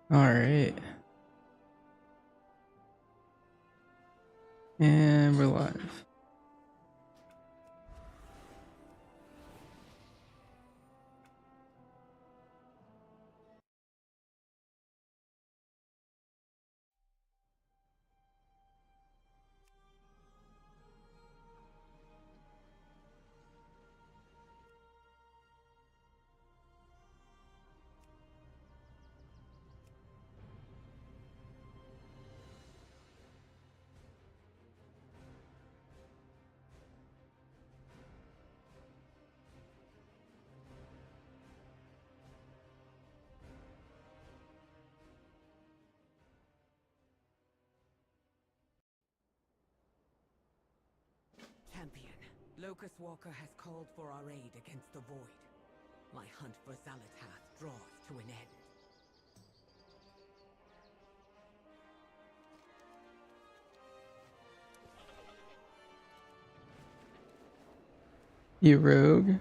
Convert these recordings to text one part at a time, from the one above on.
All right. And we're live. Champion, Locust Walker has called for our aid against the Void. My hunt for Zalatath draws to an end. You rogue?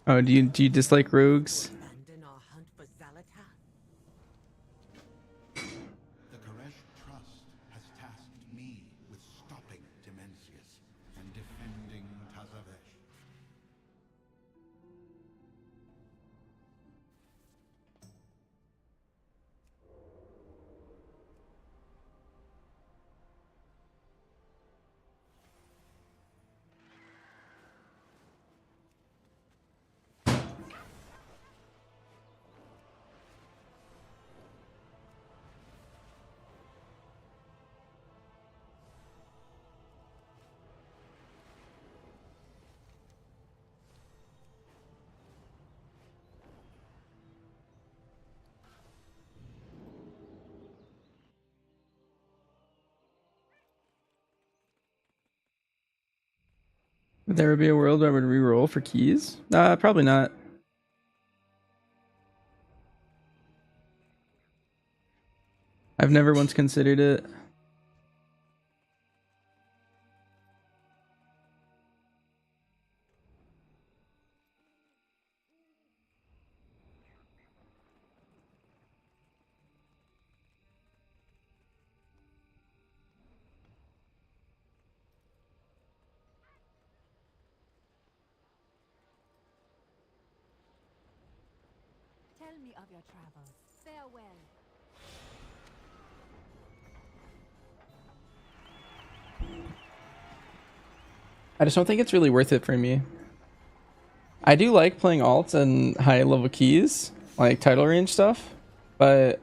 Oh, do you dislike rogues? Abandon our hunt for Zalatath? The Koresh Trust has tasked me with stopping Demencius and defending Tazavesh. Would there be a world where I would re-roll for keys? Probably not. I've never once considered it. Tell me of your travels. Farewell. I just don't think it's really worth it for me. I do like playing alts and high level keys, like title range stuff, but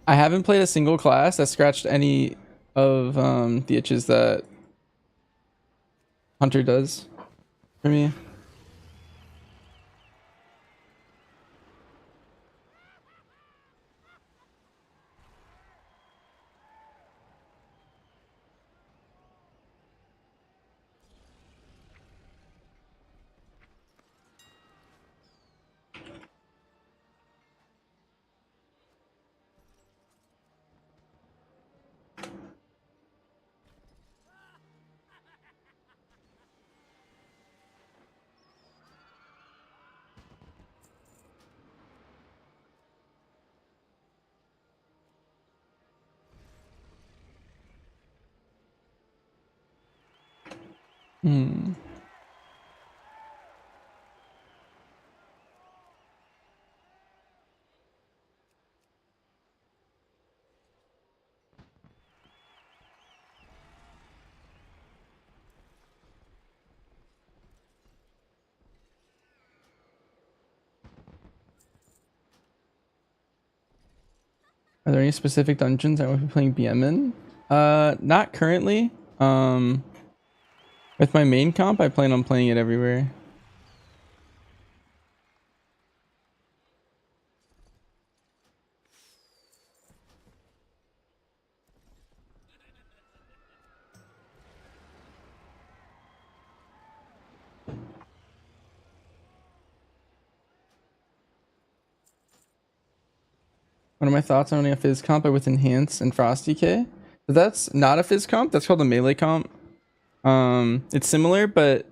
I haven't played a single class that scratched any of the itches that Hunter does for me. Hmm. Are there any specific dungeons I would be playing BM in? Not currently. With my main comp, I plan on playing it everywhere. What are my thoughts on owning a Fizz comp with Enhance and Frosty K? So that's not a Fizz comp. That's called a melee comp. It's similar, but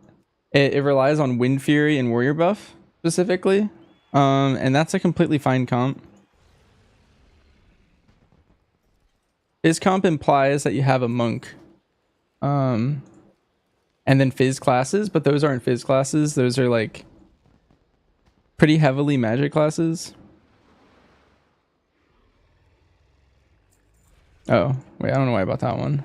it relies on Wind Fury and Warrior buff specifically. And that's a completely fine comp. Fizz comp implies that you have a monk. And then Fizz classes, but those aren't Fizz classes. Those are like pretty heavily magic classes. Oh, wait, I don't know why about that one.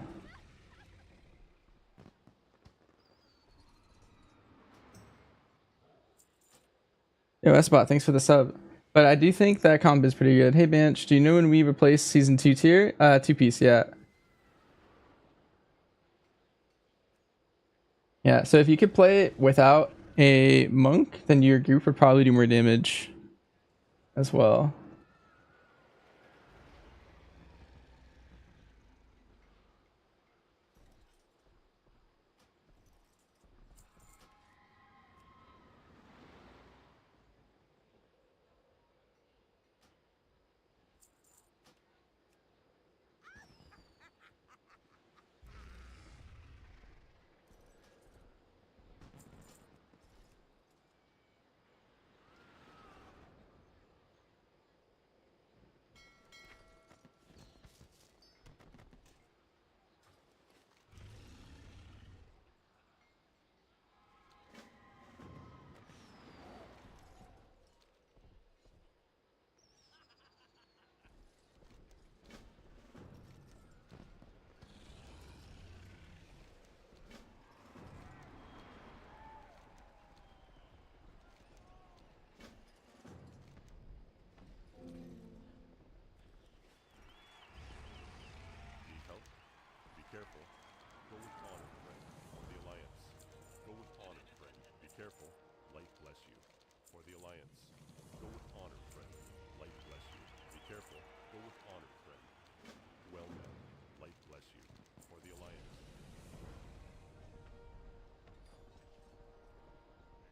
Yo, S-Bot, thanks for the sub. But I do think that comp is pretty good. Hey, Bench, do you know when we replace Season 2 tier? 2-piece, yeah. Yeah, so if you could play it without a monk, then your group would probably do more damage as well.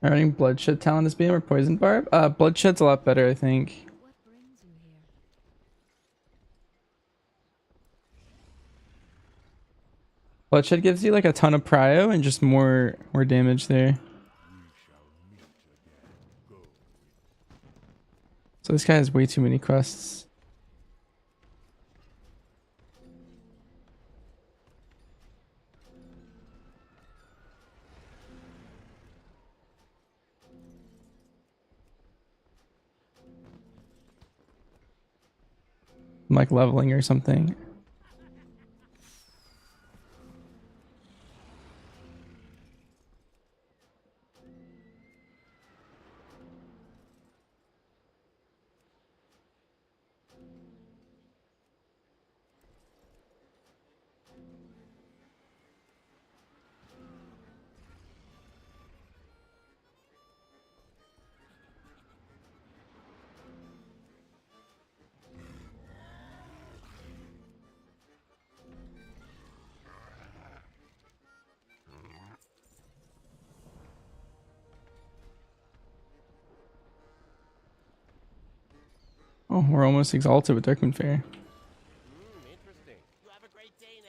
Running Bloodshed Talent as BM or Poison Barb? Bloodshed's a lot better, I think. What brings you here? Bloodshed gives you like a ton of prio and just more damage there. So this guy has way too many quests. I'm like leveling or something. Oh, we're almost exalted with Darkmoon Fair.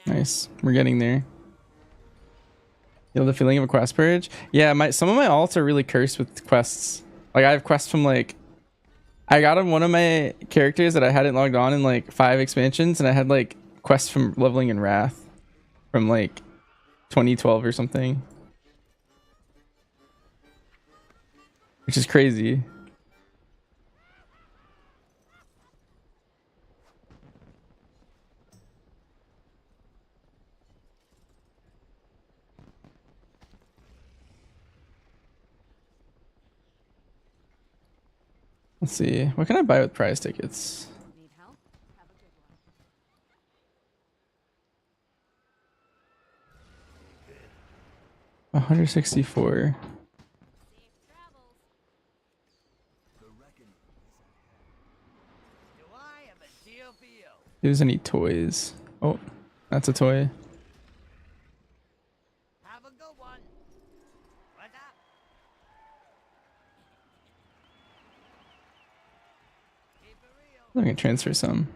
Nice. We're getting there. You know the feeling of a quest purge? Yeah, some of my alts are really cursed with quests. Like I have quests from like I got on one of my characters that I hadn't logged on in like 5 expansions, and I had like quests from leveling in Wrath from like 2012 or something. Which is crazy. Let's see. What can I buy with prize tickets? Need help? Have a good one. 164. Safe travels. Do I have a deal for you? If there's any toys. Oh, that's a toy. Have a good one. What's up? Keep it real. I can transfer some.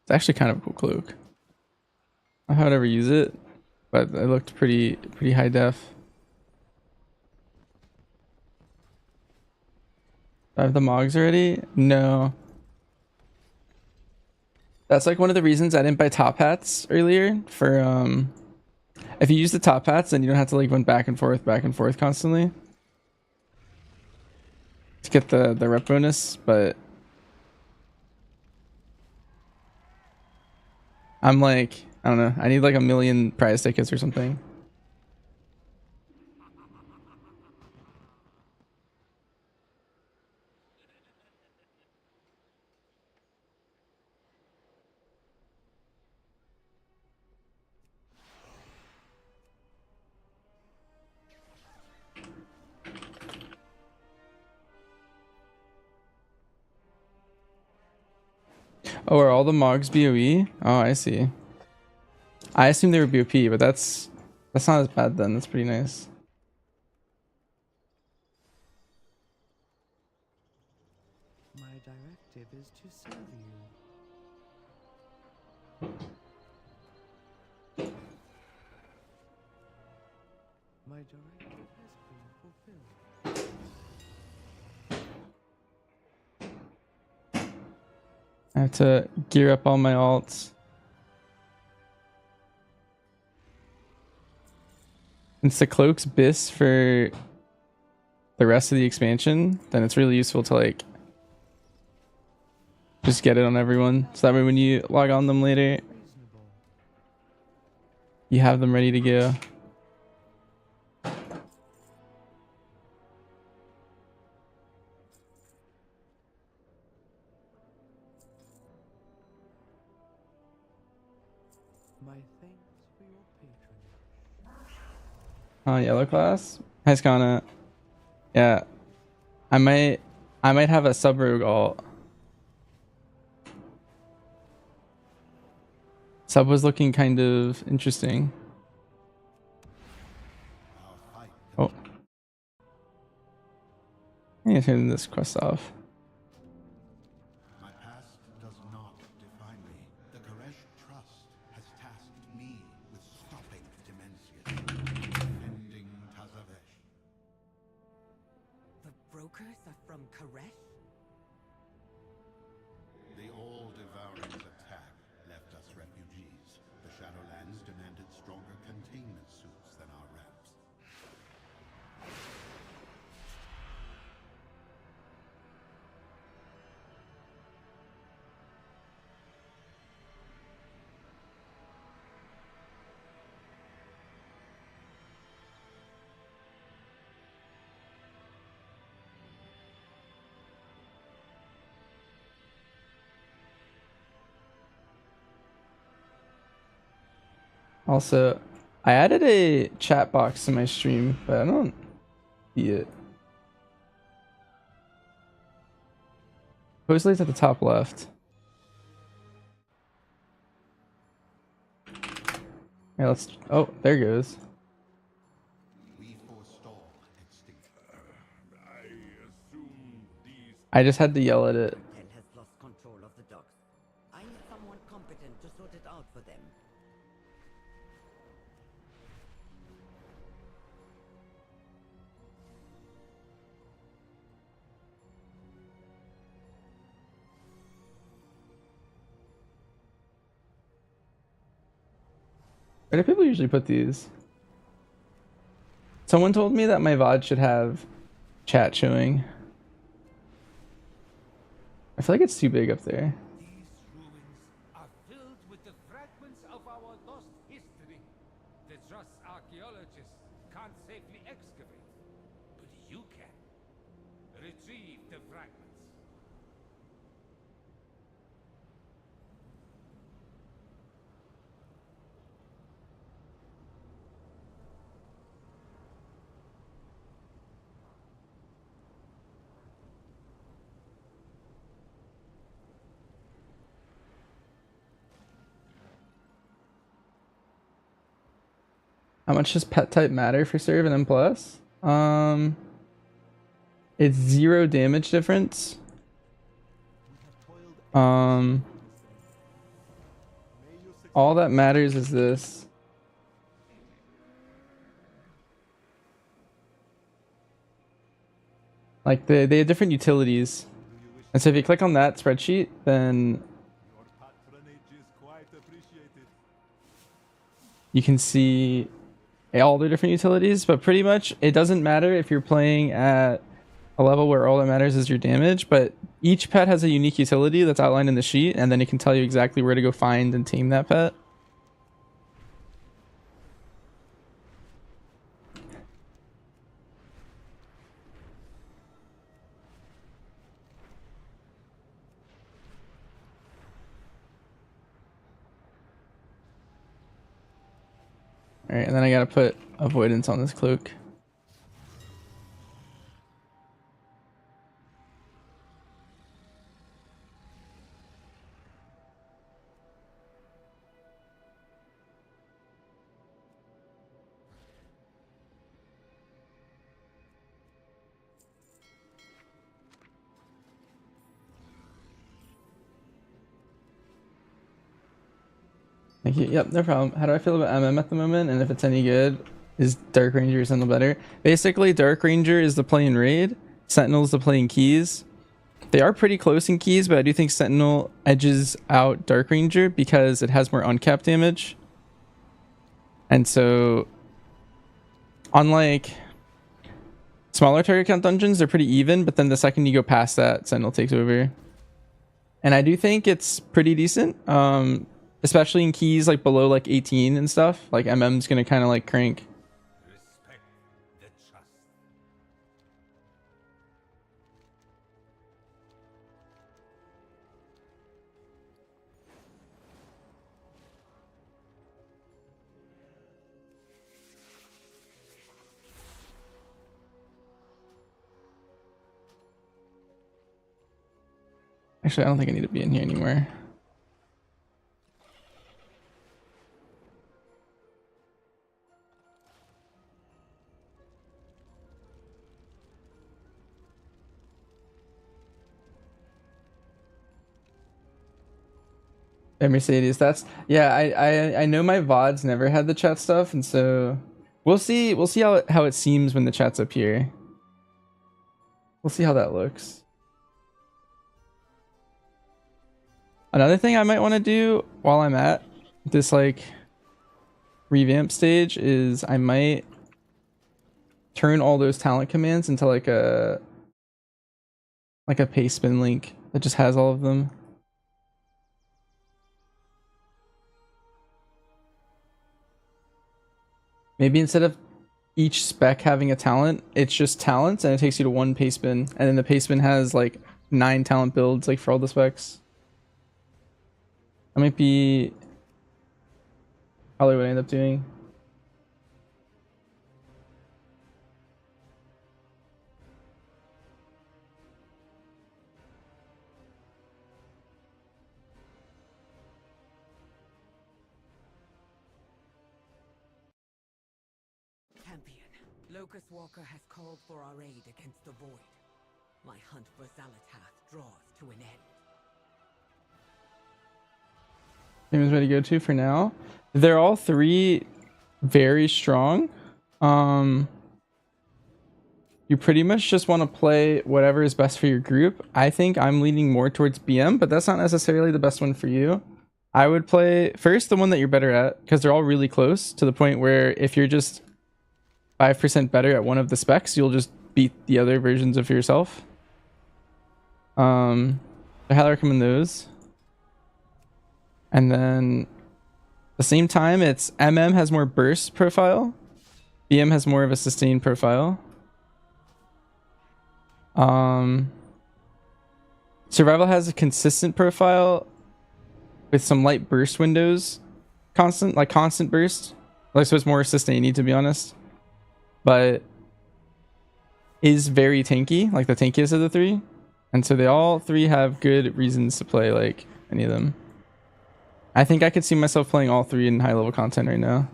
It's actually kind of a cool cloak. I don't know how I'd ever use it, but it looked pretty high def. Do I have the Mogs already? No. That's like one of the reasons I didn't buy top hats earlier. For if you use the top hats, then you don't have to like run back and forth constantly to get the rep bonus. But I'm like, I don't know. I need like 1,000,000 prize tickets or something. Oh, are all the Mogs BOE? Oh, I see. I assume they were BOP, but that's not as bad then. That's pretty nice. My directive is to serve you. My directive has been fulfilled. I have to gear up all my alts. Since the cloak's bis for the rest of the expansion, then it's really useful to like just get it on everyone. So that way when you log on them later, you have them ready to go. My thanks for your patronage. Oh, yellow class? Hi, Skana. Yeah. I might have a sub rogue alt. Sub was looking kind of interesting. Oh. I need to turn this quest off. My past does not define me. The Koresh Trust has tasked me with stopping Demensius, defending Tazavesh. The brokers are from Koresh? The all-devouring attack left us refugees. The Shadowlands demanded stronger containment suits than our reps. Also, I added a chat box to my stream, but I don't see it. Supposedly it's at the top left. Yeah, let's. Oh, there it goes. We forestall extinction. I just had to yell at it. Tel has lost control of the docks. I need someone competent to sort it out for them. Where do people usually put these? Someone told me that my VOD should have chat showing. I feel like it's too big up there. These ruins are filled with the fragments of our lost history. The Trust archaeologists can't safely excavate, but you can. Retrieve the fragments. How much does pet type matter for serve and M plus? It's 0 damage difference. all that matters is this. Like they have different utilities. And so if you click on that spreadsheet, then you can see all the different utilities, but pretty much it doesn't matter if you're playing at a level where all that matters is your damage, but each pet has a unique utility that's outlined in the sheet, and then it can tell you exactly where to go find and tame that pet. Alright, and then I gotta put avoidance on this cloak. Thank you. Yep, no problem. How do I feel about MM at the moment? And if it's any good, is Dark Ranger or Sentinel better? Basically, Dark Ranger is the play in raid. Sentinel is the play in keys. They are pretty close in keys, but I do think Sentinel edges out Dark Ranger because it has more uncapped damage. And so, unlike smaller target count dungeons, they're pretty even, but then the second you go past that, Sentinel takes over. And I do think it's pretty decent. Especially in keys like below like 18 and stuff, like MM's gonna kind of like crank. Respect the trust. Actually, I don't think I need to be in here anymore. Yeah, Mercedes, that's yeah, I know my VODs never had the chat stuff, and so we'll see how it seems when the chat's up here. We'll see how that looks. Another thing I might want to do while I'm at this like revamp stage is I might turn all those talent commands into like a paste bin link that just has all of them. Maybe instead of each spec having a talent, it's just talents and it takes you to one paste bin, and then the paste bin has like 9 talent builds like for all the specs. That might be probably what I end up doing. Champion, Locust Walker has called for our aid against the Void. My hunt for Zalatath draws to an end. Name is ready to go to for now. They're all 3 very strong. You pretty much just want to play whatever is best for your group. I think I'm leaning more towards BM, but that's not necessarily the best one for you. I would play first the one that you're better at, because they're all really close to the point where if you're just 5% better at one of the specs, you'll just beat the other versions of yourself. So I highly recommend those. And then at the same time, it's MM has more burst profile. BM has more of a sustain profile. Survival has a consistent profile with some light burst windows. Constant burst. Like, so it's more sustainy, to be honest. But is very tanky, like the tankiest of the 3. And so they all 3 have good reasons to play like any of them. I think I could see myself playing all 3 in high level content right now.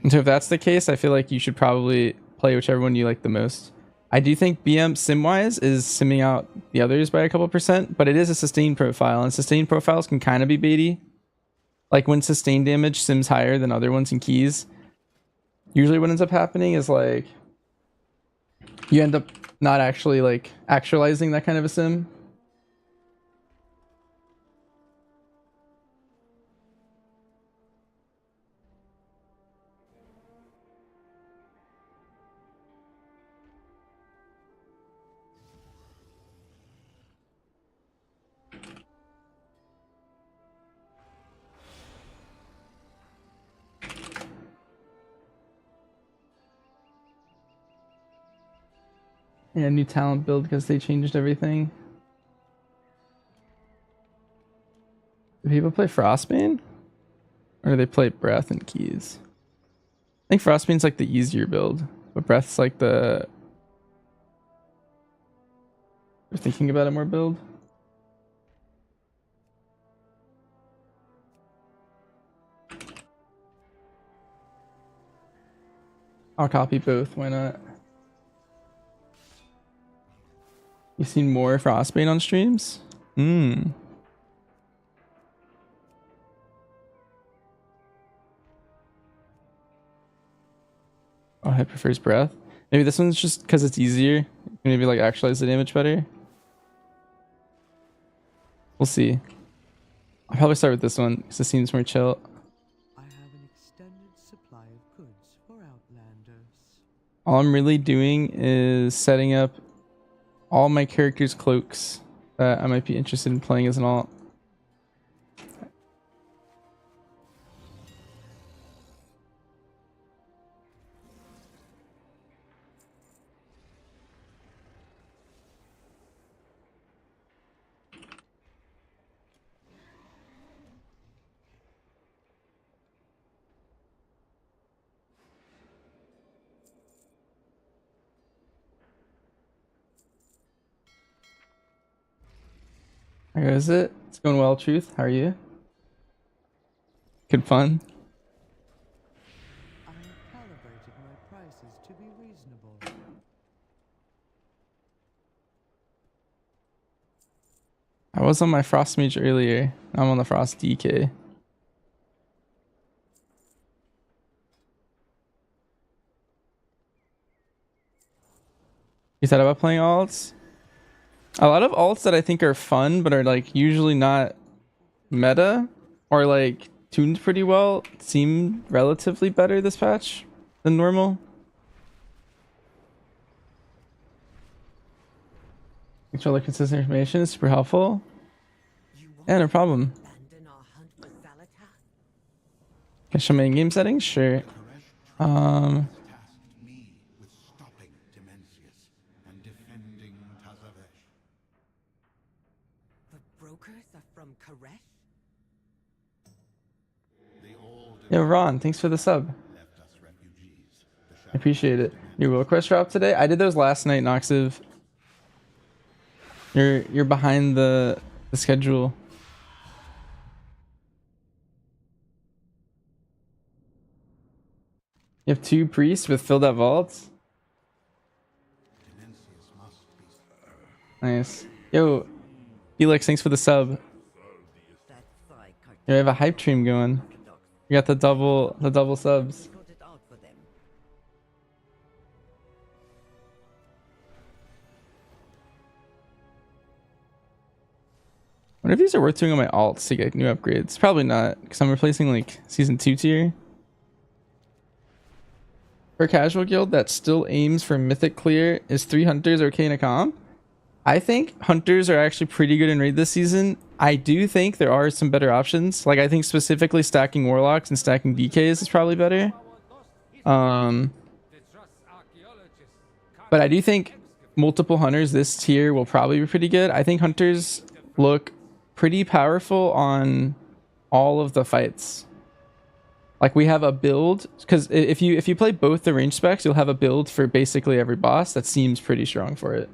And so if that's the case, I feel like you should probably play whichever one you like the most. I do think BM sim-wise is simming out the others by a couple percent, but it is a sustained profile, and sustained profiles can kind of be baity. Like when sustained damage sims higher than other ones in keys, usually what ends up happening is like you end up not actually like actualizing that kind of a sim. Yeah, new talent build because they changed everything. Do people play Frostbane? Or do they play Breath and Keys? I think Frostbane's like the easier build, but Breath's like the... We're thinking about it more build. I'll copy both, why not? You seen more Frostbane on streams? Hmm. Oh, I prefers Breath. Maybe this one's just because it's easier. Maybe like actualize the damage better. We'll see. I'll probably start with this one because it seems more chill. I have an extended supply of goods for Outlanders. All I'm really doing is setting up all my characters' cloaks that I might be interested in playing as an alt. How is it? It's going well, Truth. How are you? Good fun. I have calibrated my prices to be reasonable. I was on my Frost Mage earlier. I'm on the Frost DK. You thought about playing alts? A lot of alts that I think are fun, but are like usually not meta or like tuned pretty well, seem relatively better this patch than normal. Thanks for all the consistent information. It's super helpful. Yeah, no problem. Abandon our hunt for Zalatath? Can I show my in-game settings? Sure. Tasked me with stopping Demencius and defending Tazavesh. The brokers are from Koresh? The old Yo, Ron, thanks for the sub. left us refugees. The I appreciate it. Your will quest drop today? I did those last night, Noxiv. You're behind the schedule. You have 2 priests with filled up vaults? Demencius must be. Nice. Yo, Felix, thanks for the sub. That thigh cut Yo, I have a hype stream going. dogs. You got the double subs. Sort it out for them. Wonder if these are worth doing on my alts to get new upgrades. Probably not, because I'm replacing like season 2 tier. For a casual guild that still aims for mythic clear, is 3 hunters okay in a comp? I think hunters are actually pretty good in raid this season. I do think there are some better options. Like I think specifically stacking warlocks and stacking DKs is probably better. But I do think multiple hunters this tier will probably be pretty good. I think hunters look pretty powerful on all of the fights. Like we have a build, because if you play both the range specs, you'll have a build for basically every boss that seems pretty strong for it.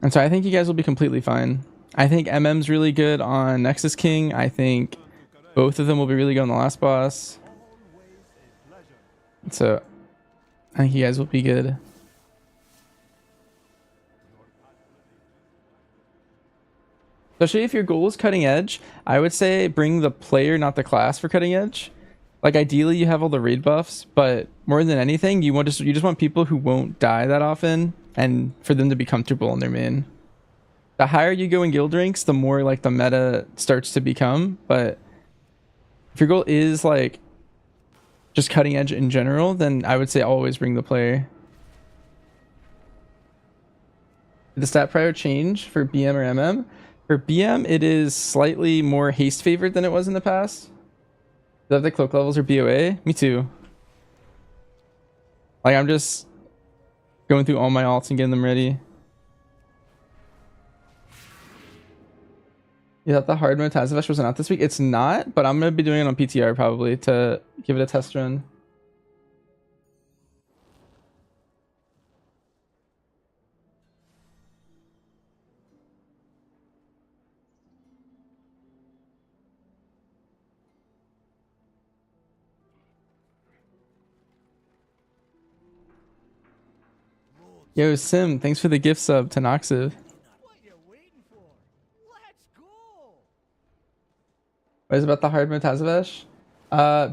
And so I think you guys will be completely fine. I think MM's really good on Nexus King. I think both of them will be really good on the last boss. So I think you guys will be good. Especially if your goal is cutting edge, I would say bring the player, not the class, for cutting edge. Like ideally you have all the raid buffs, but more than anything, you just want people who won't die that often and for them to be comfortable in their main. The higher you go in guild ranks, the more like the meta starts to become, but if your goal is like just cutting edge in general, then I would say always bring the player. Did the stat prior change for BM or MM? For BM, it is slightly more haste favored than it was in the past. Do I have the cloak levels or BOA? Me too. Like I'm just going through all my alts and getting them ready. You thought the hard mode Tazavesh wasn't out this week? It's not, but I'm going to be doing it on PTR probably to give it a test run. Yo, Sim, thanks for the gift sub to Noxiv. What you waiting for? Let's go! What is it about the hard mode Tazavesh?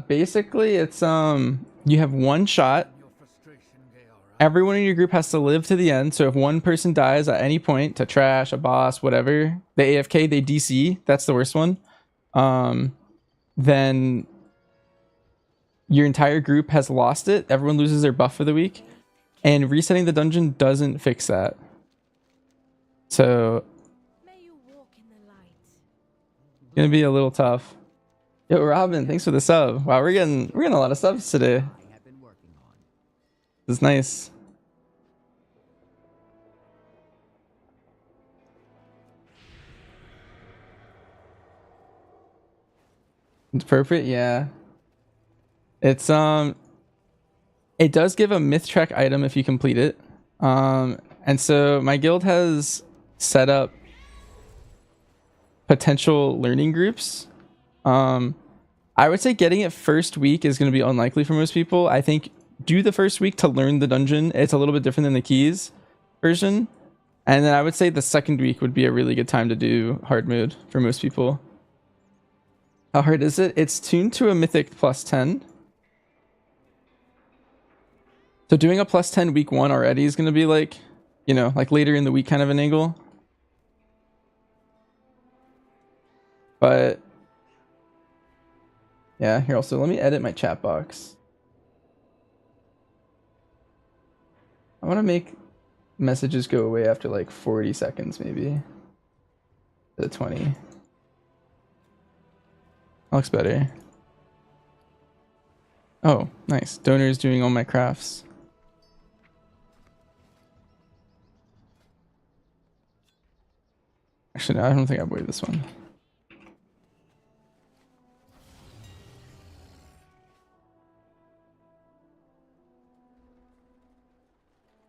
Basically it's you have one shot. Your frustration, they are right. Everyone in your group has to live to the end. So if one person dies at any point to trash, a boss, whatever, they AFK, they DC. That's the worst one. Then your entire group has lost it. Everyone loses their buff for the week. And resetting the dungeon doesn't fix that. So May you walk in the light. gonna be a little tough. Yo, Robin, thanks for the sub. Wow, we're getting a lot of subs today. I have been working on. This is nice. It's perfect, yeah. It's it does give a myth track item if you complete it. And so my guild has set up potential learning groups. I would say getting it first week is going to be unlikely for most people. I think do the first week to learn the dungeon. It's a little bit different than the keys version. And then I would say the second week would be a really good time to do hard mode for most people. How hard is it? It's tuned to a mythic plus 10. So doing a plus 10 week 1 already is going to be like, you know, like later in the week kind of an angle. But yeah, here also, let me edit my chat box. I want to make messages go away after like 40 seconds maybe. To 20. That looks better. Oh, nice. Donors doing all my crafts. Actually, no, I don't think I bought this one.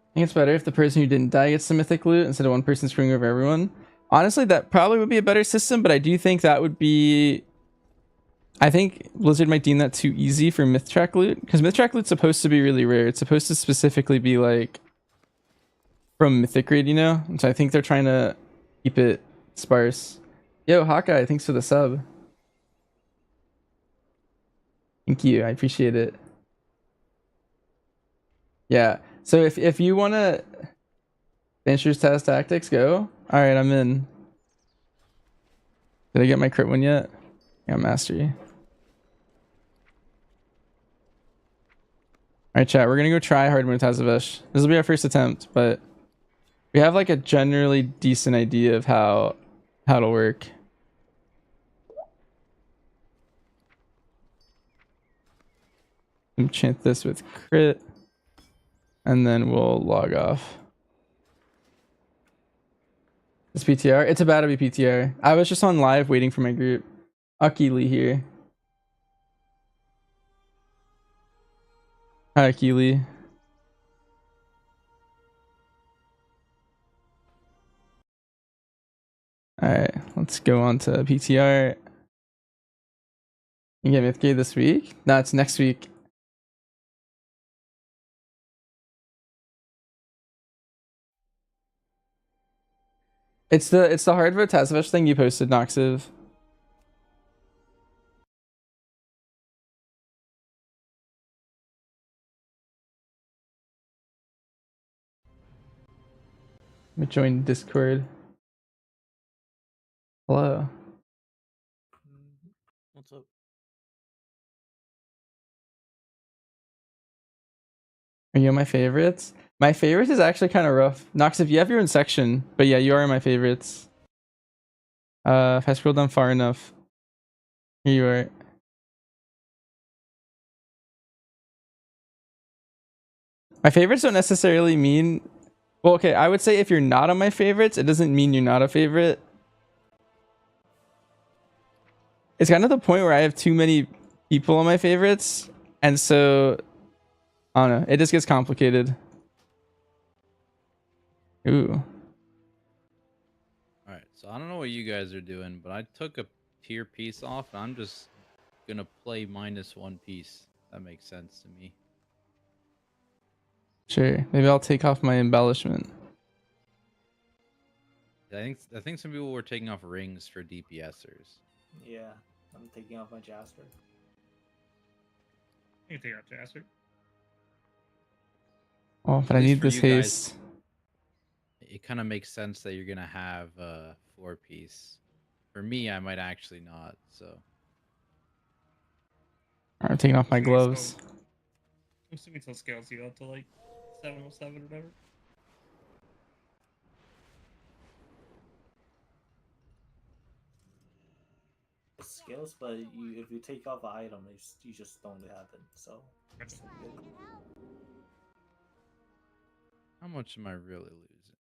I think it's better if the person who didn't die gets the mythic loot instead of one person screwing over everyone. Honestly, that probably would be a better system, but I do think that would be... I think Blizzard might deem that too easy for myth track loot, because myth track loot's supposed to be really rare. It's supposed to specifically be like from mythic raid, you know? And so I think they're trying to keep it sparse. Yo, Hawkeye, thanks for the sub. Thank you, I appreciate it. Yeah, so if you want to Adventurers Test Tactics, go. All right, I'm in. Did I get my crit one yet? Yeah, mastery. All right, chat, we're gonna go try hard mode Tazavesh. This will be our first attempt, but we have like a generally decent idea of how it'll work. Enchant this with crit, and then we'll log off. This PTR? It's about to be PTR. I was just on live waiting for my group. Akili here. Hi, Akili. Alright, let's go on to PTR. You get Mythgate this week? No, it's next week. It's the hard vote Tazavesh thing you posted, Noxiv. Let me join Discord. Hello. What's up? Are you my favorites? My favorites is actually kind of rough. Nox, if you have your own section, but yeah, you are my favorites. If I scroll down far enough, here you are. My favorites don't necessarily mean. Well, okay, I would say if you're not on my favorites, it doesn't mean you're not a favorite. It's kind of the point where I have too many people on my favorites, and so I don't know. It just gets complicated. Ooh. Alright, so I don't know what you guys are doing, but I took a tier piece off and I'm just gonna play -1 piece. That makes sense to me. Sure. Maybe I'll take off my embellishment. I think some people were taking off rings for DPSers. Yeah, I'm taking off my Jasper. You can take out Jasper. Oh, but At I least need for this you guys, haste. It kind of makes sense that you're gonna have a 4-piece. For me, I might actually not. So I'm taking off my gloves. I'm assuming still scales you up to like 707 or whatever. It scales, but if you take off an item, you just don't happen. So. It's so good. how much am I really losing?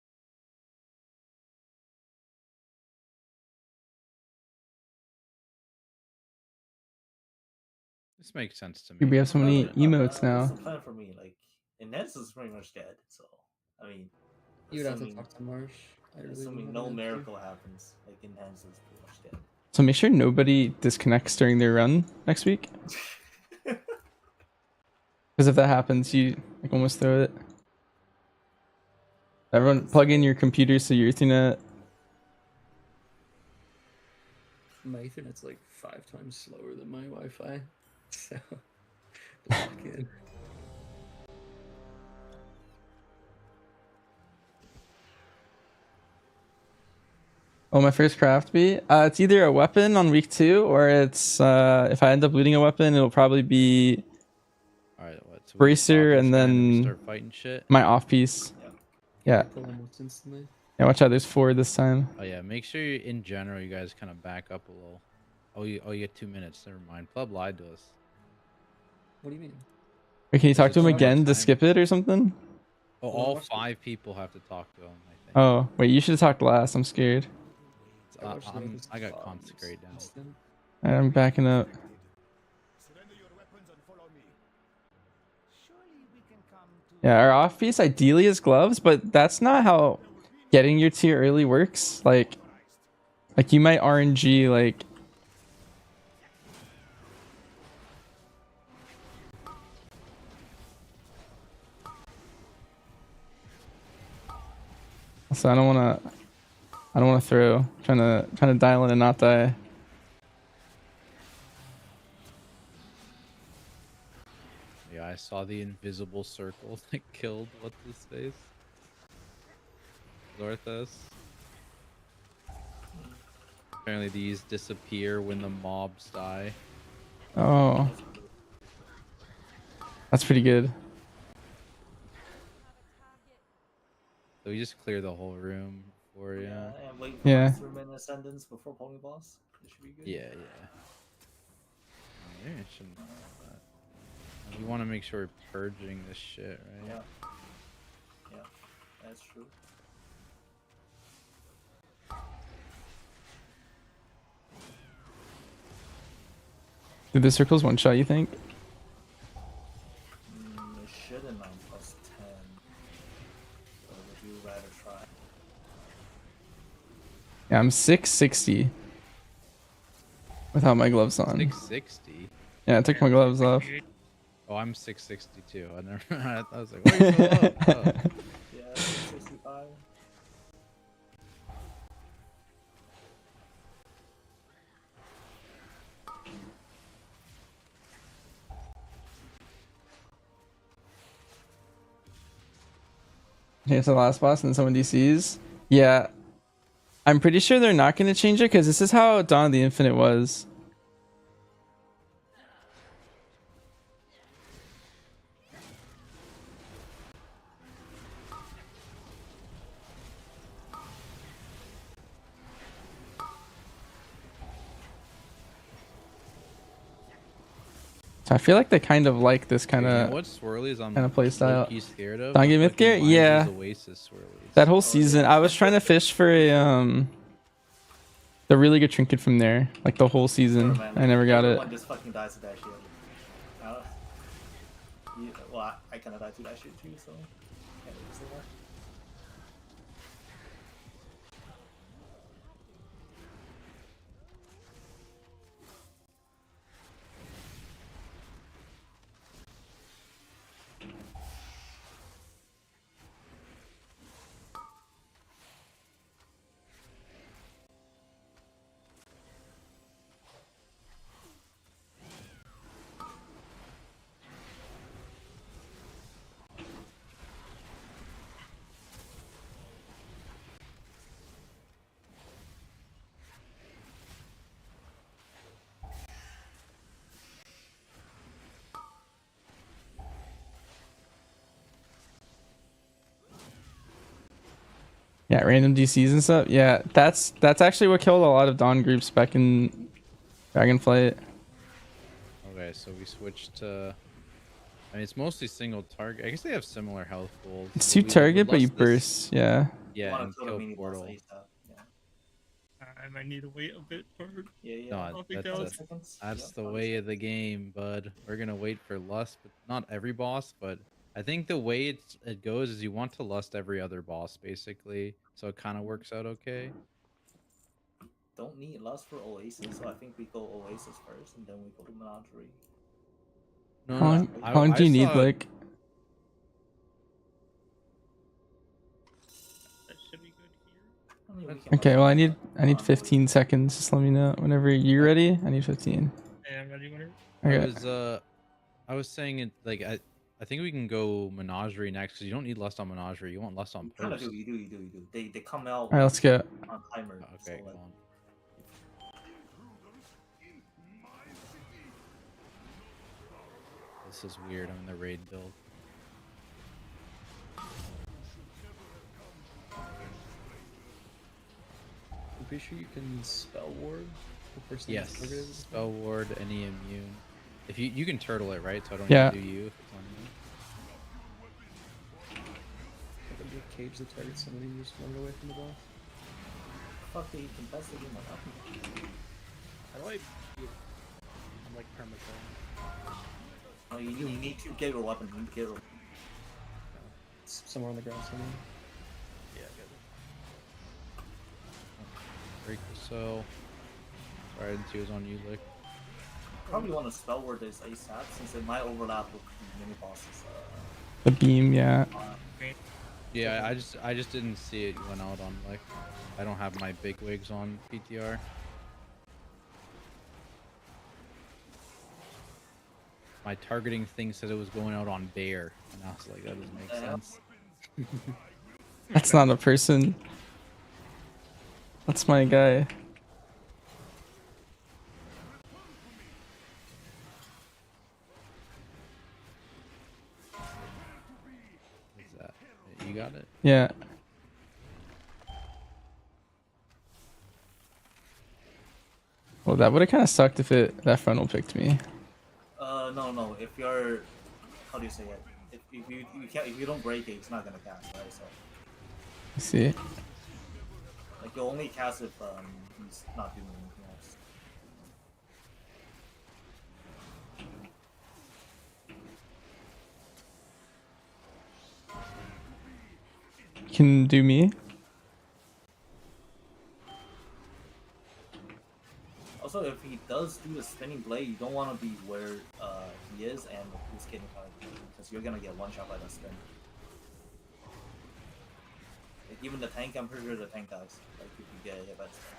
This makes sense to me. We have so many emotes now. It's the plan for me. Like, Inez is pretty much dead. So, I mean, You'd have to talk to Marsh. Assuming no miracle happens, like Inez is pretty much dead. So make sure nobody disconnects during their run next week. Because if that happens, you like almost throw it. Everyone plug in your computers to your Ethernet. My Ethernet's like 5 times slower than my Wi-Fi, so lock in. Oh, my first craft beat. It's either a weapon on week 2 or it's if I end up looting a weapon, it'll probably be Alright, what? So bracer and we then start fighting shit. my off piece. Yeah. Pull almost instantly. Yeah, watch out. There's 4 this time. Oh yeah, make sure you, in general you guys kind of back up a little. Oh, you get 2 minutes. Never mind. Pleb lied to us. What do you mean? Wait, can you talk to him Just again to time. skip it or something? Oh, all 5 people have to talk to him. I think. Oh, wait, you should have talked last. I'm scared. I got consecrate down. Alright, I'm backing up. Yeah, our off piece ideally is gloves, but that's not how getting your tier early works. Like you might RNG like. So I don't wanna throw. Trying to dial in and not die. Yeah, I saw the invisible circle that killed what's his face. Zorthus. Apparently these disappear when the mobs die. Oh. That's pretty good. So we just clear the whole room for you. Yeah, and wait for Yeah. 3 minute ascendance before pulling boss. It should be good. Yeah. Yeah, it shouldn't be that. You want to make sure we're purging this shit, right? Yeah, that's true. Did the circles one shot, you think? It shouldn't on +10. But would you rather try? Yeah, I'm 660 without my gloves on. 660. Yeah, I took my gloves off. Oh, I'm 662. I never. I was like, why are you so low? Oh. Yeah, 65. Here's the last boss and someone DCs. Yeah. I'm pretty sure they're not going to change it because this is how Dawn of the Infinite was. So I feel like they kind of like this kind You know of what swirlies I'm play style. low-key scared of? Don't get The Myth Gear? fucking Yeah. Binders Oasis swirlies. That whole season, I was trying to fish for a the really good trinket from there, like the whole season. I never got it. Everyone just fucking dies to that shit. Well, I kind of died to that shit too, so can't really say that. Yeah, random DCs and stuff. Yeah, that's actually what killed a lot of Dawn groups back in Dragonflight. Okay, so we switched to. I mean, it's mostly single target. I guess they have similar health goals. It's two target, but you burst. Yeah. Yeah, and kill portal. I might need to wait a bit for. No, that's the way of the game, bud. We're gonna wait for lust, but not every boss. But I think the way it goes is you want to lust every other boss, basically. So it kind of works out okay. Don't need lust for Oasis, so I think we go Oasis first, and then we go to Menagerie. How long do you need, like? That should be good here. Okay, well I need 15 seconds. Just let me know whenever you're ready. I need 15. Yeah, I'm ready whenever. Okay. I was saying it like I think we can go Menagerie next because you don't need lust on Menagerie. You want lust on Kind of Purse. do, you do. They come out. All right, let's go. On timer. Okay, so, go on. This is weird. I'm in the raid build. I'm pretty sure you can spell ward. The person Yes, that's targeted. spell ward, any immune. If you can turtle it, right? So I don't Yeah. need to do you if it's on me. Like a big cage that targets somebody and just run away from the boss. Fuck, they contested in my weapon. How do I beat it? I'm like permakill. Oh, you need to get your weapon. You need to get your. It's somewhere on the ground somewhere. Yeah, I got it. Break the cell. Sorry, I didn't see it was on you, Lick. Probably want to spell word this ASAP since it might overlap with the mini bosses. The beam, yeah. Yeah, I just didn't see it went out on like. I don't have my big wigs on PTR. My targeting thing said it was going out on Bear, and I was like, that doesn't make sense. That's not a person. That's my guy. What's that? You got it? Yeah. Well, that would have kind of sucked if that frontal picked me. No. If you're, how do you say it? If you don't break it, it's not gonna cast, right? So. I see. Like you'll only cast if he's not doing anything else. You can do me. Also, if he does do the spinning blade, you don't want to be where he is and he's getting because you're gonna get one shot by that spin. Like even the tank, I'm pretty sure the tank dies. Like if you get hit by the spin.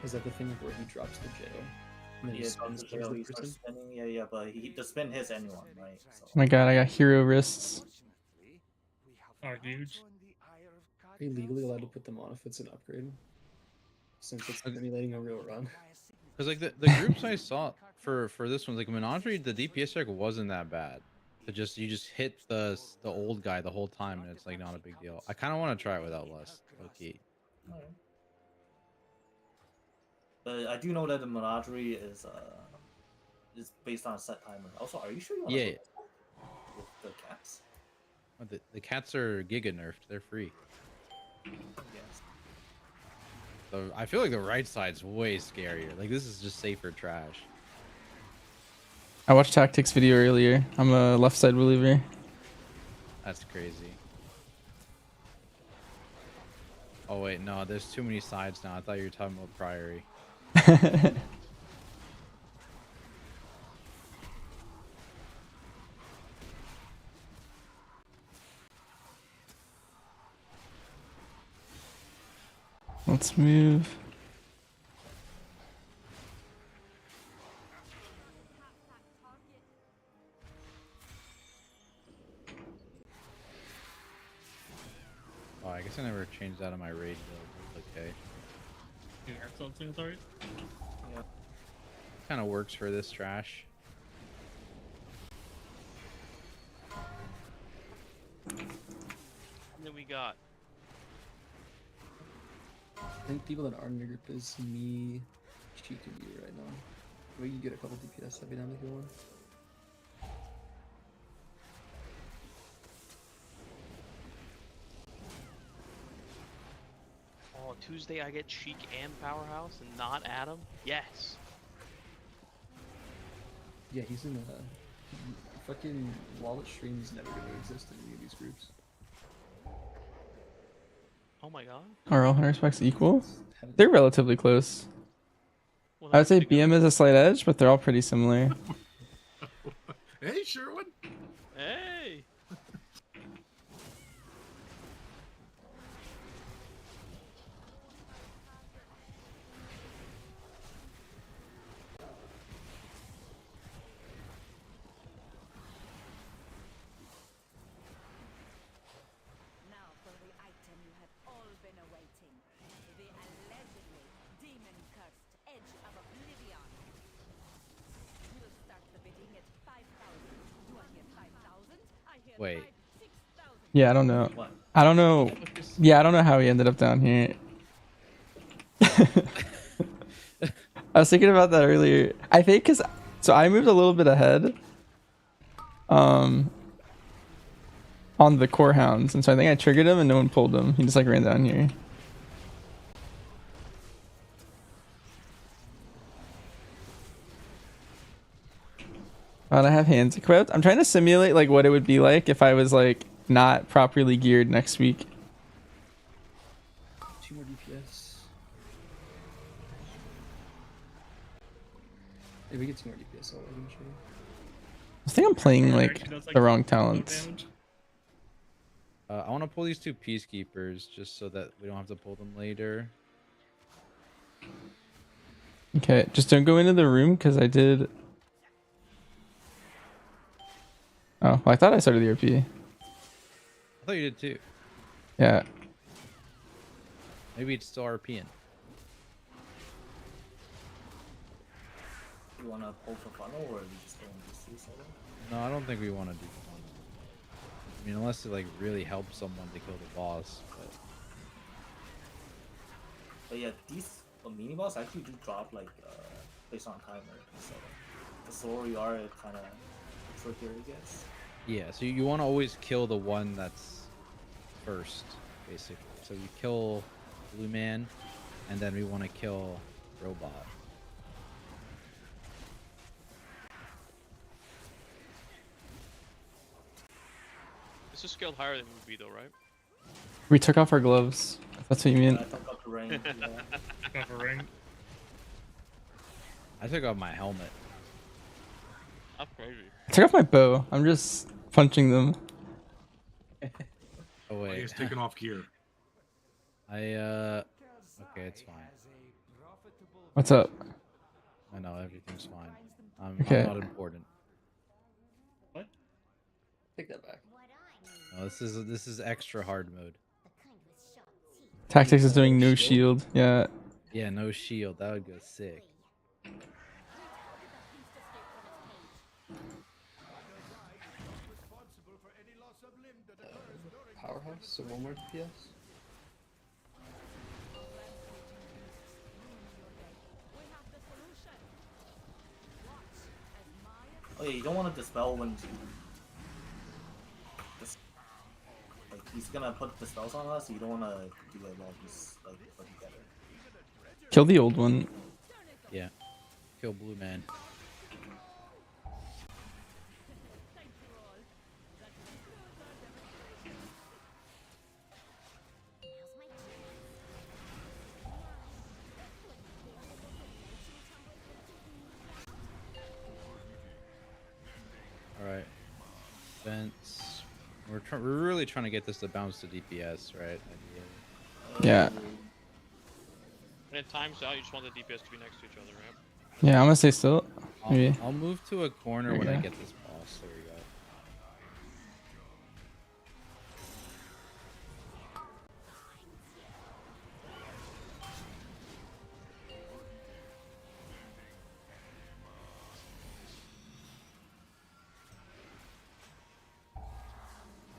Is that the thing where he drops the jail? And then he Yeah, spins on the jail, the he starts person? spinning. Yeah, but the spin hits anyone, right? So. Oh my god, I got hero wrists. Oh, huge. Are you legally allowed to put them on if it's an upgrade? Since it's simulating a real run. Because like the groups I saw for this one, like Menagerie, the DPS check wasn't that bad. You just hit the old guy the whole time, and it's like not a big deal. I kind of want to try it without Lust. Okay. Alright. But I do know that the Menagerie is based on a set timer. Also, are you sure you want to Yeah. with the cats? Oh, the cats are giga nerfed. They're free. Yes. So I feel like the right side's way scarier. Like this is just safer trash. I watched Tactics video earlier. I'm a left side believer. That's crazy. Oh wait, no, there's too many sides now. I thought you were talking about Priory. Let's move. Oh, I guess I never changed that on my raid build. Okay. You got something with art? Yeah. Kind of works for this trash. And then we got. I think people that are in the group is me, Cheek, and you right now. We can get a couple DPS every time if you want. Oh, Tuesday I get Cheek and Powerhouse and not Adam? Yes. Yeah, he's in a fucking wallet stream's never gonna exist in any of these groups. Oh my god. Are all hunter specs equal? They're relatively close. Well, I would say BM is a slight edge, but they're all pretty similar. Hey, Sherwin. Hey. Now for the item you have all been awaiting. The allegedly demon-cursed Edge of Oblivion. We'll start the bidding at 5,000. Do I hear 5,000? I hear Wait. 6,000. Yeah, I don't know. What? I don't know. Yeah, I don't know how he ended up down here. I was thinking about that earlier. I think so I moved a little bit ahead. On the core hounds, and so I think I triggered him and no one pulled him. He just like ran down here. And I have hands equipped. I'm trying to simulate like what it would be like if I was like not properly geared next week. 2 more DPS. If we get 2 more DPS, I'll let him show you. I think I'm playing like Actually does, the wrong low talents. damage. I want to pull these 2 peacekeepers just so that we don't have to pull them later. Okay, just don't go into the room because I did. Oh, well, I thought I started the RP. I thought you did too. Yeah. Maybe it's still RPing. You want to pull for funnel, or are you just going to see something? No, I don't think we want to do fun. I mean, unless it like really helps someone to kill the boss. But yeah, these mini boss actually do drop like based on timer. So the slower you are, it kind of trickier it gets. Yeah, so you want to always kill the one that's first, basically. So you kill Blue Man, and then we want to kill Robot. This is scaled higher than it would be though, right? We took off our gloves. If that's what you mean. I took up the ring. Yeah. Got a ring. I took off my helmet. That's crazy. I took off my bow. I'm just punching them. Oh wait. He's taking off gear. Okay, it's fine. What's up? I know everything's fine. Okay. I'm not important. What? Take that back. No, this is extra hard mode. Tactics is doing no Shield? shield. Yeah. Yeah, no shield. That would go sick. Powerhouse, so 1 more DPS. Oh yeah, you don't want to dispel when like he's gonna put the spells on us. So you don't want to do it while he's like put together. Kill the old one. Yeah. Kill blue man. All right. Vents. We're really trying to get this to bounce to DPS, right? Yeah. When it times out, you just want the DPS to be next to each other, right? Yeah, I'm gonna stay still. Maybe. I'll move to a corner when I get this boss. There we go.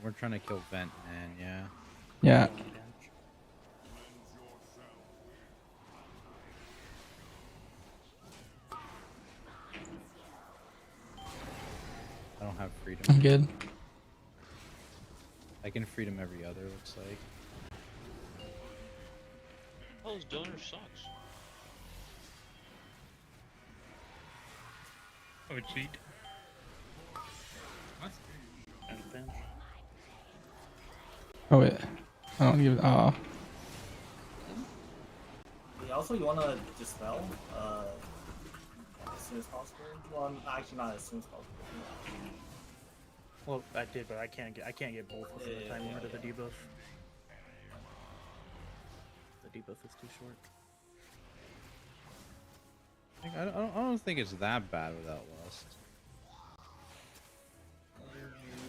We're trying to kill Vent Man, yeah. Yeah. I don't have freedom. I'm good. I can freedom every other, looks like. Oh, this donor sucks. Oh, cheat. What? Oh wait. I don't give. Oh. Yeah, also, you want to dispel as soon as possible. Well, actually, not as soon as possible. Well, I did, but I can't get both within the time limit of the debuff. The debuff is too short. I don't think it's that bad without Lust.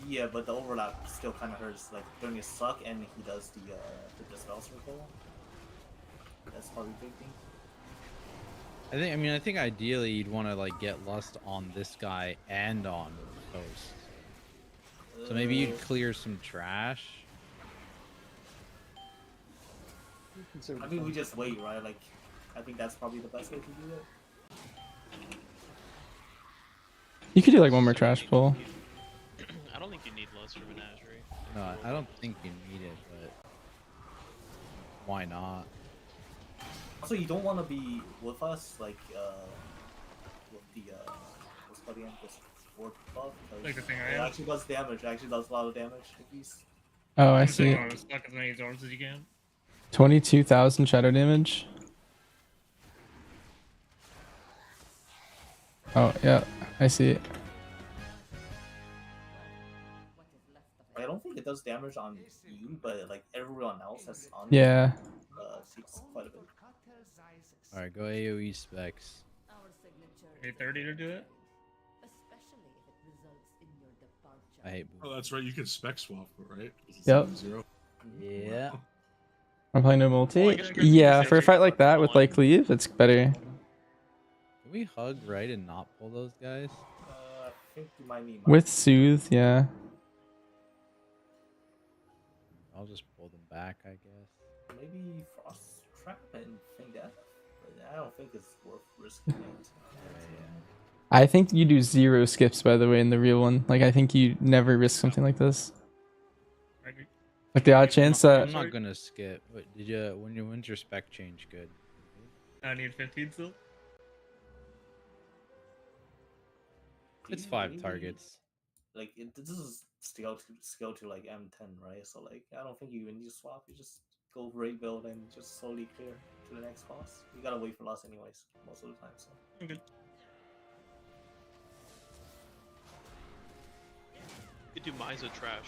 Yeah, but the overlap still kind of hurts. Like during his suck, and he does the dispel circle. That's probably a big thing. I think ideally you'd want to like get Lust on this guy and on Host. So maybe you'd clear some trash. I mean, we just wait, right? Like, I think that's probably the best way to do it. You could do like one more trash pull. I don't think you need Lust for Menagerie. No, I don't think you need it, but why not? Also, you don't want to be with us, like, with the, what's called again? This fourth buff. Like the thing I it am. actually does damage. It actually does a lot of damage. At least. Oh, I I'm see. saying, stuck as many orbs as you can. 22,000 shadow damage. Oh yeah, I see it. I don't think it does damage on you, but like everyone else that's on Yeah. takes quite a bit. Alright, go AoE specs. Need 30 to do it? I hate blue. Oh, that's right. You can spec swap, right? Yep. 0. Yeah. I'm playing no multi. I guess we can Yeah, say for a check fight like out that the with one. like cleave, it's better. Can we hug right and not pull those guys? I think you might need With soothe, yeah. I'll just pull them back, I guess. maybe frost trap and feign death, but I don't think it's worth risking it. I think you do 0 skips, by the way, in the real one. Like, I think you never risk something like this. Like the odd chance that. I'm not gonna skip. Wait, did you? When's your spec change? Good. I need 15 still. It's 5 Maybe- targets. Like this is scale to like M10, right? So like I don't think you even need to swap. You just go raid build and just slowly clear to the next boss. You gotta wait for loss anyways, most of the time. So. Okay. You could do Miza trash.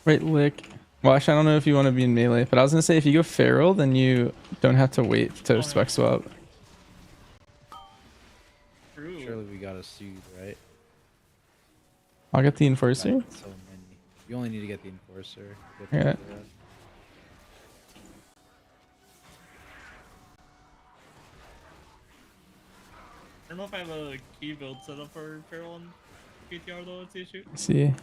Right lick. Well, actually, I don't know if you want to be in melee, but I was gonna say if you go feral, then you don't have to wait to spec swap. got a soothe, right? I'll get the enforcer. So many. You only need to get the enforcer. Get Yeah. the I don't know if I have a key build set up for Feral and PTR though. That's the issue. See.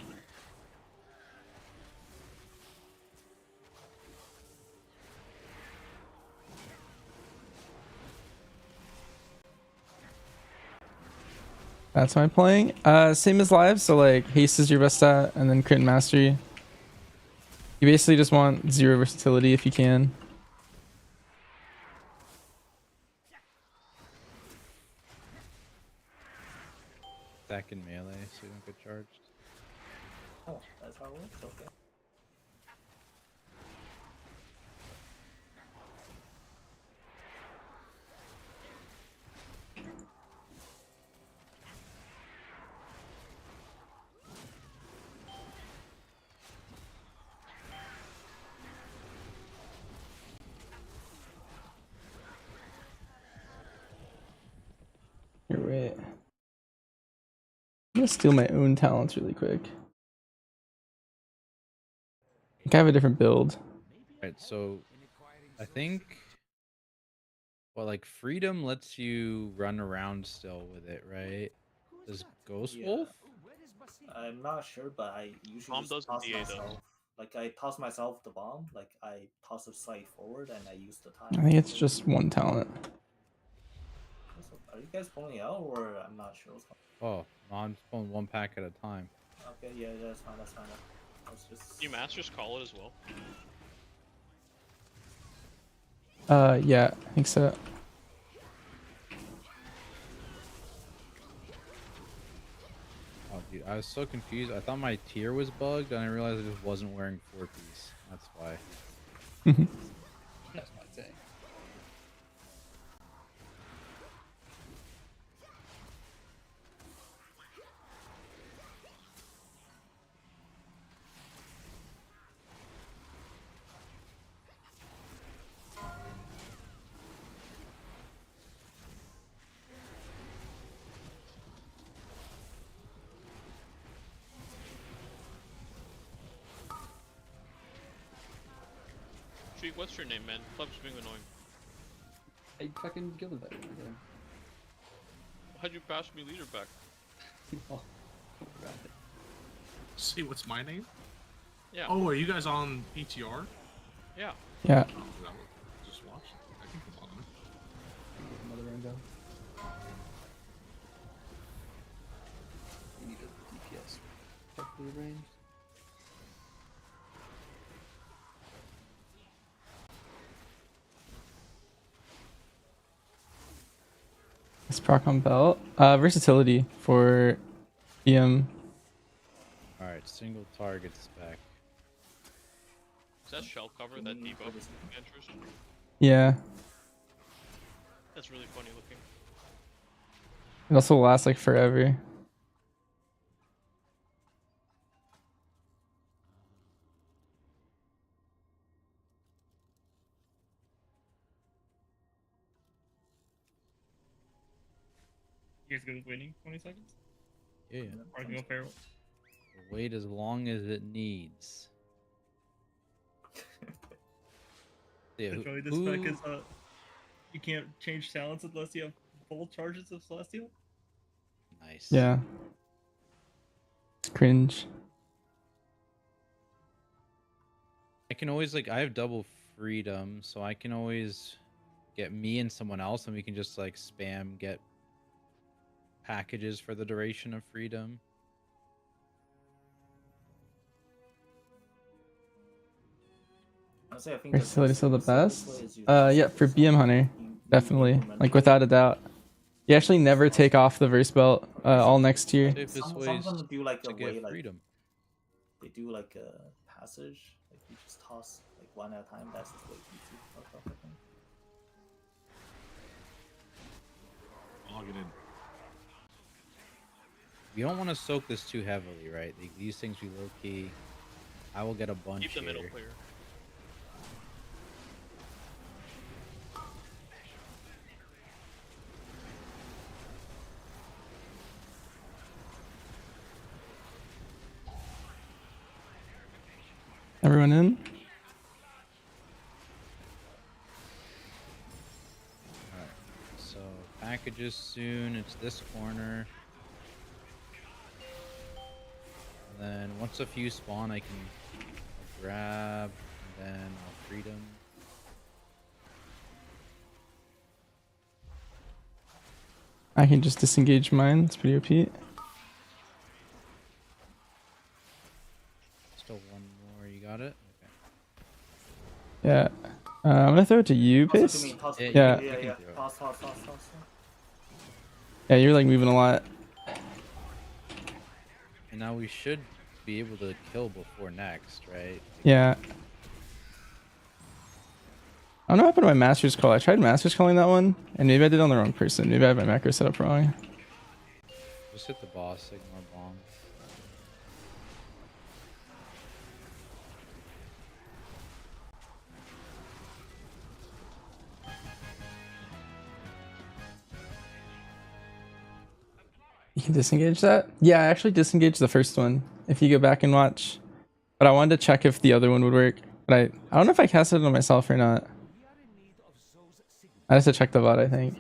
That's why I'm playing. Same as live, so like haste is your best stat, and then crit and mastery. You basically just want 0 versatility if you can. Stack in melee so you don't get charged. Oh, that's how it works. Okay. Here, wait. I'm gonna steal my own talents really quick. I think I have a different build. Right, so I think like freedom lets you run around still with it, right? Does Ghost Wolf? I'm not sure, but I usually Bomb just does toss in DA myself. though. Like I toss myself the bomb. Like I toss it slightly forward, and I use the time. I think it's just one talent. Are you guys pulling out, or I'm not sure what's going Oh, no, I'm just pulling one pack at a time. on? Okay, yeah, that's fine. That's fine. Let's just. Can you masters call it as well? Yeah, I think so. Oh, dude, I was so confused. I thought my tier was bugged, and I realized I just wasn't wearing 4-piece. That's why. That's my thing. Treat, what's your name, man? Club's being annoying. I fucking killed him. Why'd you pass me leader back? Oh, See, what's my name? Yeah. Oh, are you guys on PTR? Yeah. Yeah. Oh, just watch. I can come on. Another rainbow. You need a DPS properly ranged. It's proc on belt. Versatility for EM. Alright, single target spec. Is that shell cover that debuff enters? Yeah. That's really funny looking. It also lasts like forever. You guys good with waiting 20 seconds? Yeah. Or I can go Feral. Wait as long as it needs. Yeah, Enjoy this spec is you can't change talents unless you have full charges of Celestial. Nice. Yeah. It's cringe. I can always I have double freedom, so I can always get me and someone else, and we can just spam get packages for the duration of freedom. Honestly, I think Versatility still the best. Yeah, for BM Hunter, definitely, like without a doubt. You actually never take off the verse belt all next year. Some of them do like a way freedom. They do like a passage, like you just toss one at a time. That's just way easy. Log it in. You don't want to soak this too heavily, right? These things be low key. I will get a bunch. Keep the middle clear. Everyone in? Alright, so packages soon. It's this corner. And then once a few spawn, I can grab, and then I'll treat them. I can just disengage mine. It's pretty OP. Still one more. You got it? Okay. Yeah. I'm gonna throw it to you, Toss it Pace. to me, toss it Yeah. to me. Yeah. Toss. Yeah, you're like moving a lot. And now we should be able to kill before next, right? Yeah. I don't know what happened to my Master's Call. I tried Master's Calling that one, and maybe I did it on the wrong person. Maybe I have my macro set up wrong. Just hit the boss, ignore bomb. You can disengage that? Yeah, I actually disengaged the first one, if you go back and watch. But I wanted to check if the other one would work. But I don't know if I casted it on myself or not. I have to check the VOD, I think.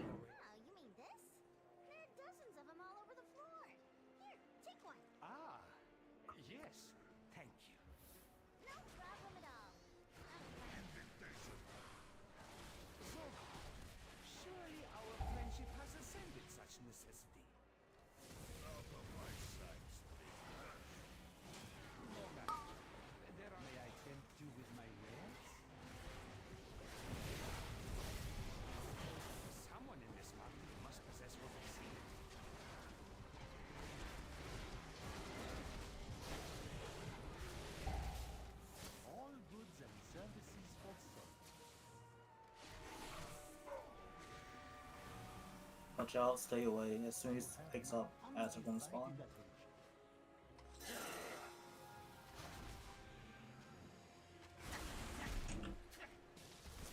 Watch out, stay away. As soon as it picks up, ads are gonna spawn.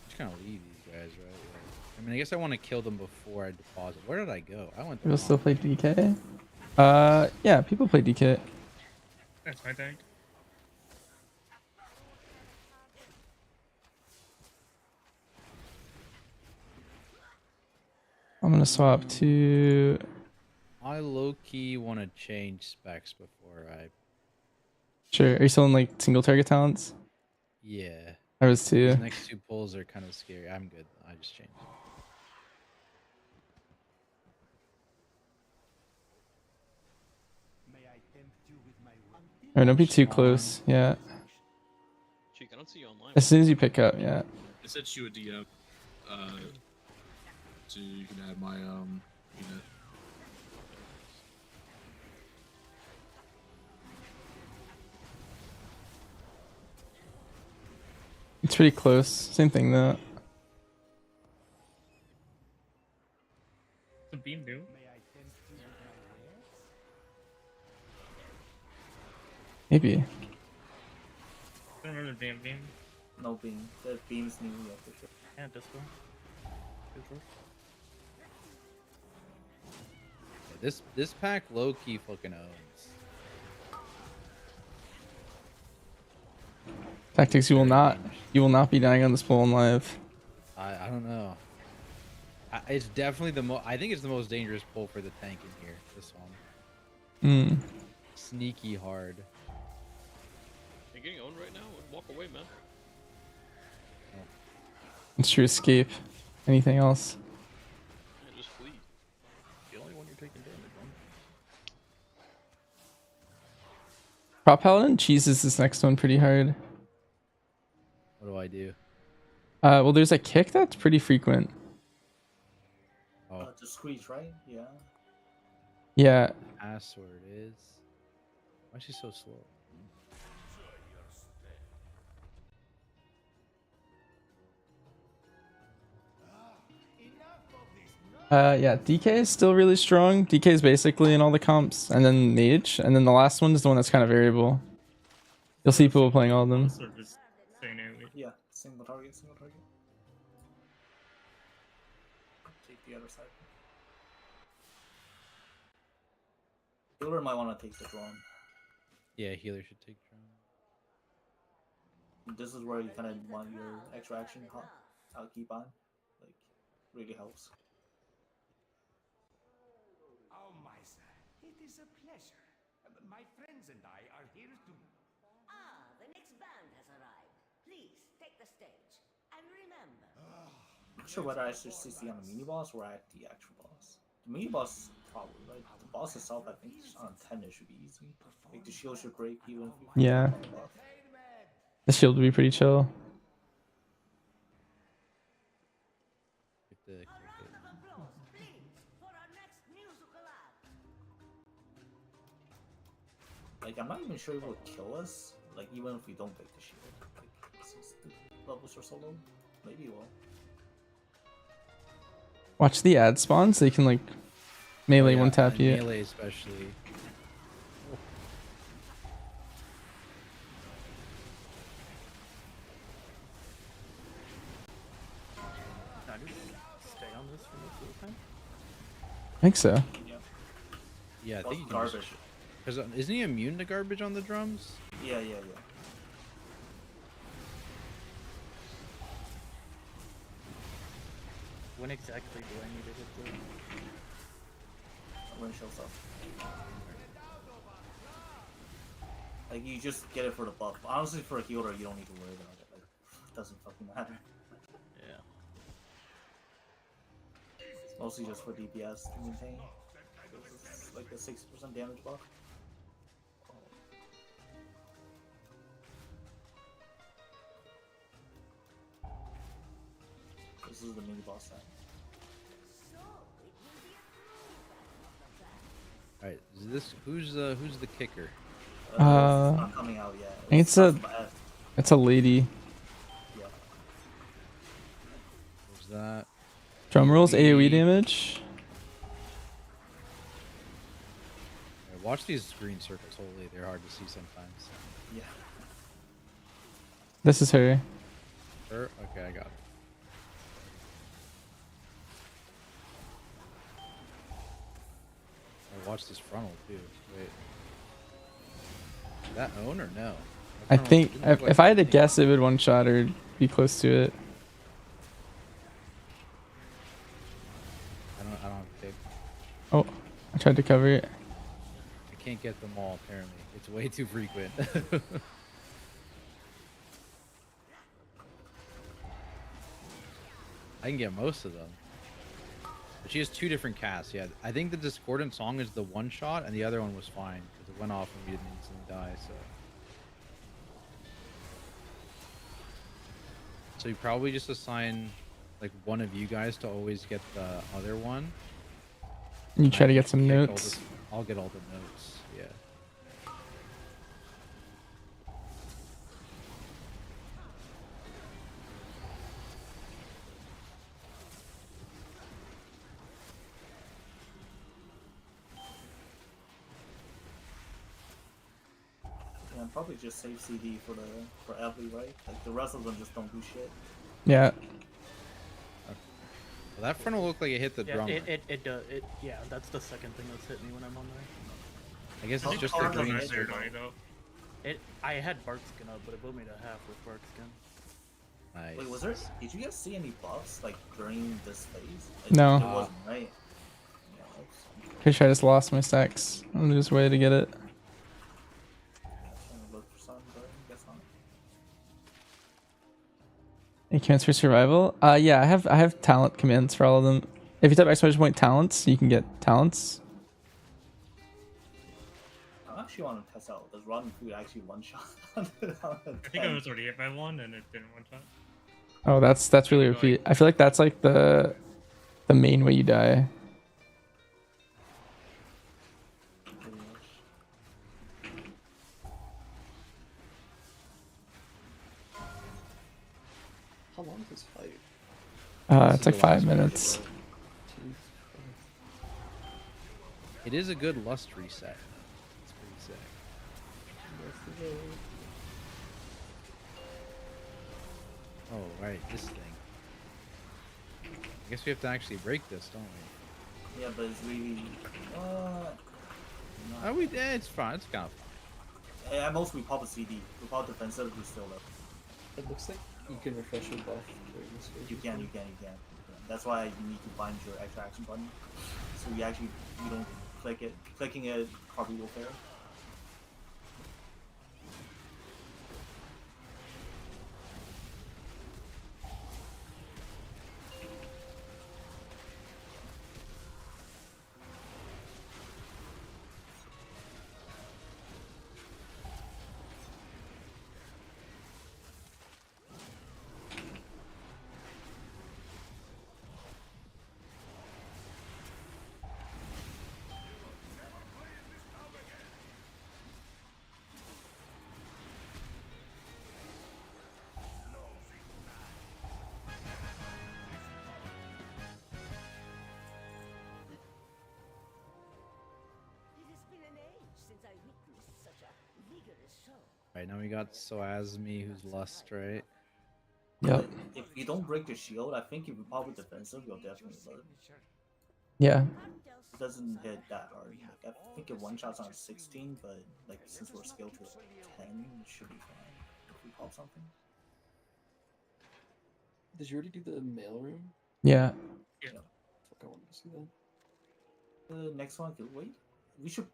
Just kind of leave these guys, right? I mean, I guess I want to kill them before I deposit. Where did I go? I went. People still play DK? Yeah, people play DK. That's my tank. I'm gonna swap to... I low-key want to change specs before I... Sure. Are you still in like single target talents? Yeah. I was too. These next two pulls are kind of scary. I'm good. I just changed. Alright, don't be too close. Yeah. Cheek, I don't see you online. As soon as you pick up, yeah. I sent you a DM. So you can add my unit. It's pretty close. Same thing though. The beam do. Maybe. Don't remember the damn beam. No beam. The beam's new, yeah, for sure. Yeah, this one. Good work. Yeah, this pack low-key fucking owns. Tactics, you will not be dying on this pull on live. I don't know. It's definitely I think it's the most dangerous pull for the tank in here. This one. Sneaky hard. You're getting owned right now? Walk away, man. It's true escape. Anything else? Yeah, just flee. The only one you're taking damage on. Prop Paladin cheeses this next one pretty hard. What do I do? Well, there's a kick that's pretty frequent. Oh. Just squeeze, right? Yeah. Yeah. Password is... Why is she so slow? Yeah, DK is still really strong. DK is basically in all the comps, and then Mage, and then the last one is the one that's kind of variable. You'll see people playing all of them. Yeah, single target, single target. Take the other side. Healer might want to take the drone. Yeah, healer should take drone. This is where you kind of want your extra action keep on. Like, really helps. Oh, my son, it is a pleasure. My friends and I are here to... Ah, the next band has arrived. Please, take the stage. And remember... I'm not sure whether I should CC on the mini boss or at the actual boss. The mini boss, probably, right? The boss itself, I think, on 10 it should be easy. Like, the shield should break even if you Yeah. on the buff. The shield would be pretty chill. A round of applause, please, for our next musical act. Like, I'm not even sure it will kill us. Like, even if we don't break the shield. Like, since the levels are so low, maybe it will. Watch the ad spawns. They can like melee one tap you. Melee especially. Can I just stay on this for most of the time? I think so. Yeah, I think you can garbage. Because isn't he immune to garbage on the drums? Yeah. When exactly do I need to hit the... When it shows up. Like, you just get it for the buff. Honestly, for a healer, you don't need to worry about it. Like, it doesn't fucking matter. Yeah. It's mostly just for DPS to maintain. It's like a 60% damage buff. This is the mini boss set. All right, is this who's the kicker? It's not coming out yet. I think it's a lady. Yeah. What's that? Drum rolls AoE damage. Right, watch these green circles. Holy, they're hard to see sometimes. Yeah. This is her. Her? Okay, I got it. Watch this frontal too. Wait. That own or no? I think if I had to guess, it would one shot or be close to it. I don't have a pick. Oh, I tried to cover it. I can't get them all apparently. It's way too frequent. I can get most of them. But she has two different casts, yeah. I think the Discordant Song is the one shot, and the other one was fine, because it went off and we didn't instantly die, so... So you probably just assign, like, one of you guys to always get the other one. You try to get some notes. I'll get all the notes, yeah. And probably just save CD for Evely, right? Like, the rest of them just don't do shit. Yeah. Well, that frontal looked like it hit the drummer. It does. Yeah, that's the second thing that's hit me when I'm on there. I guess it's just the green circle. I had bark skin up, but it blew me to half with bark skin. Nice. Wait, did you guys see any buffs, like, during this phase? Like, No. It wasn't, right? Yeah, Pretty sure I just lost my stacks. I'm just waiting to get it. A commands for survival? Yeah, I have talent commands for all of them. If you type exclamation point talents, you can get talents. I actually want to test out, does rotten food actually one shot? I think I was already hit by one and it didn't one shot. Oh, that's really OP. I feel like that's like the main way you die. How long is this fight? It's like 5 minutes. It is a good lust reset. It's pretty sick. Oh, right, this thing. I guess we have to actually break this, don't we? Yeah, but it's really... It's fine. It's kind of fine. At most, we pop a CD. We pop defensive, we still live. It looks like you can refresh your buff during this phase. You can. That's why you need to find your extra action button. So you don't click it. Clicking it probably will fail. It has been an age since I witnessed such a vigorous show. Right now we got Soazmi, who's Lust, right? Yep. If you don't break the shield, I think if you pop with defensive, you'll definitely live. Yeah. It doesn't hit that hard. Like, I think it one shots on 16, but like since we're scaled to 10, it should be fine if we pop something. Did you already do the mailroom? Yeah. Yeah. Fuck, I wanted to see that. The next one, wait, we should.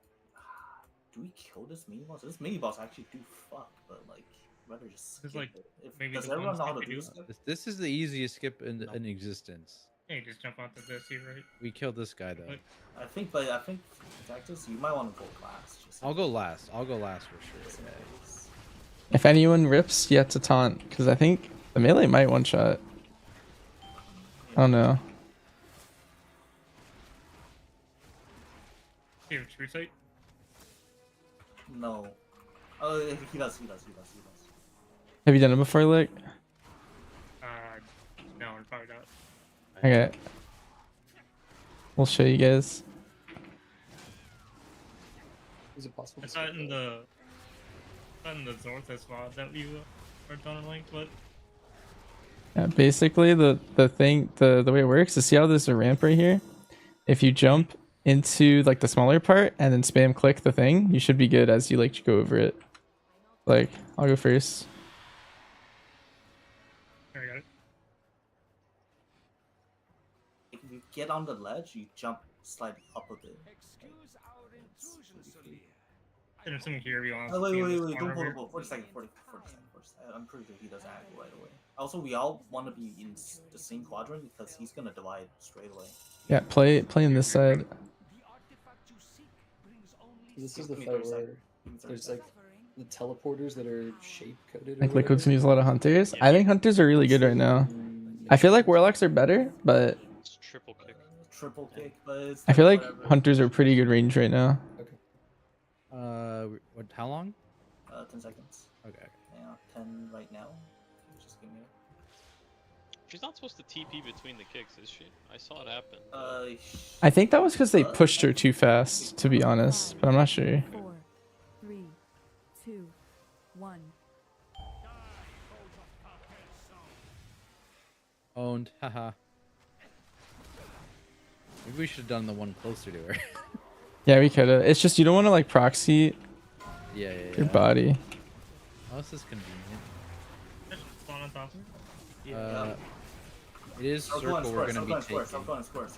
Do we kill this mini boss? This mini boss actually do fuck, but like, rather just skip like, it. maybe Does the everyone one know how to skip do you this? This is the easiest skip in existence. Hey, just jump onto this here, right? We killed this guy though. I think Cactus, you might want to go last. Just I'll go last. I'll go last for sure. If anyone rips, you have to taunt, because I think the melee might one shot. I don't know. Here, true sight. No. Oh, he does. Have you done it before, Lick? No, probably not. Okay. We'll show you guys. Is it possible? I saw it in the Zorthus mod that you are done linked with. Yeah, basically the way it works is, see how there's a ramp right here? If you jump into like the smaller part and then spam click the thing, you should be good as you like go over it. Like, I'll go first. There we got it. If you get on the ledge, you jump, slide up a bit. There's something here if you want. Wait, don't pull the bolt. 40 seconds. I'm pretty sure he doesn't act right away. Also, we all want to be in the same quadrant because he's gonna divide straight away. Yeah, play in this side. This is the fight where there's like the teleporters that are shape coded. Like Liquid's gonna use a lot of hunters. I think hunters are really good right now. I feel like warlocks are better, but It's triple kick, but it's I feel like whatever. hunters are pretty good range right now. What? How long? 10 seconds. Okay. Yeah, 10 right now. Just give me. She's not supposed to TP between the kicks, is she? I saw it happen. I think that was because they pushed her too fast, to be honest, but I'm not sure. 4, 3, 2, 1. Owned. Haha. Maybe we should have done the one closer to her. Yeah, we could have. It's just you don't want to like proxy Yeah. your body. Oh, this is convenient. Spawn on top. It is circle we're gonna be taking. Stop going square.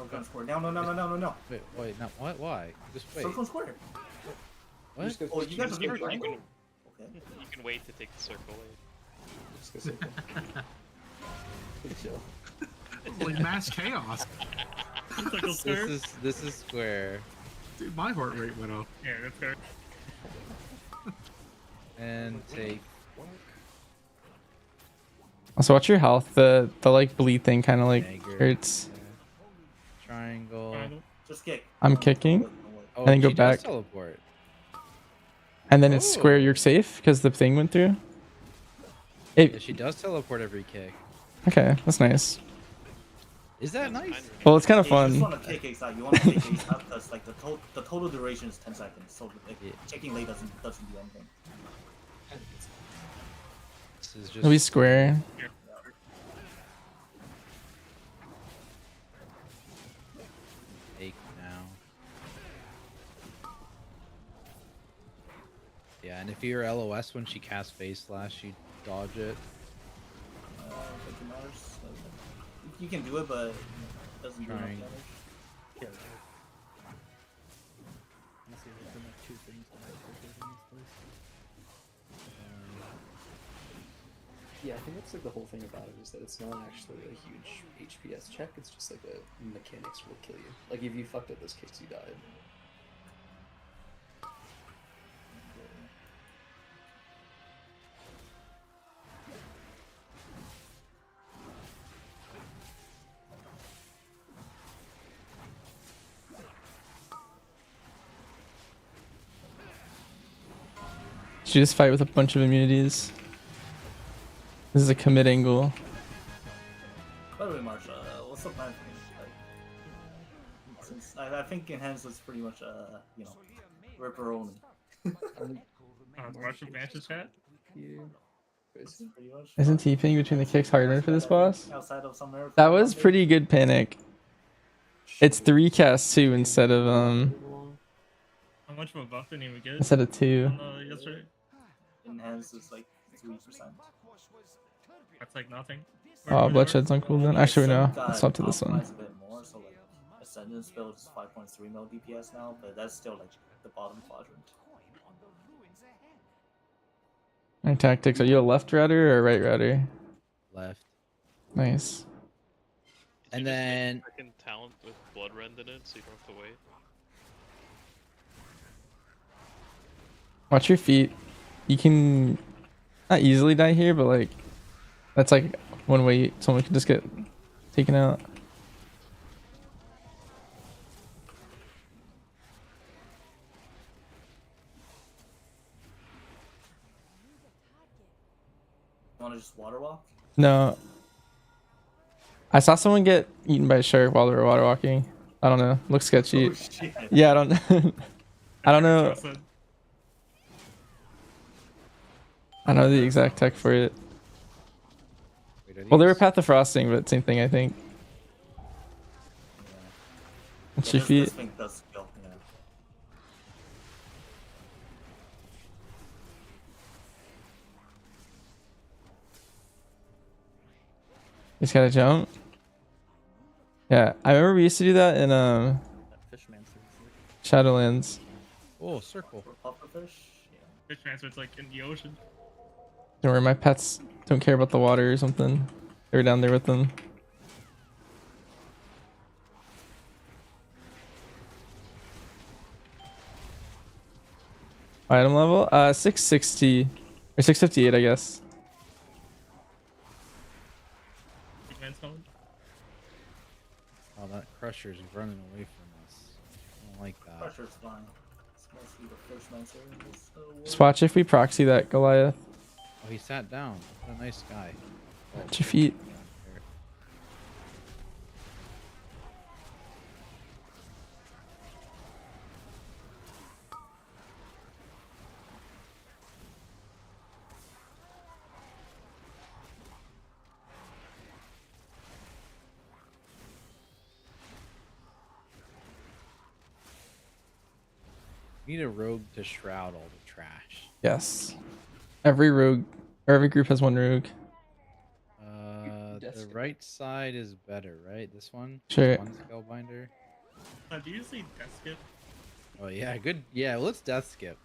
No. Wait, no, what? Why? Just wait. Circle and square. What? Oh, you guys are You doing triangle? can, Okay. you can wait to take the circle wait. Just go circle. Good chill. Like mass chaos. This is square. Dude, my heart rate went up. Yeah, that's fair. And take. Also, watch your health. The like bleed thing kind of like Dagger. hurts. Triangle. Just kick. I'm kicking, Oh, and then go she does back, teleport. and then it's square. You're safe because the thing went through. Yeah, she does teleport every kick. Okay, that's nice. Is that nice? Well, it's kind of You fun. just want to kick ASAP. You want to kick ASAP because like the total duration is 10 seconds. So like, checking late doesn't do anything. This is just. It'll be square. Take now. Yeah, and if you're LOS when she casts Phase Slash, you dodge it. You can do it, but it doesn't do enough Trying. damage. Yeah. Honestly, there's been like 2 things that I did in this place. Yeah, I think that's like the whole thing about it is that it's not actually a huge HPS check. It's just like a mechanics will kill you. Like if you fucked up those kicks, you died. Should you just fight with a bunch of immunities? This is a commit angle. By the way, Marsha, what's the plan for me? Like, since I think Enhance is pretty much you know, Ripper only. Marsha Vance's chat? Yeah. That's pretty much. Isn't TPing between the kicks harder for this boss? Outside of some air That was pretty good panic. It's 3 casts too instead of How much of a buff did we get? instead of 2. Yesterday? Enhance is like 3%. That's like nothing. Oh, Bloodshed's on cooldown. Actually, no. Let's swap to this one. A bit more, so like Ascendance build is 5.3 mil DPS now, but that's still like the bottom quadrant. Our tactics. Are you a left router or a right router? Left. Nice. And then second talent with blood rend in it, so you don't have to wait. Watch your feet. You can not easily die here, but like that's like one way someone can just get taken out. You wanna just water walk? No. I saw someone get eaten by a shark while they were water walking. I don't know. Looks sketchy. Oh, shit. Yeah, I don't I don't know. I know the exact tech for it. Well, they were Path of Frosting, but same thing, I think. What's your feet? This thing does skill, yeah. He's gotta jump. Yeah, I remember we used to do that in Shadowlands. Oh, circle. Pufferfish? Fish transfer, it's like in the ocean. Don't worry, my pets don't care about the water or something. They were down there with them. Item level? 660 or 658, I guess. Oh, that Crusher's running away from us. I don't like that. Crusher's fine. It's mostly the first man series. Just watch if we proxy that Goliath. Oh, he sat down. What a nice guy. Oh, Watch your feet. We need a rogue to shroud all the trash. Yes. Every rogue or every group has one rogue. The right side is better, right? This one? Sure. One spellbinder. Do you see death skip? Oh yeah, good. Yeah, let's death skip.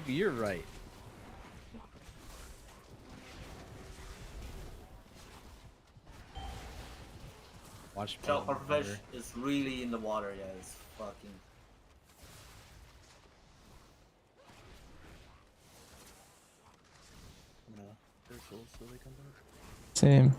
You're right. Watch Pufferfish is really in the water, yeah, it's fucking. So they come back. Same.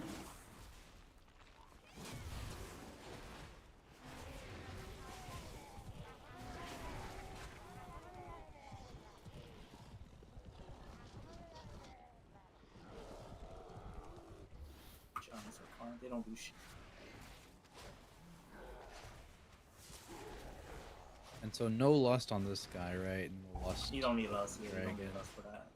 Giants are fine, they don't do shit. And so no lust on this guy, right? No lust. You don't need lust, you don't Dragon. need lust for that.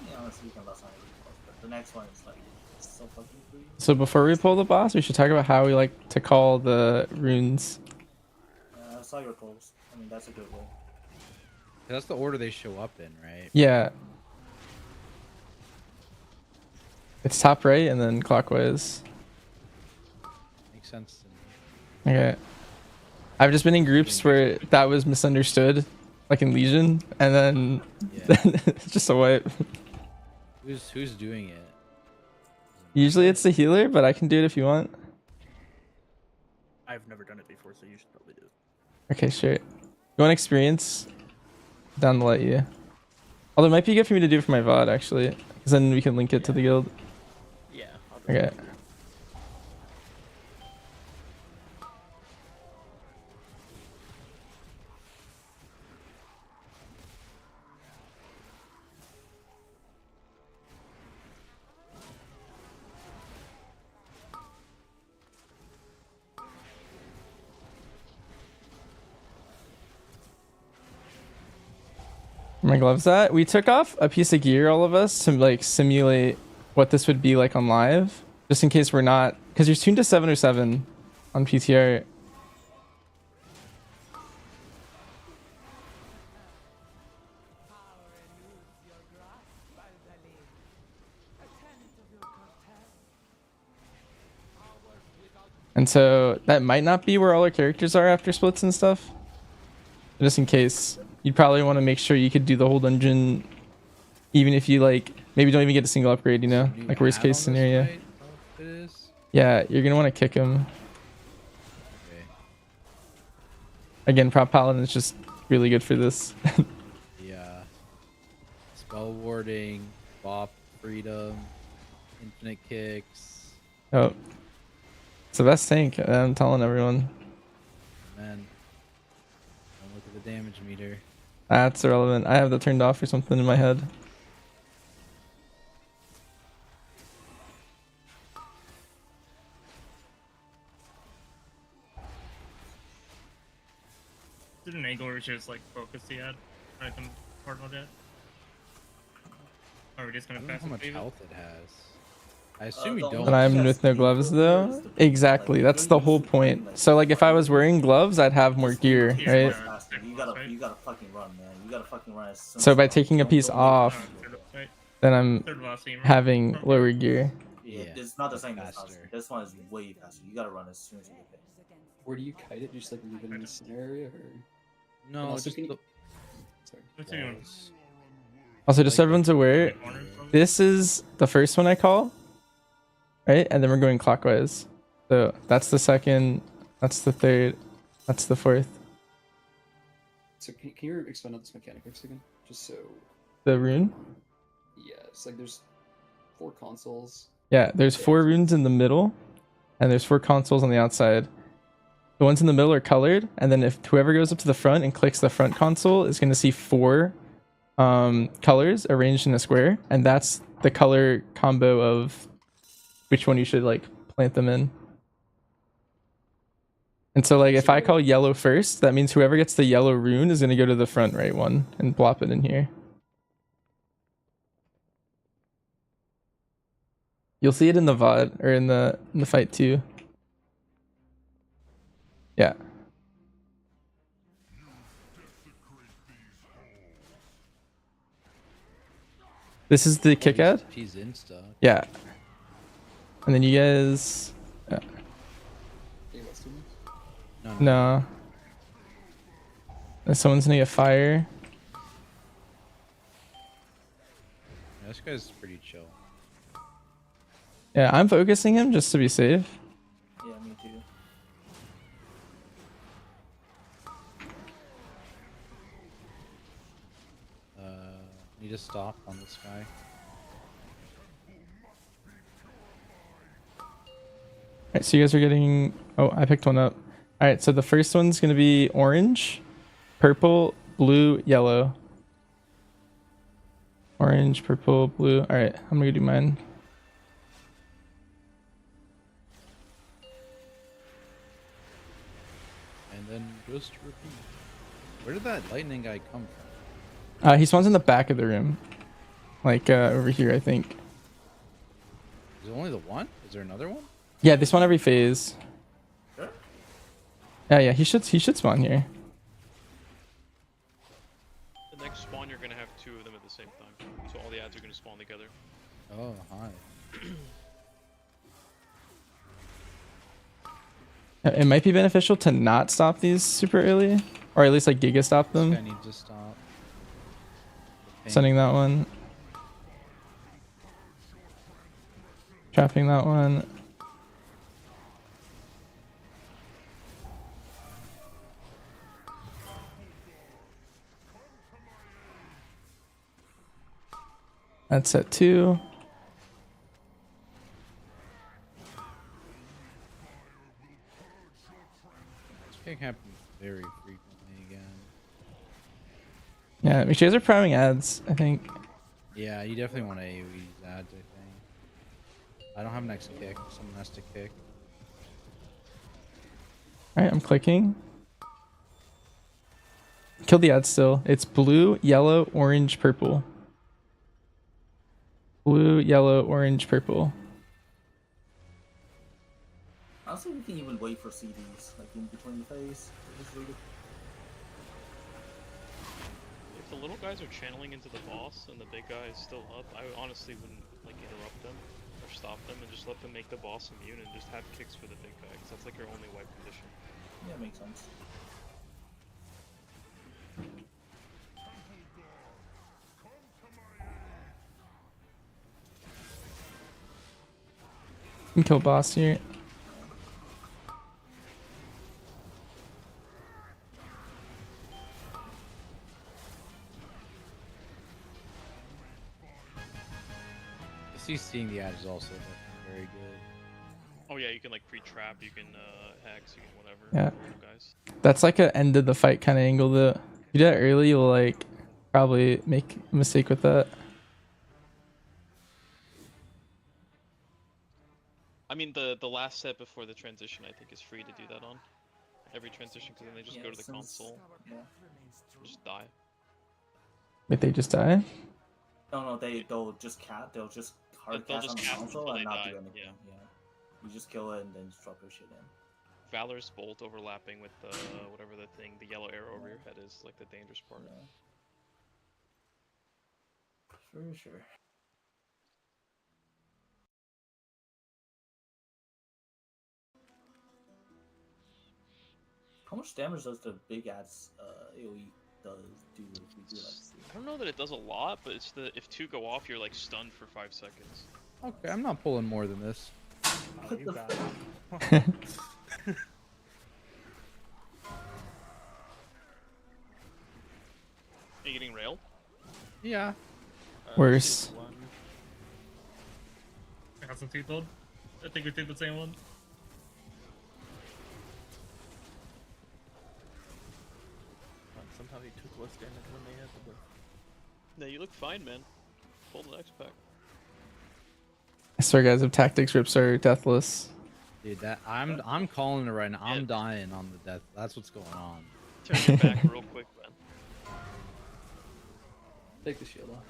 Yeah, honestly, you can lust on every boss, but the next one is like so fucking free. So before we pull the boss, we should talk about how we like to call the runes. I saw your goals. I mean, that's a good goal. That's the order they show up in, right? Yeah. It's top right and then clockwise. Makes sense to me. Okay. I've just been in groups where that was misunderstood, like in Legion, and then it's just a wipe. Who's doing it? Usually it's the healer, but I can do it if you want. I've never done it before, so you should probably do it. Okay, sure. You want experience? Down to let you. Although it might be good for me to do it for my VOD actually, because then we can link it to the guild. Yeah. Okay. My gloves at? We took off a piece of gear, all of us, to like simulate what this would be like on live, just in case we're not, because you're tuned to 7 or 7 on PTR. And so that might not be where all our characters are after splits and stuff. Just in case, you'd probably want to make sure you could do the whole dungeon, even if you like maybe don't even get a single upgrade, you know, like worst case scenario. Yeah, you're gonna want to kick him. Okay. Again, prop paladin is just really good for this. Yeah. Spell warding, bop, freedom, infinite kicks. Oh, it's the best tank. I'm telling everyone. Man, don't look at the damage meter. That's irrelevant. I have that turned off or something in my head. Is it an angle where we should just like focus the ad? Right, them part of that? Or are we just gonna I don't know pass how much it? health it has. I assume you don't. But I'm with no gloves though. Exactly. That's the whole point. So like if I was wearing gloves, I'd have more gear, right? You gotta fucking run, man. You gotta fucking run as soon So as by possible. taking a piece off, then I'm having lower gear. Yeah, it's not the same as faster. This one is way faster. You gotta run as soon as you get there. Where do you kite it? Just like leave it in the scenario, or No, and also, just can you... the Sorry. Also, just so everyone's aware, this is the first one I call, right? And then we're going clockwise. So that's the second, that's the third, that's the fourth. So can you explain out this mechanic once again? Just so... The rune? Yeah, it's like there's 4 consoles. Yeah, there's 4 runes in the middle, and there's 4 consoles on the outside. The ones in the middle are colored, and then if whoever goes up to the front and clicks the front console is going to see 4 colors arranged in a square, and that's the color combo of which one you should like plant them in. And so like if I call yellow first, that means whoever gets the yellow rune is going to go to the front right one and plop it in here. You'll see it in the VOD or in the fight too. Yeah. This is the kick ad? He's insta. Yeah. And then you guys... Yeah. No. And someone's gonna get fire. Yeah, this guy's pretty chill. Yeah, I'm focusing him just to be safe. Yeah, me too. Need to stop on this guy. Alright, so you guys are getting... Oh, I picked one up. Alright, so the first one's gonna be orange, purple, blue, yellow. Orange, purple, blue. Alright, I'm gonna do mine. And then just repeat. Where did that lightning guy come from? He spawns in the back of the room. Like, over here, I think. Is it only the one? Is there another one? Yeah, they spawn every phase. Sure. Yeah, he should spawn here. spawn together. Oh, hi. It might be beneficial to not stop these super early, or at least like Giga stop This them. guy needs to stop. Sending that one. Trapping that one. That's at 2. This thing happens very frequently again. Yeah, make sure you guys are priming ads, I think. Yeah, you definitely want to AoE these ads, I think. I don't have next kick. Someone has to kick. Alright, I'm clicking. Kill the ad still. It's blue, yellow, orange, purple. Blue, yellow, orange, purple. Honestly, we can even wait for CDs, like in between the phase. If the little guys are channeling into the boss and the big guy is still up, I honestly wouldn't like interrupt them or stop them and just let them make the boss immune and just have kicks for the big guy, because that's like your only wipe condition. Yeah, makes sense. You can kill boss here. CCing the ad is also very good. Oh yeah, you can like pre-trap, you can hex, you can whatever. Yeah. Little guys. That's like a end of the fight kind of angle though. If you do that early, you'll like probably make a mistake with that. I mean, the last set before the transition, I think, is free to do that on every transition, because then they just go to the console, and just die. Wait, they just die? No, they'll just they'll just hard They'll cast on just the cast console until and they not die, do anything. yeah. You just kill it and then just drop your shit in. Valor's bolt overlapping with the whatever the thing, the yellow arrow over your head is like the dangerous part. For sure. How much damage does the big ads AoE do if we do like I don't know that it does a lot, but it's the if 2 go off, you're like stunned for 5 seconds. Okay, I'm not pulling more than this. Oh, you got it. Are you getting railed? Yeah. Worse. I got some T-Toad. I think we did the same one. Somehow he took less damage when they had the whip. No, you look fine, man. Pull the next pack. I swear guys, if tactics rips are deathless. Dude, that I'm calling it right now. I'm dying on the death. That's what's going on. Turn your back real quick, man. Take the shield off.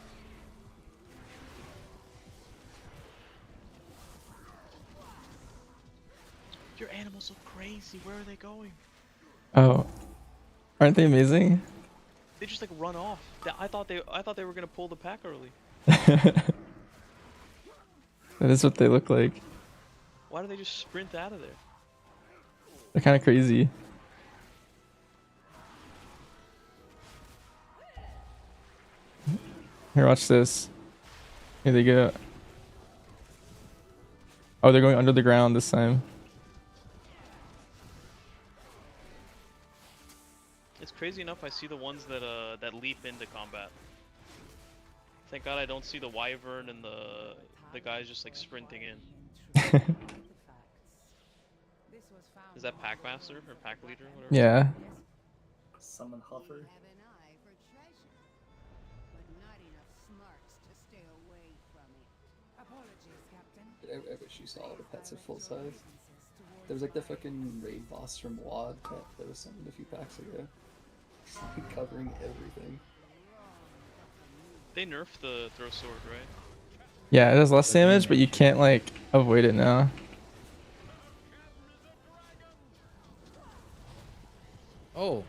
Your animals look crazy. Where are they going? Oh. Aren't they amazing? They just like run off. I thought they were gonna pull the pack early. That is what they look like. Why do they just sprint out of there? They're kind of crazy. Here, watch this. Here they go. Oh, they're going under the ground this time. It's crazy enough. I see the ones that that leap into combat. Thank God I don't see the wyvern and the guys just like sprinting in. Is that pack master or pack leader? Whatever? Yeah. Summon hover. I wish you saw all the pets at full size. There was like the fucking raid boss from WoD pet that was summoned a few packs ago. Just like covering everything. They nerfed the throw sword, right? Yeah, it does less damage, but you can't like avoid it now. Oh.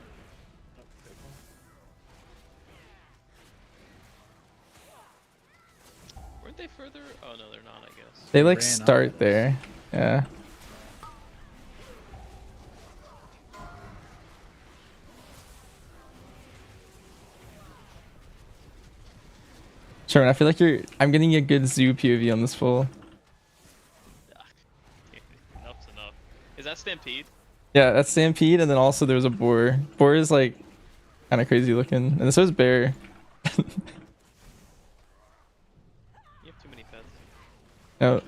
Aren't they further? Oh no, they're not. I guess. They like ran up start at us. there. Yeah. Sherman, I feel like I'm getting a good zoo POV on this full. Enough's enough. Is that Stampede? Yeah, that's Stampede, and then also there's a boar. Boar is like kind of crazy looking, and so is bear. You have too many pets. No.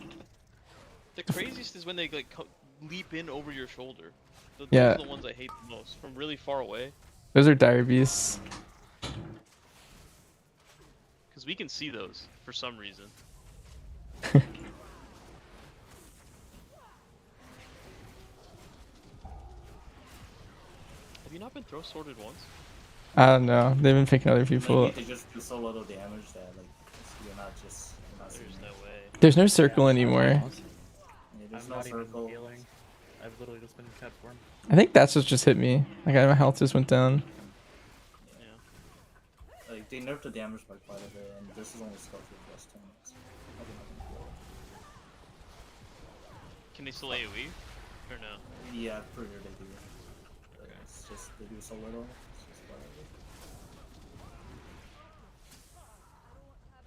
The craziest is when they like leap in over your shoulder. Those Yeah. are the ones I hate the most, from really far away. Those are dire beasts. Because we can see those for some reason. Have you not been throw sorted once? I don't know. They've been picking other people. Maybe they just do so little damage that like you're not There's no way. There's no circle anymore. Yeah, there's I'm no not even circle. healing. I've literally just been cat form. I think that's what just hit me. Like my health just went down. Like they nerfed the damage by quite a bit, and this is only skill 3 plus 10. So probably not gonna feel it. Can they still AoE? Or no? Yeah, pretty sure they do. It's just they do so little. It's just whatever.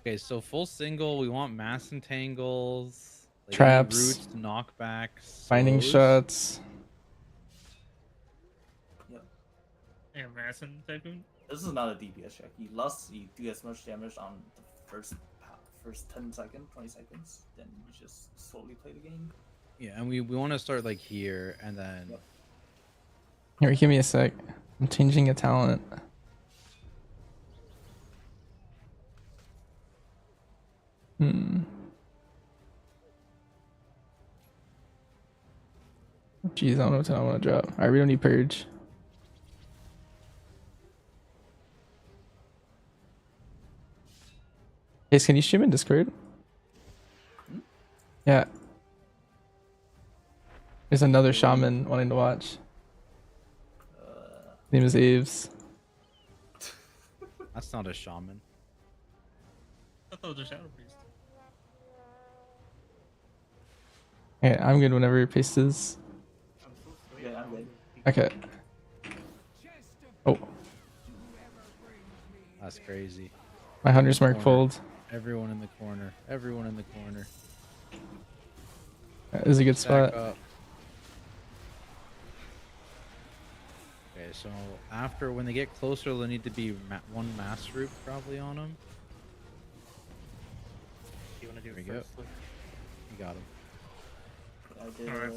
Okay, so full single, we want mass entangles, like Traps. roots, knockbacks, Finding slows. shots. Yeah, Masson typing. This is not a DPS check. You do as much damage on the first 10 seconds, 20 seconds, then you just slowly play the game. Yeah, and we want to start like here, and then Here, give me a sec. I'm changing a talent. Jeez, I don't know what I want to drop. Alright, we don't need purge. Ace, can you stream in Discord? Yeah. There's another shaman wanting to watch. Name is Aves. that's not a shaman. I thought it was a Shadow Priest. Okay, I'm good whenever your paste is. Yeah, I'm good. Okay. Oh, That's crazy. my hunter's mark Corner. pulled. Everyone in the corner. Everyone in the corner. That is a good Stack spot. up. Okay, so after when they get closer, there'll need to be one mass root probably on them. You want to do There it we go. first? Luke? You got him. I did. Alright,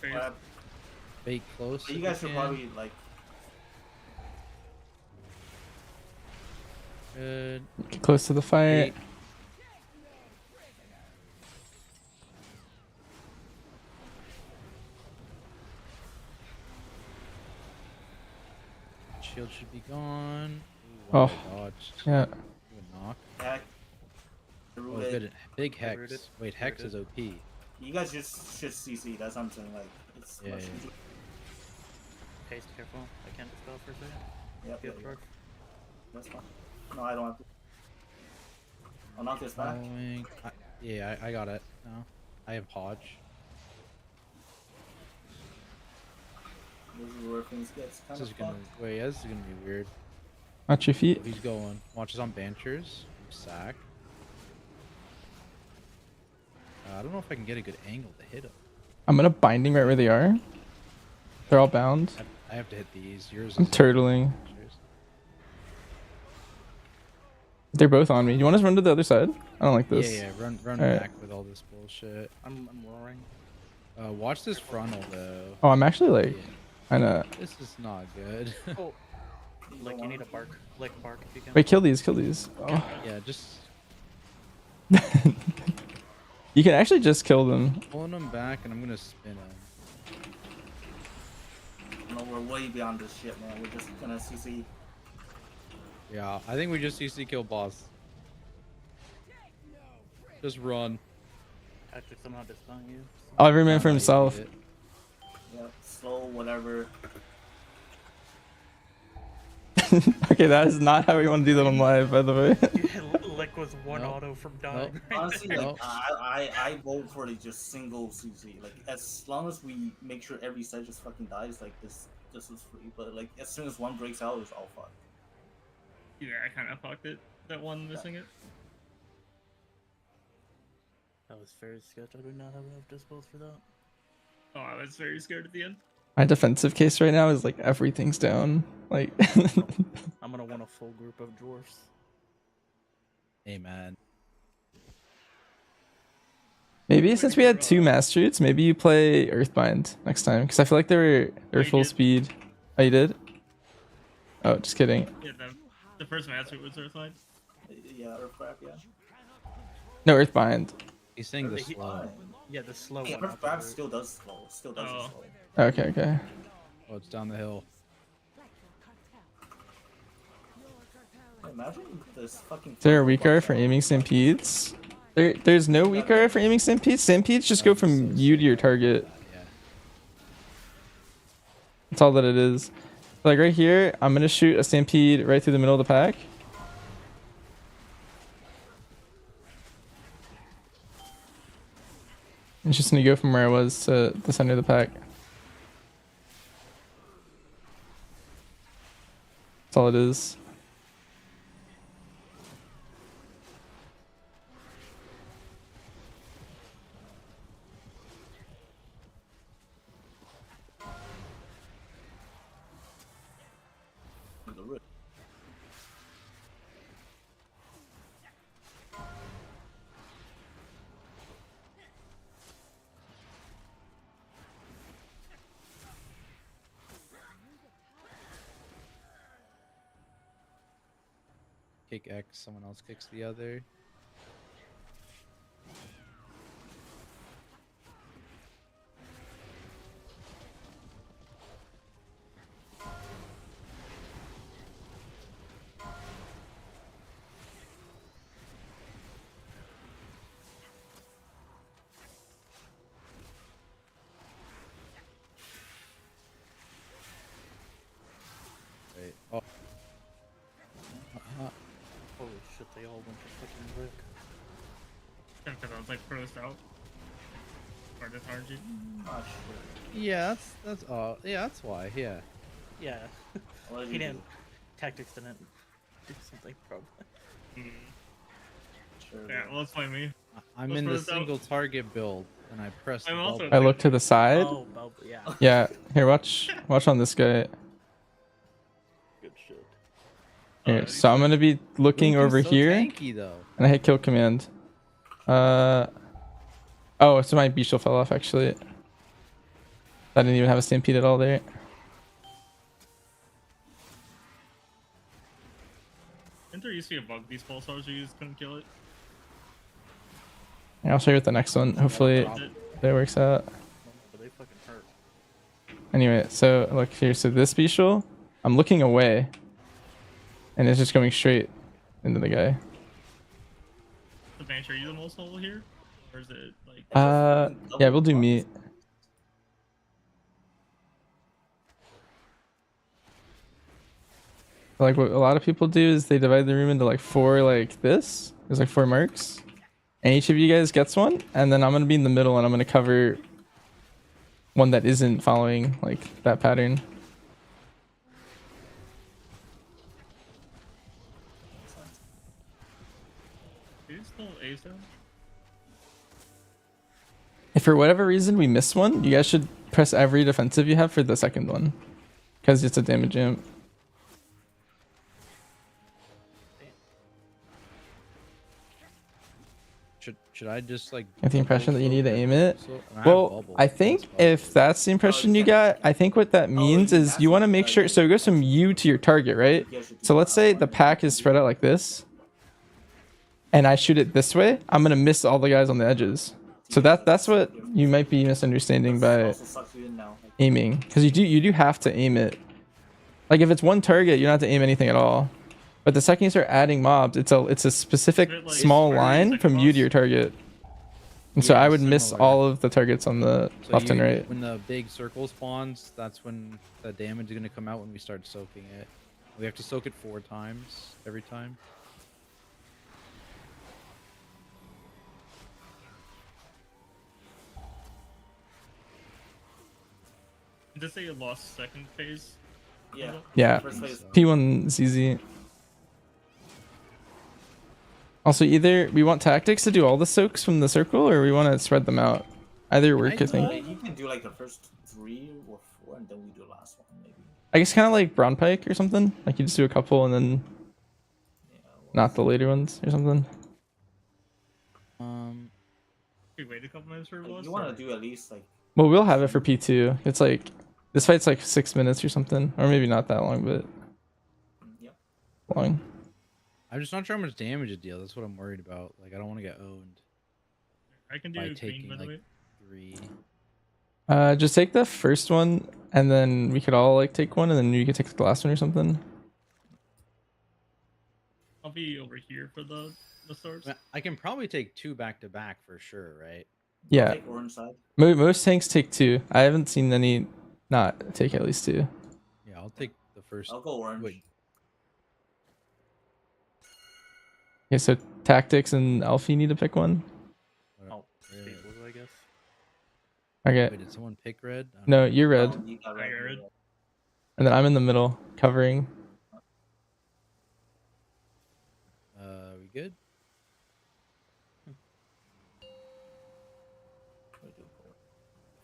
phase. Grab. Bait close. But you if guys should can. probably like. Good. Get close to the fight. Bait. Shield should be gone. Ooh, Oh, dodged. yeah. Good knock. Hack. Oh, Root it. good. Big hex. Rooted. Wait, hex Rooted. is OP. You guys just should CC. That's something like it's Yeah, much yeah. easier. Paste, careful. I can't dispel for a second. Yep, Field yep, charge. That's fine. No, I don't have to. I'll knock this back. Following. Yeah, I got it now. I have Hodge. This is where things get kind This of is gonna wait. This is gonna be weird. Watch your feet. He's going. Watch us on Banchers. Sack. I don't know if I can get a good angle to hit him. I'm gonna binding right where they are. They're all bound. I have to hit these. Yours. I'm is turtling. Banchers. They're both on me. You want us to run to the other side? I don't like this. Yeah, run Alright. back with all this bullshit. I'm roaring. Watch this frontal though. Oh, I'm actually like, kinda. This is not good. Oh, like you need a bark. Like bark if you can. Wait, kill these, kill these. Oh. Yeah, just You can actually just kill them. pulling them back, and I'm gonna spin them. No, we're way beyond this shit, man. We're just gonna CC. Yeah, I think we just CC kill boss. Just run. Actually, somehow dispelling you. Oh, every man for himself. Yeah, slow, whatever. Okay, that is not how we want to do that on live, by the way. Like Mech with one Nope. auto from dying. Honestly, right like there. I vote for the just single CC. Like as long as we make sure every set just fucking dies, like this is free. But like as soon as one breaks out, it's all fucked. Yeah, I kind of fucked it. That one missing it. That was very sketch. I did not have enough dispels for that. Oh, I was very scared at the end. My defensive case right now is like everything's down. Like I'm gonna want a full group of dwarfs. Hey man. maybe since we had 2 master roots, maybe you play Earthbind next time because I feel like they're full speed. Oh, you did? Oh, just kidding. Yeah, the first master was Earthline. Yeah, Earthwrap, yeah. No, Earthbind. He's saying the slow. Yeah, the slow Yeah, one. Earthwrap still does slow. Still does the slow. Okay, okay. Oh, it's down the hill. Imagine this fucking. Is there a weak area for aiming stampedes? There's no weak area for aiming stampedes. Stampedes just go from you to your target. Yeah. That's all that it is. Like right here, I'm gonna shoot a stampede right through the middle of the pack. It's just gonna go from where I was to the center of the pack. That's all it is. Kick X, someone else kicks the other. Wait. Oh. Holy shit, they all went to fucking brick. Because I was like frozen out. Or disarmed. Yeah, that's yeah, that's why. Yeah. Yeah. What He did you didn't. Tactics didn't do something, probably. Sure. Yeah, well, that's why me. I'm Let's in the throw this out. single target build, and I press. I'm the also bubble. I look to the side. Oh, bubble, yeah. Yeah, here, watch on this guy. Good shit. Here, so I'm gonna be looking Luke is over so here, tanky, though. and I hit kill command. Oh, so my beetle fell off actually. I didn't even have a stampede at all there. Didn't there used to be a bug these pulsars you just couldn't kill it? I'll show you with the next one. Hopefully that works out. But they fucking hurt. Anyway, so look here. So this beetle, I'm looking away, and it's just going straight into the guy. The Banshee, are you the most level here? Or is it like... Yeah, we'll do meat. Like what a lot of people do is they divide the room into like 4 like this. There's like 4 marks. And each of you guys gets one, and then I'm gonna be in the middle and I'm gonna cover one that isn't following like that pattern. Did you still A's down? If for whatever reason we miss one, you guys should press every defensive you have for the second one. Because it's a damage amp. Should I just like Get the impression that you need to aim it? I have Well, bubble. I think if that's the impression you got, I think what that means is you want to make sure. So it goes from you to your target, right? So let's say the pack is spread out like this, and I shoot it this way. I'm gonna miss all the guys on the edges. So that's what you might be misunderstanding by aiming, because you do have to aim it. Like if it's one target, you don't have to aim anything at all. But the second you start adding mobs, it's a specific small line from you to your target. And so I would miss all of the targets on the left and right. When the big circle spawns, that's when the damage is gonna come out when we start soaking it. We have to soak it 4 times every time. Did they say you lost second phase? Yeah. Yeah, First phase. P1 is easy. Also, either we want tactics to do all the soaks from the circle, or we want to spread them out. Either work, I think. You can do like the first 3 or 4, and then we do the last one, maybe. I guess kind of like Brown Pike or something. Like you just do a couple and then not the later ones or something. We wait a couple minutes for You want to do at least like. Well, we'll have it for P2. It's like this fight's like 6 minutes or something, or maybe not that long, but long. I'm just not sure how much damage it deals. That's what I'm worried about. Like, I don't want to get owned. I can do by green, taking by the way. like 3. Just take the first one, and then we could all like take one, and then you could take the last one or something. I'll be over here for the stars. I can probably take 2 back to back for sure, right? Yeah. Take orange side. Most tanks take 2. I haven't seen any not take at least 2. Yeah, I'll take the first. I'll go orange. Wait. Okay, so tactics and Alfie need to pick one. Oh, stable, I guess. Okay. Wait, did someone pick red? I don't No, know. you're red. You got red. And then I'm in the middle, covering. We good?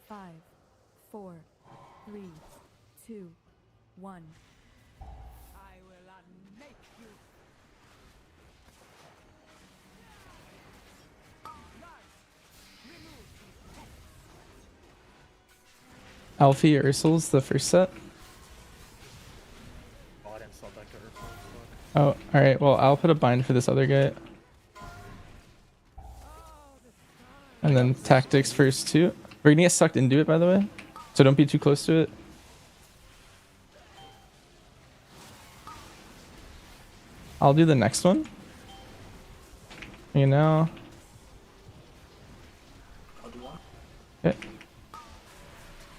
5, 4, 3, 2, 1. I will unmake you. Alfie Ursul's the first set. Oh, I didn't sell back to Earth. Oh, alright. Well, I'll put a bind for this other guy. And then tactics first too. We're gonna get sucked into it, by the way. So don't be too close to it. I'll do the next one. You know. I'll do 1. Okay.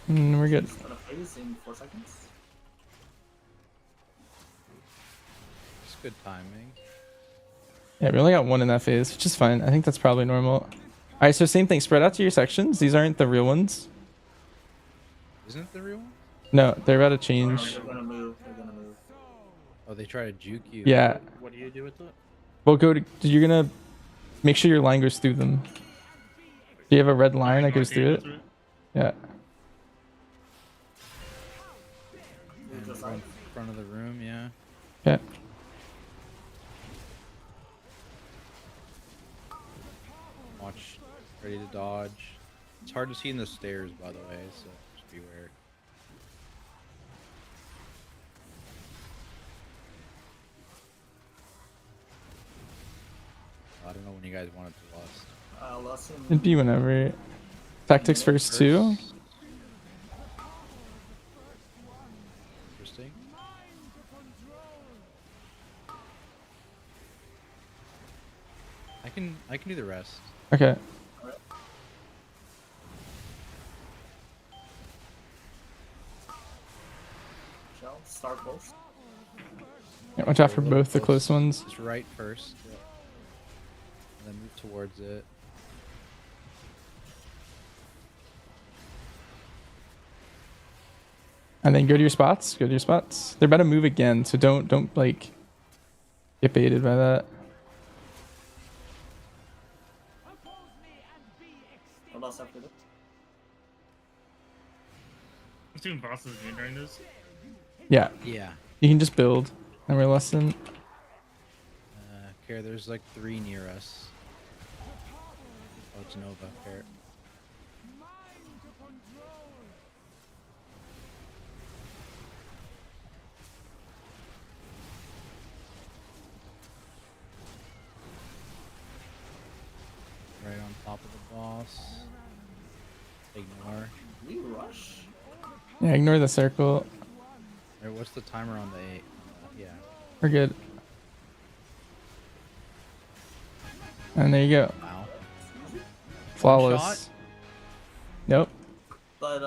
We're good. Gonna phase in 4 seconds. It's good timing. Yeah, we only got 1 in that phase, which is fine. I think that's probably normal. Alright, so same thing. Spread out to your sections. These aren't the real ones. Isn't it the real one? No, they're about to change. They're gonna move. They're gonna move. Oh, they try to juke you. Yeah. What do you do with it? Well, you're gonna make sure your line goes through them. Do you have a red line that goes through it? Yeah. And front of the room, yeah. Okay. Watch, ready to dodge. It's hard to see in the stairs, by the way, so just beware. I don't know when you guys want it to lust. It'd be whenever. Tactics first too. Interesting. I can do the rest. Okay. Shell, start close. Yeah, watch out for both the close ones. Just right first. Yeah. And then move towards it. And then go to your spots. Go to your spots. They're about to move again, so don't like get baited by that. What else after this? I'm doing bosses again during this. Yeah. Yeah. You can just build, and we're less than. Okay, there's like 3 near us. Oh, it's Nova. Care. Right on top of the boss. Ignore. We rush. Yeah, ignore the circle. Alright, what's the timer on the 8? Yeah. We're good. And there you go. Wow. Flawless. Nope. But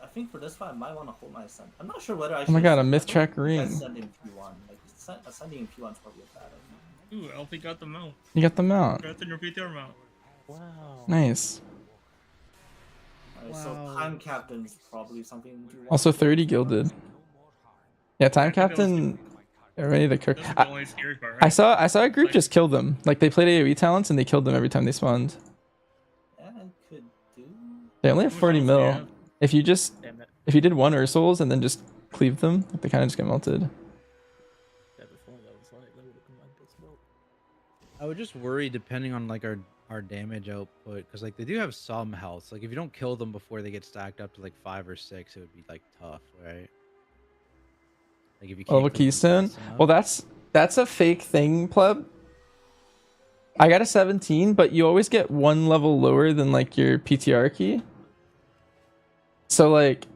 I think for this fight, I might want to hold my ascend. I'm not sure whether I. Oh my should god, a ascend. myth I track don't think ring. Ascend in P1. Like ascending in P1 is probably a bad idea. Ooh, Alfie got the mount. You got the mount. Congrats on your PTR mount. Wow. Nice. Right, so time captain's probably something. To watch. Also 30 gilded. Yeah, time captain. Ready to cook. That's the only scary part, right? I saw a group just kill them. Like they played AoE talents and they killed them every time they spawned. Yeah, I could do. They only have 40 mil. If you Damn it. if you did one Ursuls and then just cleave them, they kind of just get melted. Yeah, before that was like, that would have combined this build. I would just worry depending on like our damage output, because like they do have some health. Like if you don't kill them before they get stacked up to like 5 or 6, it would be like tough, right? Like if you can't Level click them keystone. fast enough. Well, that's a fake thing, pleb. I got a 17, but you always get one level lower than like your PTR key. So like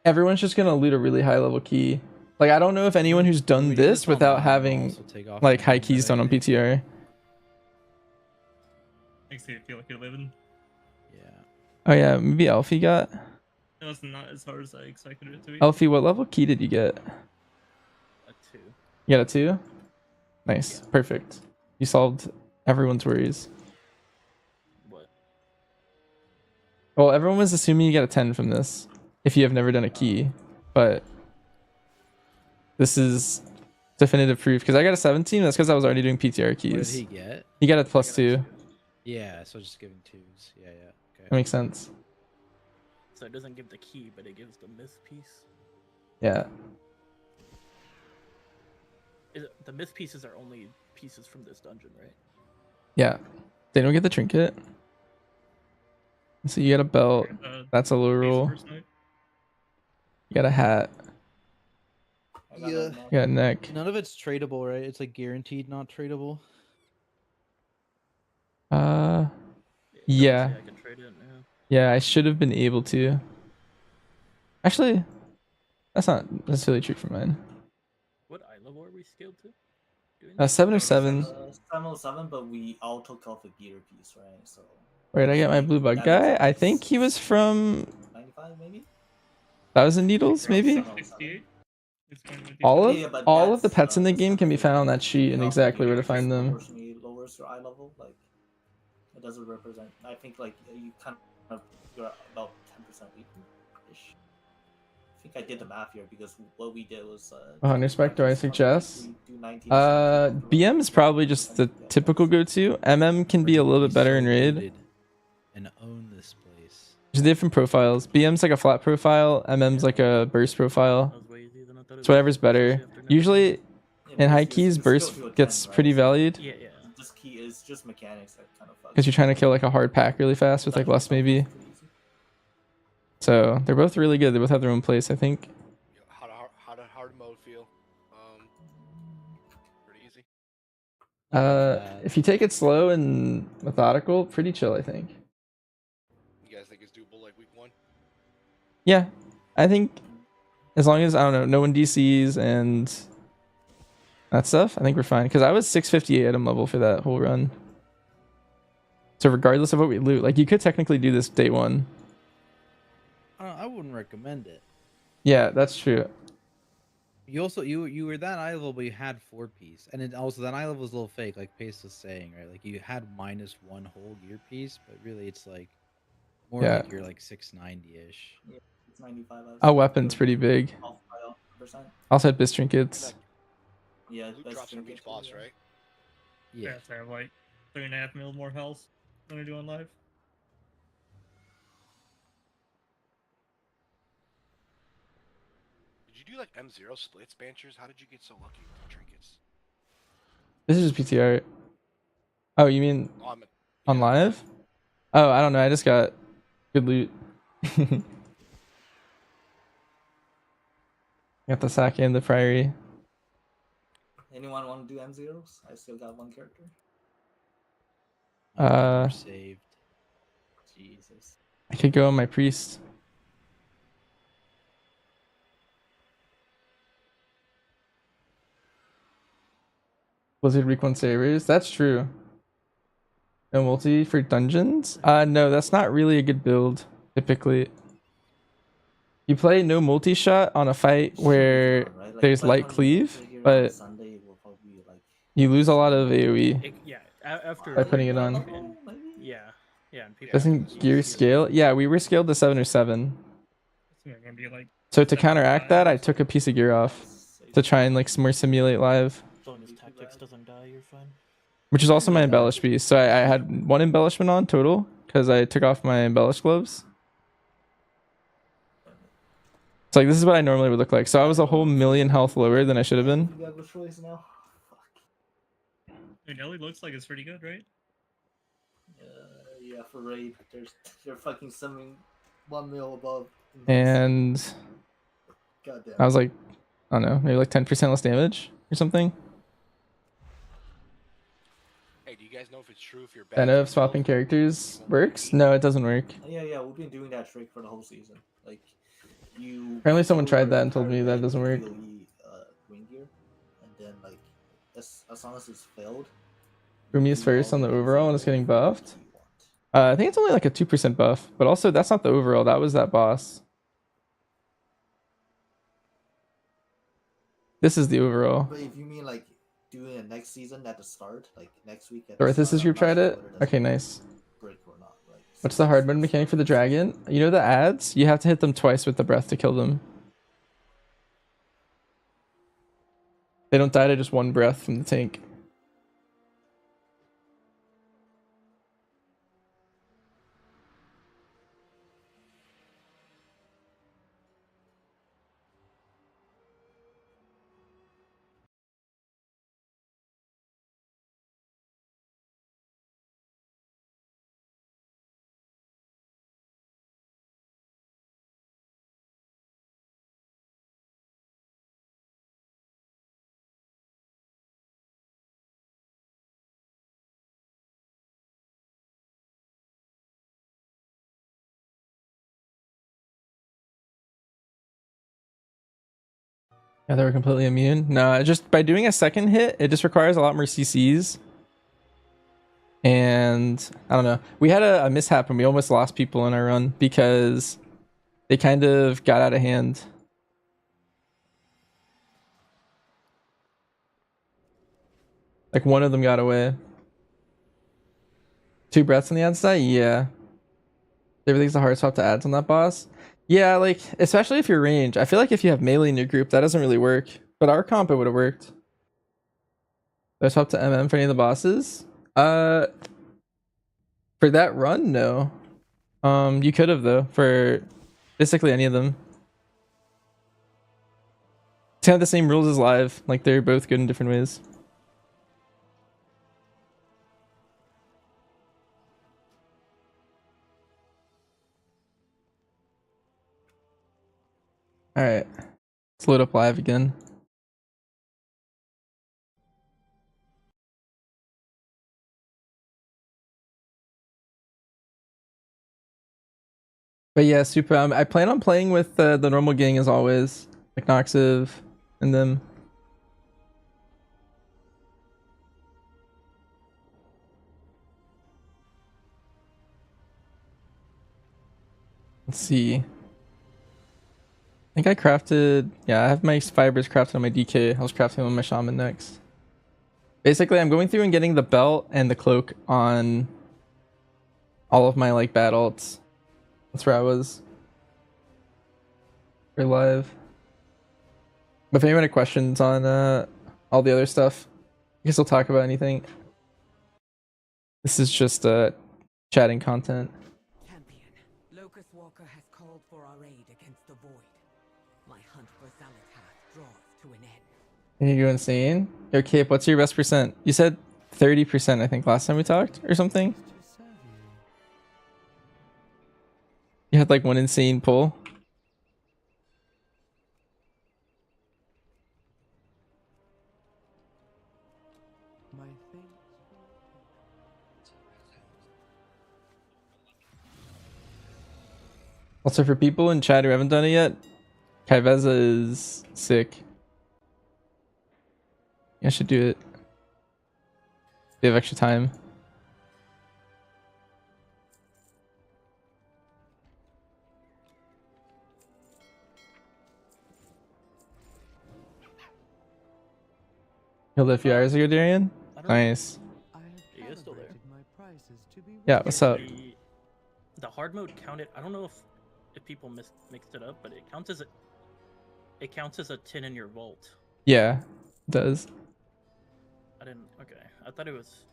everyone's just gonna loot a really high level key. Like I don't know if anyone who's done this without having like high keystone on PTR. Makes you feel like you're living. Yeah. Oh yeah, maybe Elfie got. It was not as hard as I expected it to be. Elfie, what level key did you get? A 2. You got a 2? Nice, yeah. Perfect. You solved everyone's worries. What? Well, everyone was assuming you got a 10 from this if you have never done a key, but this is definitive proof because I got a 17. That's because I was already doing PTR keys. What did he get? He got a +2. Yeah, so just giving 2s. Yeah, yeah. Okay. That makes sense. So it doesn't give the key, but it gives the myth piece. Yeah. The myth pieces are only pieces from this dungeon, right? Yeah. They don't get the trinket. So you got a belt. That's a low roll. You got a hat. Yeah. You got a neck. None of it's tradable, right? It's like guaranteed not tradable. Yeah. I can trade it now. Yeah, I should have been able to. Actually, that's not necessarily true for mine. What eye level are we scaled to? 707. 707, but we all took off a gear piece, right? So. Where did I get my blue bug guy? I think he was from 95, maybe. 1,000 Needles, maybe. 68. All of the pets in the game can be found on that sheet and exactly where to find them. Proportionally lowers your eye level, like it doesn't represent. I think like you kind of you're about 10% weaker-ish. I think I did the math here because what we did was. Hunter Spectre, I suggest. BM is probably just the typical go-to. MM can be a little bit better in raid. And own this place. There's different profiles. BM's like a flat profile. MM's like a burst profile. So whatever's better. Usually, in high keys, burst gets pretty valued. Yeah, yeah. This key is just mechanics that kind of. Because you're trying to kill like a hard pack really fast with like less maybe. So they're both really good. They both have their own place, I think. How did hard mode feel? Pretty easy. If you take it slow and methodical, pretty chill, I think. You guys think it's doable like week 1? Yeah, I think as long as I don't know, no one DCs and that stuff, I think we're fine. Because I was 658 item level for that whole run. So regardless of what we loot, like you could technically do this day 1. I wouldn't recommend it. Yeah, that's true. You also you were that eye level, but you had 4-piece, and it also that eye level was a little fake, like Pace was saying, right? Like you had -1 whole gear piece, but really it's like more like you're like 690-ish. Yeah, 695. Our weapon's pretty big. Also had Bis trinkets. Yeah, loot drops from each boss, right? Yeah, so I have like 3.5 mil more health than I do on live. Did you do like M0 splits, Banchers? How did you get so lucky with the trinkets? This is just PTR. Oh, you mean on live? Oh, I don't know. I just got good loot. Got the sake and the priory. Anyone want to do M0s? I still got 1 character. Saved. Jesus. I could go on my priest. Blizzard Week 1 savers. That's true. No multi for dungeons? No, that's not really a good build, typically. You play no multi-shot on a fight where there's light cleave, but you lose a lot of AoE Yeah, after by putting it on. Yeah. Yeah, and people Doesn't gear scale? Yeah, we were scaled to 7 or 7. It's gonna be like So to counteract that, I took a piece of gear off to try and like more simulate live. as long as tactics doesn't die, you're fine. Which is also my embellish piece. So I had 1 embellishment on total because I took off my embellish gloves. It's like this is what I normally would look like. So I was a whole million health lower than I should have been. You got no choice now. I mean, Ellie looks like it's pretty good, right? Yeah, for raid, they're fucking summoning 1 mil above. And Goddamn. I was like, I don't know, maybe like 10% less damage or something. Hey, do you guys know if it's true if you're I know if swapping characters works. No, it doesn't work. Yeah, we've been doing that trick for the whole season. Like, you. Apparently someone tried that and told me that doesn't work. Wing gear, and then like, as long as it's failed. Rumi's first on the overall and it's getting buffed. I think it's only like a 2% buff, but also that's not the overall. That was that boss. This is the overall. But if you mean like doing it next season at the start, like next week at Dorothis's group tried it? Okay, nice. What's the hard mode mechanic for the dragon? You know the ads? You have to hit them twice with the breath to kill them. They don't die to just 1 breath from the tank. Yeah, they were completely immune. No, just by doing a second hit, it just requires a lot more CCs. And I don't know. We had a mishap and we almost lost people in our run because they kind of got out of hand. Like one of them got away. 2 breaths on the ad side? Yeah. Everything's a hard swap to ads on that boss. Yeah, like, especially if you're range. I feel like if you have melee in your group, that doesn't really work. But our comp, it would have worked. Did I swap to MM for any of the bosses? For that run, no. You could have, though, for basically any of them. It's kind of the same rules as live. Like, they're both good in different ways. Alright. Let's load up live again. But yeah, super. I plan on playing with the normal gang as always. Like Noxiv and them. Let's see. I think I crafted... Yeah, I have my fibers crafted on my DK. I was crafting on my shaman next. Basically, I'm going through and getting the belt and the cloak on all of my like bad alts. That's where I was. We're live. But if anyone had questions on all the other stuff, I guess we'll talk about anything. This is just chatting content. Champion, Locust Walker has called for our aid against the void. My hunt for Zalatath draws to an end. Can you go insane? Yo, Cape, what's your best percent? You said 30%, I think, last time we talked, or something? You had like 1 insane pull. Also, for people in chat who haven't done it yet, Kaiveza is sick. I should do it. They have extra time. Killed a few hours ago, Darian? Nice. He is still there. Yeah, what's up? the hard mode counted. I don't know if people mixed it up, but it counts as a 10 in your vault. Yeah, it does. I didn't. Okay, I thought it was.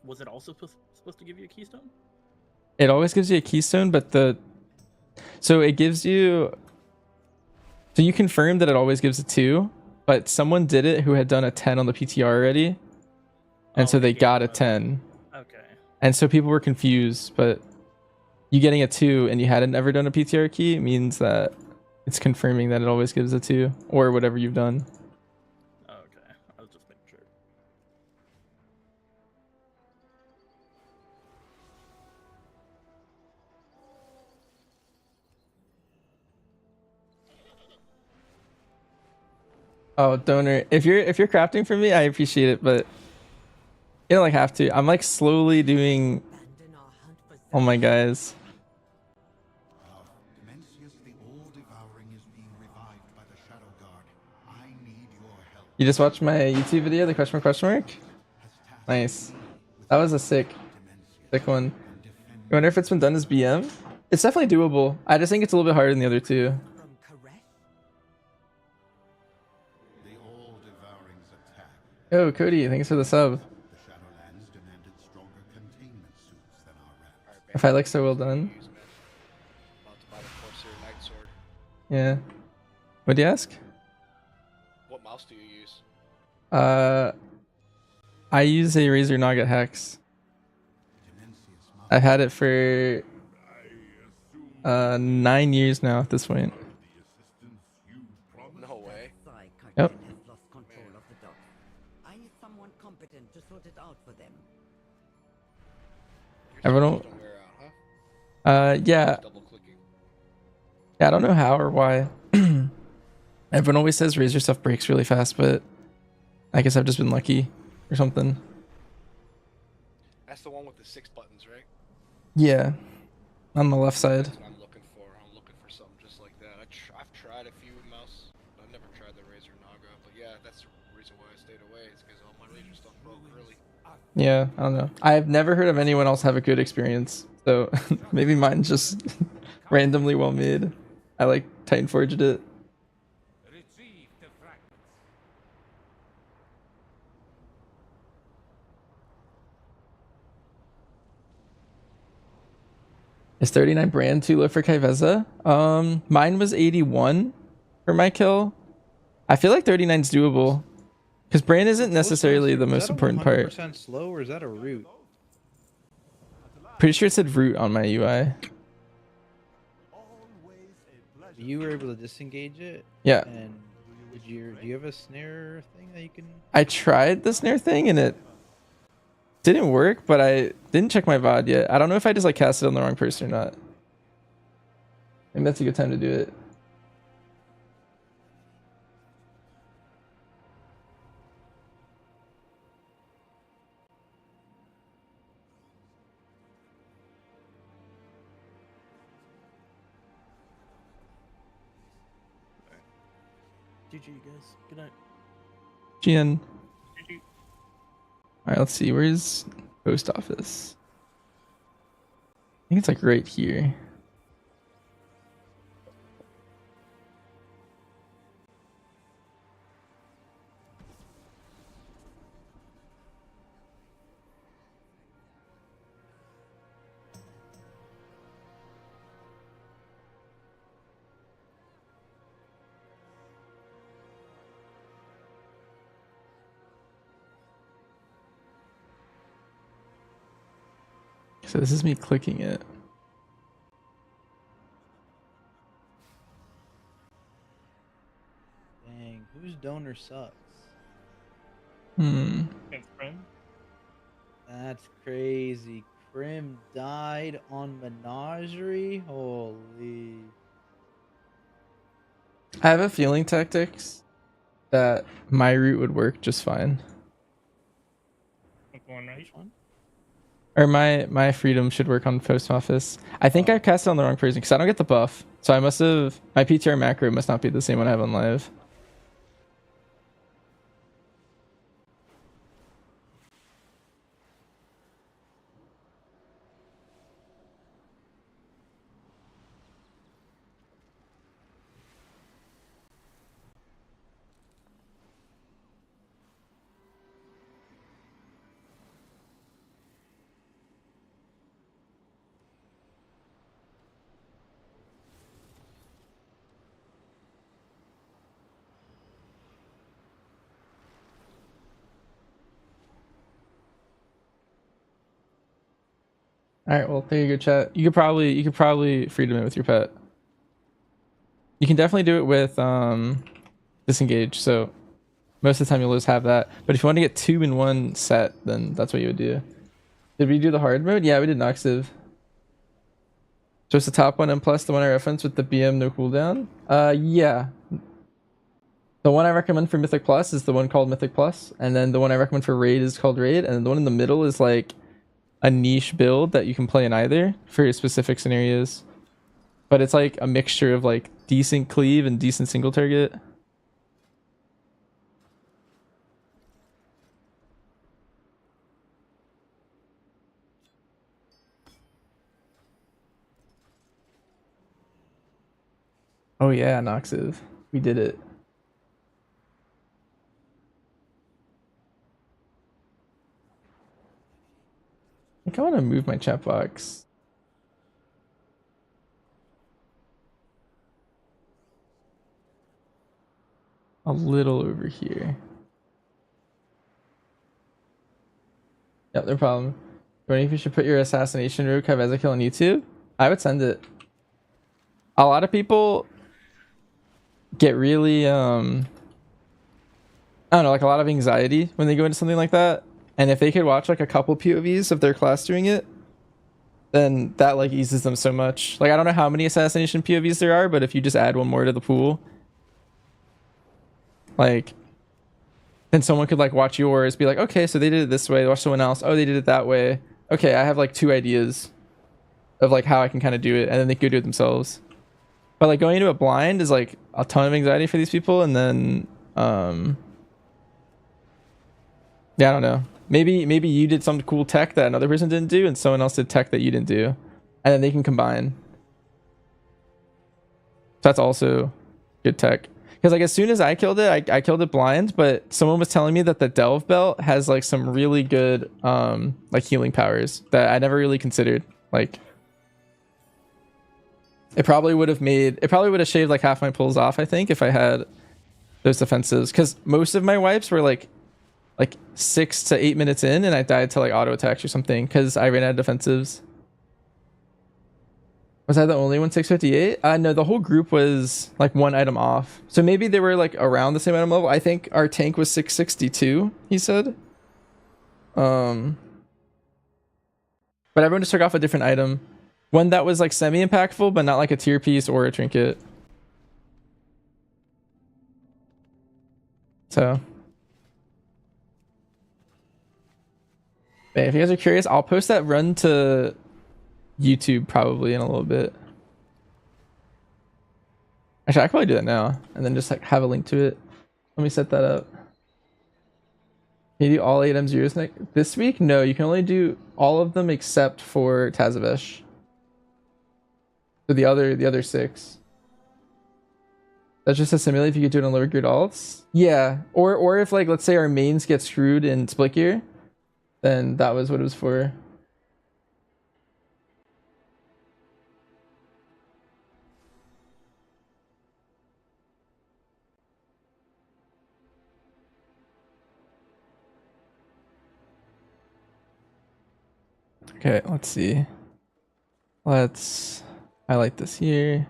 Was it also supposed to give you a keystone? It always gives you a keystone, but so it gives you. So you confirm that it always gives a 2, but someone did it who had done a 10 on the PTR already, and so they got a 10. Okay. And so people were confused, but you getting a 2 and you hadn't ever done a PTR key means that it's confirming that it always gives a 2 or whatever you've done. Okay, I was just making sure. Oh, donor. If you're crafting for me, I appreciate it, but you don't like have to. I'm like slowly doing all my guys. Demencius the All-Devouring is being revived by the Shadow Guard. I need your help. You just watched my YouTube video, the question mark? Nice. That was a sick one. You wonder if it's been done as BM? It's definitely doable. I just think it's a little bit harder than the other two. The All-Devouring's attack. Oh, Cody, thanks for the sub. The Shadowlands demanded stronger containment suits than our rats. If I like so well done. Yeah. What'd you ask? What mouse do you use? I use a Razer Naga Hex. I've had it for 9 years now at this point. No way. Yep. I need someone competent to sort it out for them. Everyone. Yeah. Yeah, I don't know how or why. Everyone always says Razer stuff breaks really fast, but I guess I've just been lucky or something. That's the one with the 6 buttons, right? Yeah, on the left side. That's what I'm looking for. I'm looking for something just like that. I've tried a few mouse. I've never tried the Razer Naga, but yeah, that's the reason why I stayed away. It's because all my Razer stuff broke early. Yeah, I don't know. I've never heard of anyone else have a good experience, so maybe mine's just randomly well made. I like Titan Forged it. Retrieve the fragments. Is 39 brand too low for Kaiveza? Mine was 81 for my kill. I feel like 39 is doable. Because brand isn't necessarily the most important part. 100% slow, or is that a root? Pretty sure it said root on my UI. You were able to disengage it? Yeah. And do you have a snare thing that you can... I tried the snare thing and it didn't work, but I didn't check my VOD yet. I don't know if I just like cast it on the wrong person or not. Maybe that's a good time to do it. GG, guys. Good night. GN. Alright, let's see. Where's post office? I think it's like right here. So this is me clicking it. Dang, whose donor sucks? That's crazy. Krim died on Menagerie? Holy. I have a feeling, Tactics, that my route would work just fine. One right. Or my freedom should work on post office. I think I cast it on the wrong person because I don't get the buff. So I must have, my PTR macro must not be the same one I have on live. All right, well, there you go, chat. You could probably freedom it with your pet. You can definitely do it with disengage. So most of the time you'll just have that. But if you want to get 2 in 1 set, then that's what you would do. Did we do the hard mode? Yeah, we did Noxiv. So it's the top one and plus the one I referenced with the BM no cooldown. Yeah. The one I recommend for Mythic Plus is the one called Mythic Plus, and then the one I recommend for Raid is called Raid, and the one in the middle is like a niche build that you can play in either for specific scenarios. But it's like a mixture of like decent cleave and decent single target. Oh yeah, Noxiv. We did it. I think I want to move my chat box. A little over here. Yep, no problem. Wondering if you should put your assassination rogue have Ezekiel on YouTube? I would send it. A lot of people get really I don't know, like a lot of anxiety when they go into something like that. And if they could watch like a couple POVs of their class doing it, then that like eases them so much. Like I don't know how many assassination POVs there are, but if you just add one more to the pool, like then someone could like watch yours, be like, okay, so they did it this way, watch someone else, oh they did it that way. Okay, I have like 2 ideas of like how I can kind of do it, and then they could do it themselves. But like going into it blind is like a ton of anxiety for these people, and then yeah, I don't know. Maybe you did some cool tech that another person didn't do, and someone else did tech that you didn't do, and then they can combine. So that's also good tech. Because like as soon as I killed it, I killed it blind, but someone was telling me that the Delve belt has like some really good like healing powers that I never really considered. Like it probably would have shaved like half my pulls off, I think, if I had those defensives. Because most of my wipes were like 6 to 8 minutes in, and I died to like auto attacks or something because I ran out of defensives. Was I the only one 658? No, the whole group was like 1 item off. So maybe they were like around the same item level. I think our tank was 662, he said. But everyone just took off a different item. One that was like semi-impactful, but not like a tier piece or a trinket. So if you guys are curious, I'll post that run to YouTube probably in a little bit. Actually, I can probably do that now and then just like have a link to it. Let me set that up. Can you do all 8 M0s this week? No, you can only do all of them except for Tazavesh. So the other 6. That's just a simulate if you could do it on lower geared alts. Yeah, or if like let's say our mains get screwed in split gear, then that was what it was for. Okay, let's see. Let's highlight this here.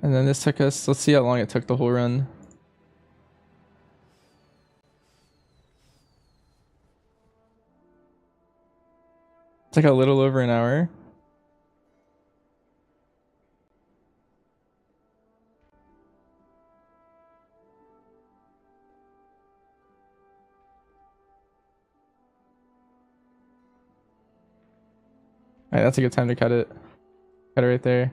And then this took us, let's see how long it took the whole run. It's like a little over an hour. Alright, that's a good time to cut it. Cut it right there.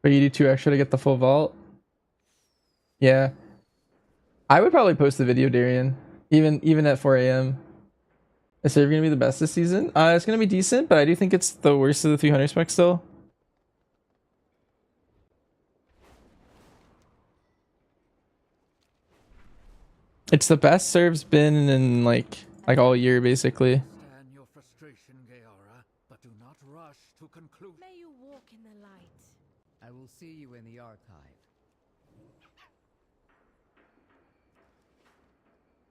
But you do 2 extra to get the full vault. Yeah. I would probably post the video, Darian. Even at 4 a.m. Is server gonna be the best this season? It's gonna be decent, but I do think it's the worst of the 300 specs still. It's the best serve's been in like all year basically. Understand your frustration, Gaora, but do not rush to conclude. May you walk in the light. I will see you in the archive.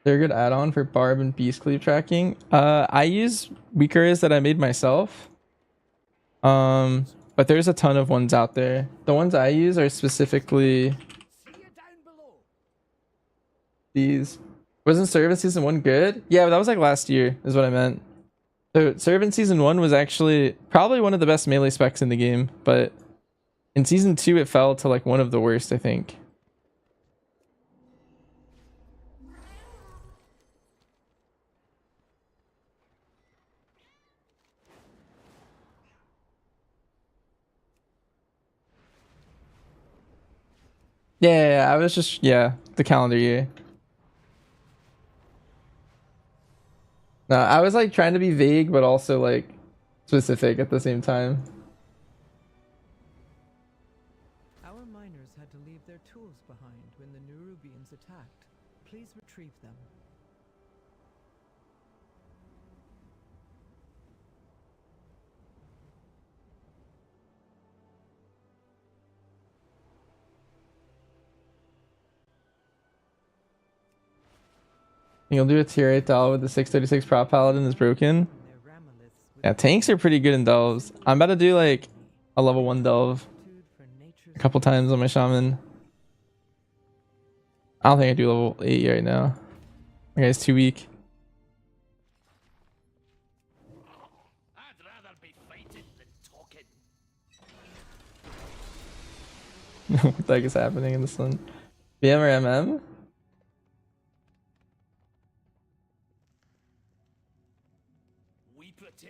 They're a good add-on for barb and beast cleave tracking. I use weakers that I made myself. But there's a ton of ones out there. The ones I use are specifically these. Wasn't Servant Season 1 good? Yeah, but that was like last year is what I meant. So Servant Season 1 was actually probably one of the best melee specs in the game, but in Season 2 it fell to like one of the worst, I think. Yeah, I was just, the calendar year. No, I was like trying to be vague, but also like specific at the same time. Our miners had to leave their tools behind when the Nerubians attacked. Please retrieve them. You'll do a tier 8 Dal with the 636 prop paladin is broken. Yeah, tanks are pretty good in delves. I'm about to do like a level 1 delve a couple times on my shaman. I don't think I do level 8 right now. My guy's too weak. I'd rather be fighting than talking. What the heck is happening in this one? BM or MM?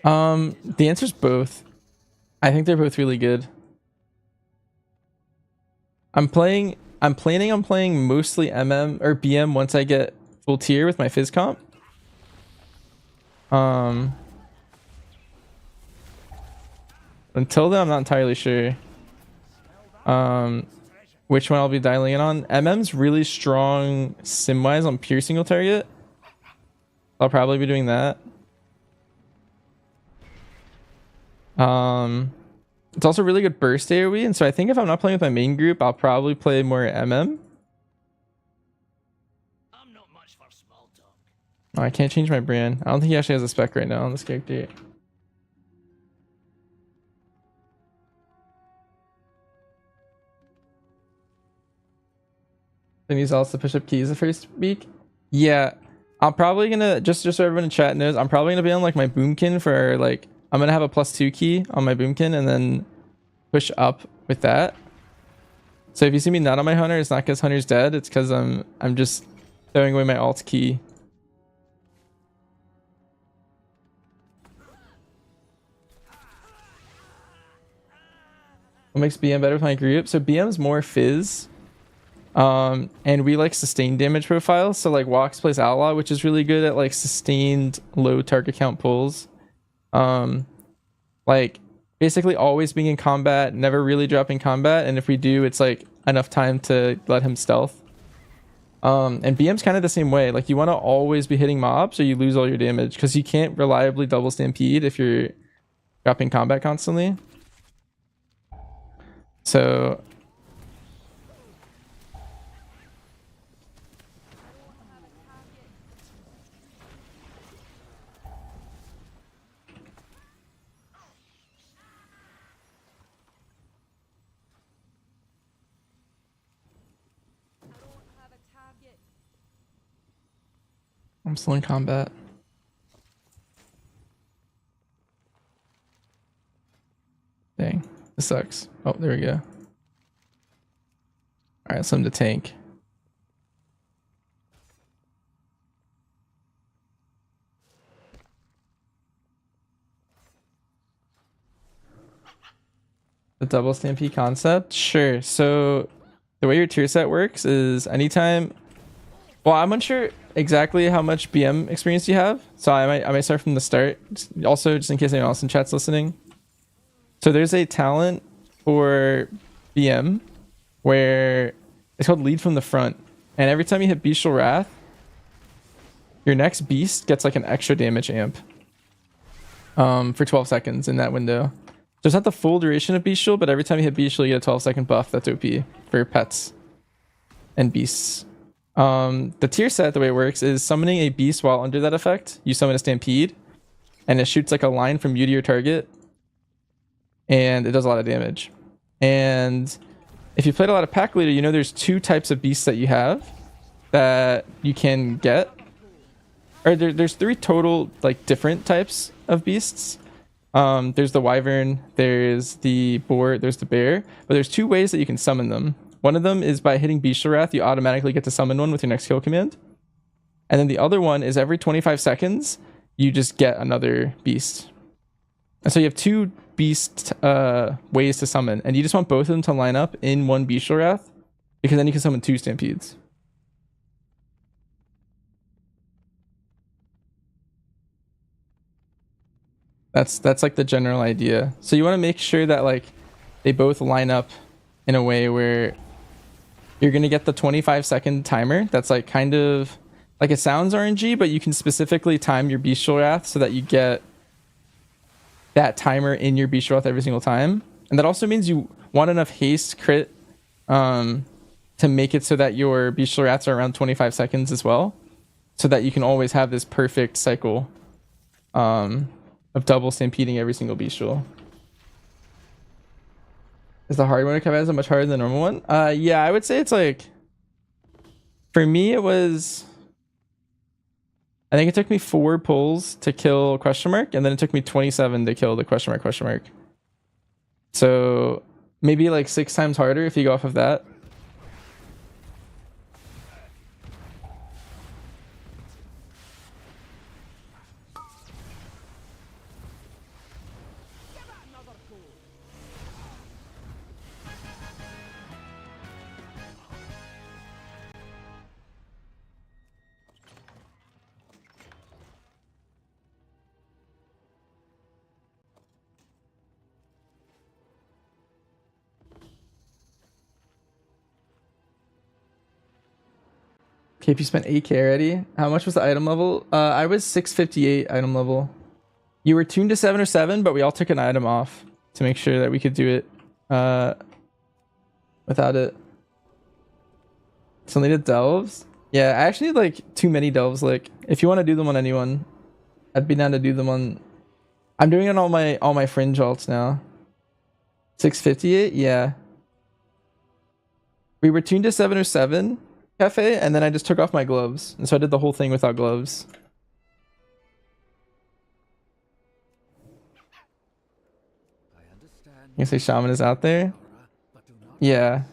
The answer's both. I think they're both really good. I'm planning on playing mostly MM or BM once I get full tier with my Fizz comp. Until then, I'm not entirely sure. Which one I'll be dialing in on. MM's really strong sim-wise on pure single target. I'll probably be doing that. It's also really good burst AoE, and so I think if I'm not playing with my main group, I'll probably play more MM. I'm not much for small talk. Oh, I can't change my brand. I don't think he actually has a spec right now on this character. Then he's also push up keys the first week. Yeah, I'm probably gonna just so everyone in chat knows, I'm probably gonna be on like my boomkin for like I'm gonna have a +2 key on my boomkin and then push up with that. So if you see me not on my hunter, it's not because hunter's dead. It's because I'm just throwing away my alt key. What makes BM better with my group? So BM's more Fizz. And we like sustained damage profile. So like Walks plays Outlaw, which is really good at like sustained low target count pulls. Like basically always being in combat, never really dropping combat, and if we do, it's like enough time to let him stealth. And BM's kind of the same way. Like you want to always be hitting mobs or you lose all your damage because you can't reliably double stampede if you're dropping combat constantly. So I'm still in combat. Dang, this sucks. Oh, there we go. Alright, so I'm to tank. The double stampede concept? Sure. So the way your tier set works is anytime... Well, I'm unsure exactly how much BM experience you have. So I might start from the start. Also, just in case anyone else in chat's listening. So there's a talent for BM where it's called Lead from the Front. And every time you hit Bestial Wrath, your next beast gets like an extra damage amp for 12 seconds in that window. So it's not the full duration of Bestial, but every time you hit Bestial, you get a 12-second buff. That's OP for pets and beasts. The tier set, the way it works, is summoning a beast while under that effect. You summon a Stampede, and it shoots like a line from you to your target, and it does a lot of damage. And if you played a lot of Pack Leader, you know there's 2 types of beasts that you have that you can get. Or there's 3 total like different types of beasts. There's the Wyvern, there's the Boar, there's the Bear, but there's 2 ways that you can summon them. One of them is by hitting Bestial Wrath, you automatically get to summon one with your next kill command. And then the other one is every 25 seconds, you just get another beast. And so you have 2 beast ways to summon, and you just want both of them to line up in one Bestial Wrath, because then you can summon 2 Stampedes. That's like the general idea. So you want to make sure that like they both line up in a way where you're going to get the 25-second timer. That's like kind of like, it sounds RNG, but you can specifically time your Bestial Wrath so that you get that timer in your Bestial Wrath every single time. And that also means you want enough haste crit to make it so that your Bestial Wraths are around 25 seconds as well, so that you can always have this perfect cycle of double stampeding every single Bestial. Is the hard one to Kevaz much harder than the normal one? Yeah, I would say it's like, for me it was, I think it took me 4 pulls to kill question mark, and then it took me 27 to kill the question mark. So maybe like 6 times harder if you go off of that. KP spent 8k already. How much was the item level? I was 658 item level. You were tuned to 707, but we all took an item off to make sure that we could do it without it. So needed delves. Yeah, I actually need like too many delves. Like, if you want to do them on anyone, I'd be down to do them on. I'm doing it on all my fringe alts now. 658, yeah. We were tuned to 707 cafe, and then I just took off my gloves, and so I did the whole thing without gloves. You say shaman is out there? Yeah.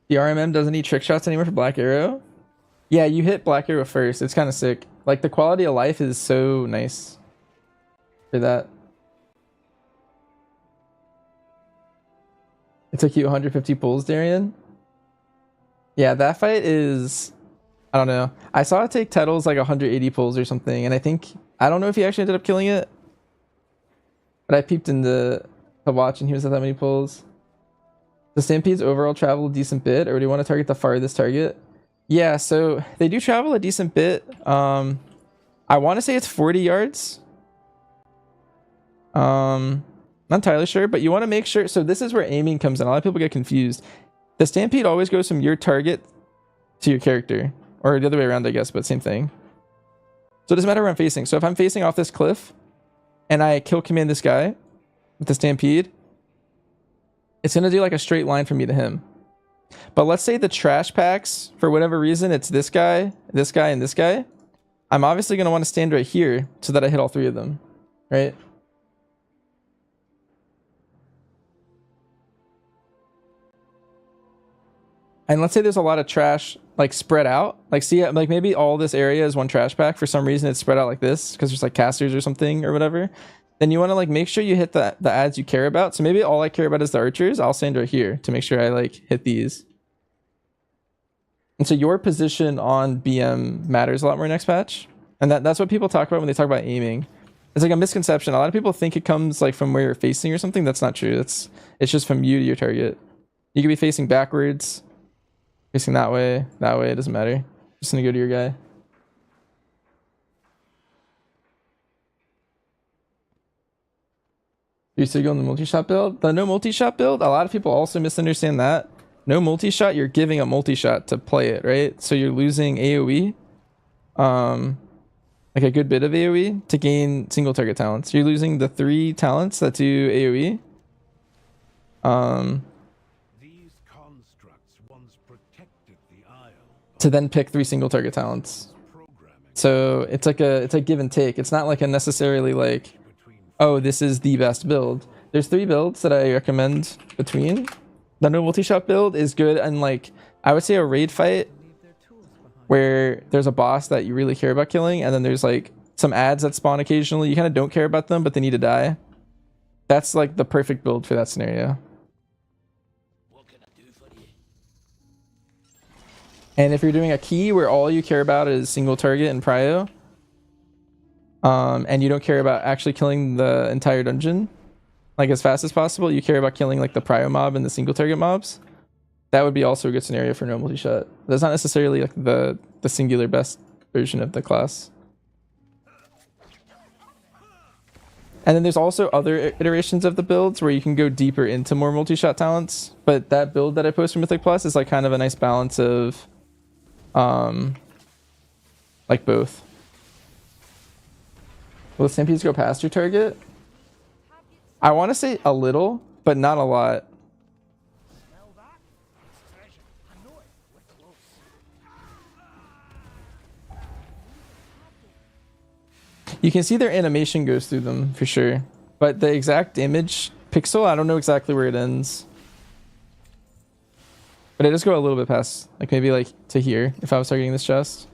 The RMM doesn't need trick shots anymore for Black Arrow? Yeah, you hit Black Arrow first. It's kind of sick. Like, the quality of life is so nice for that. It took you 150 pulls, Darian? Yeah, that fight is... I don't know. I saw it take Tettles like 180 pulls or something, and I don't know if he actually ended up killing it, but I peeped in the watch and he was at that many pulls. The Stampedes overall travel a decent bit, or do you want to target the farthest target? Yeah, so they do travel a decent bit. I want to say it's 40 yards. Not entirely sure, but you want to make sure. So this is where aiming comes in. A lot of people get confused. The Stampede always goes from your target to your character, or the other way around, I guess, but same thing. So it doesn't matter where I'm facing. So if I'm facing off this cliff and I kill command this guy with the Stampede, it's going to do like a straight line from me to him. But let's say the trash packs, for whatever reason, it's this guy, and this guy. I'm obviously going to want to stand right here so that I hit all 3 of them, right? and let's say there's a lot of trash like spread out, like see, like maybe all this area is one trash pack. For some reason, it's spread out like this because there's like casters or something or whatever. Then you want to like make sure you hit the ads you care about. So maybe all I care about is the archers. I'll stand right here to make sure I like hit these. And so your position on BM matters a lot more next patch. And that's what people talk about when they talk about aiming. It's like a misconception. A lot of people think it comes like from where you're facing or something. That's not true. It's just from you to your target. You could be facing backwards, facing that way, it doesn't matter. Just gonna go to your guy. You're still going the multi-shot build? The no multi-shot build, a lot of people also misunderstand that. No multi-shot, you're giving a multi-shot to play it, right? So you're losing AoE. Like a good bit of AoE to gain single target talents. You're losing the 3 talents that do AoE. These constructs once protected the Isle. To then pick 3 single target talents. So it's like give and take. It's not like a necessarily like, oh, this is the best build. There's 3 builds that I recommend between. The no multi-shot build is good, and like I would say a raid fight where there's a boss that you really care about killing, and then there's like some ads that spawn occasionally. You kind of don't care about them, but they need to die. That's like the perfect build for that scenario. And if you're doing a key where all you care about is single target and prio, and you don't care about actually killing the entire dungeon like as fast as possible, you care about killing like the prio mob and the single target mobs, that would be also a good scenario for no multi-shot. That's not necessarily like the singular best version of the class. And then there's also other iterations of the builds where you can go deeper into more multi-shot talents, but that build that I post for Mythic Plus is like kind of a nice balance of like both. Will the Stampedes go past your target? I want to say a little, but not a lot. You can see their animation goes through them for sure, but the exact damage pixel, I don't know exactly where it ends. But it does go a little bit past, like maybe like to here if I was targeting this chest.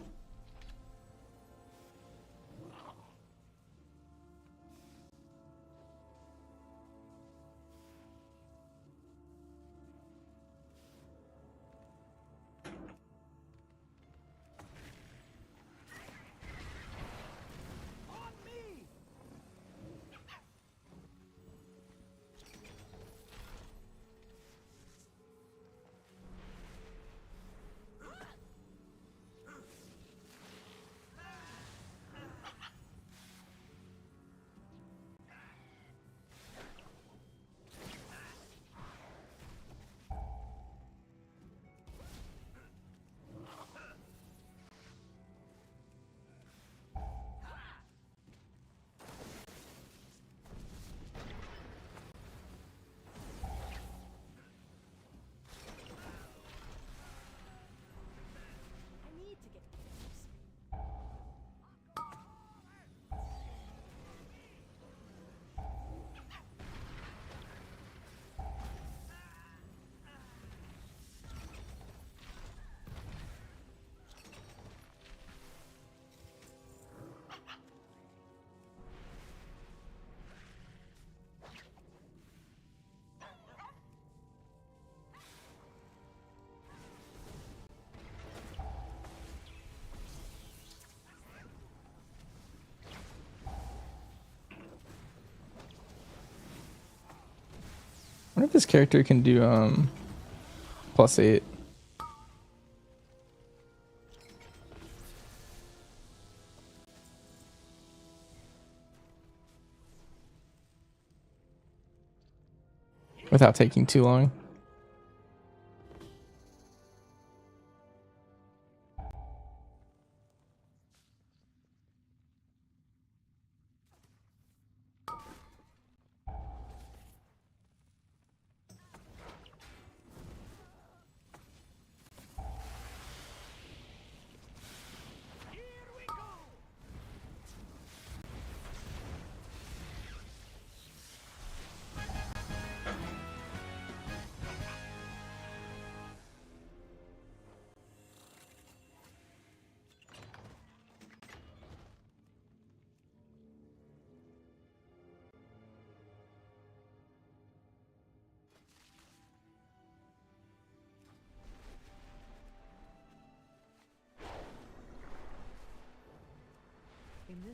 I wonder if this character can do +8. Without taking too long.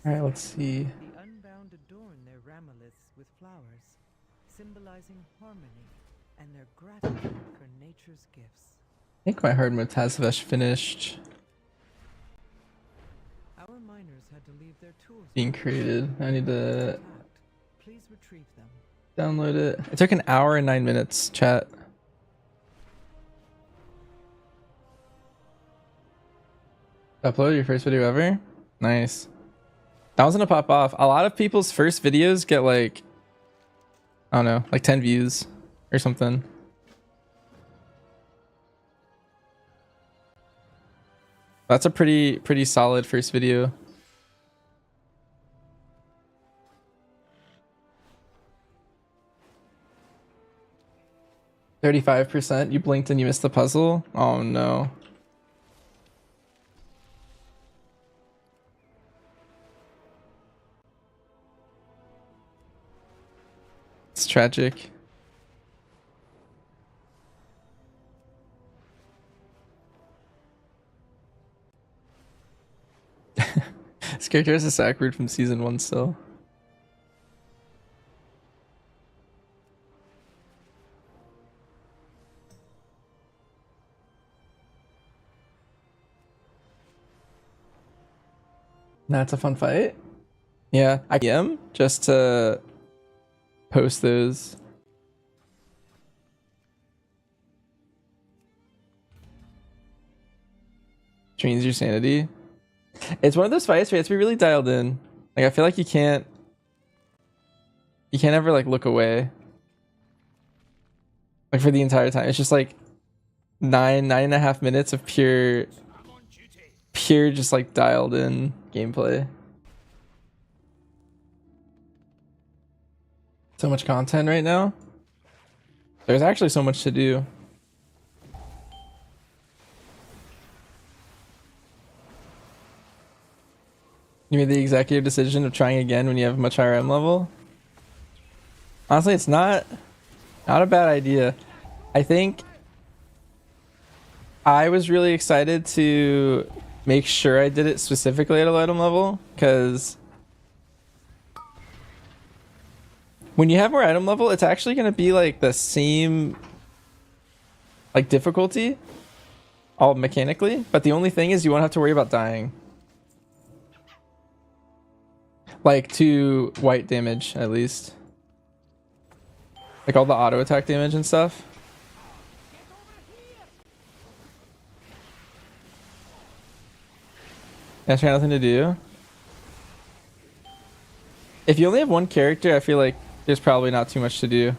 All right, let's see. The unbound adorn their ramoliths with flowers, symbolizing harmony and their gratitude for nature's gifts. I think my hard mode Tazavesh finished Our miners had to leave their tools being created. I need to Please retrieve them. download it. It took an hour and 9 minutes, chat. Upload your first video ever? Nice. That was gonna pop off. A lot of people's first videos get like, I don't know, like 10 views or something. That's a pretty solid first video. %. You blinked and you missed the puzzle? Oh no. It's tragic. This character has a sack root from season 1 still. That's a fun fight. Yeah, I am just to post those. Drains your sanity. It's one of those fights where you have to be really dialed in. Like I feel like you can't ever like look away. Like for the entire time. It's just like 9.5 minutes of pure just like dialed in gameplay. So much content right now. There's actually so much to do. You made the executive decision of trying again when you have a much higher M level? Honestly, it's not a bad idea. I think I was really excited to make sure I did it specifically at a low item level, because when you have more item level, it's actually going to be like the same like difficulty all mechanically, but the only thing is you won't have to worry about dying. Like to white damage, at least. Like all the auto attack damage and stuff. I try nothing to do. If you only have one character, I feel like there's probably not too much to do.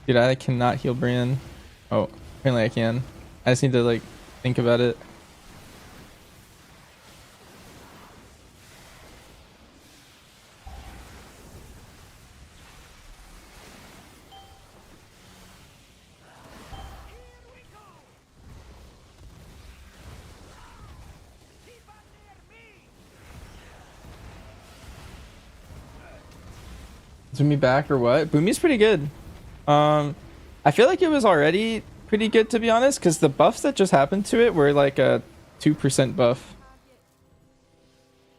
Dude, I cannot heal Brian. Oh, apparently I can. I just need to like think about it. Is Boomy back or what? Boomy's pretty good. I feel like it was already pretty good, to be honest, because the buffs that just happened to it were like a 2% buff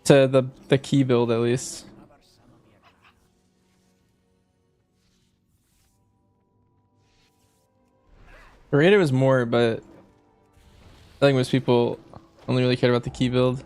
to the key build, at least. Rated was more, but I think most people only really cared about the key build.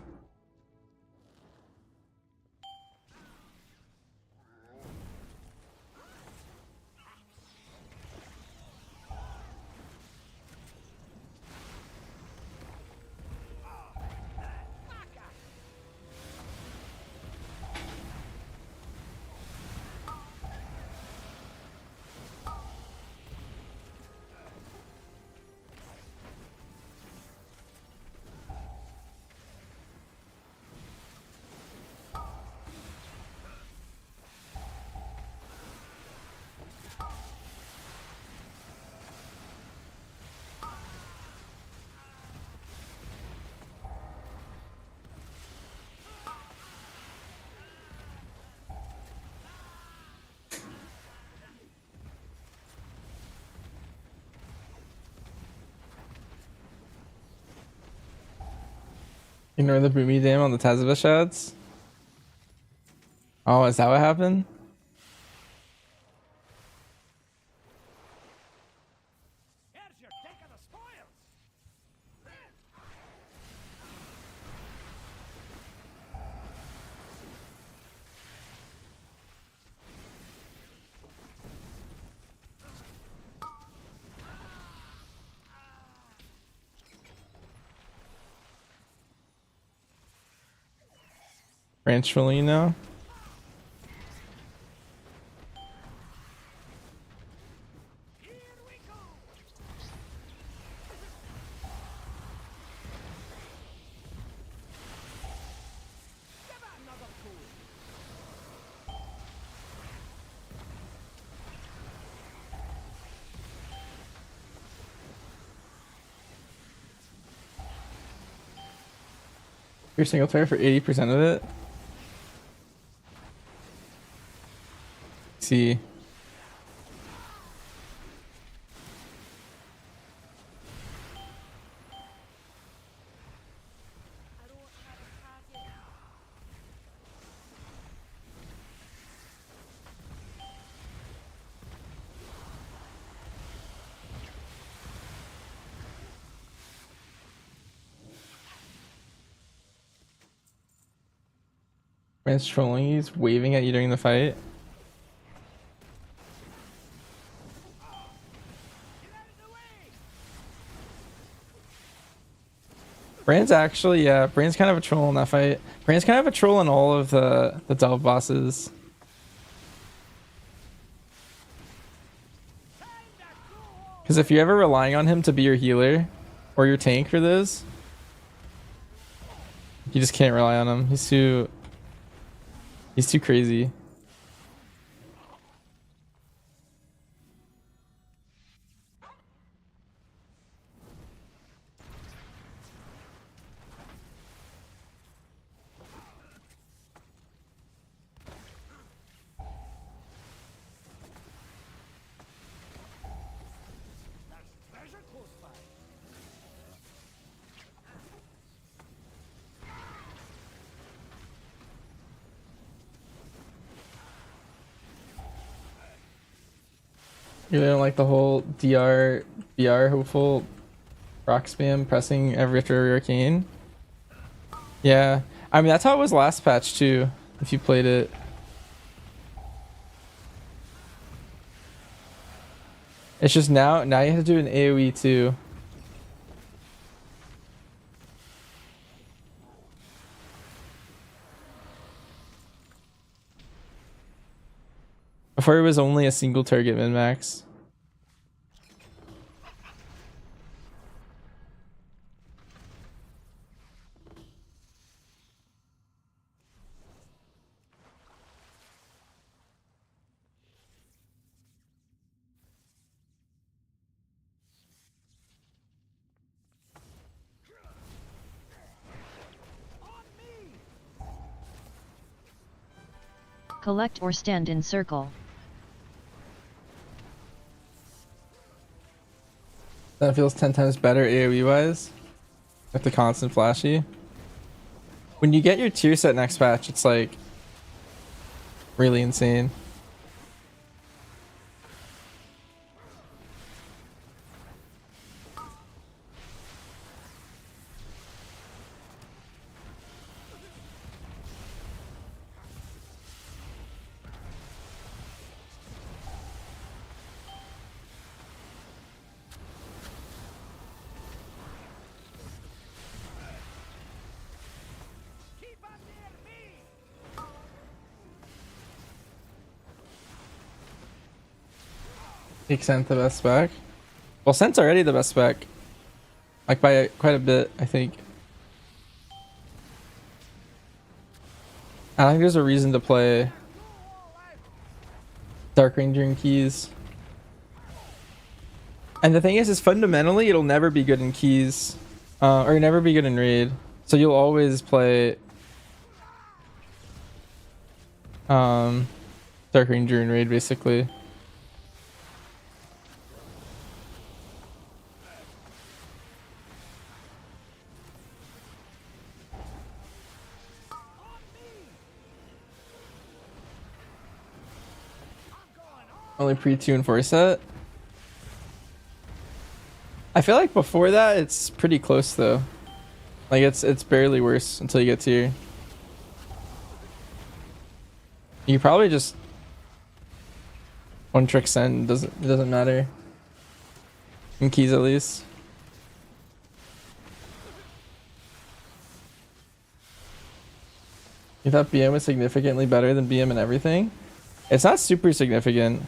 Ignore the boomy dam on the Tazavesh ads. Oh, is that what happened? Ranch trolling now. Your single player for 80% of it. See. Man's trolling you, he's waving at you during the fight. Brand's actually, yeah, Brand's kind of a troll in that fight. Brand's kind of a troll in all of the delve bosses. Because if you're ever relying on him to be your healer or your tank for those, you just can't rely on him. He's too crazy. You don't like the whole BR hopeful rock spam pressing every after arcane? Yeah, I mean that's how it was last patch too, if you played it. It's just now you have to do an AoE too. Before it was only a single target min-max. Collect or stand in circle. That feels 10 times better AoE wise. With the constant flashy. When you get your tier set next patch, it's like really insane. Make Scent the best spec. Well, Scent's already the best spec. Like by quite a bit, I think. I don't think there's a reason to play Dark Ranger and Keys. And the thing is fundamentally it'll never be good in Keys. Or never be good in Raid. So you'll always play Dark Ranger in Raid basically. Only pre-2 and 4 set. I feel like before that it's pretty close though. Like it's barely worse until you get to here. You probably just one trick send, it doesn't matter. In keys at least. You thought BM was significantly better than BM and everything? It's not super significant.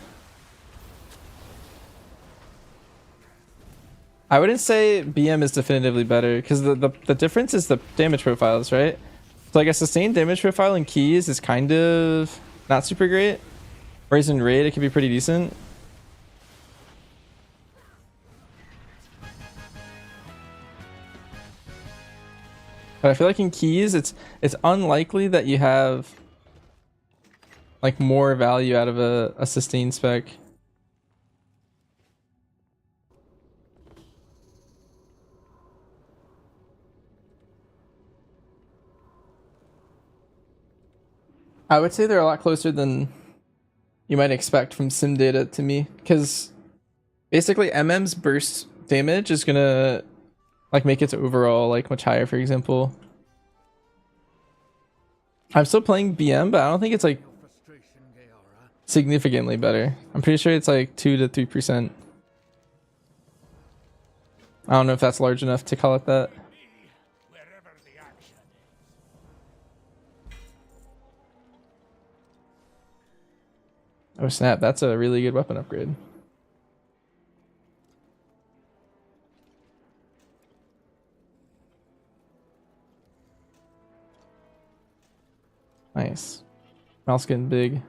I wouldn't say BM is definitively better because the difference is the damage profiles, right? So like a sustained damage profile in keys is kind of not super great, whereas in raid it can be pretty decent. But I feel like in keys it's unlikely that you have like more value out of a sustained spec. I would say they're a lot closer than you might expect from sim data to me, because basically MM's burst damage is gonna like make its overall like much higher. For example, I'm still playing BM, but I don't think it's like significantly better. I'm pretty sure it's like 2 to 3%. I don't know if that's large enough to call it that. Oh snap, that's a really good weapon upgrade. Nice. Mouse getting big.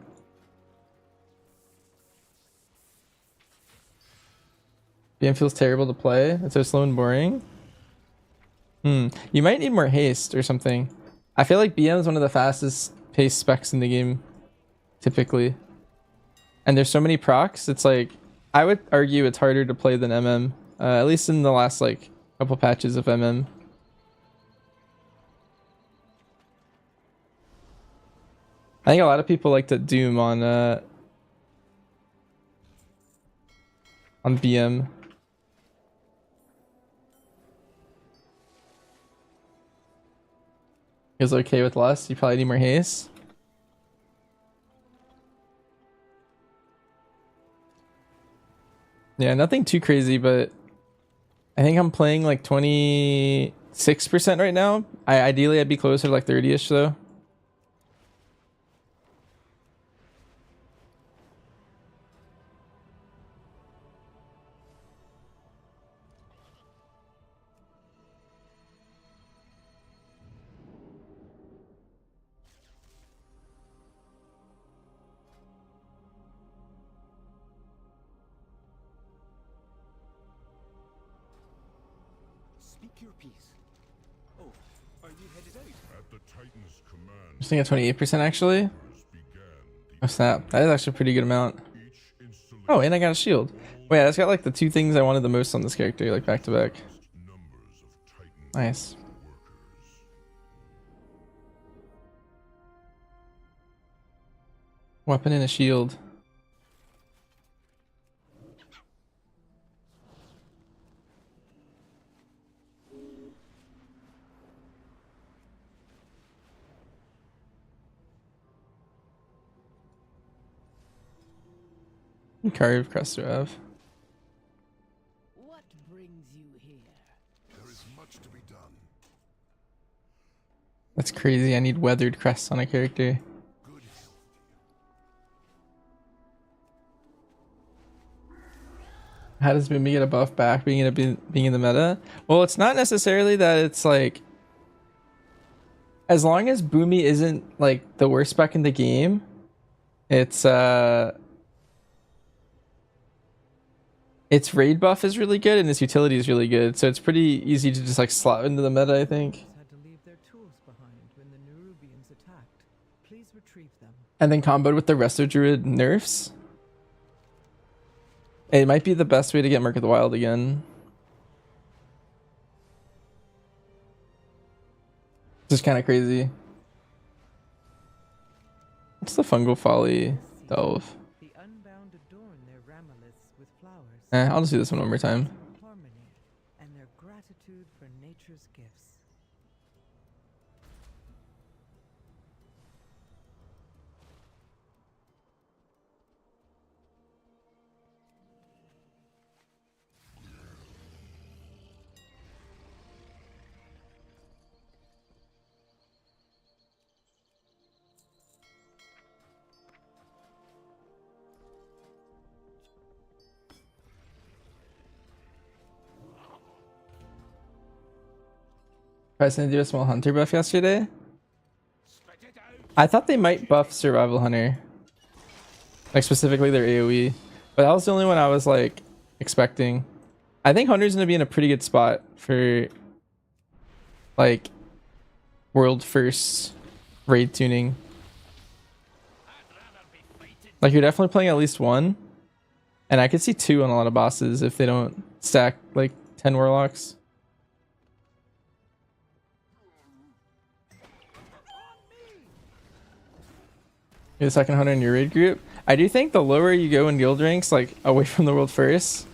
BM feels terrible to play. It's so slow and boring. You might need more haste or something. I feel like BM is one of the fastest paced specs in the game, typically. And there's so many procs, it's like, I would argue it's harder to play than MM. At least in the last like couple patches of MM. I think a lot of people like to Doom on BM. Is okay with less. You probably need more haste. Yeah, nothing too crazy, but I think I'm playing like 26% right now. Ideally I'd be closer to like 30ish though. Speak your piece. Oh, are you headed out? At the Titan's command. I'm sitting at 28% actually. Oh snap, that is actually a pretty good amount. Oh, and I got a shield. Wait, I just got like the two things I wanted the most on this character, like back to back. Nice. Weapon and a shield. Carve crest to have. What brings you here? There is much to be done. That's crazy. I need weathered crests on a character. How does Boomy get a buff back being in the meta? Well, it's not necessarily that it's like, as long as Boomy isn't like the worst spec in the game, its raid buff is really good and its utility is really good, so it's pretty easy to just like slot into the meta, I think. And then comboed with the Resto Druid nerfs, it might be the best way to get Merc of the Wild again. Just kind of crazy. What's the Fungal Folly Delve? The unbound adorn I'll just do this one more time. Harmony and their gratitude for nature's gifts. President do a small hunter buff yesterday. I thought they might buff survival hunter, like specifically their AoE, but that was the only one I was like expecting. I think hunter's gonna be in a pretty good spot for like world first raid tuning. Like you're definitely playing at least one, and I could see two on a lot of bosses if they don't stack like 10 warlocks. You're the second hunter in your raid group. I do think the lower you go in guild ranks, like away from the world first,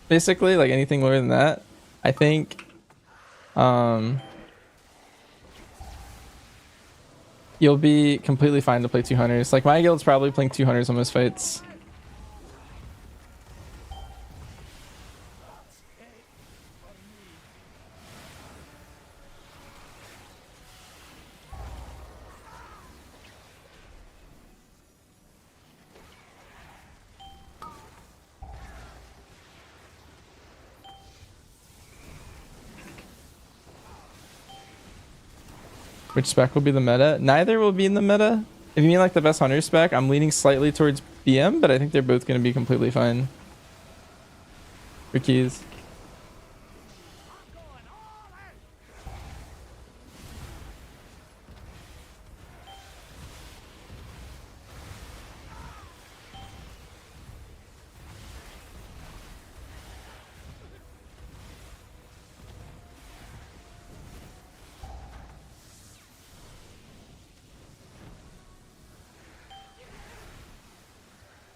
basically, like anything lower than that, I think you'll be completely fine to play 2 hunters. Like my guild's probably playing 2 hunters on most fights. Which spec will be the meta? Neither will be in the meta. If you mean like the best hunter spec, I'm leaning slightly towards BM, but I think they're both going to be completely fine for keys.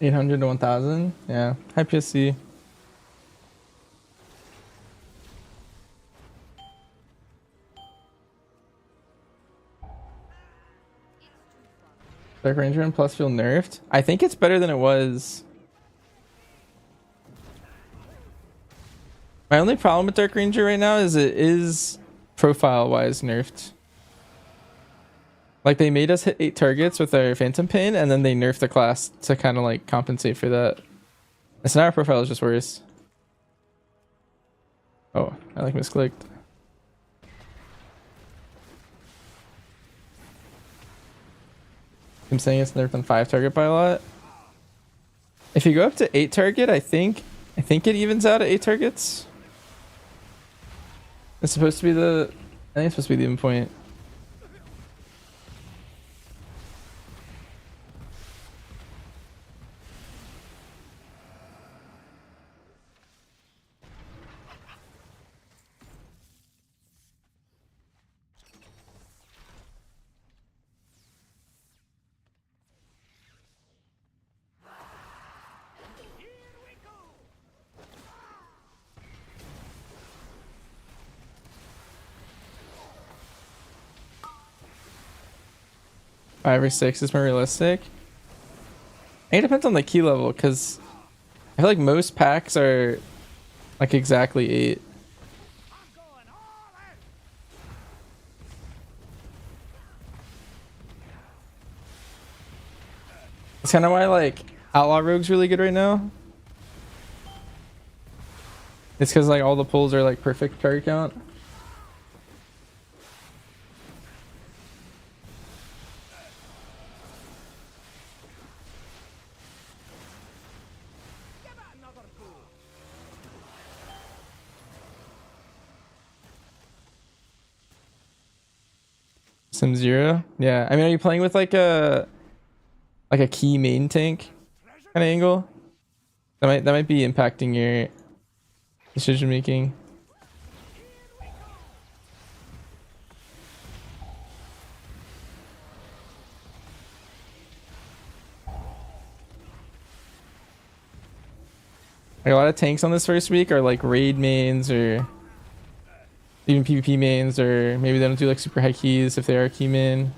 $800 to 1,000. Yeah, high PSC. Dark Ranger and plus feel nerfed. I think it's better than it was. My only problem with Dark Ranger right now is it is profile wise nerfed. Like they made us hit 8 targets with our Phantom Pain, and then they nerfed the class to kind of like compensate for that. And so now our profile is just worse. Oh, I like misclicked. I'm saying it's nerfed on 5 target by a lot. If you go up to 8 target, I think it evens out at 8 targets. It's supposed to be the, I think it's supposed to be the even point. Five or 6 is more realistic. I think it depends on the key level, because I feel like most packs are like exactly 8. It's kind of why like Outlaw Rogue's really good right now. It's because like all the pulls are like perfect target count. Sim 0? Yeah. I mean, are you playing with like a key main tank kind of angle? That might be impacting your decision making. Like a lot of tanks on this first week are like raid mains or even PvP mains, or maybe they don't do like super high keys if they are key main.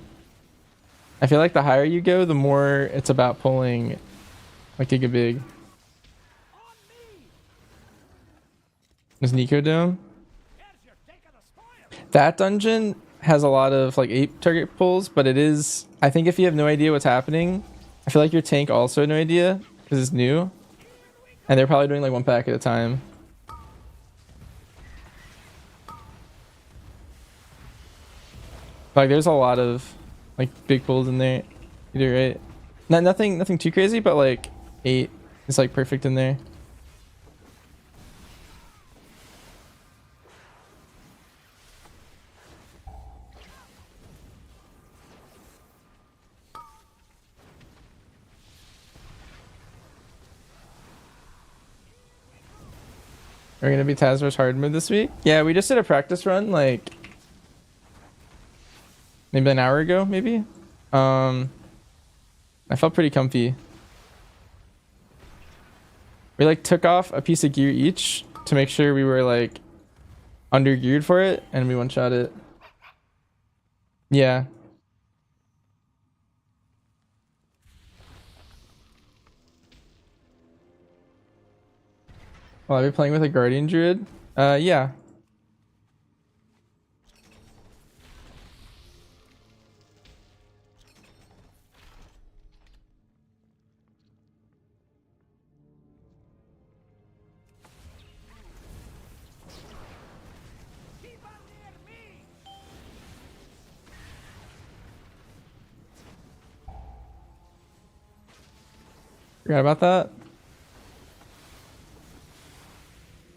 I feel like the higher you go, the more it's about pulling like Giga Big. Is Nico down? That dungeon has a lot of like 8 target pulls, but it is, I think if you have no idea what's happening, I feel like your tank also had no idea because it's new. And they're probably doing like 1 pack at a time. Like there's a lot of like big pulls in there. You're right. Nothing too crazy, but like 8 is like perfect in there. Are we gonna be Tazavesh hard mode this week? Yeah, we just did a practice run like maybe an hour ago, maybe. I felt pretty comfy. We like took off a piece of gear each to make sure we were like under geared for it, and we one shot it. Yeah. Well, I've been playing with a guardian druid. Yeah. Forgot about that.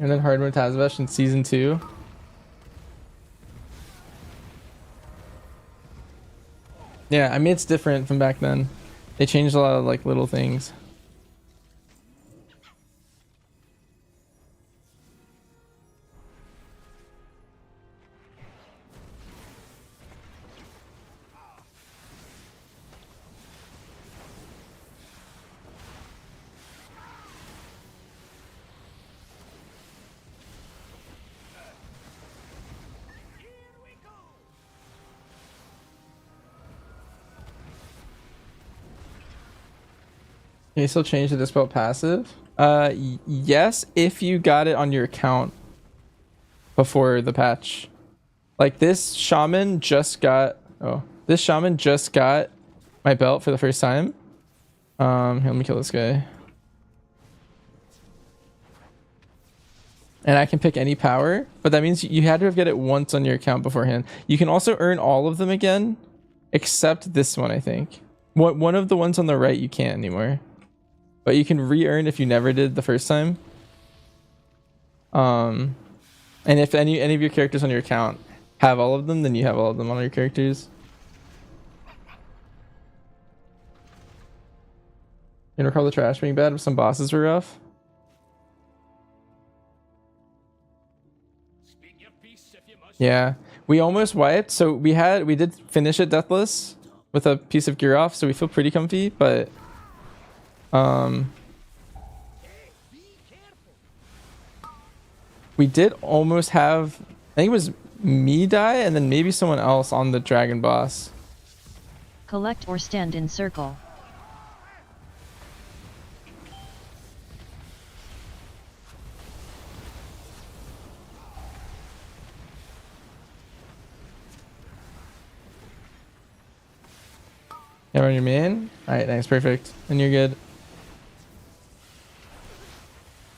And then hard mode Tazavesh in season 2. Yeah, I mean it's different from back then. They changed a lot of like little things. Can you still change the dispel passive? Yes, if you got it on your account before the patch. Like this shaman just got my belt for the first time. Here, let me kill this guy. And I can pick any power, but that means you had to get it once on your account beforehand. You can also earn all of them again, except this one, I think. One of the ones on the right you can't anymore. But you can re-earn if you never did the first time. And if any of your characters on your account have all of them, then you have all of them on your characters. You recall the trash being bad, but some bosses were rough. Yeah, we almost wiped. So we did finish it deathless with a piece of gear off, so we feel pretty comfy, but we did almost have, I think it was me die and then maybe someone else on the dragon boss. Collect or stand in circle. Yeah, on your main? Alright, nice, perfect. And you're good.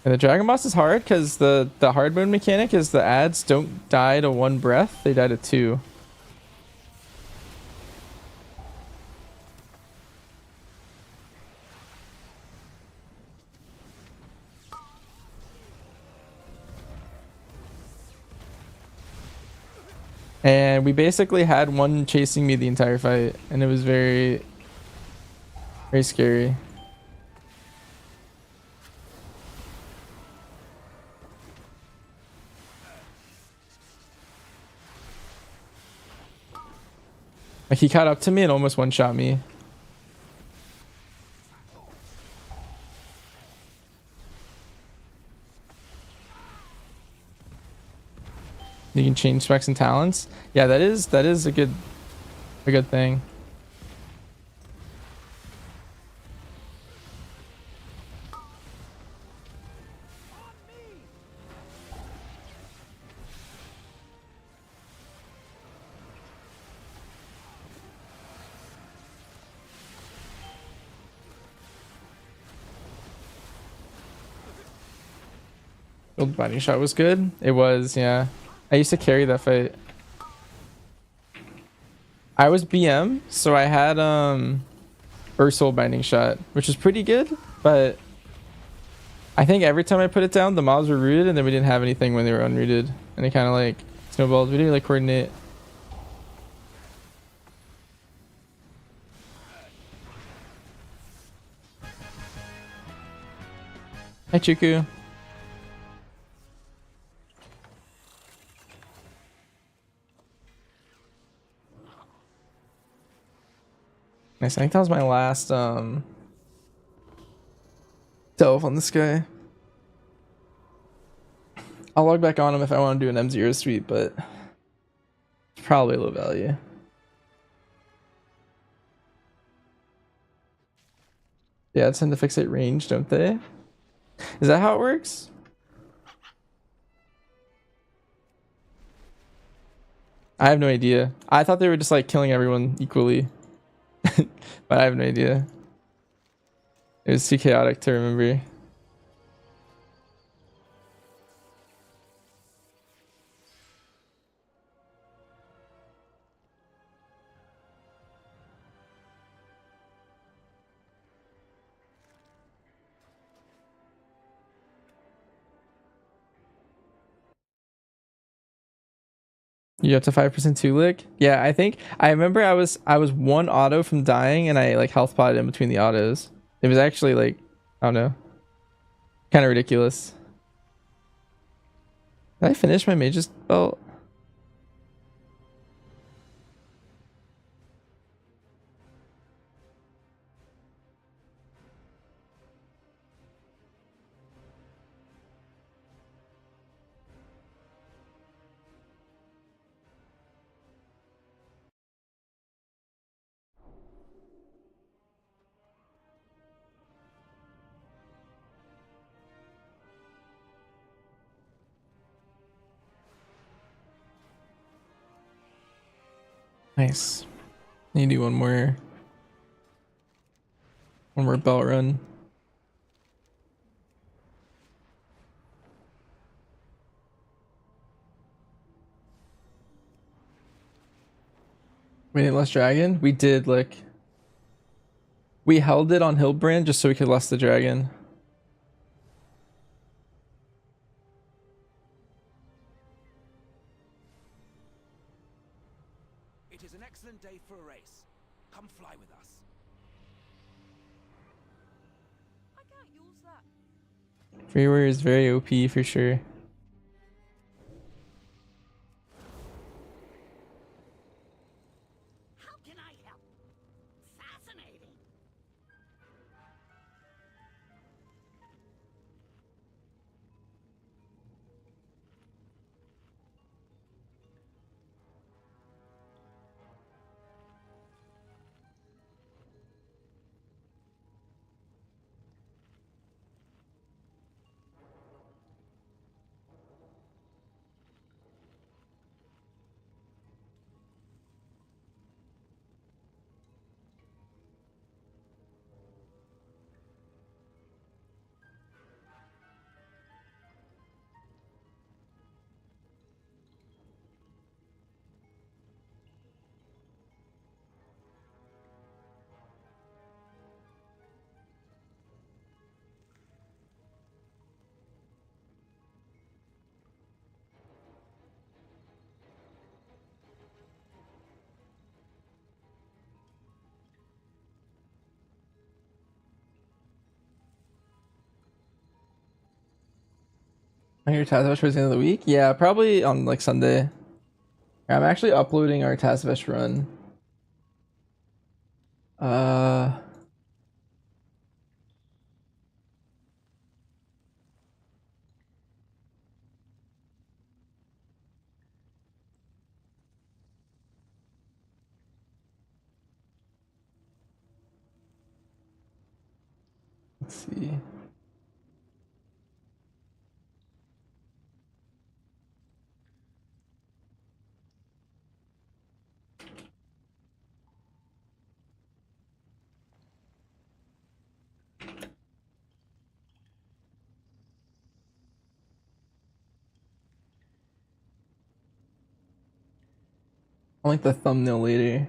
And the dragon boss is hard because the hard mode mechanic is the ads don't die to 1 breath, they die to 2. And we basically had one chasing me the entire fight, and it was very, very scary. Like he caught up to me and almost one-shot me. You can change specs and talents. Yeah, that is a good thing. Old binding shot was good. It was, yeah. I used to carry that fight. I was BM, so I had Ursol binding shot, which was pretty good, but I think every time I put it down, the mobs were rooted, and then we didn't have anything when they were unrooted, and it kind of like snowballed. We didn't like coordinate. Hi, Chuku. Nice. I think that was my last delve on this guy. I'll log back on him if I want to do an M0 sweep, but it's probably low value. Yeah, tend to fixate range, don't they? Is that how it works? I have no idea. I thought they were just like killing everyone equally. But I have no idea. It was too chaotic to remember. You up to 5% two lick? Yeah, I remember I was one auto from dying, and I like health potted in between the autos. It was actually like, I don't know, kind of ridiculous. Did I finish my mage's belt? Nice. Need to do one more belt run. We didn't less dragon? We did, like, we held it on Hillbrand just so we could less the dragon. It is an excellent day for a race. Come fly with us. I can't use that. Free warrior is very OP for sure. How can I help? Fascinating. I hear Tazavesh towards the end of the week? Yeah, probably on like Sunday. I'm actually uploading our Tazavesh run. Let's see. I like the thumbnail later.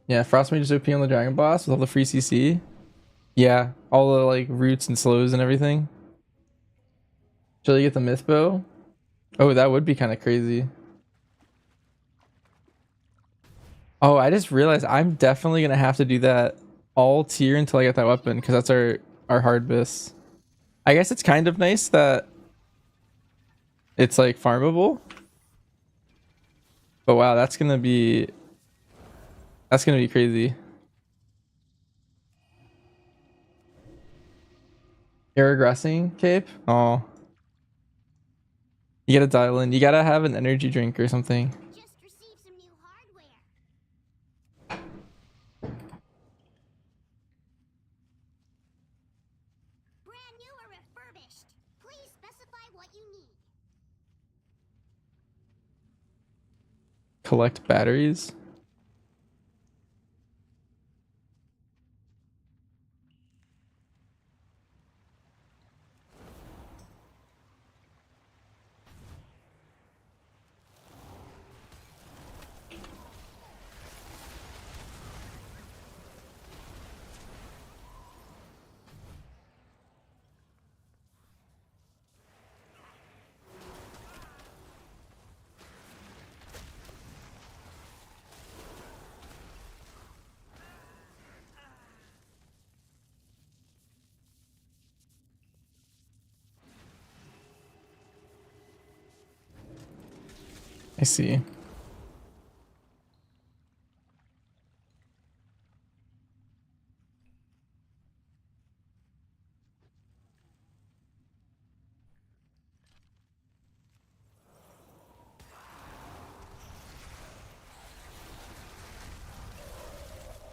Yeah, Frost Mage is OP on the Dragon Boss with all the free CC. Yeah, all the like roots and slows and everything. Shall you get the Myth Bow? Oh, that would be kind of crazy. Oh, I just realized I'm definitely gonna have to do that all tier until I get that weapon because that's our hard bis. I guess it's kind of nice that it's like farmable. But wow, that's gonna be crazy. You're regressing, Cape? Oh. You gotta dial in. You gotta have an energy drink or something. Brand new or refurbished. Please specify what you need. Collect batteries. I see.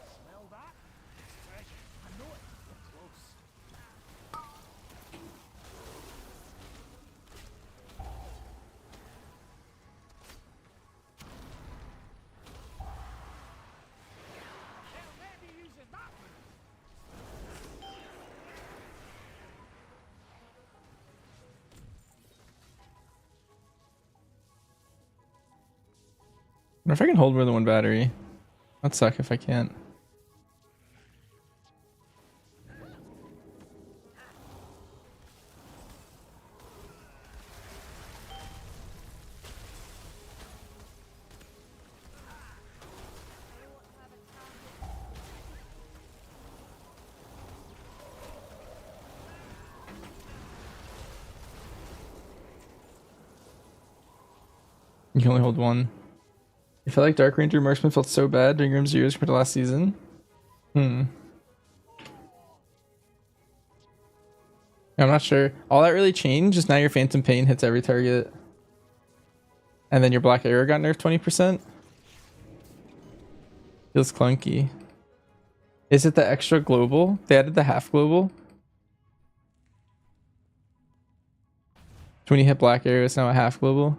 Smell that? It's treasure. I know it. We're close. What if I can hold more than one battery? That'd suck if I can't. You can only hold one. I feel like Dark Ranger Marksman felt so bad during Room Zeroes compared to last season. I'm not sure. All that really changed is now your Phantom Pain hits every target. And then your Black Arrow got nerfed 20%. Feels clunky. Is it the extra global? They added the half global. So when you hit Black Arrow, it's now a half global.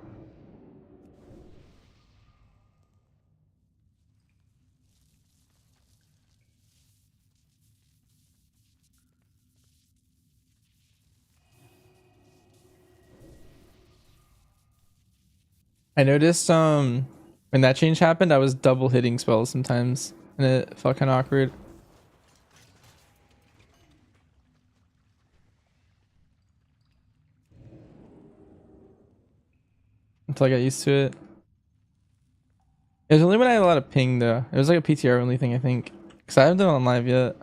I noticed when that change happened, I was double hitting spells sometimes, and it felt kind of awkward. Until I got used to it. It was only when I had a lot of ping though. It was like a PTR only thing, I think. Because I haven't done it on live yet.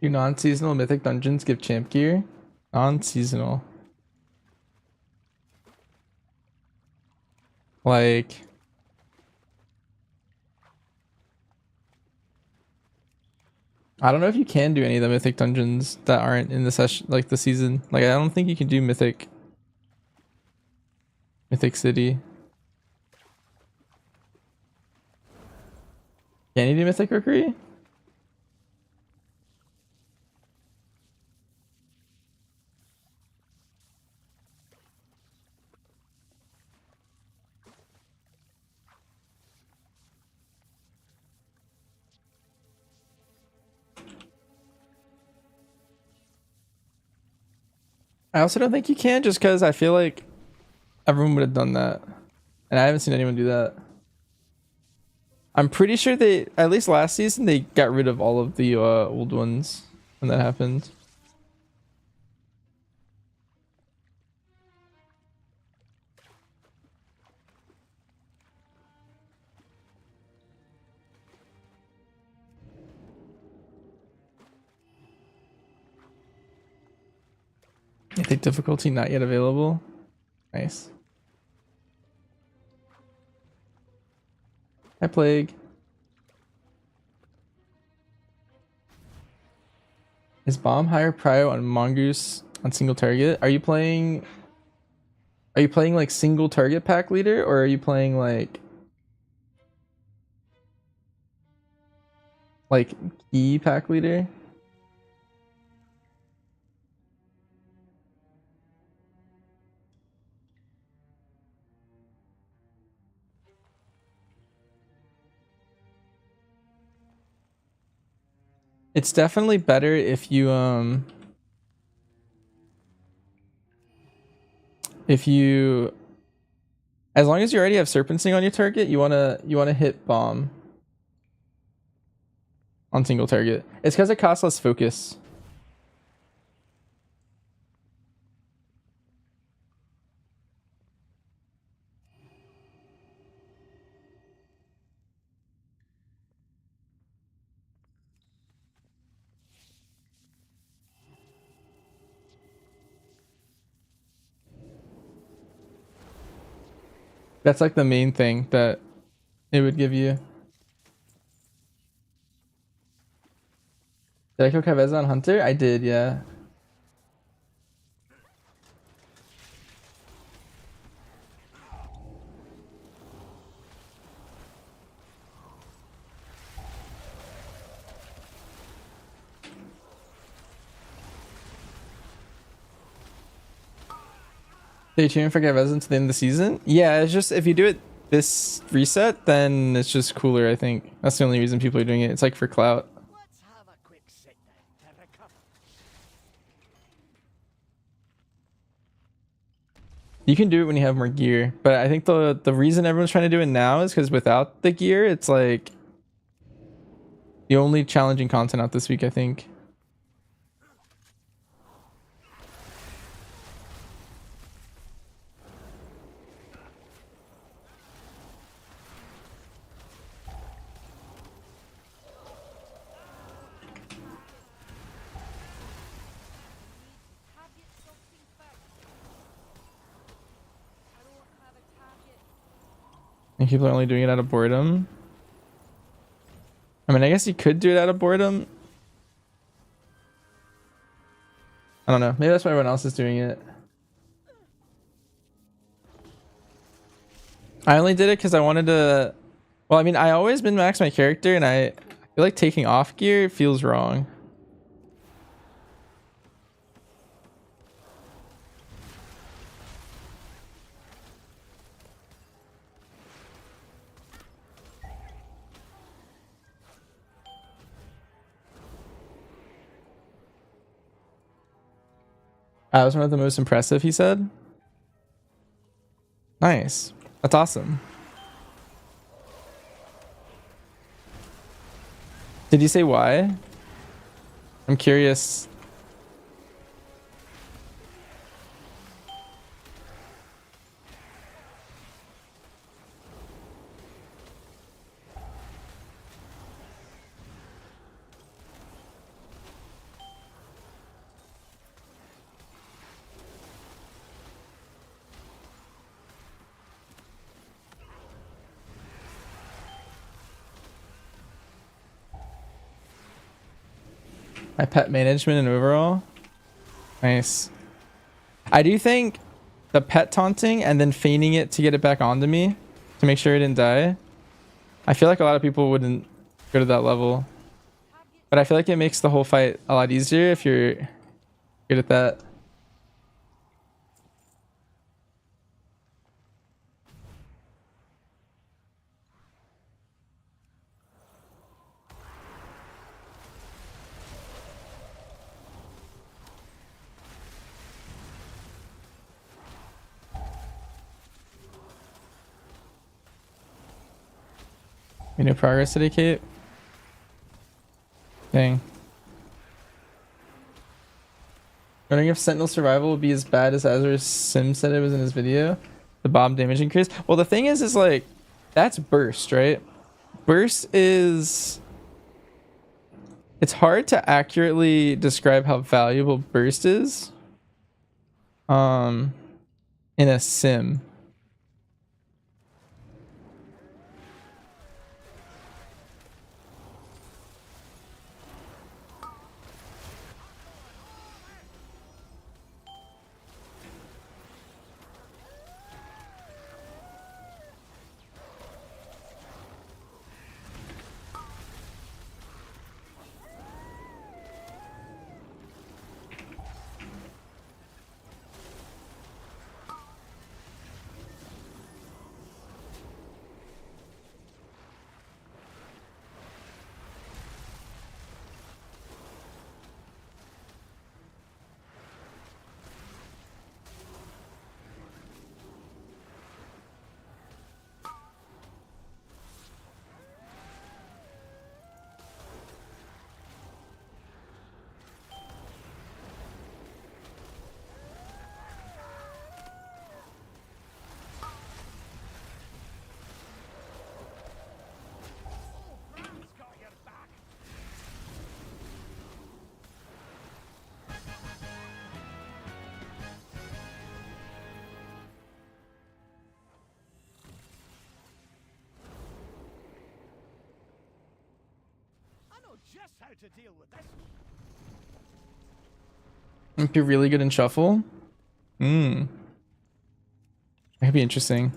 Do non-seasonal mythic dungeons give champ gear? Non-seasonal. Like... I don't know if you can do any of the mythic dungeons that aren't in the session, like the season. Like I don't think you can do mythic City. Can you do mythic Rookery? I also don't think you can, just because I feel like everyone would have done that. And I haven't seen anyone do that. I'm pretty sure they, at least last season, they got rid of all of the old ones when that happened. I think difficulty not yet available. Nice. Hi, Plague. Is bomb higher prio on Mongoose on single target? Are you playing like single target pack leader, or are you playing like key pack leader? It's definitely better if you as long as you already have serpenting on your target, you wanna hit bomb on single target. It's because it costs less focus. That's like the main thing that it would give you. Did I kill Kaveza on Hunter? I did, yeah. Stay tuned for Kaveza until the end of the season? Yeah, it's just if you do it this reset, then it's just cooler, I think. That's the only reason people are doing it. It's like for clout. You can do it when you have more gear, but I think the reason everyone's trying to do it now is because without the gear, it's like the only challenging content out this week, I think. And people are only doing it out of boredom. I mean, I guess you could do it out of boredom. I don't know. Maybe that's why everyone else is doing it. I only did it because I wanted to... Well, I mean, I always min-max my character, and I feel like taking off gear feels wrong. I was one of the most impressive, he said. Nice. That's awesome. Did you say why? I'm curious. My pet management and overall. Nice. I do think the pet taunting and then feigning it to get it back onto me to make sure it didn't die. I feel like a lot of people wouldn't go to that level. But I feel like it makes the whole fight a lot easier if you're good at that. You know progress today, Kate? Dang. Wondering if Sentinel Survival will be as bad as Azure Sim said it was in his video. The bomb damage increase. Well, the thing is like, that's burst, right? Burst is... It's hard to accurately describe how valuable burst is. In a sim. just how to deal with this. If you're really good in shuffle, that could be interesting.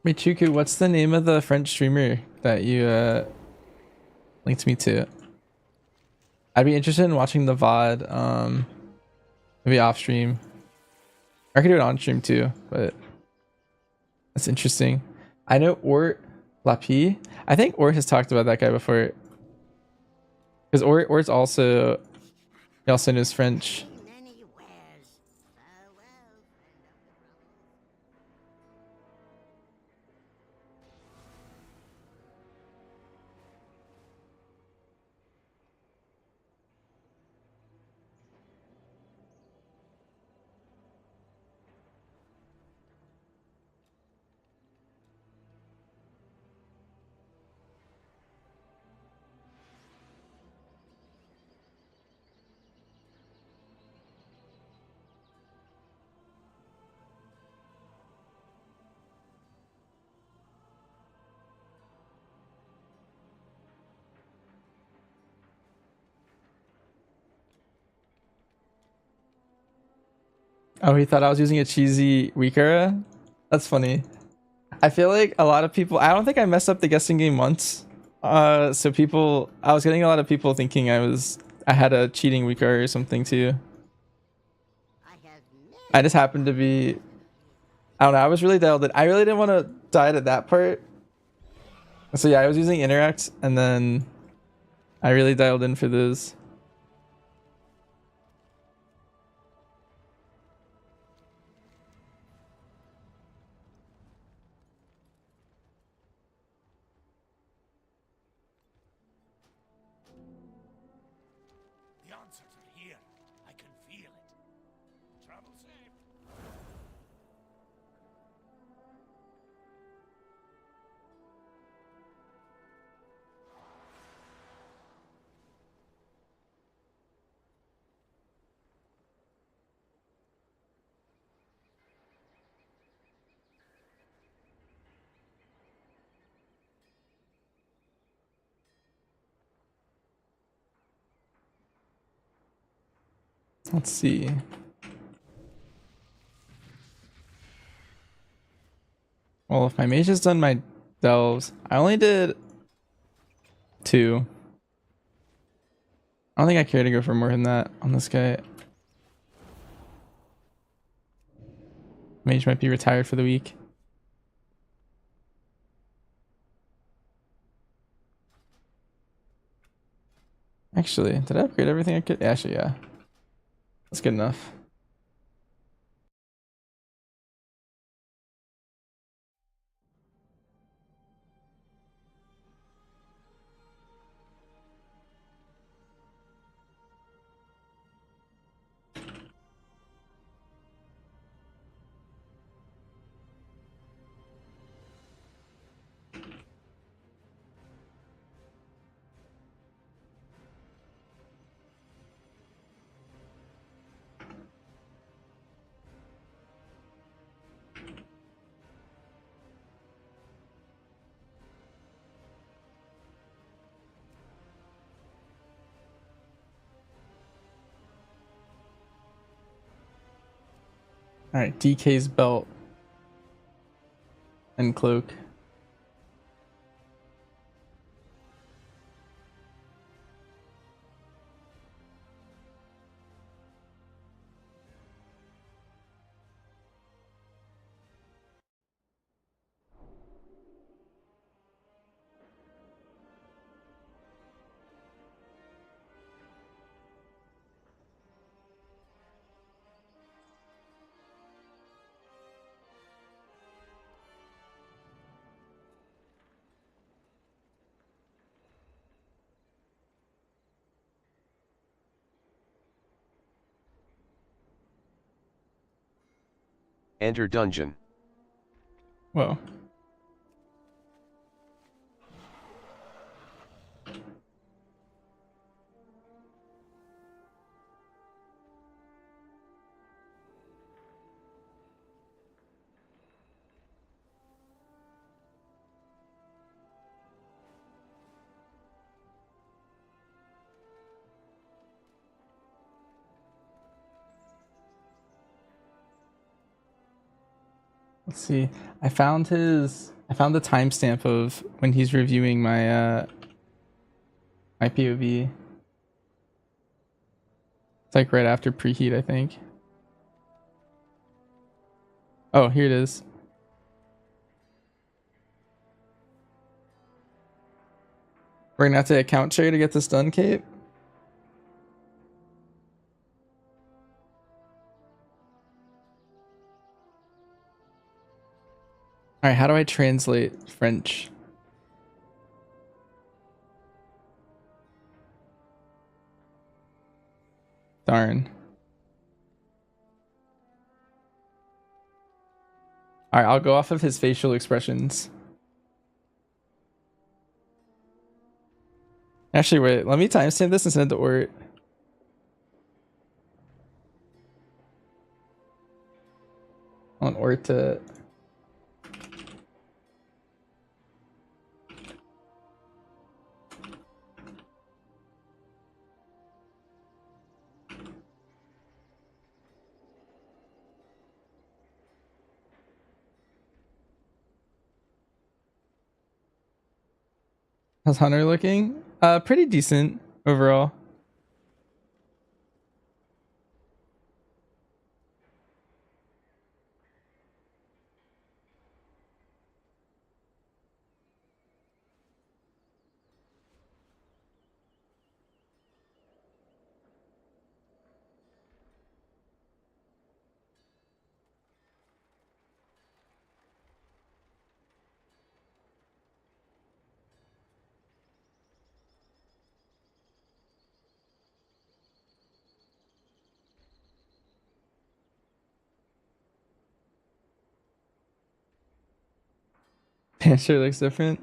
Michuku, what's the name of the French streamer that you linked me to? I'd be interested in watching the VOD, maybe off stream. I could do it on stream too, but that's interesting. I know Ort Lapi. I think Ort has talked about that guy before. Because Ort's also, he also knows French. Oh, he thought I was using a cheesy Weakera? That's funny. I feel like a lot of people, I don't think I messed up the guessing game once. So people, I was getting a lot of people thinking I had a cheating Weakera or something too. I just happened to be, I don't know, I was really dialed in. I really didn't want to die to that part. So yeah, I was using Interact and then I really dialed in for those. The answers are here. I can feel it. Travel safe. Let's see. Well, if my mage has done my delves, I only did 2. I don't think I care to go for more than that on this guy. Mage might be retired for the week. Actually, did I upgrade everything I could? Actually, yeah. That's good enough. All right, DK's belt and cloak. Enter dungeon. Whoa. Let's see. I found the timestamp of when he's reviewing my my POV. It's like right after preheat, I think. Oh, here it is. We're gonna have to account share to get this done, Kate. All right, how do I translate French? Darn. All right, I'll go off of his facial expressions. Actually, wait, let me timestamp this and send it to Ort. I want Ort to... How's Hunter looking? Pretty decent overall. It sure looks different.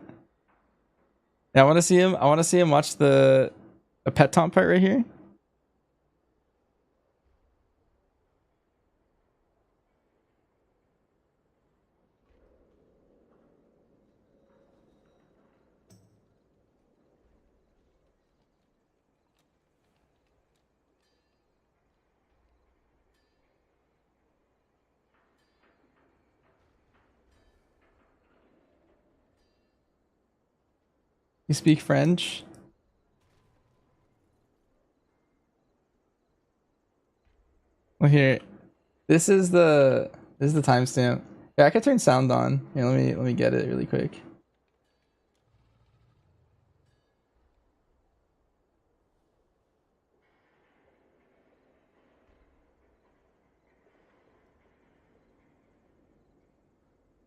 Yeah, I want to see him. I want to see him watch the pet taunt part right here. You speak French? Well, here, this is the timestamp. Yeah, I could turn sound on. Here, let me get it really quick.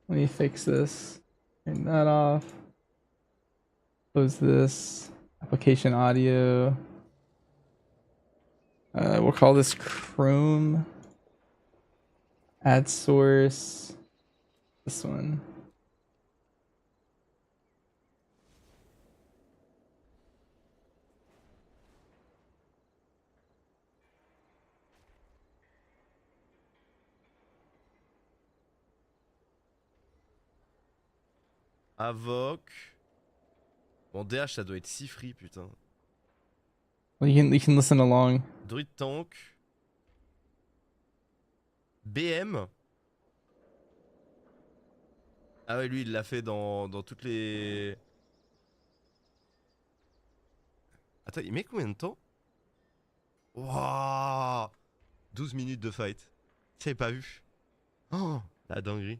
Let me fix this. Turn that off. Close this. Application audio. We'll call this Chrome. Add source. This one. Avoc. Bon, DH, ça doit être si free, putain. Well, you can listen along. Druid Tank. BM. Ah ouais, lui, il l'a fait dans toutes les... Attends, il met combien de temps? Wouah, 12 minutes de fight. J'avais pas vu. Oh, la dinguerie.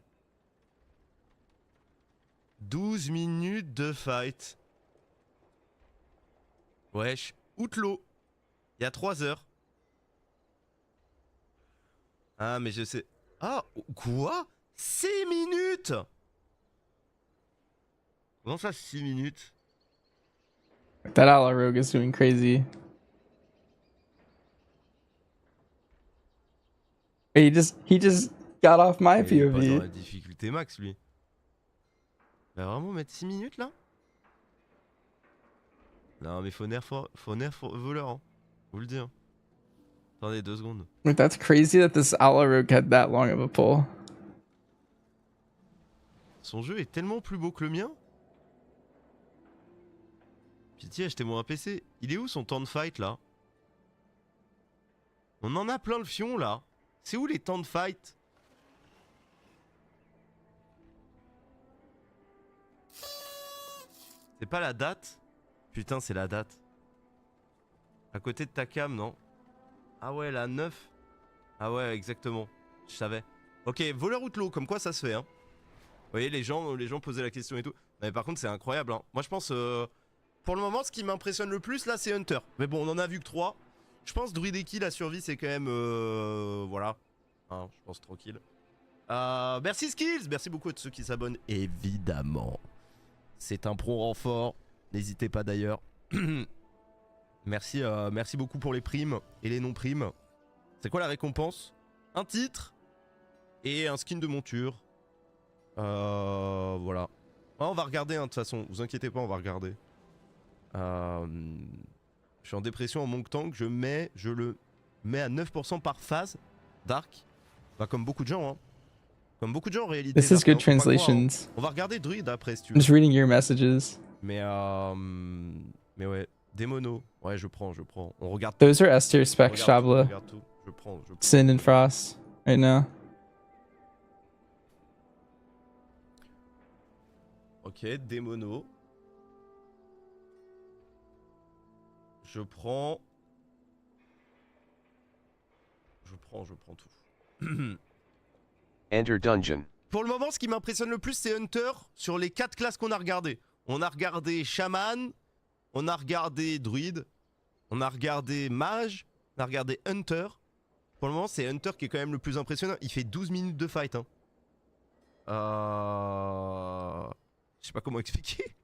12 minutes de fight. Wesh, Outlaw. Il y a 3 heures. Ah, mais je sais... Ah, quoi? 6 minutes? Comment ça, 6 minutes? That Ala Rogue is doing crazy. He just got off my Il est pas dans POV. la difficulté max, lui. Il va vraiment mettre 6 minutes, là? Non, mais faut nerf voleur, hein. Vous le dis, hein. Attendez 2 secondes. Wait, that's crazy that this Outlaw Rogue had that long of a pull. Son jeu est tellement plus beau que le mien. Pitié, achetez-moi un PC. Il est où son temps de fight, là? On en a plein le fion, là. C'est où les temps de fight? C'est pas la date? Putain, c'est la date. À côté de ta cam, non? Ah ouais, la 9. Ah ouais, exactement. Je savais. Ok, voleur outlaw, comme quoi ça se fait, hein. Vous voyez, les gens posaient la question et tout. Mais par contre, c'est incroyable, hein. Moi, je pense... pour le moment, ce qui m'impressionne le plus, là, c'est Hunter. Mais bon, on en a vu que 3. Je pense Druid et Ki, la survie, c'est quand même... voilà. Hein, je pense tranquille. Merci Skills. Merci beaucoup à tous ceux qui s'abonnent. Évidemment. C'est un pro renfort. N'hésitez pas d'ailleurs. Merci, merci beaucoup pour les primes et les non-primes. C'est quoi la récompense? Un titre et un skin de monture. Voilà. On va regarder, hein, de toute façon. Vous inquiétez pas, on va regarder. Je suis en dépression en monk tank. Je le mets à 9% par phase. Dark. Bah, comme beaucoup de gens, hein. Comme beaucoup de gens en réalité. This is good Dark, hein, faut pas croire, hein. translations. On va regarder Druid après si tu I'm veux. just reading your messages. Mais ouais. Démono. Ouais, je prends. On regarde tout. Those are S tier specs, On Shabla. regarde tout. Je prends. Sin and Frost right now. Ok, démono. Je prends tout. Enter dungeon. Pour le moment, ce qui m'impressionne le plus, c'est Hunter sur les 4 classes qu'on a regardées. On a regardé Shaman, on a regardé Druid, on a regardé Mage, on a regardé Hunter. Pour le moment, c'est Hunter qui est quand même le plus impressionnant. Il fait 12 minutes de fight, hein. Je sais pas comment expliquer.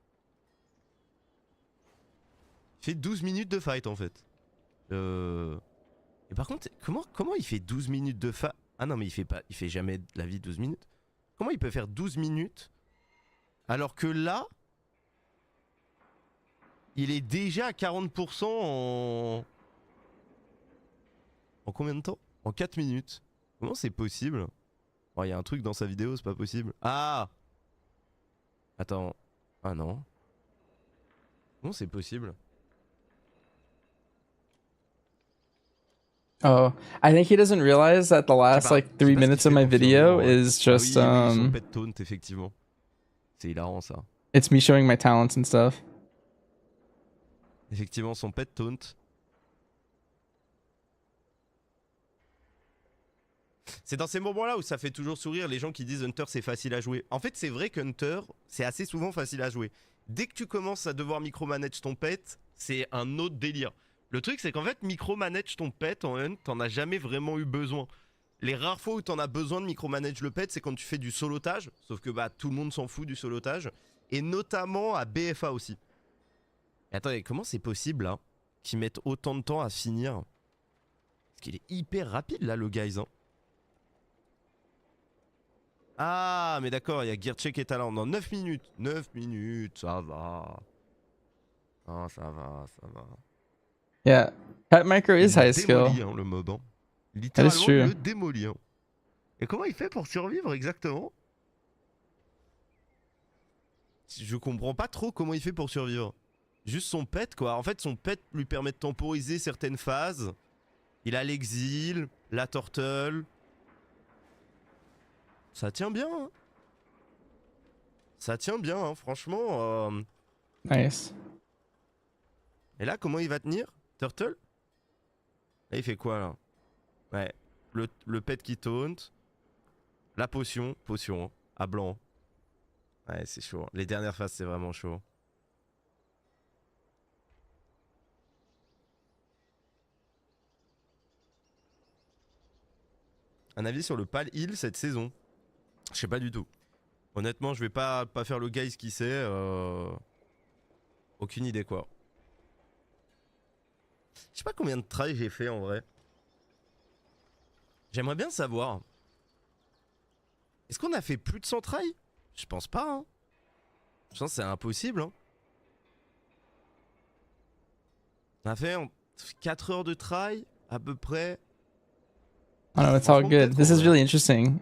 Il fait 12 minutes de fight, en fait. Et par contre, comment il fait 12 minutes de fight? Ah non, mais il fait jamais de la vie 12 minutes. Comment il peut faire 12 minutes alors que là, il est déjà à 40% en combien de temps? En 4 minutes. Comment c'est possible? Il y a un truc dans sa vidéo, c'est pas possible. Ah! Attends. Ah non. Comment c'est possible? Oh, I think he doesn't realize that the last like 3 minutes of my video is just son pet taunt, effectivement. C'est hilarant ça. it's me showing my talents and stuff. Effectivement, son pet taunt. C'est dans ces moments-là où ça fait toujours sourire les gens qui disent Hunter c'est facile à jouer. En fait, c'est vrai qu'Hunter, c'est assez souvent facile à jouer. Dès que tu commences à devoir micromanage ton pet, c'est un autre délire. Le truc, c'est qu'en fait, micromanage ton pet en hunt, t'en as jamais vraiment eu besoin. Les rares fois où t'en as besoin de micromanage le pet, c'est quand tu fais du solotage. Sauf que bah tout le monde s'en fout du solotage. Et notamment à BFA aussi. Et attendez, comment c'est possible là qu'ils mettent autant de temps à finir? Parce qu'il est hyper rapide là, le guys, hein. Ah, mais d'accord, il y a gear check et talent dans 9 minutes. 9 minutes, ça va. Ah, ça va. Yeah, Pet Micro is high skill. Démolit, hein, le mob, hein. That is Littéralement, true. le démolit, hein. Et comment il fait pour survivre exactement? Je comprends pas trop comment il fait pour survivre. Juste son pet, quoi. En fait, son pet lui permet de temporiser certaines phases. Il a l'exil, la turtle. Ça tient bien, hein. Ça tient bien, hein, franchement. Nice. Et là, comment il va tenir? Turtle? Là, il fait quoi, là? Ouais. Le pet qui taunt. La potion. Potion, hein, à blanc. Ouais, c'est chaud. Les dernières phases, c'est vraiment chaud. Un avis sur le Pal Hill cette saison? Je sais pas du tout. Honnêtement, je vais pas faire le guys qui sait. Aucune idée, quoi. Je sais pas combien de tries j'ai fait en vrai. J'aimerais bien savoir. Est-ce qu'on a fait plus de 100 tries? Je pense pas, hein. Je pense que c'est impossible, hein. On a fait 4 heures de try, à peu près. I don't know, it's all good. This is really interesting.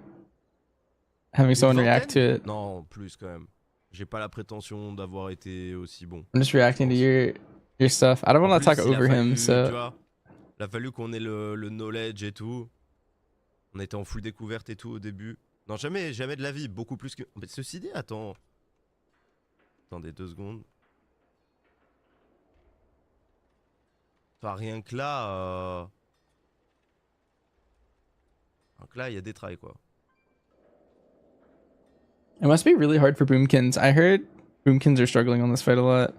Having someone react to it. Non, plus quand même. J'ai pas la prétention d'avoir été aussi bon. I'm just reacting to your stuff. I don't want to talk over him, Tu so. vois, il a fallu qu'on ait le knowledge et tout. On était en full découverte et tout au début. Non, jamais de la vie, beaucoup plus que. Mais ceci dit, attends. Attendez 2 secondes. Enfin, rien que là. Donc là, il y a des tries quoi. It must be really hard for Boomkins. I heard Boomkins are struggling on this fight a lot.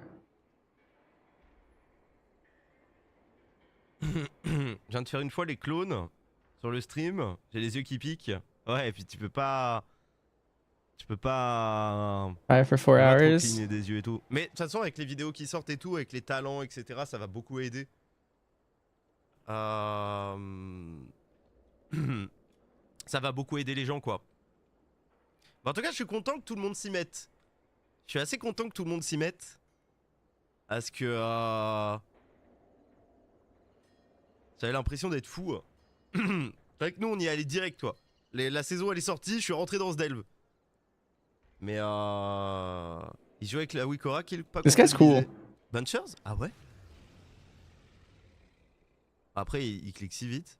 Je viens de faire une fois les clones sur le stream. J'ai les yeux qui piquent. Ouais, et puis tu peux pas. Tu peux pas. Fight for 4 hours. Cligner des yeux et tout. Mais de toute façon, avec les vidéos qui sortent et tout, avec les talents, etc., ça va beaucoup aider. Ça va beaucoup aider les gens, quoi. Bah, en tout cas, je suis content que tout le monde s'y mette. Je suis assez content que tout le monde s'y mette. Parce que. J'avais l'impression d'être fou. C'est vrai que nous, on y est allé direct, toi. La saison, elle est sortie, je suis rentré dans ce delve. Mais il joue avec la Wikora qui est pas. This guy's cool. Bunchers? Ah ouais? Après, il clique si vite.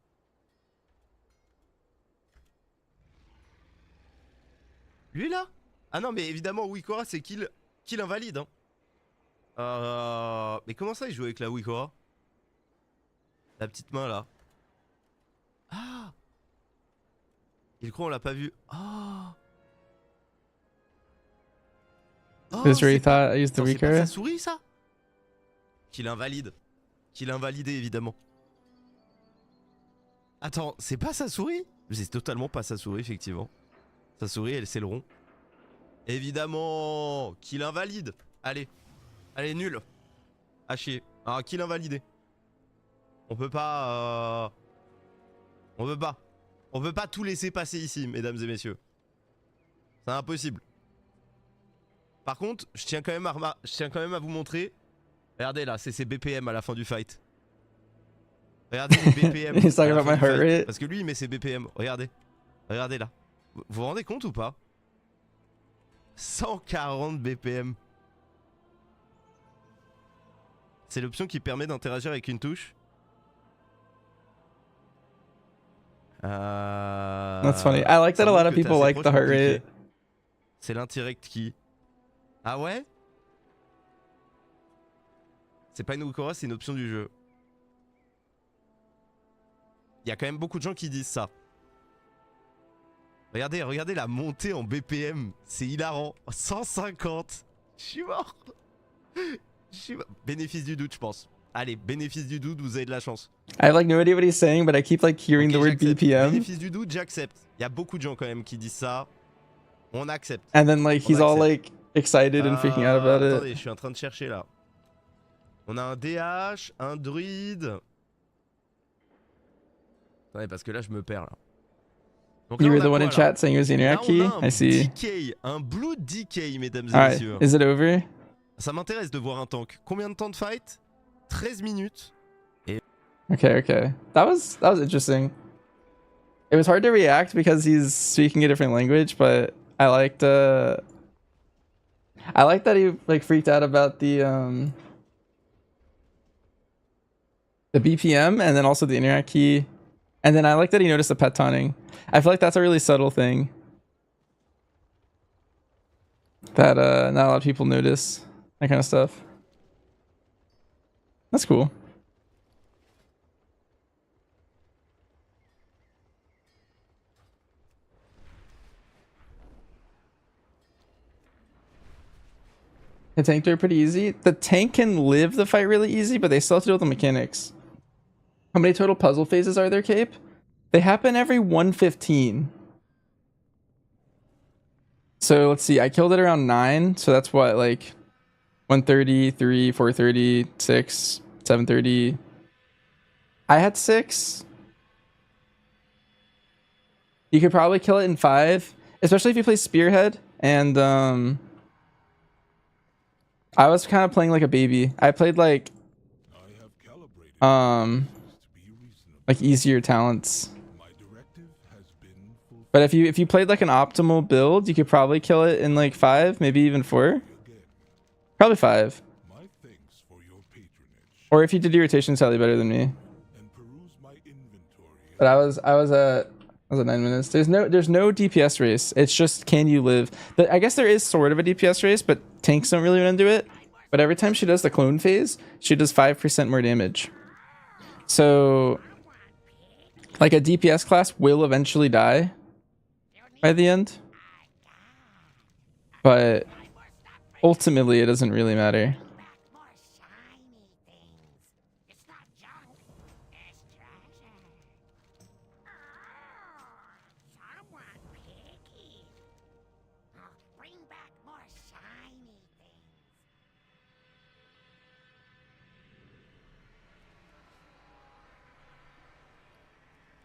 Lui là? Ah non, mais évidemment, Wikora c'est kill invalide. Hein. Mais comment ça, il joue avec la Wikora? La petite main là. Ah! Il croit on l'a pas vu. Ah! Oh, This really thought I used the c'est pas Wikora. sa souris ça? Qu'il invalide. Qu'il a invalidé évidemment. Attends, c'est pas sa souris? C'est totalement pas sa souris effectivement. Sa souris elle c'est le rond. Évidemment qu'il invalide. Allez. Allez nul. À chier. Ah qu'il invalidé. On peut pas On peut pas. On peut pas tout laisser passer ici mesdames et messieurs. C'est impossible. Par contre, je tiens quand même à vous montrer. Regardez là, c'est ses BPM à la fin du fight. Regardez les BPM. He's talking about my heart rate. Parce que lui il met ses BPM. Regardez. Regardez là. Vous vous rendez compte ou pas? 140 BPM. C'est l'option qui permet d'interagir avec une touche. That's funny. I like that a lot of people like the heart rate. C'est l'indirect key. Ah ouais? C'est pas une Wikora, c'est une option du jeu. Il y a quand même beaucoup de gens qui disent ça. Regardez la montée en BPM. C'est hilarant. 150. Je suis mort. Bénéfice du doute, je pense. Allez, bénéfice du doute, vous avez de la chance. I have like no idea what he's saying, but I keep like hearing the word BPM. Bénéfice du doute, j'accepte. Il y a beaucoup de gens quand même qui disent ça. On accepte. And then like he's all like excited and freaking out about attendez, it. je suis en train de chercher là. On a un DH, un druide. Attendez, parce que là je me perds là. Donc You là, were on the a one quoi, in là? chat saying it was the Là, interact key. on a un I see. DK, un blue DK, mesdames et Alright, messieurs. is it over? Ça m'intéresse de voir un tank. Combien de temps de fight? 13 minutes. Et... Okay. That was interesting. It was hard to react because he's speaking a different language, but I liked that he like freaked out about the BPM and then also the interact key. And then I like that he noticed the pet taunting. I feel like that's a really subtle thing that not a lot of people notice. That kind of stuff. That's cool. The tank are pretty easy. The tank can live the fight really easy, but they still have to deal with the mechanics. How many total puzzle phases are there, Cape? They happen every 115. So let's see, I killed it around 9, so that's what, like 130, 3, 430, 6, 730. I had 6. You could probably kill it in 5. especially if you play Spearhead. And I was kind of playing like a baby. I played like easier talents. But if you played like an optimal build, you could probably kill it in like 5, maybe even 4. Probably 5. Or if you did your rotation slightly better than me. But I was at 9 minutes. There's no DPS race. It's just, can you live? I guess there is sort of a DPS race, but tanks don't really want to do it. But every time she does the clone phase, she does 5% more damage. So like a DPS class will eventually die by the end, but ultimately it doesn't really matter.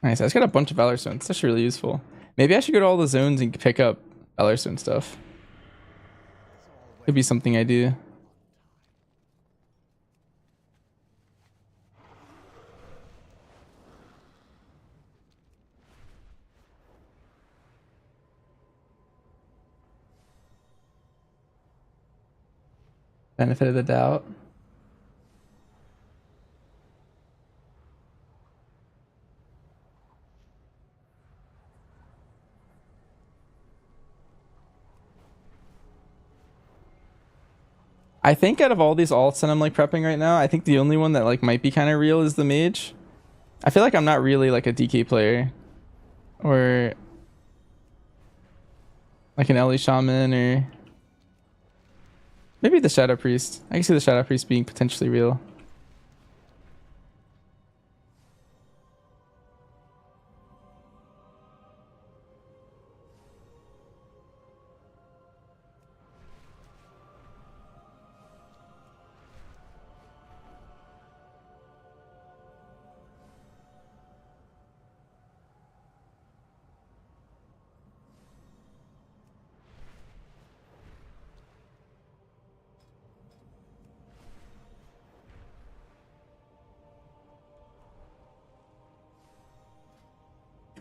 Nice. I just got a bunch of Valor Stones. That's really useful. Maybe I should go to all the zones and pick up Valor Stone stuff. Could be something I do. Benefit of the doubt. I think out of all these alts that I'm like prepping right now, I think the only one that like might be kind of real is the mage. I feel like I'm not really like a DK player or like an Ellie shaman or maybe the Shadow Priest. I can see the Shadow Priest being potentially real.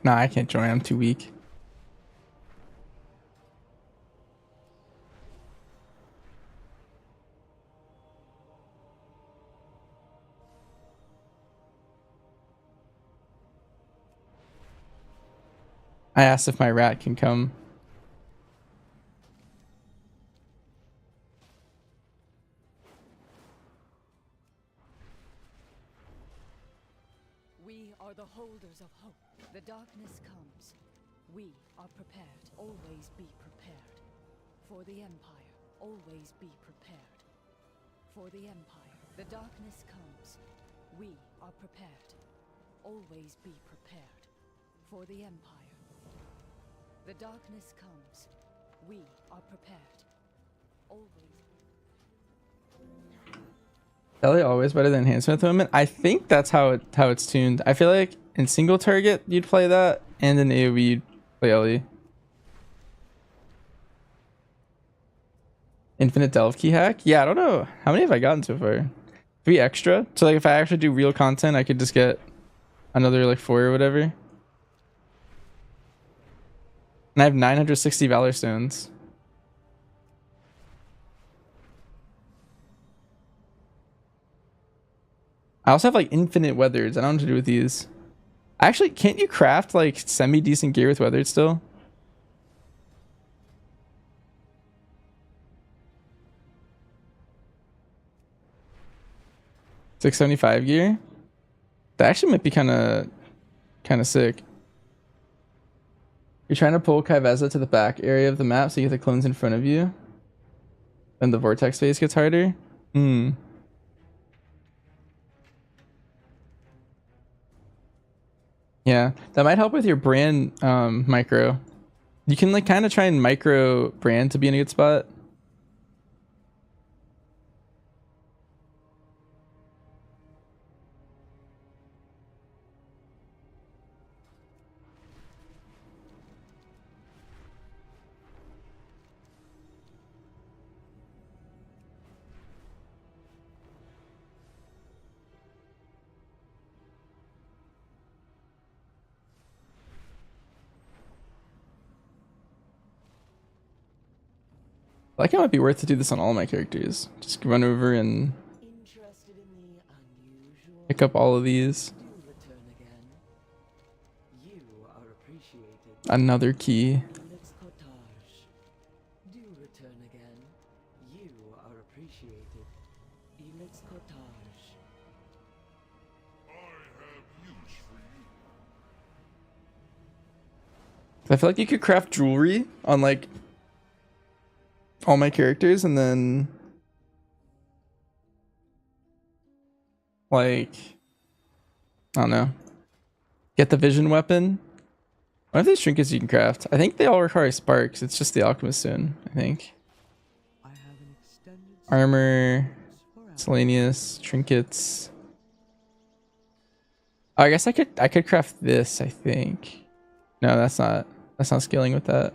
Nah, I can't join. I'm too weak. I asked if my rat can come. We are the holders of hope. The darkness comes. We are prepared. Always be prepared. For the Empire, always be prepared. For the Empire, the darkness comes. We are prepared. Always be prepared. For the Empire. The darkness comes. We are prepared. Always. Ellie always better than enhancement at the moment. I think that's how it's tuned. I feel like in single target you'd play that, and in AoE you'd play Ellie. Infinite Delve Key hack? Yeah, I don't know. How many have I gotten so far? 3 extra? So like if I actually do real content, I could just get another like 4 or whatever. And I have 960 Valor Stones. I also have like infinite weathers. I don't know what to do with these. Actually, can't you craft like semi-decent gear with weathered still? 675 gear? That actually might be kind of sick. You're trying to pull Kaiveza to the back area of the map so you get the clones in front of you. Then the vortex phase gets harder. Yeah, that might help with your brand micro. You can like kind of try and micro brand to be in a good spot. I like it might be worth to do this on all my characters. Just run over and pick up all of these. Another key. Do return again. You are appreciated. Elix Cottage. I feel like you could craft jewelry on like all my characters and then like I don't know. Get the vision weapon. One of these trinkets you can craft. I think they all require sparks. It's just the alchemist soon, I think. Armor, miscellaneous, trinkets. Oh, I guess I could craft this, I think. No, that's not scaling with that.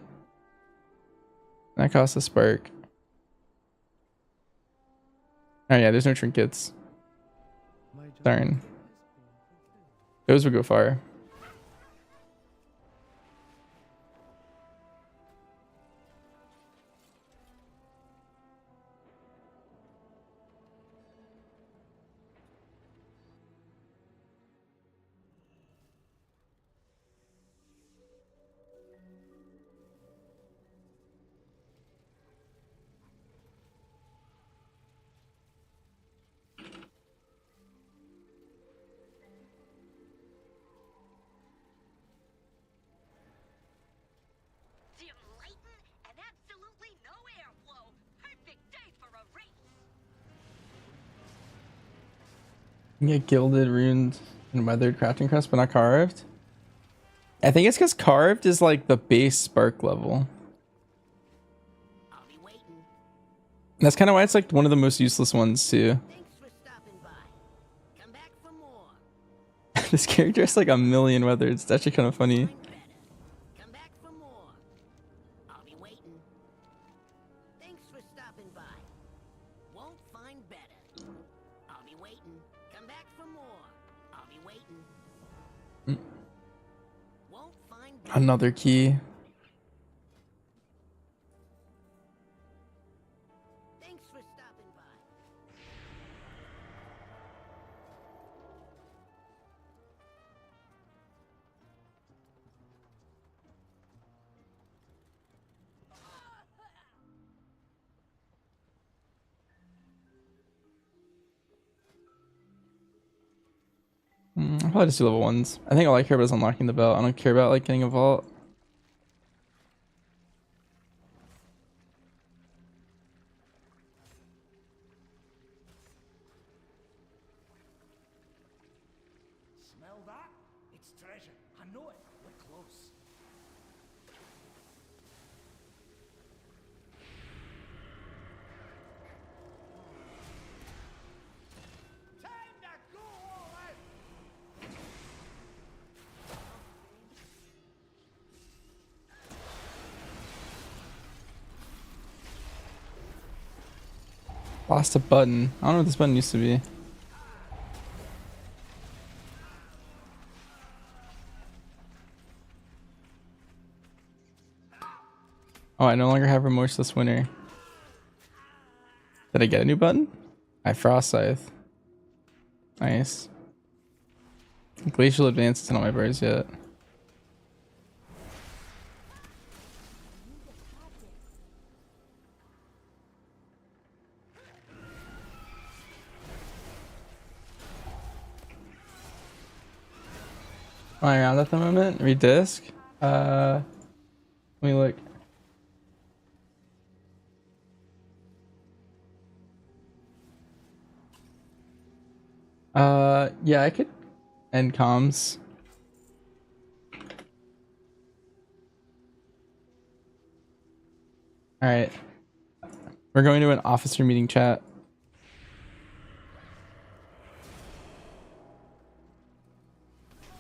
That costs a spark. Oh yeah, there's no trinkets. Darn. Those would go far. You get gilded, runes, and weathered crafting crest, but not carved. I think it's because carved is like the base spark level. That's kind of why it's like one of the most useless ones too. This character has like a million weathered. It's actually kind of funny. Another key. I'll probably just do level ones. I think all I care about is unlocking the belt. I don't care about like getting a vault. Smell that? It's treasure. I know it. We're close. Time to go all out. Lost a button. I don't know what this button used to be. Oh, I no longer have Remorseless Winter. Did I get a new button? I Frost Scythe. Nice. Glacial Advance isn't on my birds yet. Am I around at the moment? Redisc? Let me look. Yeah, I could end comms. All right. We're going to an officer meeting chat.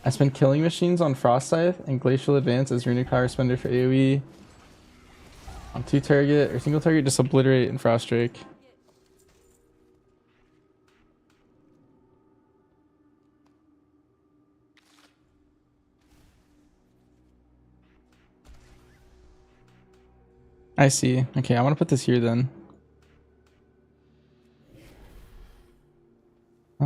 I spend killing machines on Frost Scythe and Glacial Advance as runic power spender for AoE. On two target or single target, just obliterate and Frost Drake. I see. Okay, I want to put this here then. I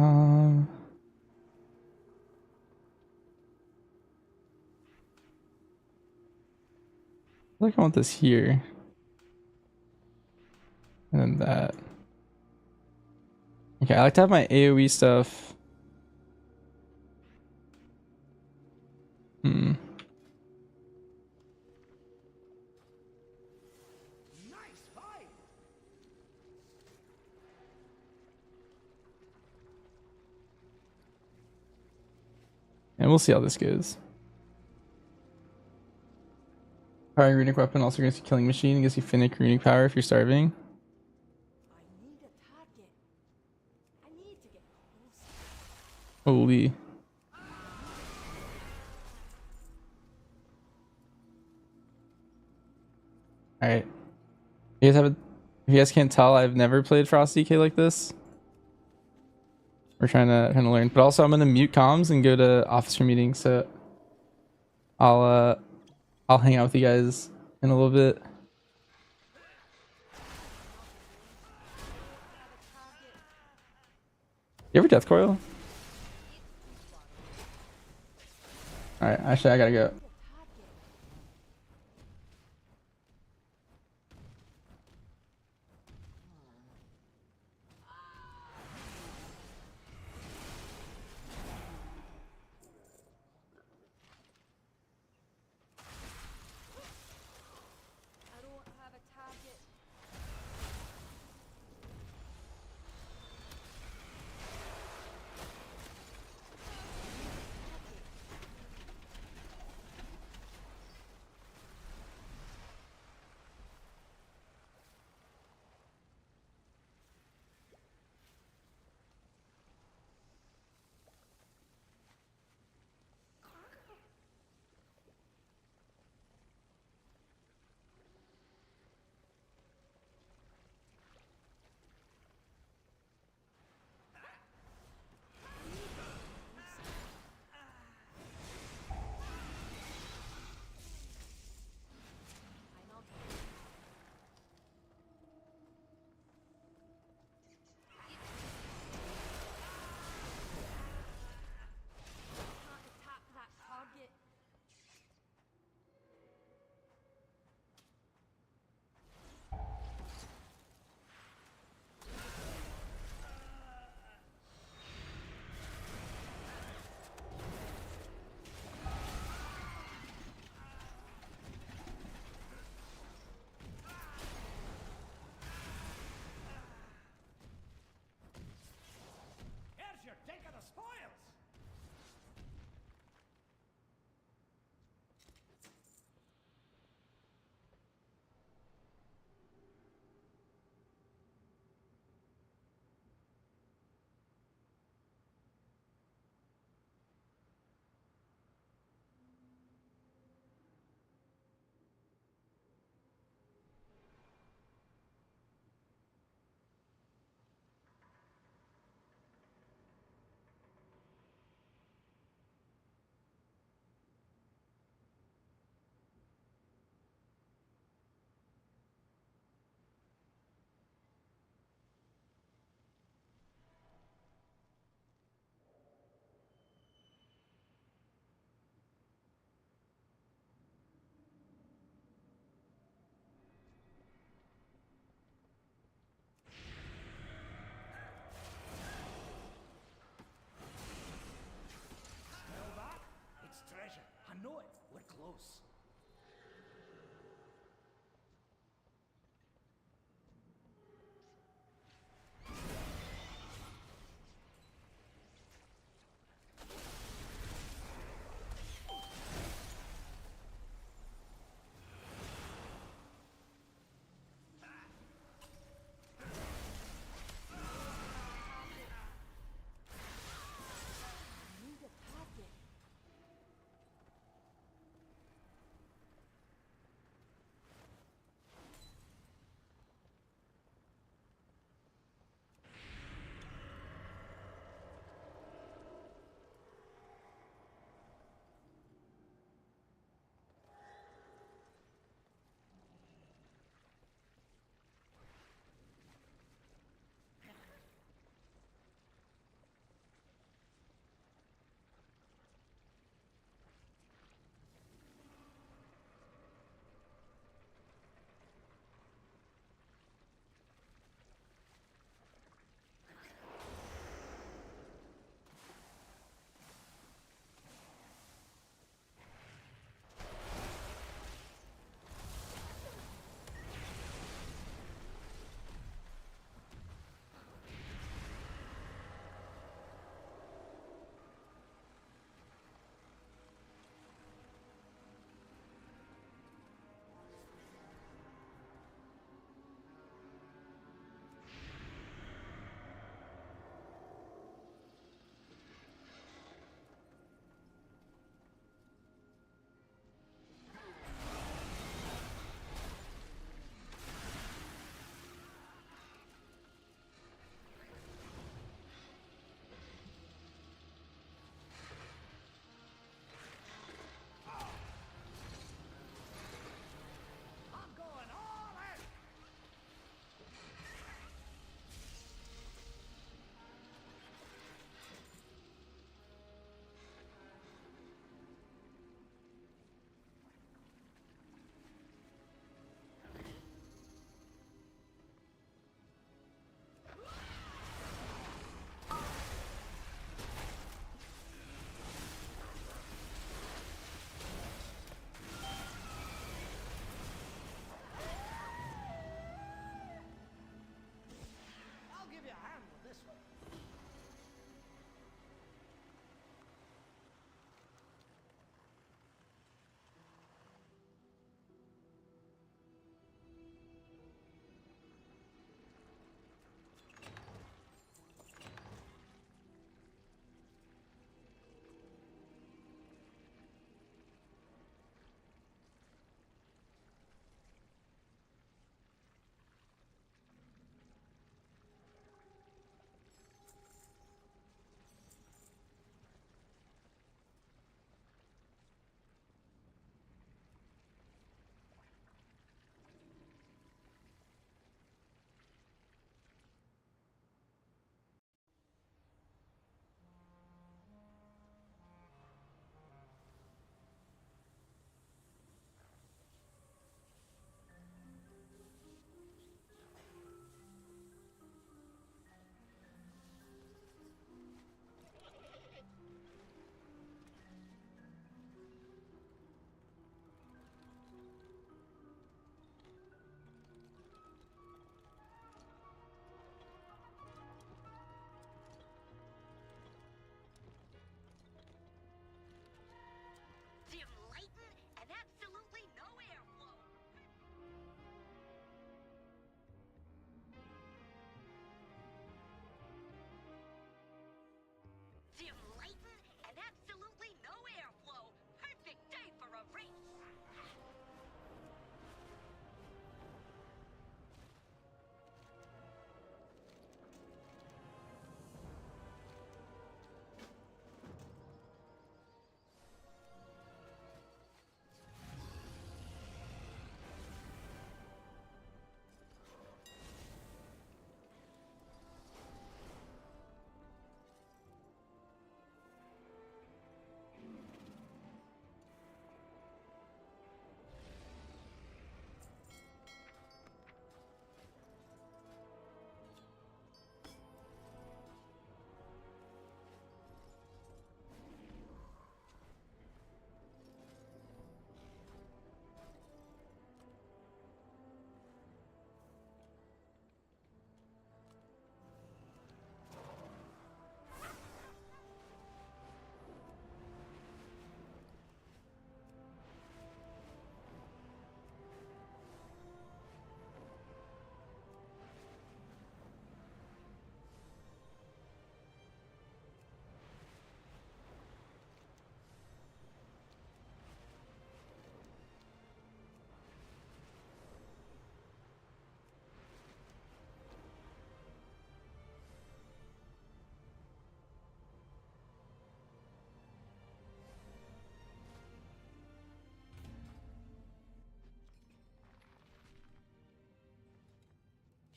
feel like I want this here. And then that. Okay, I like to have my AoE stuff. And we'll see how this goes. Firing runic weapon also gives you killing machine, gives you Finnick runic power if you're starving. Holy. Alright. You guys have a, if you guys can't tell, I've never played Frost DK like this. We're trying to learn. But also I'm gonna mute comms and go to officer meetings, so I'll hang out with you guys in a little bit. You ever death coil? Alright, actually I gotta go.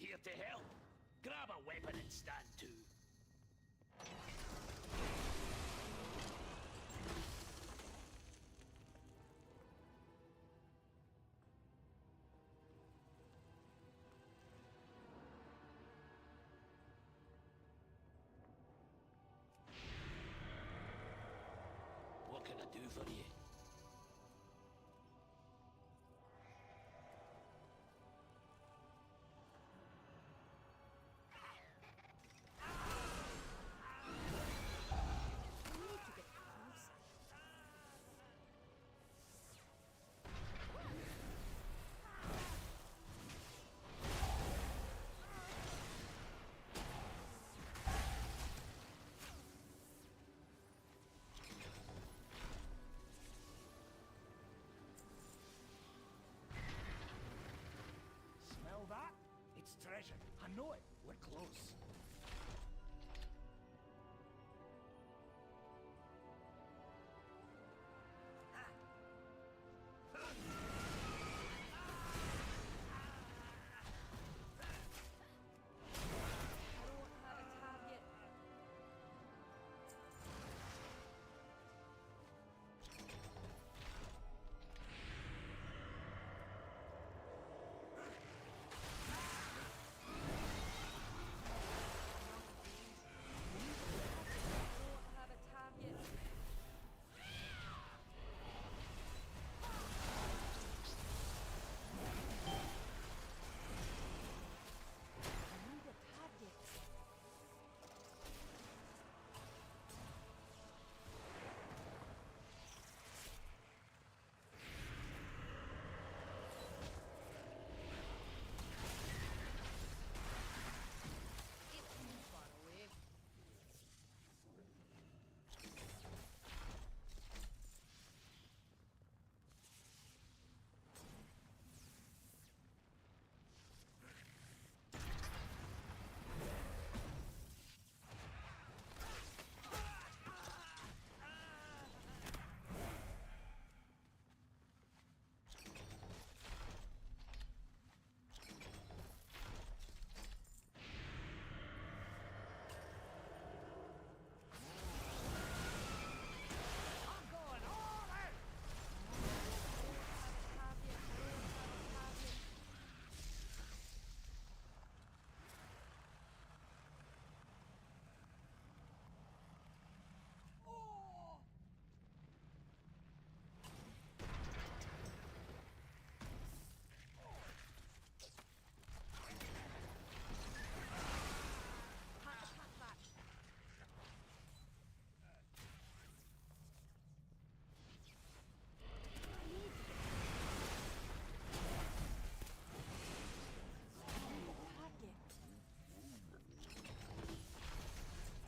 here to help. Grab a weapon and stand to. What can I do for you? Smell that? It's treasure. I know it. We're close.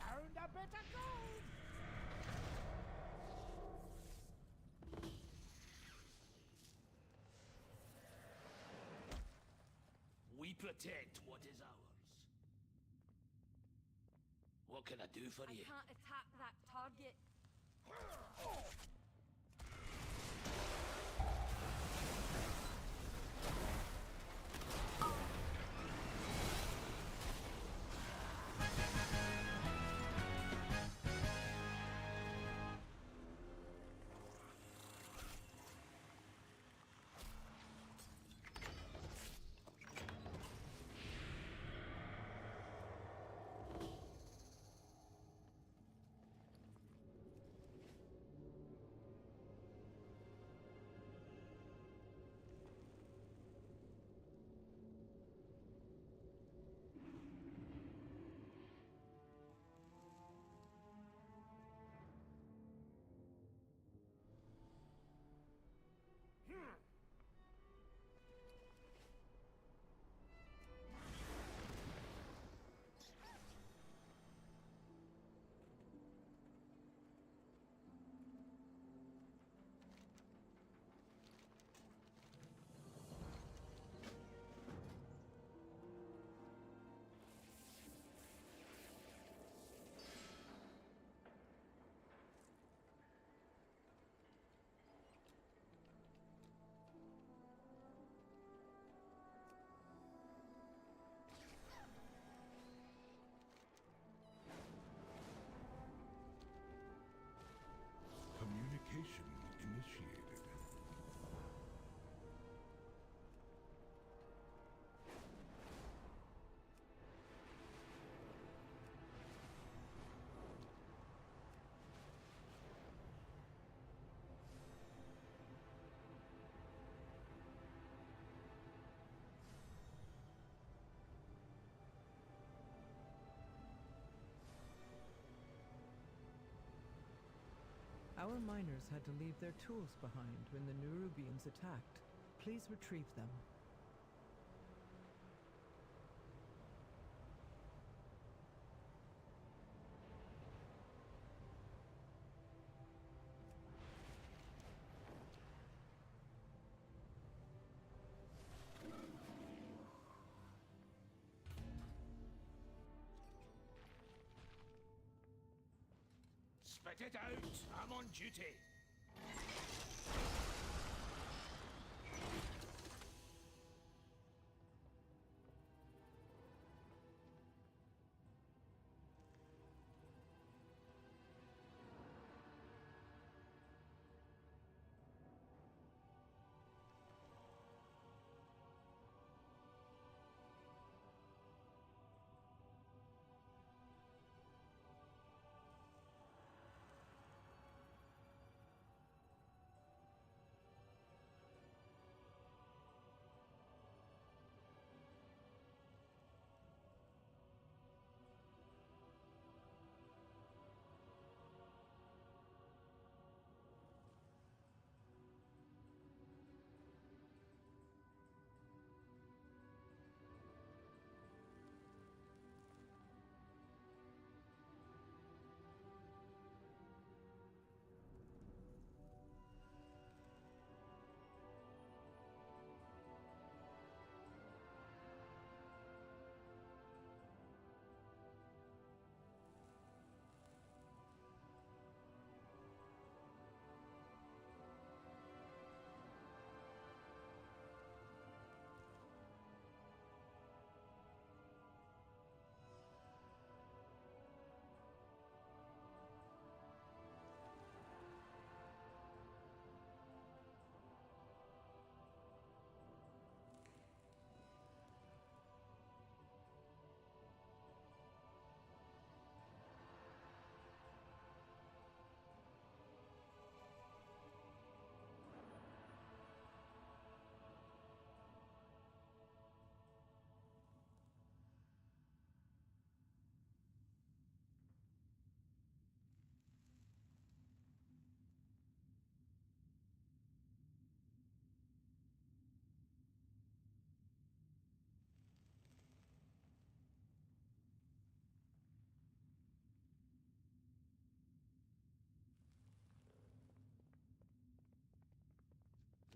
Found a bit of gold! We protect what is ours. What can I do for you? Can't attack that target. Our miners had to leave their tools behind when the Nerubians attacked. Please retrieve them. Spit it out! I'm on duty!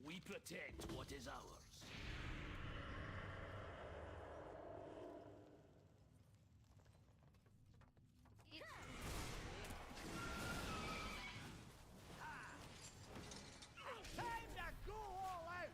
We protect what is ours. Time to go all out!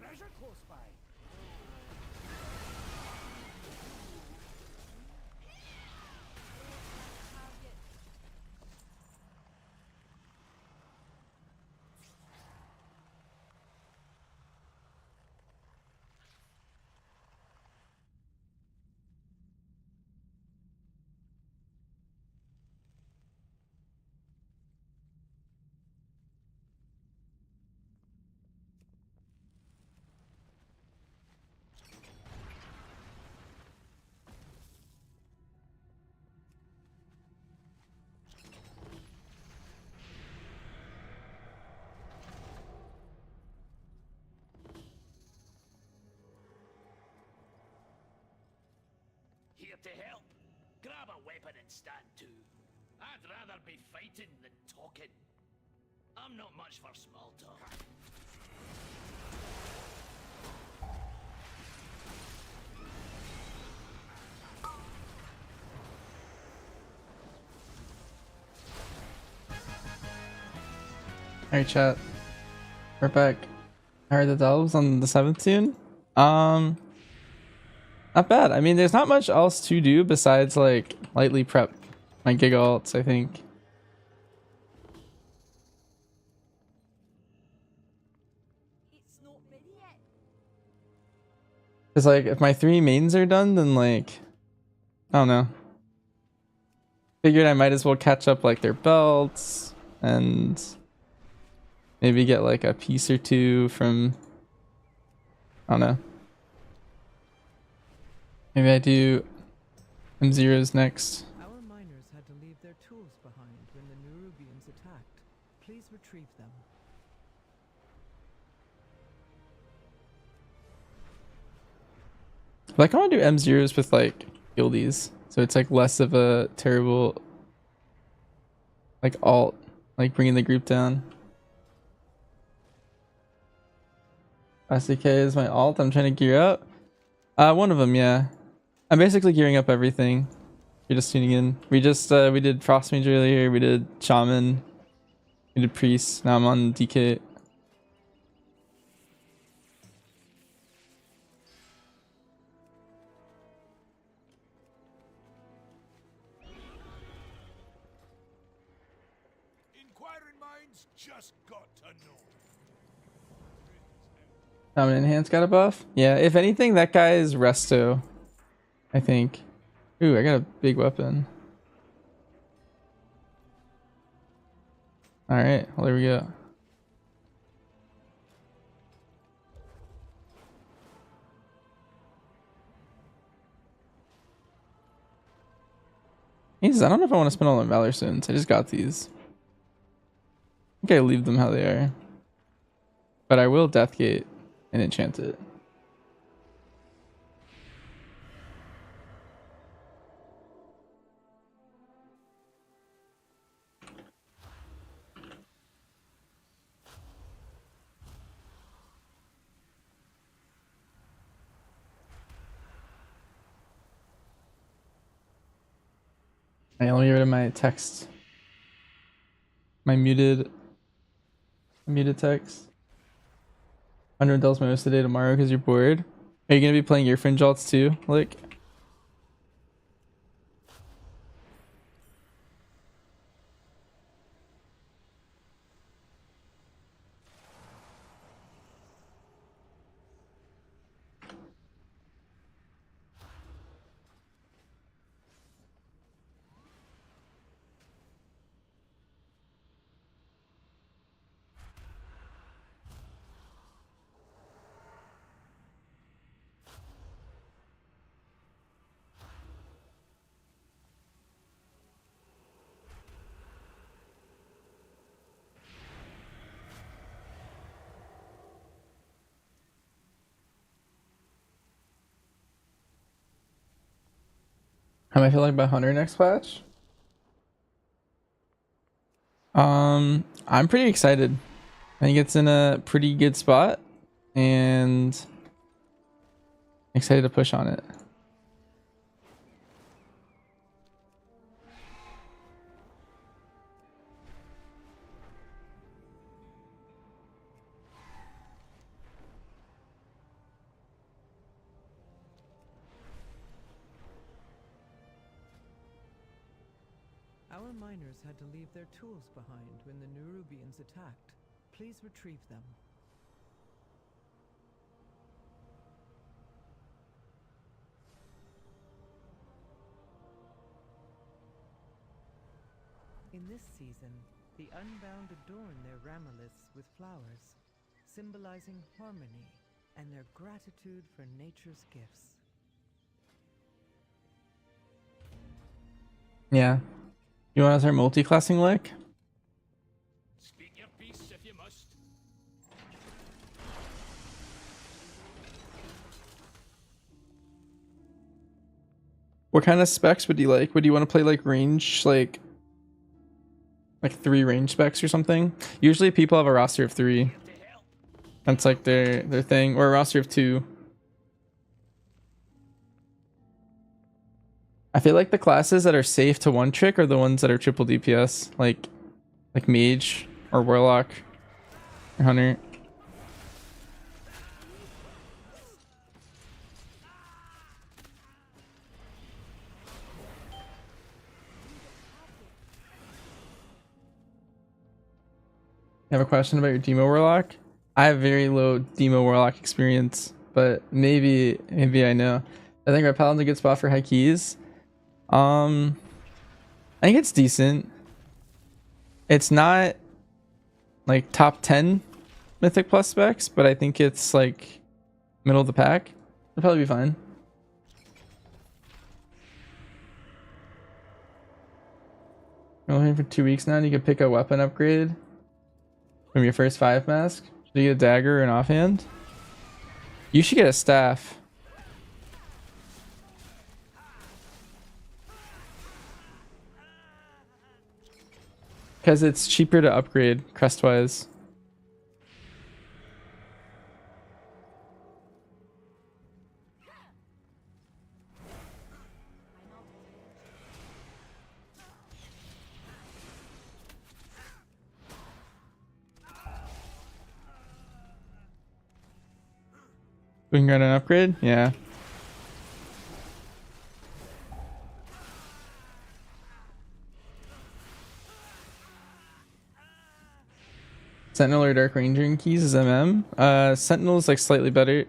treasure close by. Here to help. Grab a weapon and stand to. I'd rather be fighting than talking. I'm not much for small talk. Alright, chat. We're back. I heard the delves on the 7th tune. Not bad. I mean, there's not much else to do besides like lightly prep my Giga alts, I think. Cause like if my 3 mains are done, then like I don't know. Figured I might as well catch up like their belts and maybe get like a piece or two from, I don't know. Maybe I do M0s next. Our miners had to leave their tools behind when the Nerubians attacked. Please retrieve them. Like I want to do M0s with like guildies, so it's like less of a terrible like alt, like bringing the group down. SDK is my alt. I'm trying to gear up. One of them, yeah. I'm basically gearing up everything. You're just tuning in. We did Frost Mage earlier. We did Shaman. We did Priest. Now I'm on DK. Inquiring minds just got to know. Shaman Enhance got a buff. Yeah, if anything, that guy is Resto, I think. Ooh, I got a big weapon. Alright, well there we go. Jesus, I don't know if I want to spend all my Valor Stones. I just got these. I think I leave them how they are. But I will Deathgate and enchant it. Alright, let me get rid of my text. My muted text. 100 dells most today, tomorrow because you're bored. Are you gonna be playing your fringe alts too? Like, how am I feeling about Hunter next patch? I'm pretty excited. I think it's in a pretty good spot and excited to push on it. Our miners had to leave their tools behind when the Nerubians attacked. Please retrieve them. In this season, the Unbound adorn their ramiliths with flowers, symbolizing harmony and their gratitude for nature's gifts. Yeah. You want to start multi-classing, Lick? Speak your piece if you must. What kind of specs would you like? Would you want to play like range, like 3 range specs or something? Usually people have a roster of 3. That's like their thing, or a roster of 2. I feel like the classes that are safe to one trick are the ones that are triple DPS, like mage or warlock or hunter. I have a question about your Demo Warlock. I have very low Demo Warlock experience, but maybe I know. I think Red Paladin's a good spot for high keys. I think it's decent. It's not like top 10 Mythic Plus specs, but I think it's like middle of the pack. It'll probably be fine. You're looking for 2 weeks now and you can pick a weapon upgrade from your first 5 mask. Should you get a dagger or an offhand? You should get a staff. Because it's cheaper to upgrade crest-wise. We can get an upgrade? Yeah. Sentinel or Dark Ranger in keys is MM. Sentinel is like slightly better.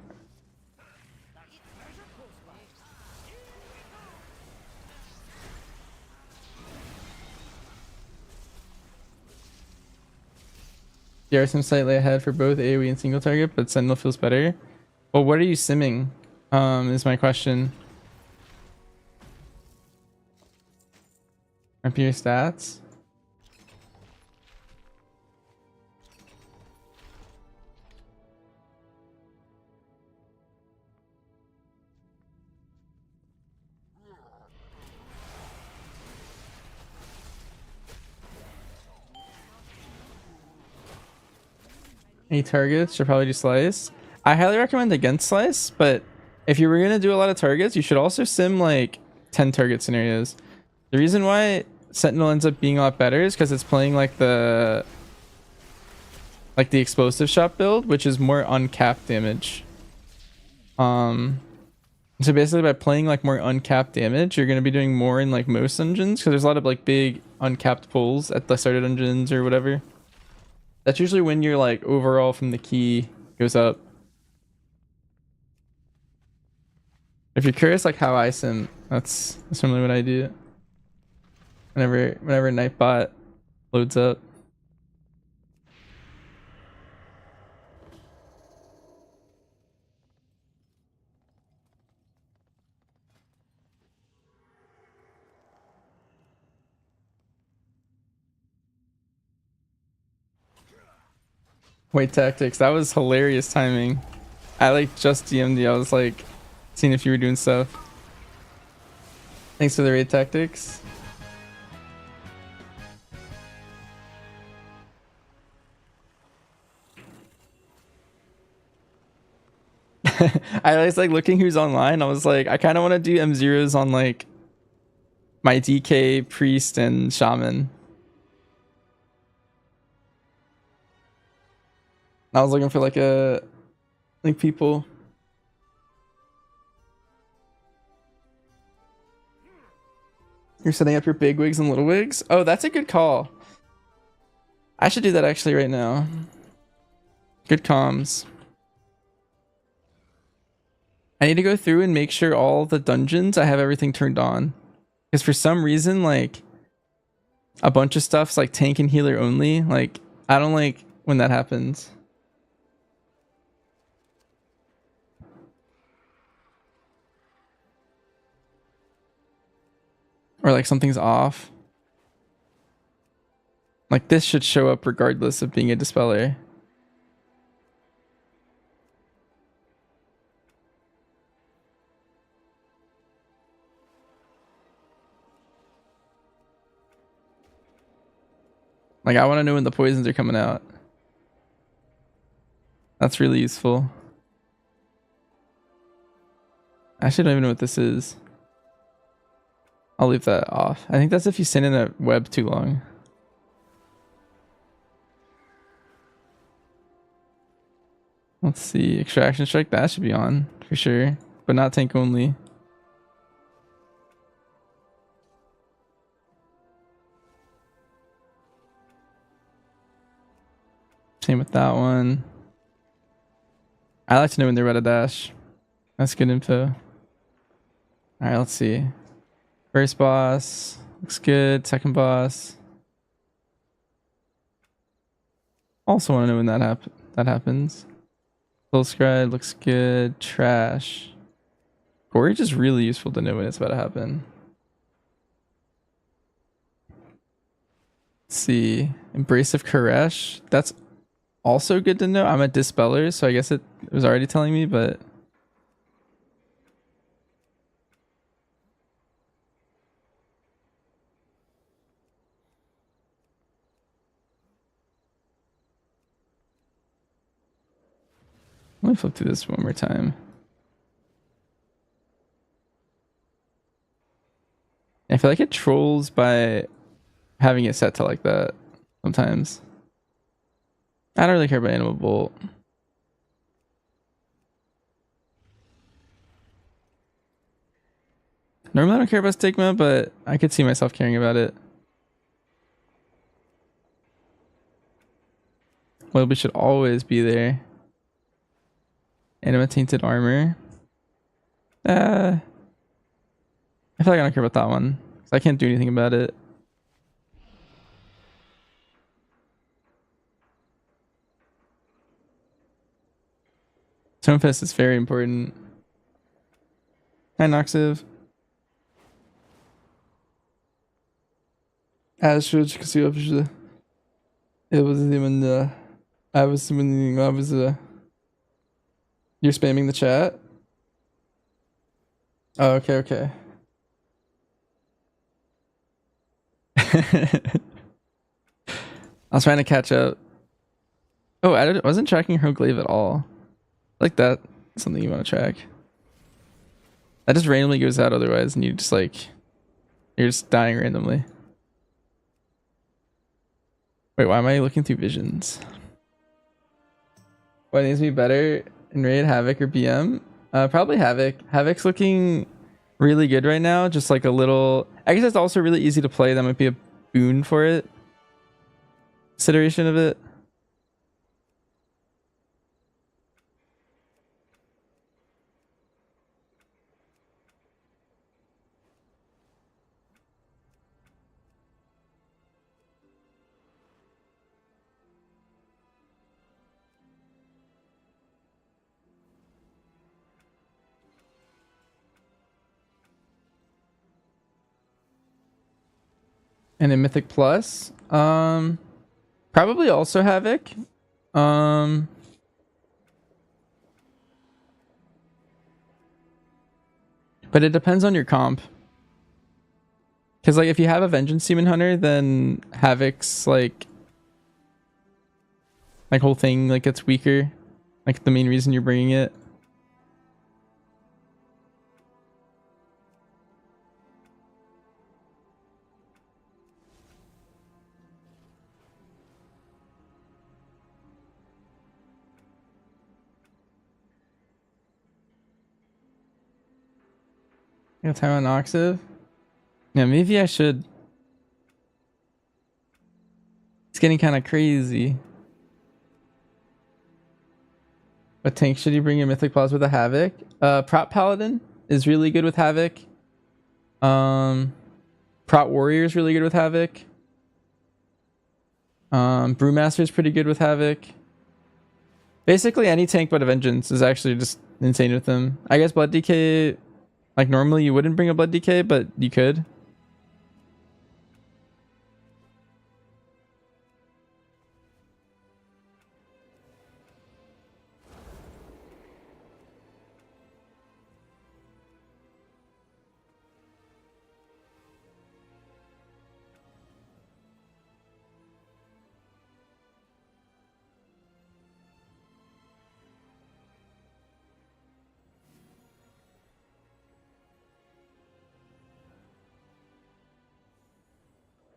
Yeah, some slightly ahead for both AoE and single target, but Sentinel feels better. Well, what are you simming? Is my question. Up your stats. Any targets should probably do slice. I highly recommend against slice, but if you were gonna do a lot of targets, you should also sim like 10 target scenarios. The reason why Sentinel ends up being a lot better is because it's playing like the explosive shot build, which is more uncapped damage. So basically by playing like more uncapped damage, you're gonna be doing more in like most dungeons because there's a lot of like big uncapped pulls at the start of dungeons or whatever. That's usually when your like overall from the key goes up. If you're curious like how I sim, that's normally what I do. Whenever Nightbot loads up. Wait, tactics. That was hilarious timing. I like just DM'd you. I was like seeing if you were doing stuff. Thanks for the raid tactics. I was like looking who's online. I was like, I kind of want to do M0s on like my DK, priest, and shaman. I was looking for like people. You're setting up your big wigs and little wigs? Oh, that's a good call. I should do that actually right now. Good comms. I need to go through and make sure all the dungeons I have everything turned on. Because for some reason, like, a bunch of stuff's like tank and healer only. Like, I don't like when that happens. Or like something's off. Like this should show up regardless of being a dispeller. Like I want to know when the poisons are coming out. That's really useful. I actually don't even know what this is. I'll leave that off. I think that's if you send in a web too long. Let's see. Extraction strike, that should be on for sure. But not tank only. Same with that one. I like to know when they're about to dash. That's good info. Alright, let's see. First boss. Looks good. Second boss. Also want to know when that happens. Full scribe looks good. Trash. Gorge is really useful to know when it's about to happen. Let's see. Embrace of Koresh. That's also good to know. I'm a dispeller, so I guess it was already telling me, but let me flip through this one more time. I feel like it trolls by having it set to like that sometimes. I don't really care about Animal Bolt. Normally I don't care about Stigma, but I could see myself caring about it. Well, we should always be there. Anima Tainted Armor. I feel like I don't care about that one. So I can't do anything about it. Stonefest is very important. Hi, Noxiv. Astro, you can see obviously. It wasn't even I was you're spamming the chat? Oh, okay. I was trying to catch up. Oh, I wasn't tracking her glaive at all. Like that, something you want to track. That just randomly goes out otherwise, and you just like, you're just dying randomly. Wait, why am I looking through visions? What needs to be better in Raid, Havoc or BM? Probably Havoc. Havoc's looking really good right now. Just like a little. I guess it's also really easy to play. That might be a boon for it. Consideration of it. And in Mythic Plus, probably also Havoc. But it depends on your comp. Because like if you have a Vengeance Demon Hunter, then Havoc's like whole thing like gets weaker. Like the main reason you're bringing it. You got time on Noxiv? Yeah, maybe I should. It's getting kind of crazy. What tank should you bring in Mythic Plus with a Havoc? Prot Paladin is really good with Havoc. Prot Warrior is really good with Havoc. Brewmaster is pretty good with Havoc. Basically any tank but a Vengeance is actually just insane with them. I guess Blood DK, like normally you wouldn't bring a Blood DK, but you could.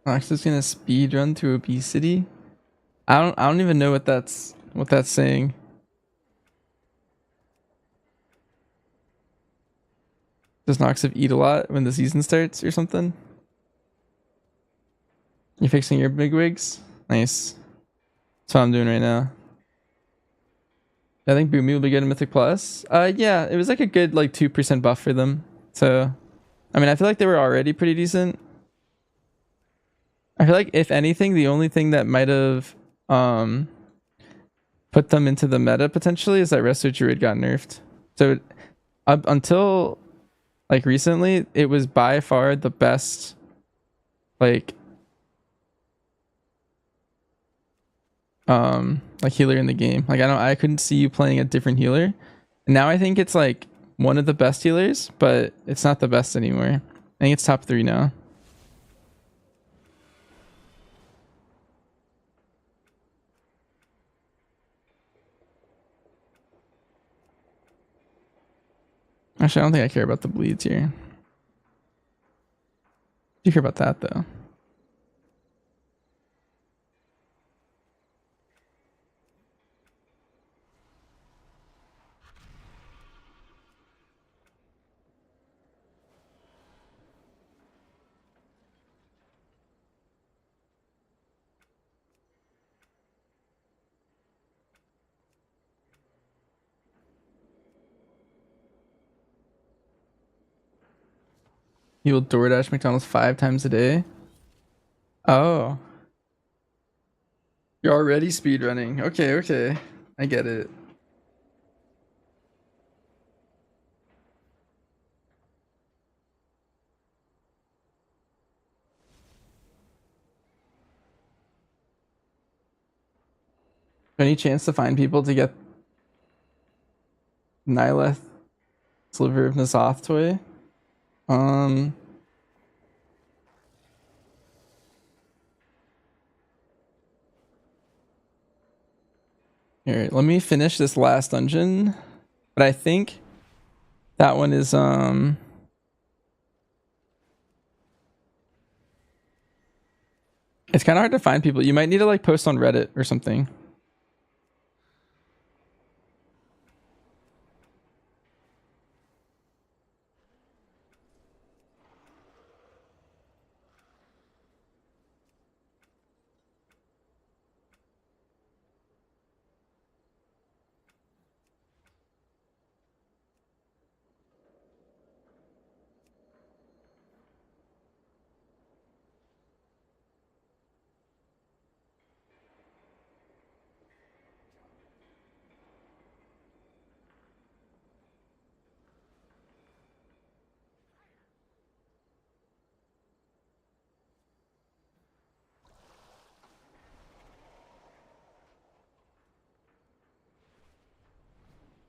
Nox is gonna speed run through obesity. I don't even know what that's saying. Does Noxif eat a lot when the season starts or something? You're fixing your big wigs? Nice. That's what I'm doing right now. I think Boomy will be good in Mythic Plus. Yeah, it was like a good like 2% buff for them. So, I mean, I feel like they were already pretty decent. I feel like if anything, the only thing that might have put them into the meta potentially is that Resto Druid got nerfed. So up until like recently, it was by far the best like healer in the game. Like I couldn't see you playing a different healer. And now I think it's like one of the best healers, but it's not the best anymore. I think it's top 3 now. Actually, I don't think I care about the bleeds here. You care about that though. You will DoorDash McDonald's 5 times a day? Oh. You're already speedrunning. Okay, okay. I get it. Any chance to find people to get Nihileth Sliver of Nazoth toy? Here, let me finish this last dungeon. But I think that one is it's kind of hard to find people. You might need to like post on Reddit or something.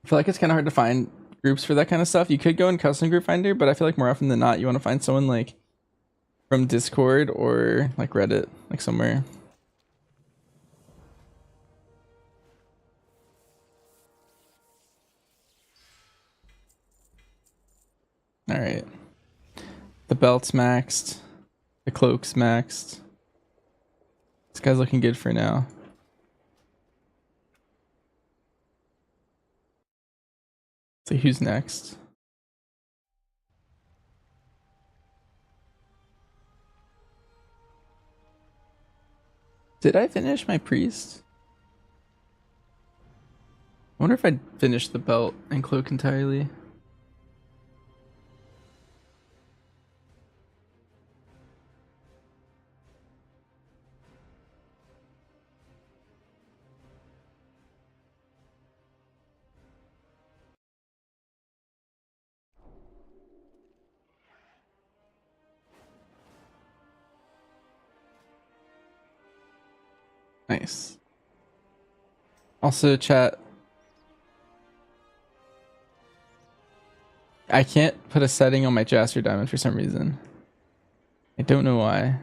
I feel like it's kind of hard to find groups for that kind of stuff. You could go in custom group finder, but I feel like more often than not, you want to find someone like from Discord or like Reddit, like somewhere. All right. The belt's maxed. The cloak's maxed. This guy's looking good for now. So who's next? Did I finish my priest? I wonder if I'd finish the belt and cloak entirely. Nice. Also, chat. I can't put a setting on my Jaster diamond for some reason. I don't know why.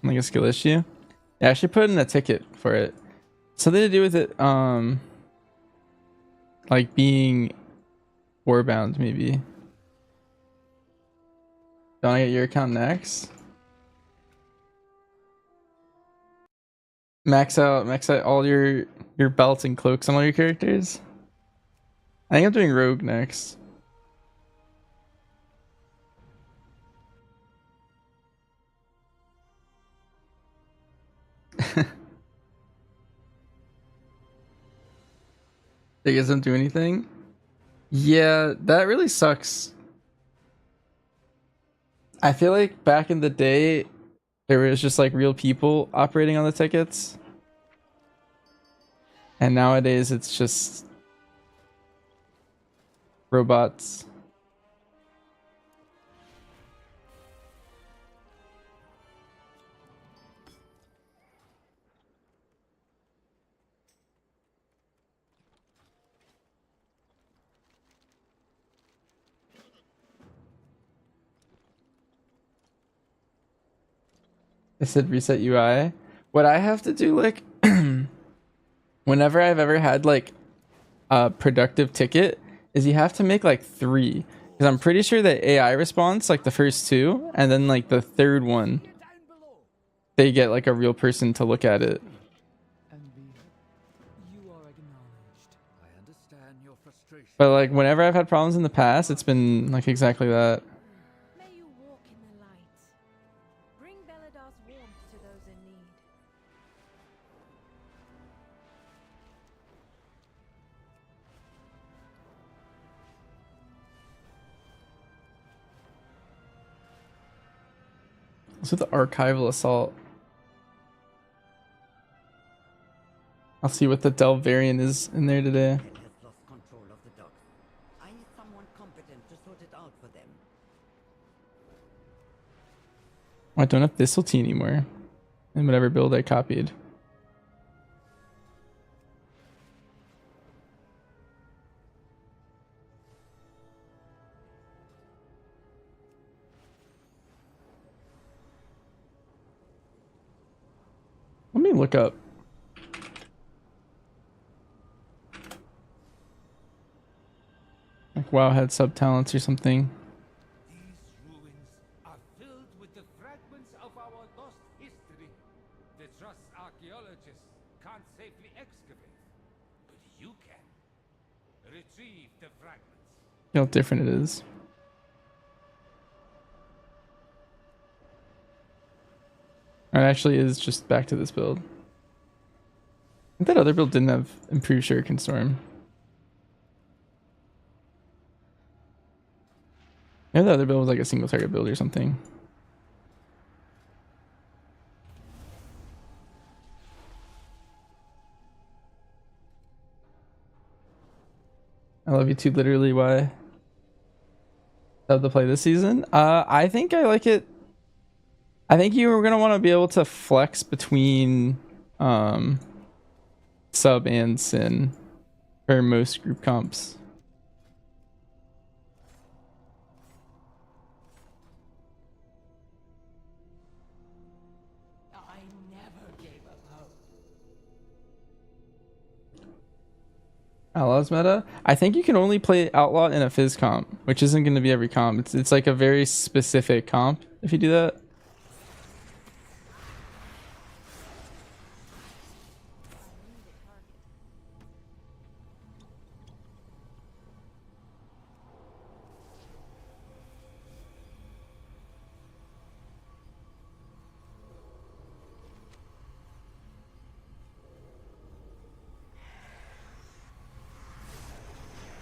Like a skill issue? Yeah, I should put in a ticket for it. Something to do with it, like being warbound, maybe. Don't I get your account next? Max out all your belts and cloaks on all your characters. I think I'm doing rogue next. They guys don't do anything? Yeah, that really sucks. I feel like back in the day, there was just like real people operating on the tickets. And nowadays it's just robots. I said reset UI. What I have to do, like, whenever I've ever had like a productive ticket, is you have to make like 3. Because I'm pretty sure that AI response, like the first 2, and then like the third one, they get like a real person to look at it. But like whenever I've had problems in the past, it's been like exactly that. May you walk in the light. Bring Beladar's warmth to those in need. What's with the archival assault? I'll see what the Del variant is in there today. Has lost control of the dogs. I need someone competent to sort it out for them. Oh, I don't have Thistletea anymore. In whatever build I copied. Let me look up. Like WoW had sub talents or something. These ruins are filled with the fragments of our lost history. The Trust's archaeologists can't safely excavate, but you can. Retrieve the fragments. You know how different it is. It actually is just back to this build. I think that other build didn't have improved Shuriken Storm. Maybe the other build was like a single target build or something. I love you too, literally. Why? Love to play this season. I think I like it. I think you were gonna want to be able to flex between sub and sin for most group comps. I never gave up hope. Outlaws meta. I think you can only play Outlaw in a Fizz comp, which isn't going to be every comp. It's like a very specific comp if you do that.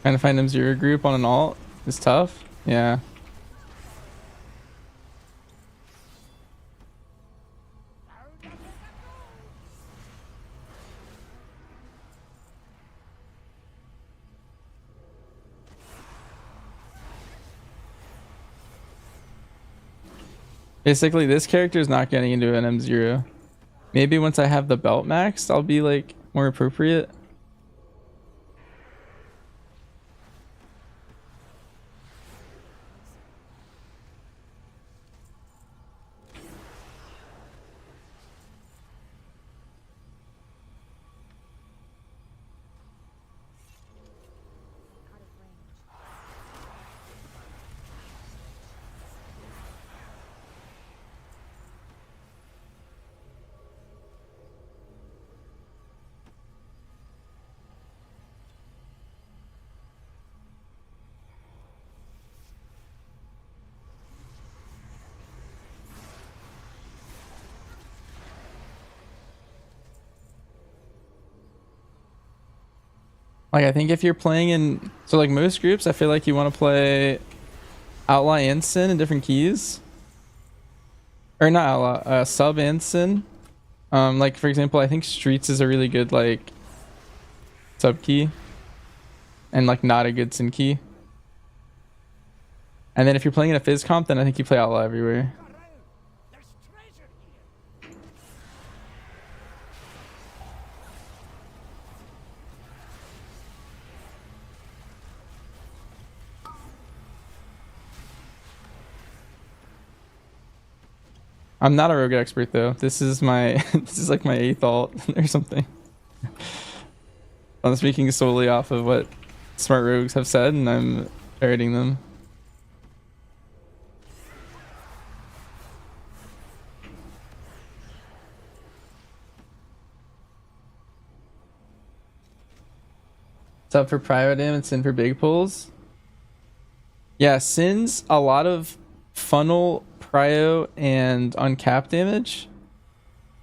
Trying to find M0 group on an alt is tough. Yeah. Basically, this character is not getting into an M0. Maybe once I have the belt maxed, I'll be like more appropriate. Like, I think if you're playing in, so like most groups, I feel like you want to play Outlaw and Sin in different keys. Or not Outlaw, Sub and Sin. Like for example, I think Streets is a really good like sub key. And like not a good Sin key. And then if you're playing in a Fizz comp, then I think you play Outlaw everywhere. I'm not a rogue expert though. This is my this is like my 8th alt or something. I'm speaking solely off of what smart rogues have said and I'm parroting them. Sub for private and Sin for big pulls. Yeah, Sin's a lot of funnel, prio, and uncap damage.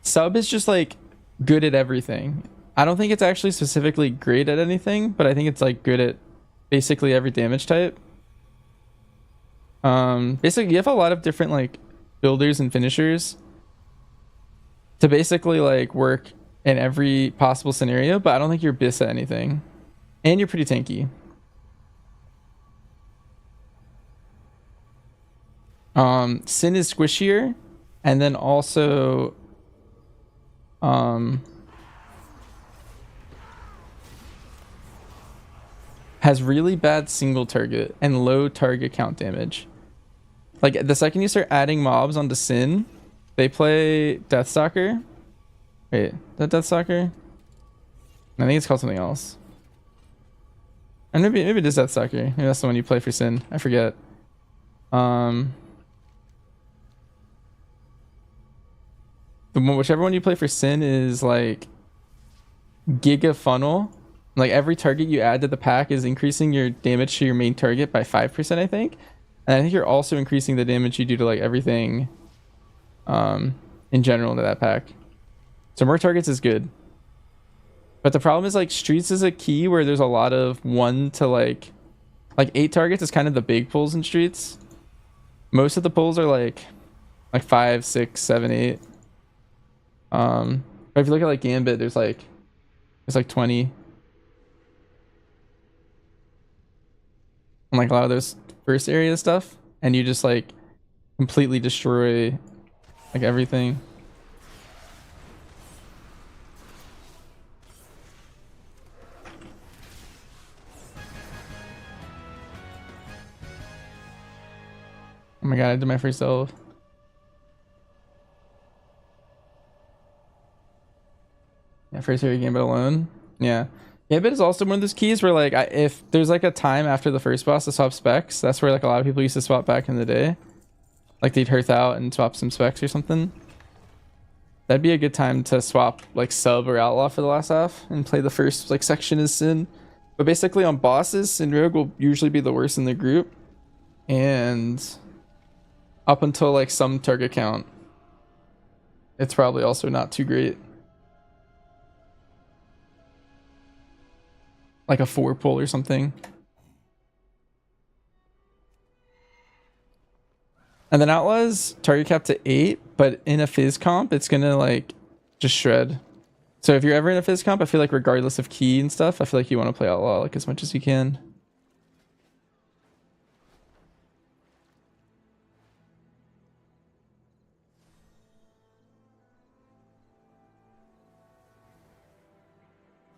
Sub is just like good at everything. I don't think it's actually specifically great at anything, but I think it's like good at basically every damage type. Basically you have a lot of different like builders and finishers to basically like work in every possible scenario, but I don't think you're bis at anything. And you're pretty tanky. Sin is squishier, and then also has really bad single target and low target count damage. Like the second you start adding mobs onto Sin, they play Deathstalker. Wait, is that Deathstalker? I think it's called something else. And maybe it is Deathstalker. Maybe that's the one you play for Sin. I forget. Whichever one you play for Sin is like Giga Funnel. Like every target you add to the pack is increasing your damage to your main target by 5%, I think. And I think you're also increasing the damage you do to like everything in general to that pack. So more targets is good. But the problem is like Streets is a key where there's a lot of 1 to like 8 targets is kind of the big pulls in Streets. Most of the pulls are like 5, 6, 7, 8. But if you look at like Gambit, there's like 20. And like a lot of those first area stuff, and you just like completely destroy like everything. Oh my god, I did my first elf. Yeah, first area Gambit alone. Yeah. Gambit is also one of those keys where like if there's like a time after the first boss to swap specs, that's where like a lot of people used to swap back in the day. Like they'd hearth out and swap some specs or something. That'd be a good time to swap like sub or outlaw for the last half and play the first like section as Sin. But basically on bosses, Sin Rogue will usually be the worst in the group. And up until like some target count, it's probably also not too great. Like a 4 pull or something. And then Outlaws target cap to 8, but in a Fizz comp, it's gonna like just shred. So if you're ever in a Fizz comp, I feel like regardless of key and stuff, I feel like you want to play Outlaw like as much as you can.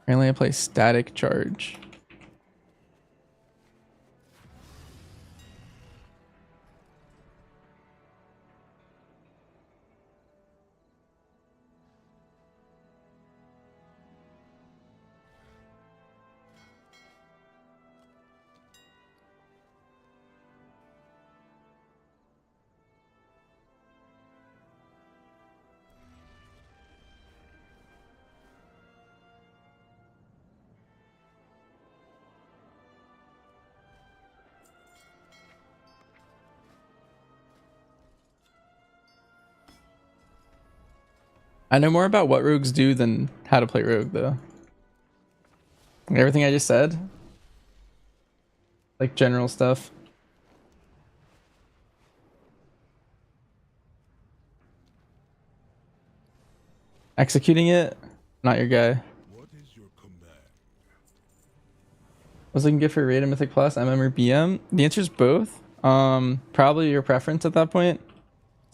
Apparently I play Static Charge. I know more about what rogues do than how to play rogue though. Like everything I just said. Like general stuff. Executing it, not your guy. Was looking good for raid and Mythic Plus, MM or BM? The answer is both. Probably your preference at that point.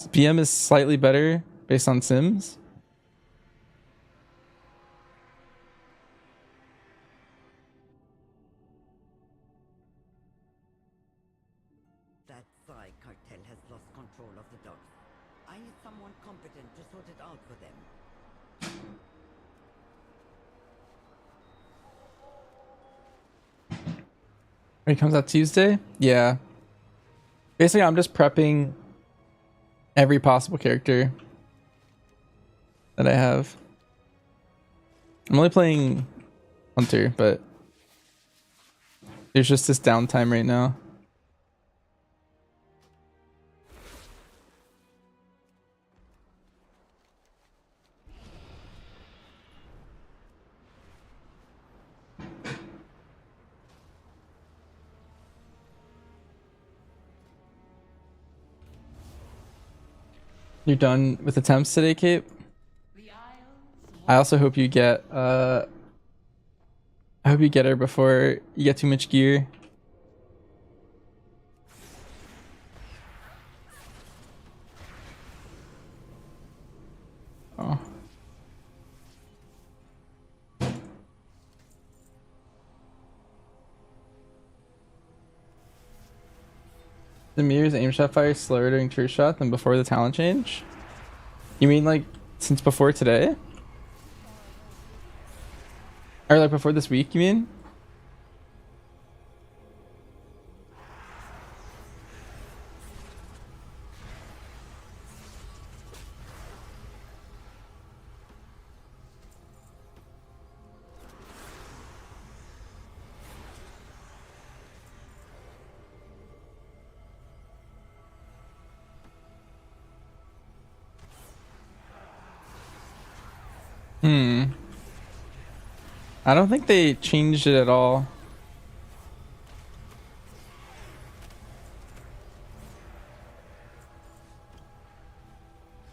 BM is slightly better based on sims. That Psy cartel has lost control of the dogs. I need someone competent to sort it out for them. It comes out Tuesday? Yeah. Basically, I'm just prepping every possible character that I have. I'm only playing Hunter, but there's just this downtime right now. You're done with attempts today, Cape? I also hope you get I hope you get her before you get too much gear. Oh. The mirror's aim shot fire slower during true shot than before the talent change? You mean like since before today? Or like before this week, you mean? I don't think they changed it at all.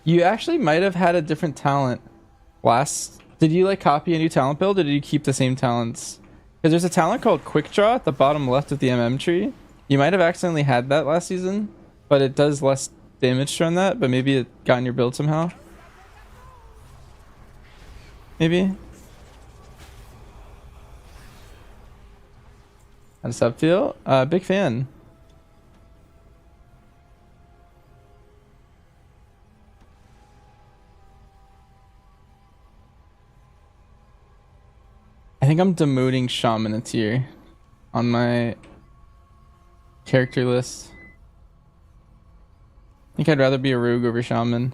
You actually might have had a different talent last. Did you like copy a new talent build or did you keep the same talents? Because there's a talent called Quick Draw at the bottom left of the MM tree. You might have accidentally had that last season, but it does less damage from that, but maybe it got in your build somehow. Maybe. How does that feel? Big fan. I think I'm demoting Shaman a tier on my character list. I think I'd rather be a rogue over Shaman.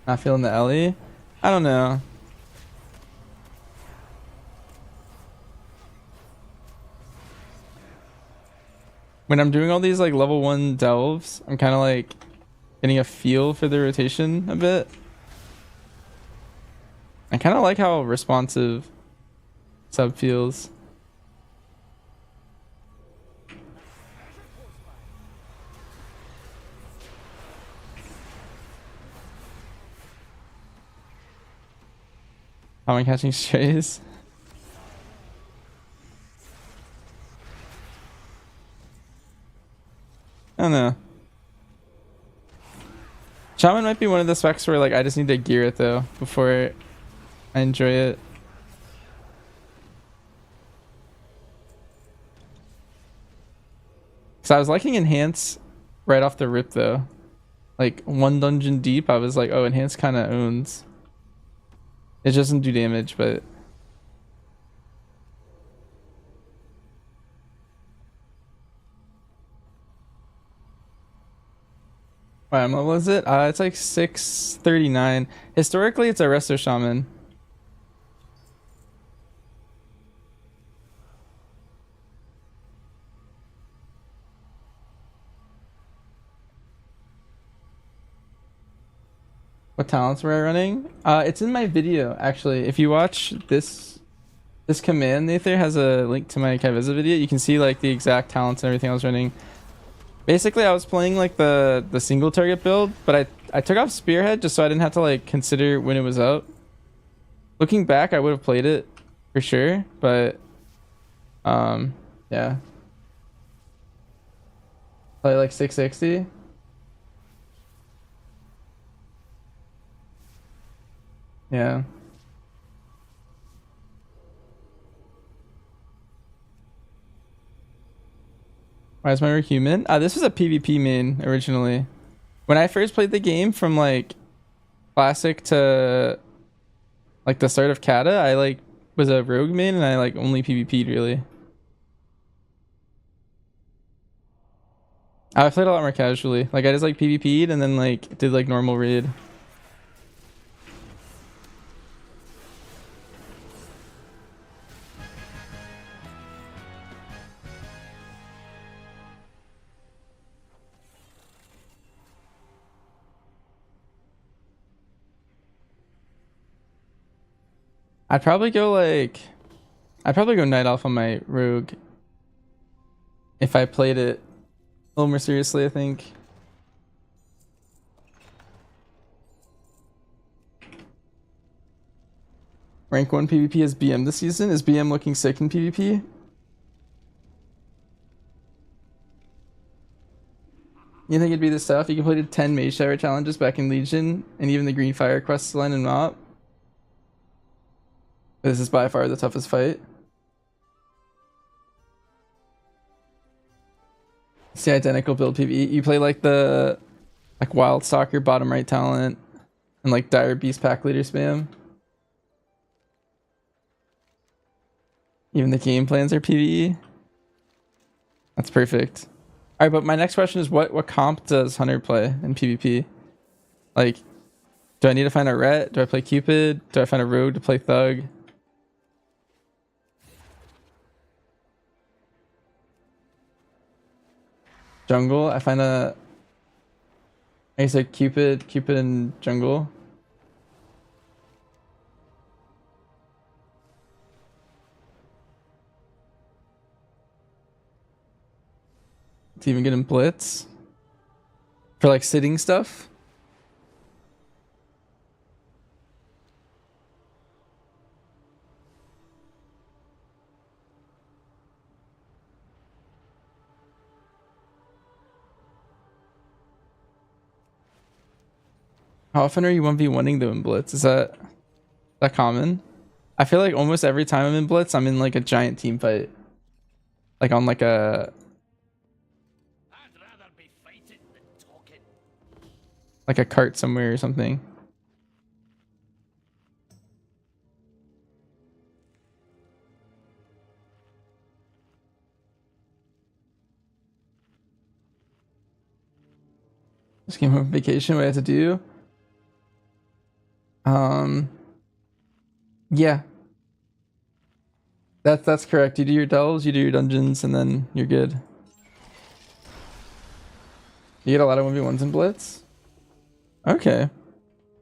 Not feeling the Ellie? I don't know. When I'm doing all these like level 1 delves, I'm kind of like getting a feel for the rotation a bit. I kind of like how responsive sub feels. How am I catching strays? I don't know. Shaman might be one of the specs where like I just need to gear it though before I enjoy it. So I was liking enhance right off the rip though. Like 1 dungeon deep, I was like, oh, enhance kind of owns. It doesn't do damage, but what level is it? It's like 639. Historically, it's a Resto Shaman. What talents were I running? It's in my video actually. If you watch this command, Nather has a link to my Kaiviza video. You can see like the exact talents and everything I was running. Basically, I was playing like the single target build, but I took off Spearhead just so I didn't have to like consider when it was up. Looking back, I would have played it for sure, but yeah. Play like 660. Yeah. Why is my rig human? This was a PvP main originally. When I first played the game from like classic to like the start of Kata, I like was a rogue main and I like only PvP'd really. I played a lot more casually. Like I just like PvP'd and then like did like normal raid. I'd probably go Night Elf on my rogue if I played it a little more seriously, I think. Rank 1 PvP is BM this season. Is BM looking sick in PvP? You think it'd be this tough? You completed 10 Mage Shower challenges back in Legion and even the Green Fire quest line in MOP. This is by far the toughest fight. It's the identical build PvE. You play like the Wild Stalker bottom right talent and like Dire Beast pack leader spam. Even the game plans are PvE. That's perfect. Alright, but my next question is what comp does Hunter play in PvP? Like, do I need to find a Ret? Do I play Cupid? Do I find a Rogue to play Thug? Jungle? I find I said Cupid and Jungle. To even get in Blitz? For like sitting stuff? How often are you 1v1ing though in Blitz? Is that common? I feel like almost every time I'm in Blitz, I'm in like a giant team fight. like on like a cart somewhere or something. Just came home from vacation. What I had to do? Yeah, that's correct. You do your delves, you do your dungeons, and then you're good. You get a lot of 1v1s in Blitz? Okay.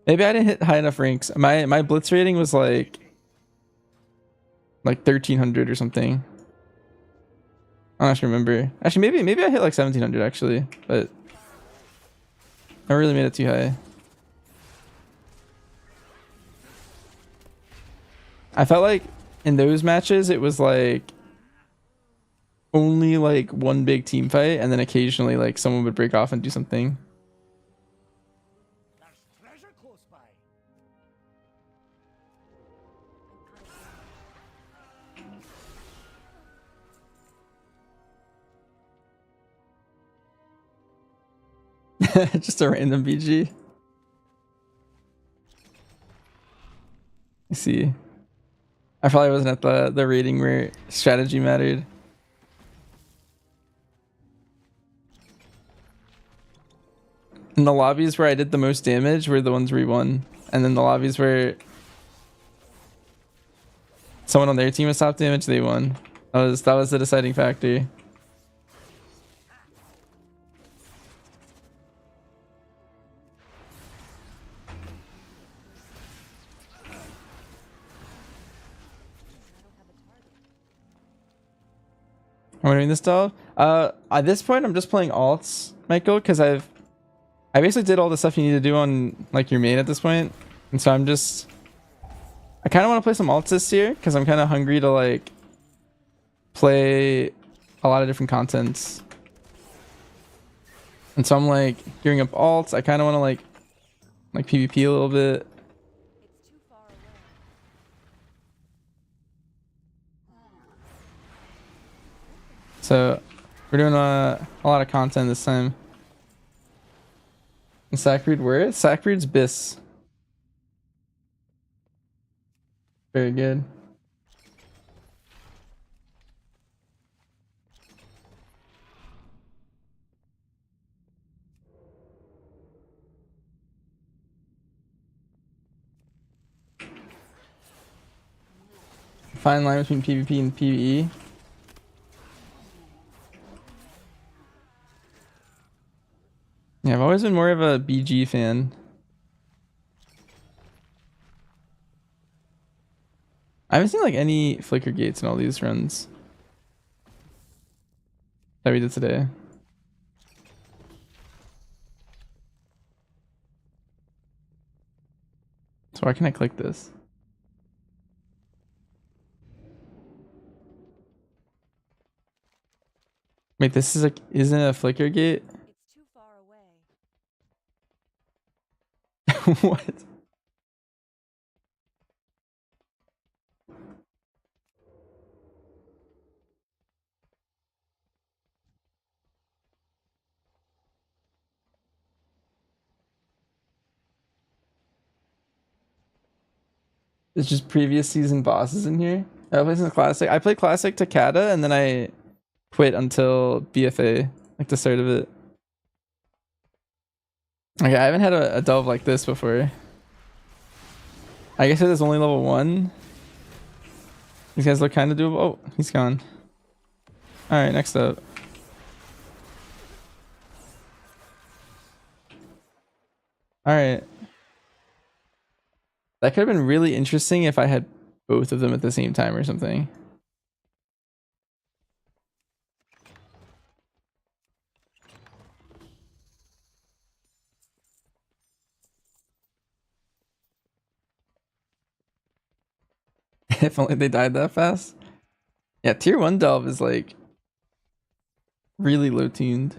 Maybe I didn't hit high enough ranks. My Blitz rating was like 1300 or something. I don't actually remember. Actually, maybe I hit like 1700 actually, but I really made it too high. I felt like in those matches it was like only like one big team fight, and then occasionally like someone would break off and do something. Just a random BG. I see. I probably wasn't at the rating where strategy mattered. And the lobbies where I did the most damage were the ones where we won. And then the lobbies where someone on their team was top damage, they won. That was the deciding factor. Am I doing this stuff? At this point, I'm just playing alts, Michael, because I basically did all the stuff you need to do on like your main at this point, and so I kind of want to play some alts this year because I'm kind of hungry to like play a lot of different contents, and so I'm like gearing up alts. I kind of want to like PvP a little bit. So we're doing a lot of content this time. And Sackbreed where? Sackbreed's Biss. Very good. Fine line between PvP and PvE. Yeah, I've always been more of a BG fan. I haven't seen like any flicker gates in all these runs that we did today. So why can't I click this? Wait, this is isn't a flicker gate? It's too far away. What? It's just previous season bosses in here. I played some classic. I played classic Takata and then I quit until BFA, like the start of it. Okay, I haven't had a delve like this before. I guess it is only level 1. These guys look kind of doable. Oh, he's gone. Alright, next up. Alright. That could have been really interesting if I had both of them at the same time or something. If only they died that fast. Yeah, tier 1 delve is like really low tuned.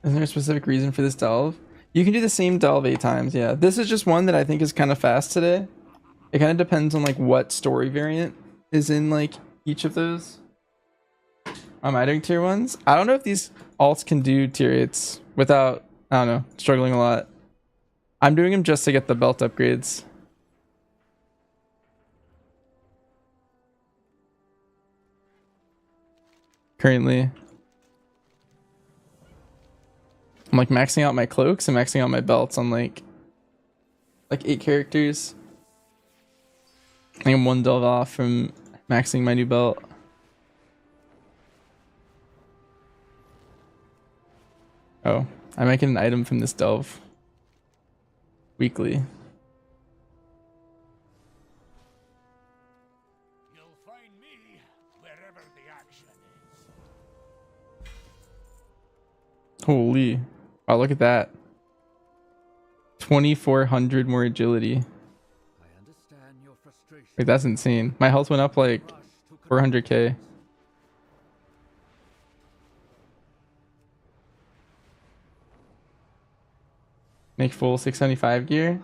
Isn't there a specific reason for this delve? You can do the same delve 8 times, yeah. This is just one that I think is kind of fast today. It kind of depends on like what story variant is in like each of those. Am I doing tier 1s? I don't know if these alts can do tier 8s without, I don't know, struggling a lot. I'm doing them just to get the belt upgrades. Currently. I'm like maxing out my cloaks and maxing out my belts on like 8 characters. I think I'm 1 delve off from maxing my new belt. Oh, I might get an item from this delve weekly. You'll find me wherever the action is. Holy. Wow, look at that. 2,400 more agility. Wait, that's insane. My health went up like 400k. Make full 675 gear.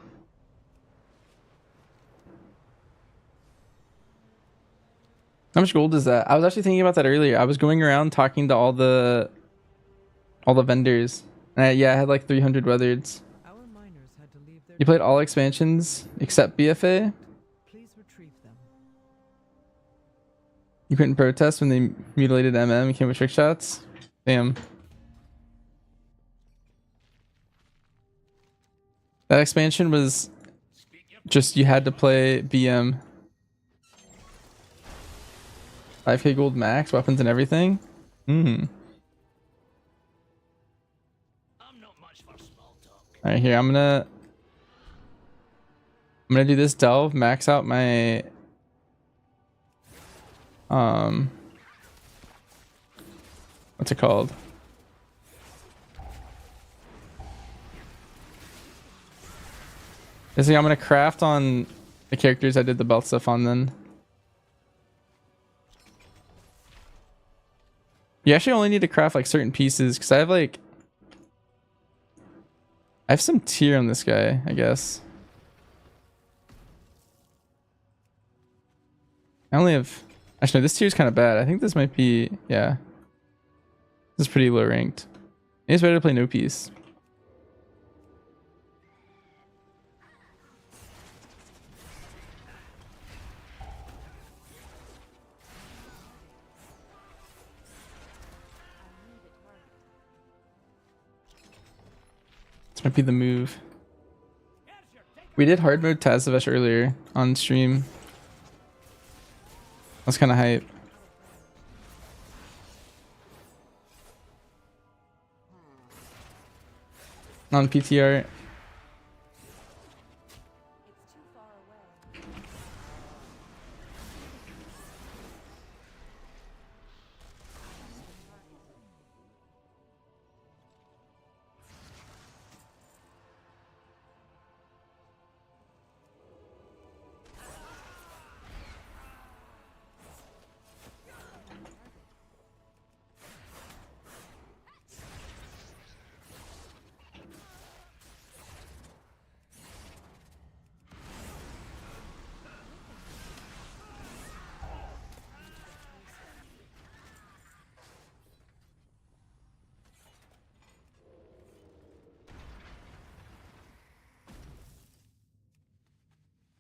How much gold is that? I was actually thinking about that earlier. I was going around talking to all the vendors. And yeah, I had like 300 weathereds. You played all expansions except BFA? You couldn't protest when they mutilated MM and came with trick shots? Damn. That expansion was just you had to play BM. 5k gold max, weapons and everything? Alright, here, I'm gonna do this delve, max out my what's it called? I'm gonna craft on the characters I did the belt stuff on then. You actually only need to craft like certain pieces because I have some tier on this guy, I guess. I only have, actually no, this tier is kind of bad. I think this might be, yeah. This is pretty low ranked. Maybe it's better to play no piece. This might be the move. We did hard mode Tazavesh earlier on stream. That's kind of hype. On PTR.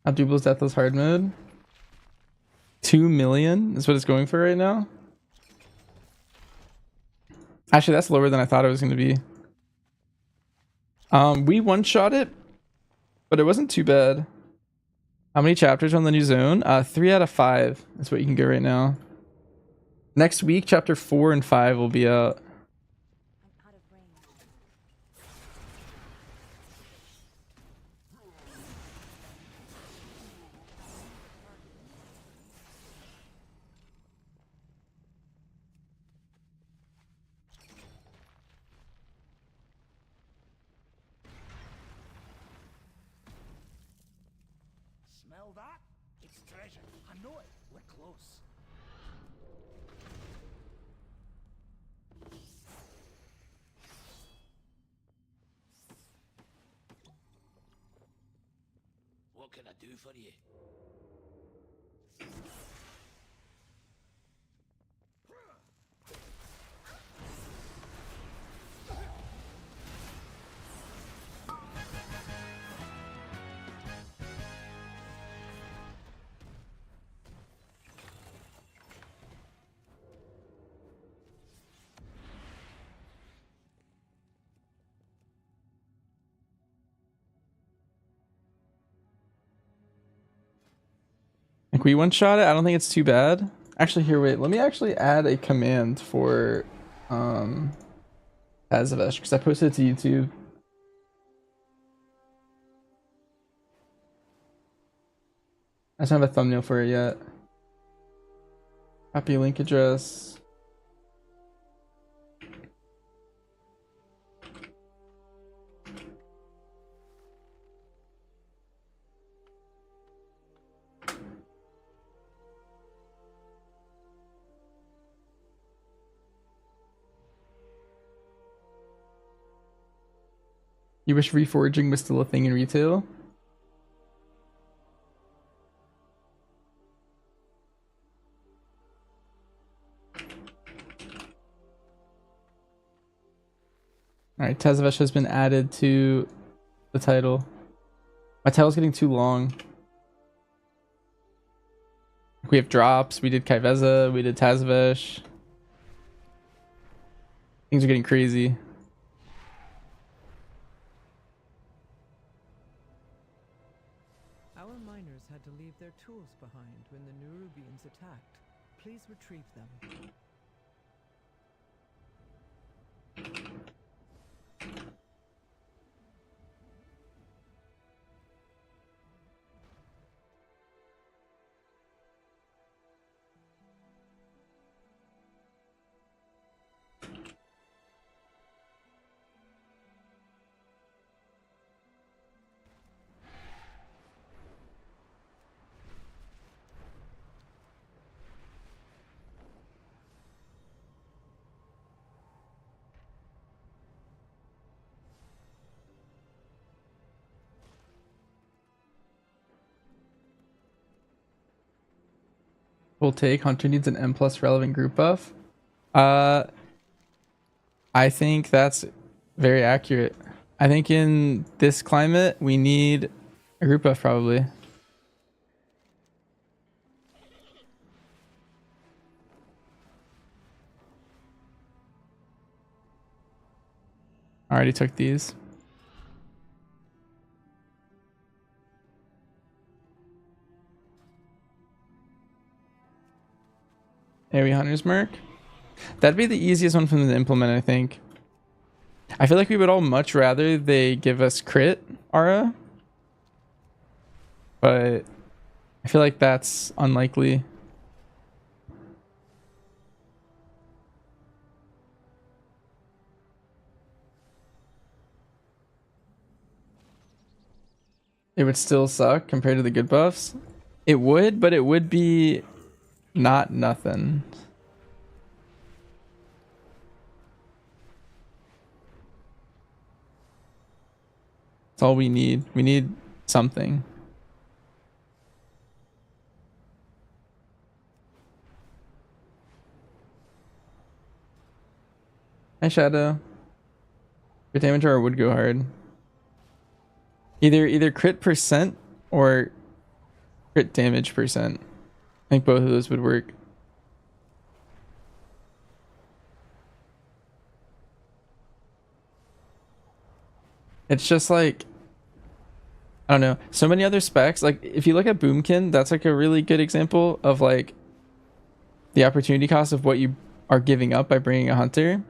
Abdubel's Deathless hard mode. 2 million is what it's going for right now. Actually, that's lower than I thought it was going to be. We one-shot it, but it wasn't too bad. How many chapters on the new zone? 3 out of 5 is what you can get right now. Next week, chapter 4 and 5 will be out. Smell that? It's treasure. I know it. We're close. What can I do for you? Like we one shot it. I don't think it's too bad. Actually, here, wait. Let me actually add a command for Tazavesh because I posted it to YouTube. I just don't have a thumbnail for it yet. Copy link address. You wish reforging was still a thing in retail? Alright, Tazavesh has been added to the title. My title's getting too long. We have drops, we did Kaiveza, we did Tazavesh. Things are getting crazy. Our miners had to leave their tools behind when the Nerubians attacked. Please retrieve them. We'll take Hunter needs an M plus relevant group buff. I think that's very accurate. I think in this climate we need a group buff probably. I already took these. AoE Hunter's Merc. That'd be the easiest one for them to implement, I think. I feel like we would all much rather they give us crit aura. But I feel like that's unlikely. It would still suck compared to the good buffs. It would, but it would be not nothing. That's all we need. We need something. Hi, Shadow. Crit damage or would go hard. Either crit percent or crit damage percent. I think both of those would work. It's just like, I don't know, so many other specs. Like if you look at Boomkin, that's like a really good example of like the opportunity cost of what you are giving up by bringing a hunter.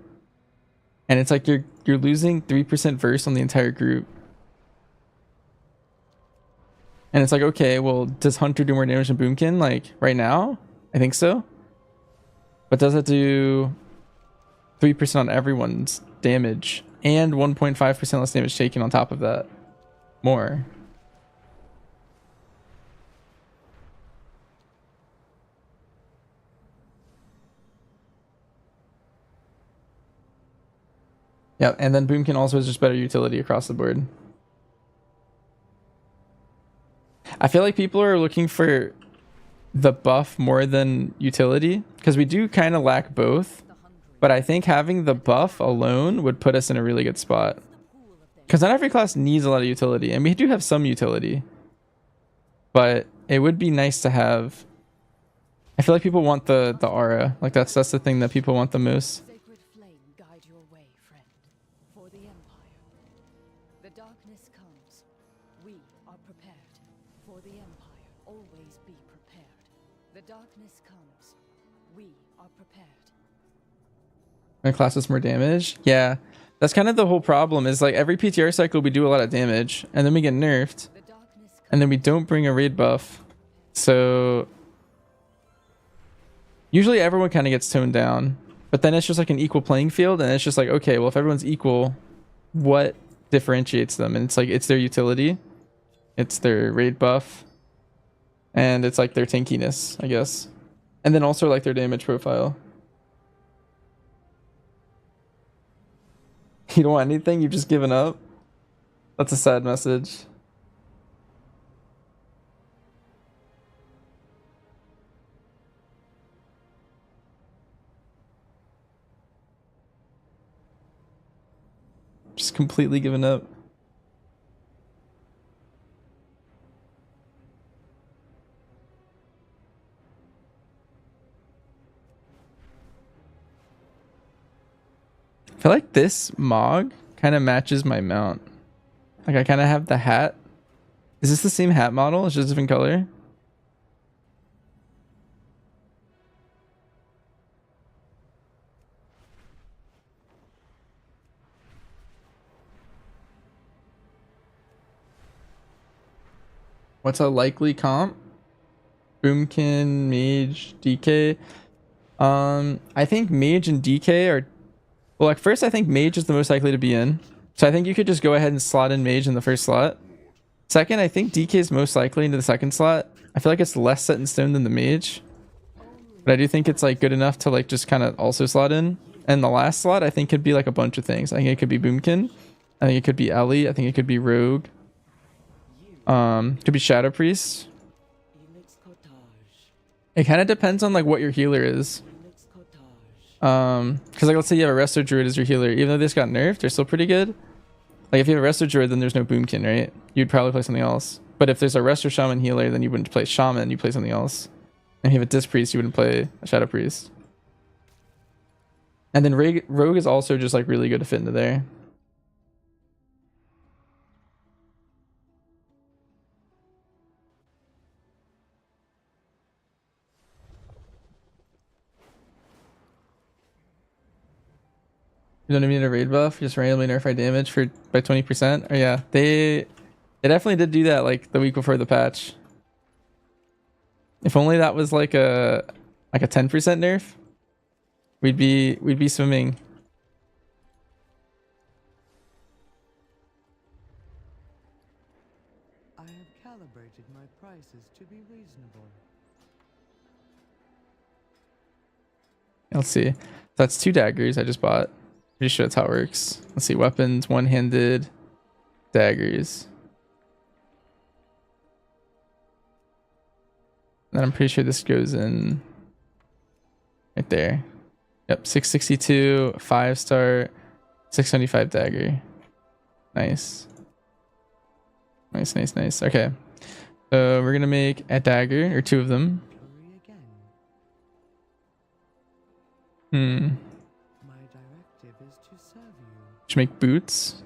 And it's like you're losing 3% verse on the entire group. And it's like, okay, well, does Hunter do more damage than Boomkin? Like, right now? I think so. But does it do 3% on everyone's damage? And 1.5% less damage taken on top of that? More. Yeah, and then Boomkin also has just better utility across the board. feel like people are looking for the buff more than utility, because we do kind of lack both. But I think having the buff alone would put us in a really good spot. Because not every class needs a lot of utility, and we do have some utility. But it would be nice to have. I feel like people want the aura. Like that's the thing that people want the most. Sacred flame guide your way, friend. For the Empire. The darkness comes. We are prepared. For the Empire, always be prepared. The darkness comes. We are prepared. My class does more damage. Yeah, that's kind of the whole problem. Is like every PTR cycle we do a lot of damage, and then we get nerfed, and then we don't bring a raid buff. So usually everyone kind of gets toned down, but then it's just like an equal playing field, and it's just like, okay, well, if everyone's equal, what differentiates them? And it's like, it's their utility, it's their raid buff, and it's like their tankiness, I guess, and then also like their damage profile. You don't want anything? You've just given up? That's a sad message. Just completely given up. I feel like this Mog kind of matches my mount. Like I kind of have the hat. Is this the same hat model? It's just a different color. What's a likely comp? Boomkin, Mage, DK. I think Mage and DK are. Well, like first, I think Mage is the most likely to be in. So I think you could just go ahead and slot in Mage in the first slot. Second, I think DK is most likely into the second slot. I feel like it's less set in stone than the Mage. But I do think it's like good enough to like just kind of also slot in. And the last slot, I think could be like a bunch of things. I think it could be Boomkin. I think it could be Ellie. I think it could be Rogue. Could be Shadow Priest. It kind of depends on like what your healer is. Because like let's say you have a Resto Druid as your healer, even though they just got nerfed, they're still pretty good. Like if you have a Resto Druid, then there's no Boomkin, right? You'd probably play something else. But if there's a Resto Shaman healer, then you wouldn't play Shaman, you play something else. And if you have a Disc Priest, you wouldn't play a Shadow Priest. And then Rogue is also just like really good to fit into there. You don't even need a raid buff, just randomly nerf our damage by 20%. Oh yeah, they definitely did do that like the week before the patch. If only that was like a 10% nerf, we'd be swimming. I have calibrated my prices to be reasonable. Let's see. That's 2 daggers I just bought. Pretty sure that's how it works. Let's see. Weapons, one-handed, daggers. And then I'm pretty sure this goes in right there. Yep, 662, 5-star, 675 dagger. Nice. Nice. Okay. So we're gonna make a dagger, or 2 of them. Should make boots.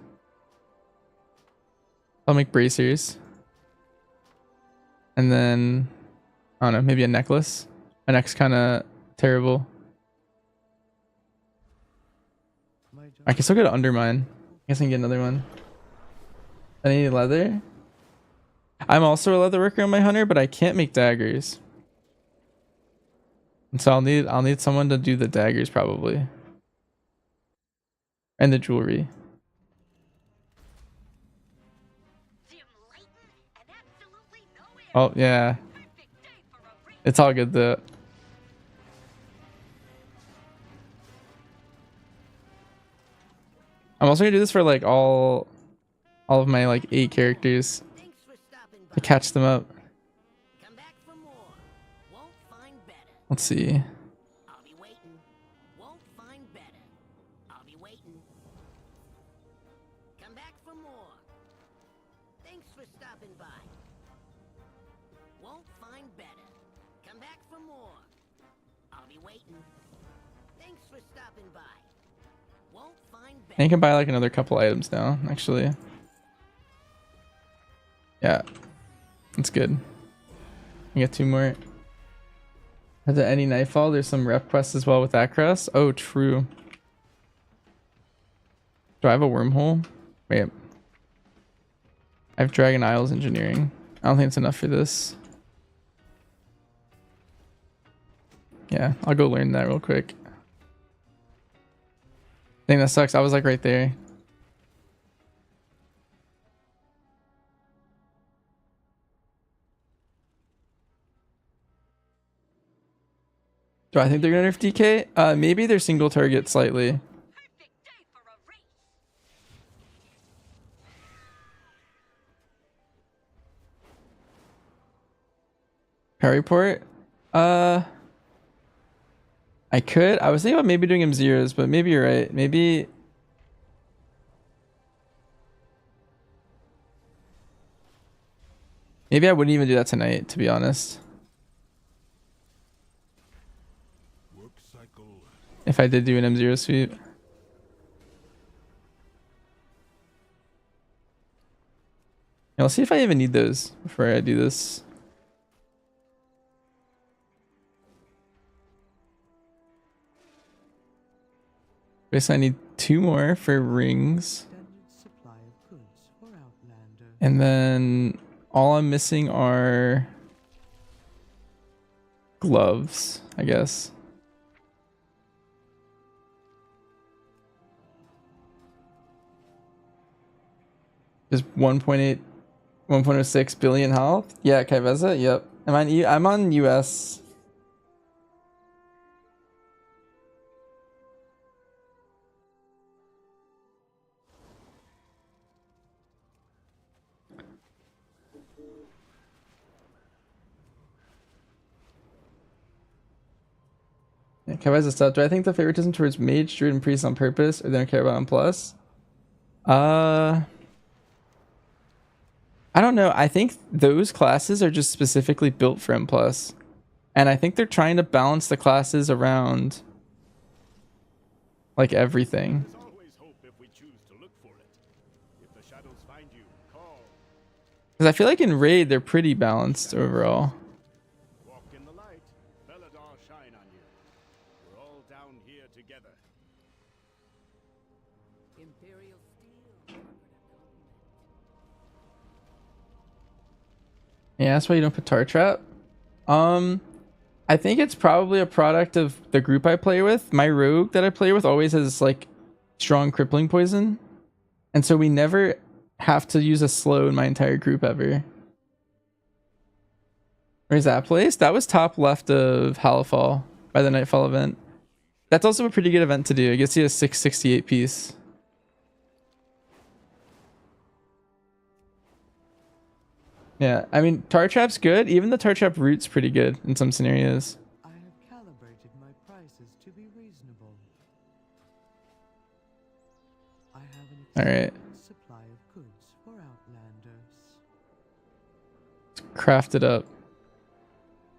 I'll make bracers. And then, I don't know, maybe a necklace. My neck's kind of terrible. I can still go to Undermine. I guess I can get another one. I need leather. I'm also a leather worker on my hunter, but I can't make daggers. And so I'll need someone to do the daggers probably. And the jewelry. Oh yeah. It's all good though. I'm also gonna do this for like all of my like 8 characters to catch them up. Let's see. I'll be waiting. Won't find better. I'll be waiting. Come back for more. Thanks for stopping by. Won't find better. Come back for more. I'll be waiting. Thanks for stopping by. Won't find better. And you can buy like another couple items now, actually. Yeah. That's good. You get 2 more. Has there any Nightfall? There's some rep quests as well with that crest. Oh, true. Do I have a wormhole? Wait. I have Dragon Isles Engineering. I don't think it's enough for this. Yeah, I'll go learn that real quick. Dang, that sucks. I was like right there. Do I think they're gonna nerf DK? Maybe they're single target slightly. Parryport? I could. I was thinking about maybe doing him zeros, but maybe you're right. Maybe I wouldn't even do that tonight, to be honest. If I did do an M0 sweep. Yeah, I'll see if I even need those before I do this. Guess I need 2 more for rings. And then all I'm missing are gloves, I guess. Just 1.06 billion health. Yeah, Kaiveza. Yep. I'm on US. Yeah, Kaiveza stuff. Do I think the favoritism towards mage, druid, and priest on purpose, or they don't care about M plus? I don't know. I think those classes are just specifically built for M plus, and I think they're trying to balance the classes around like everything. Because I feel like in raid they're pretty balanced overall. Yeah, that's why you don't put tar trap. I think it's probably a product of the group I play with. My rogue that I play with always has like strong crippling poison, and so we never have to use a slow in my entire group ever. Where's that place? That was top left of Halifal by the Nightfall event. That's also a pretty good event to do. I guess he has 668 piece. Yeah, I mean, tar trap's good. Even the tar trap route's pretty good in some scenarios. I have calibrated my prices to be reasonable. I have an extended supply of goods for outlanders. Let's craft it up.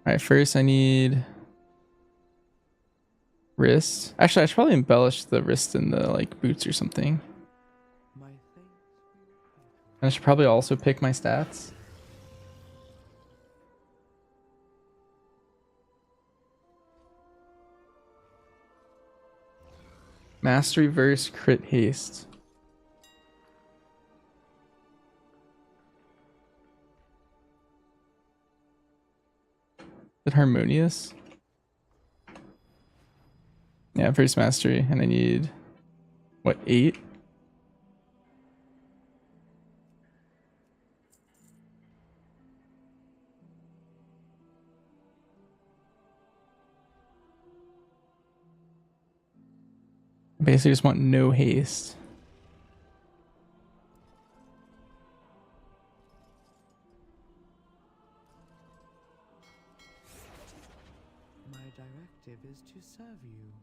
All right, first I need wrist. Actually, I should probably embellish the wrist and the like boots or something. And I should probably also pick my stats. Mastery verse crit haste. Is it harmonious? Yeah, verse mastery, and I need what, 8? Basically just want no haste. My is to serve you.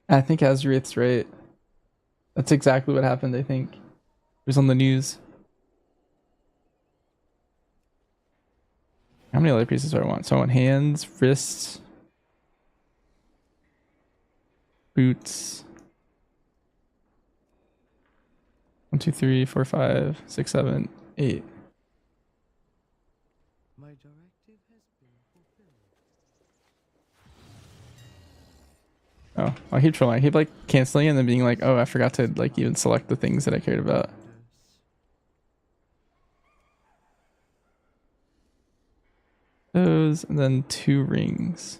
I think Azurith's right. That's exactly what happened, I think. It was on the news. How many other pieces do I want? So I want hands, wrists, boots. 1, 2, 3, 4, 5, 6, 7, 8. My directive has been fulfilled. Oh, I keep trolling. I keep like canceling and then being like, oh, I forgot to like even select the things that I cared about. Those, and then 2 rings.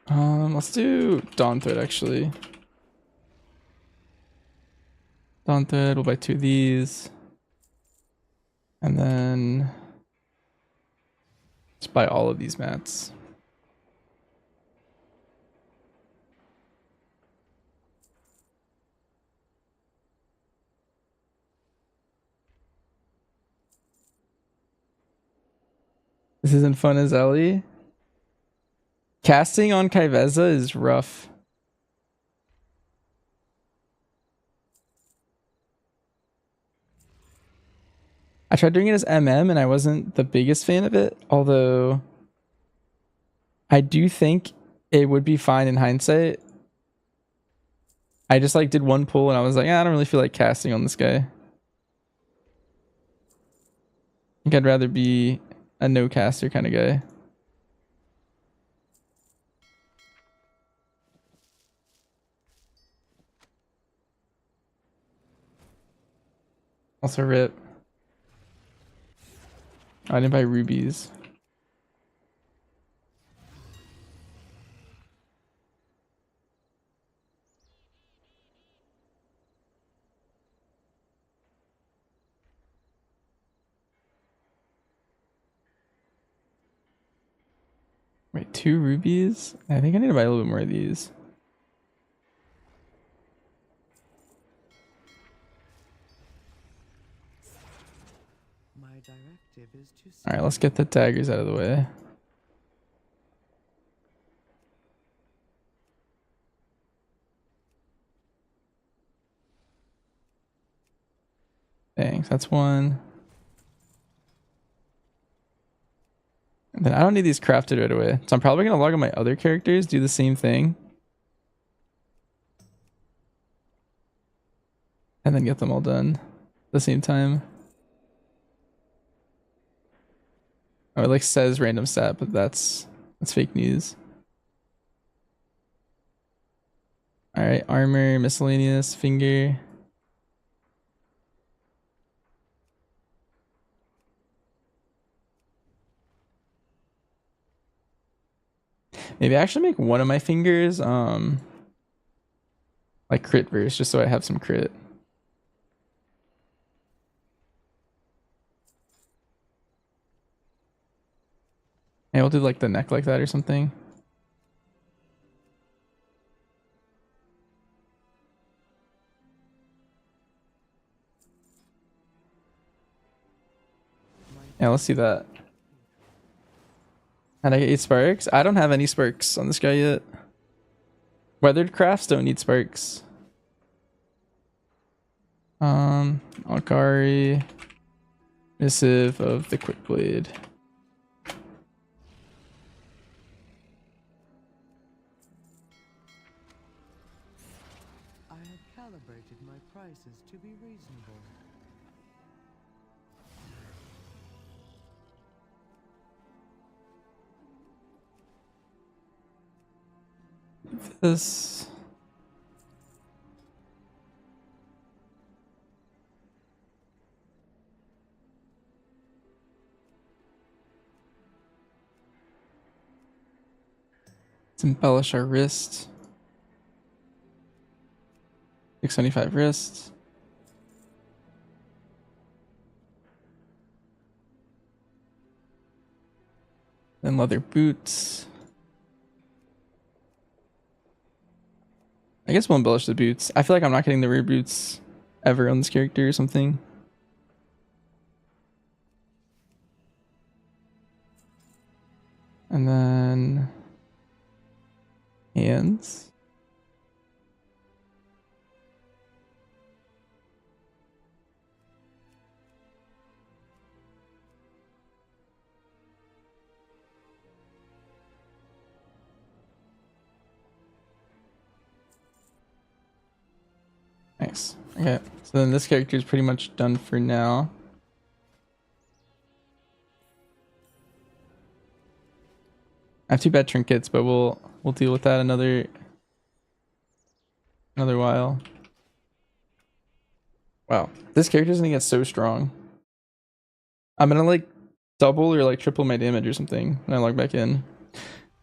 Let's do Dawn Thread actually. Dawn Thread, we'll buy 2 of these. And then just buy all of these mats. This isn't fun as Ellie. Casting on Kaiveza is rough. I tried doing it as MM and I wasn't the biggest fan of it, although I do think it would be fine in hindsight. I just like did one pull and I was like, I don't really feel like casting on this guy. I think I'd rather be a no caster kind of guy. Also rip. I didn't buy rubies. Wait, 2 rubies? I think I need to buy a little bit more of these. My directive is to Alright, let's get the daggers out of the way. Thanks, that's 1. And then I don't need these crafted right away. So I'm probably going to log on my other characters, do the same thing. And then get them all done at the same time. Oh, it like says random stat, but that's fake news. Alright, armor, miscellaneous, finger. Maybe I actually make one of my fingers like crit verse, just so I have some crit. Maybe we'll do like the neck like that or something. Yeah, let's see that. And I get 8 sparks? I don't have any sparks on this guy yet. Weathered crafts don't need sparks. Alkari. Missive of the Quick Blade. I have calibrated my prices to be reasonable. This. embellish our wrist. 675 wrist. Then leather boots. I guess we'll embellish the boots. I feel like I'm not getting the rear boots ever on this character or something. And then hands. Nice. Okay, so then this character is pretty much done for now. I have 2 bad trinkets, but we'll deal with that another while. Wow, this character's gonna get so strong. I'm gonna like double or like triple my damage or something when I log back in.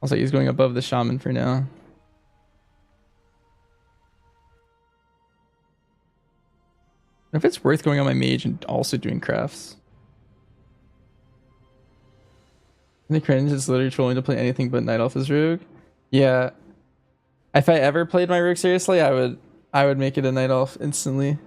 Also, he's going above the shaman for now. If it's worth going on my mage and also doing crafts. The cringe is literally trolling to play anything but Night Elf as rogue. Yeah. If I ever played my rogue seriously, I would make it a Night Elf instantly.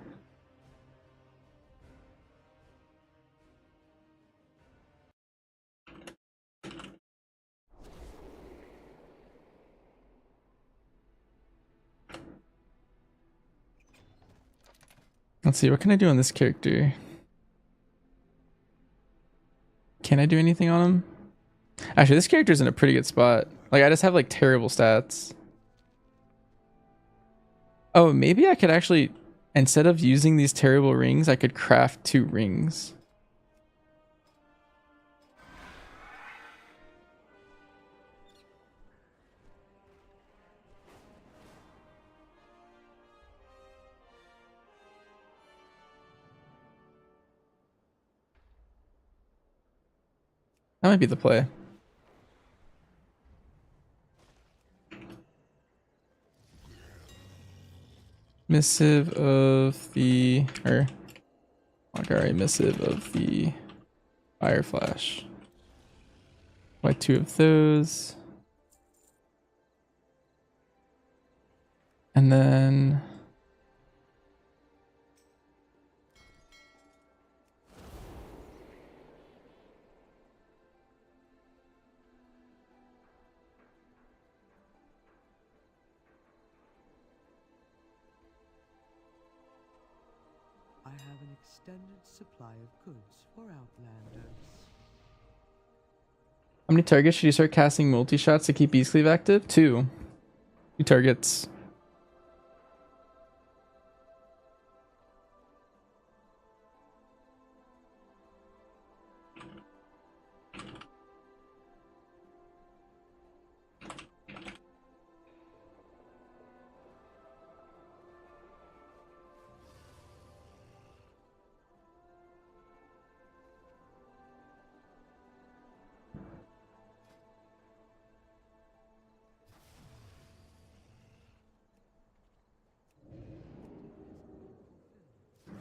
Let's see, what can I do on this character? Can I do anything on him? Actually, this character's in a pretty good spot. Like, I just have like terrible stats. Oh, maybe I could actually, instead of using these terrible rings, I could craft 2 rings. That might be the play. Missive of the, or Magari missive of the Fire Flash. Like 2 of those. And then I have an extended supply of goods for Outlanders. how many targets should you start casting multi-shots to keep Beast Cleave active? 2. 2 targets.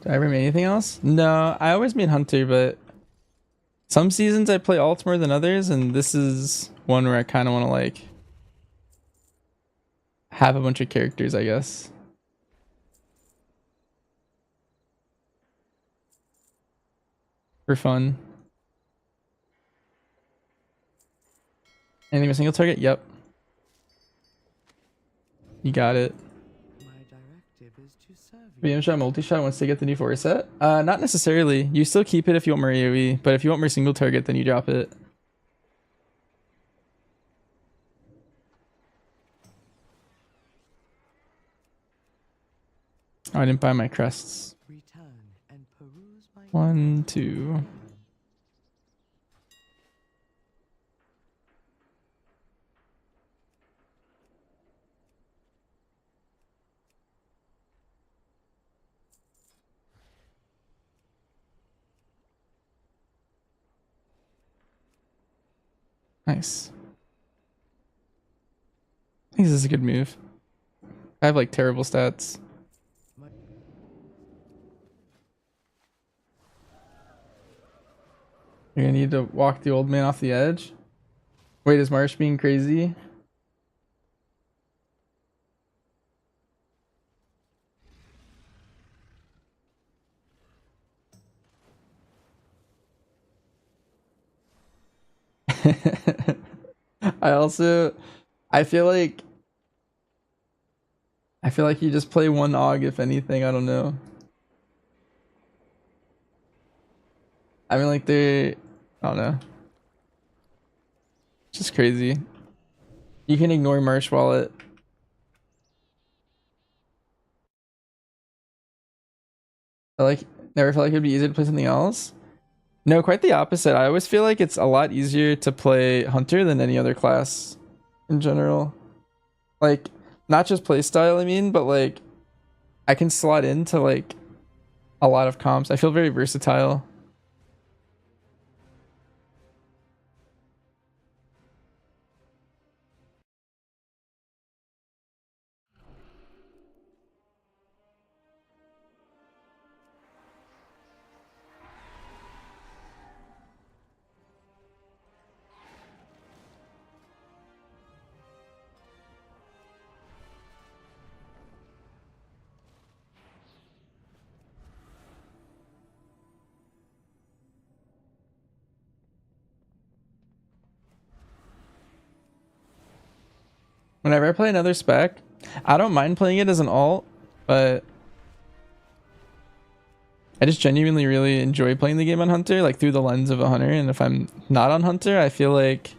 Do I ever make anything else? No, I always made Hunter, but some seasons I play alt more than others, and this is one where I kind of want to like have a bunch of characters, I guess. For fun. Anything a single target? Yep. You got it. BM shot multi-shot once they get the new 4 set? Not necessarily. You still keep it if you want more AoE, but if you want more single target, then you drop it. Oh, I didn't buy my crests. 1, 2. Nice. I think this is a good move. I have like terrible stats. You're gonna need to walk the old man off the edge. Wait, is Marsh being crazy? I feel like you just play one AUG if anything, I don't know. I mean like I don't know. It's just crazy. You can ignore Marsh Wallet. Never felt like it'd be easier to play something else. No, quite the opposite. I always feel like it's a lot easier to play Hunter than any other class in general. Like, not just playstyle, I mean, but like, I can slot into like a lot of comps. I feel very versatile. Whenever I play another spec, I don't mind playing it as an alt, but I just genuinely really enjoy playing the game on Hunter, like through the lens of a Hunter. And if I'm not on Hunter, I feel like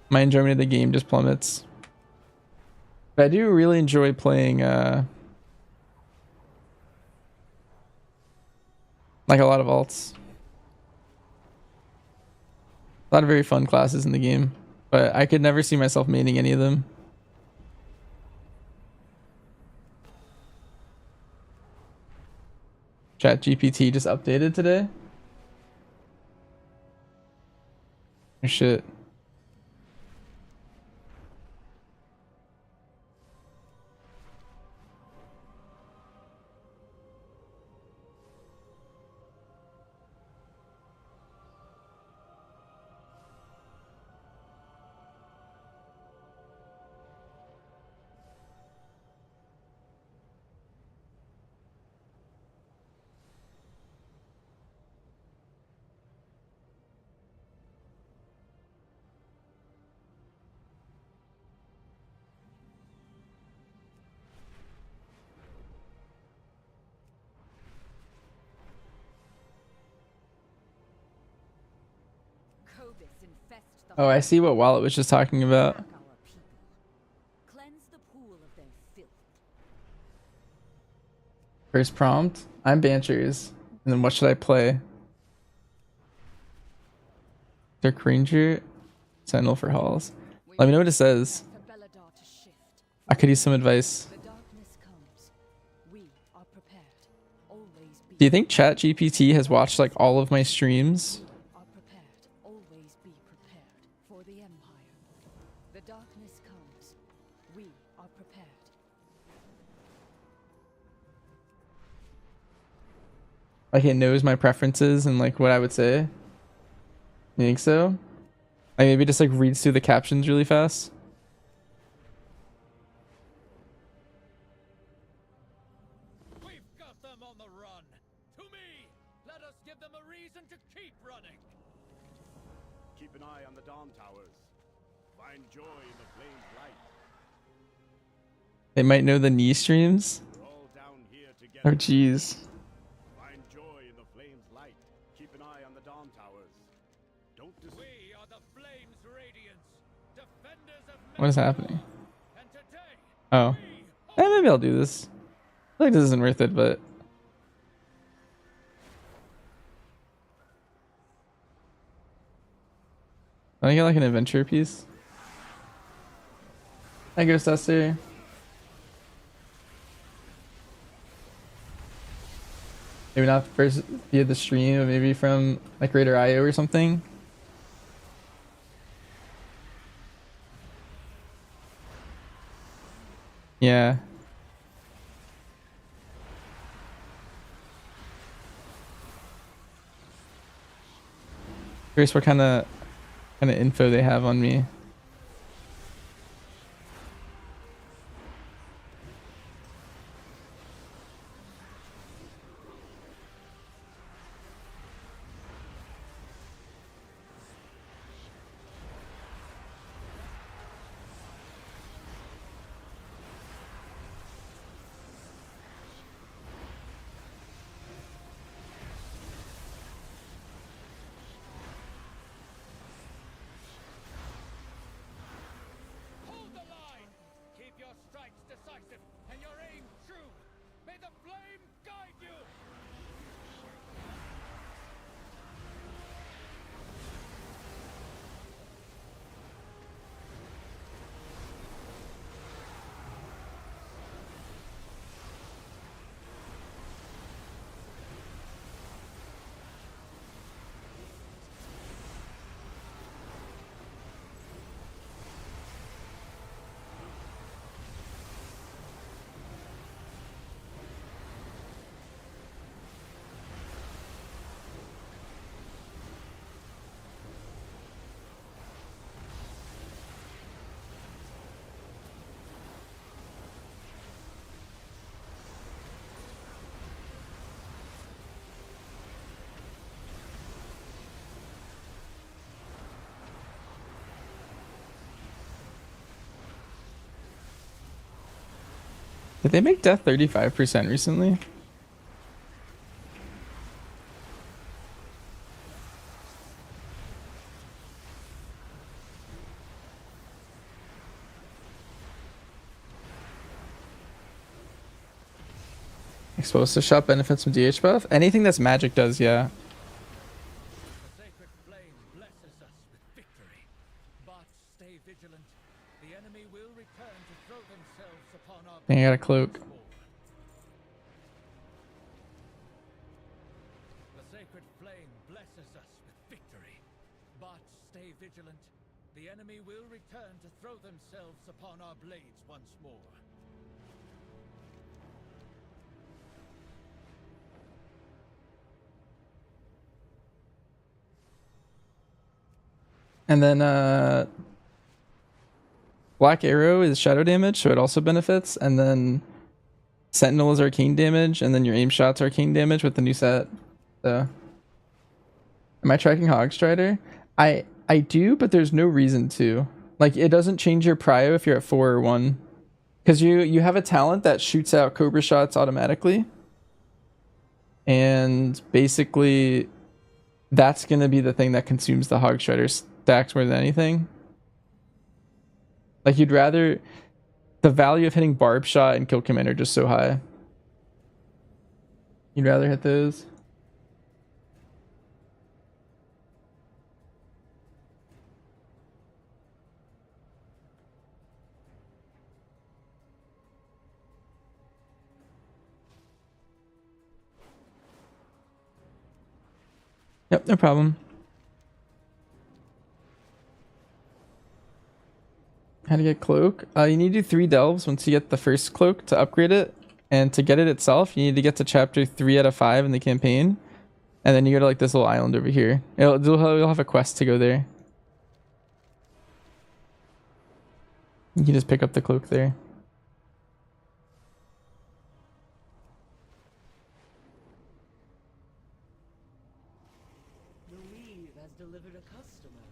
my enjoyment of the game just plummets. But I do really enjoy playing like a lot of alts. A lot of very fun classes in the game, but I could never see myself maining any of them. Chat GPT just updated today. Oh, shit. Oh, I see what Wallet was just talking about. First prompt, I'm Banchers. And then what should I play? Dark Ranger, Sentinel for Halls. Let me know what it says. I could use some advice. Do you think ChatGPT has watched like all of my streams? Like it knows my preferences and like what I would say? You think so? Like maybe just like reads through the captions really fast? We've got them on the run. To me, let us give them a reason to keep running. Keep an eye on the Dawn Towers. Find joy in the flame's light. They might know the knee streams? Oh jeez. What is happening? Oh. Maybe I'll do this. I feel like this isn't worth it, but... Can I get like an adventure piece? Hi, Ghost Tester. Maybe not first via the stream, but maybe from like Raider IO or something. Yeah. Curious what kind of info they have on me. Hold the line! Keep your strikes decisive and your aim true! May the flame guide you! Did they make death 35% recently? Exposed to shot benefits from DH buff? Anything that's magic does, yeah. The sacred flame blesses us with victory. But stay vigilant. The enemy will return to throw themselves upon our Dang, I got a cloak. The sacred flame blesses us with victory. But stay vigilant. The enemy will return to throw themselves upon our blades once more. And then Black Arrow is shadow damage, so it also benefits. And then Sentinel is arcane damage, and then your aim shot's arcane damage with the new set. So am I tracking Hogstrider? I do, but there's no reason to. Like, it doesn't change your prio if you're at 4 or 1. Because you have a talent that shoots out Cobra shots automatically. And basically, that's going to be the thing that consumes the Hogstrider stacks more than anything. Like, you'd rather... The value of hitting Barb Shot and Kill Command are just so high. You'd rather hit those. Yep, no problem. How to get cloak? You need to do 3 delves once you get the first cloak to upgrade it. And to get it itself, you need to get to chapter 3 out of 5 in the campaign. And then you go to like this little island over here. You'll have a quest to go there. You can just pick up the cloak there. The weave has delivered a customer.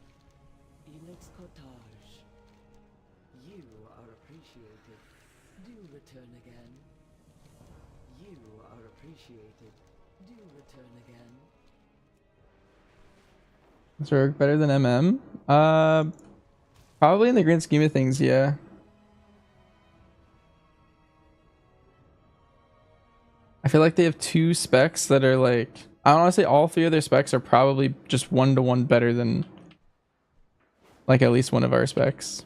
Elix Cottage. You are appreciated. Do return again. You are appreciated. Do return again. Is Rogue better than MM? Probably in the grand scheme of things, yeah. I feel like they have 2 specs that are like... I want to say all 3 of their specs are probably just 1-to-1 better than like at least one of our specs.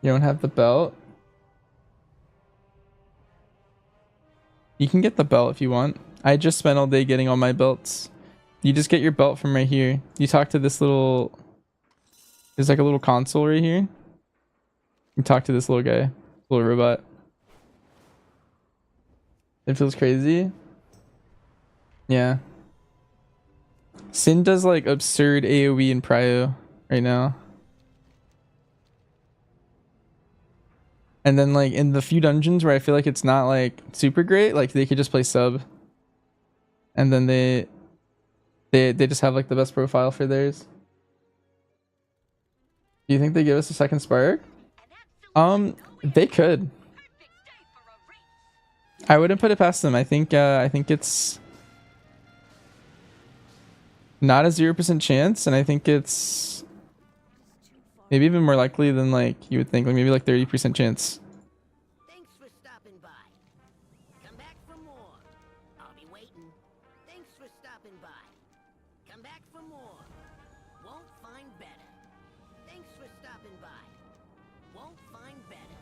You don't have the belt? You can get the belt if you want. I just spent all day getting all my belts. You just get your belt from right here. You talk to this little... There's like a little console right here. You talk to this little guy, little robot. It feels crazy. Yeah. Sin does like absurd AoE and prio right now. And then like in the few dungeons where I feel like it's not like super great, like they could just play sub. And then they just have like the best profile for theirs. Do you think they give us a second spark? They could. I wouldn't put it past them. I think it's not a 0% chance, and I think it's maybe even more likely than like you would think, like maybe like 30% chance. Thanks for stopping by. Come back for more. I'll be waiting. Thanks for stopping by. Come back for more. Won't find better. Thanks for stopping by. Won't find better.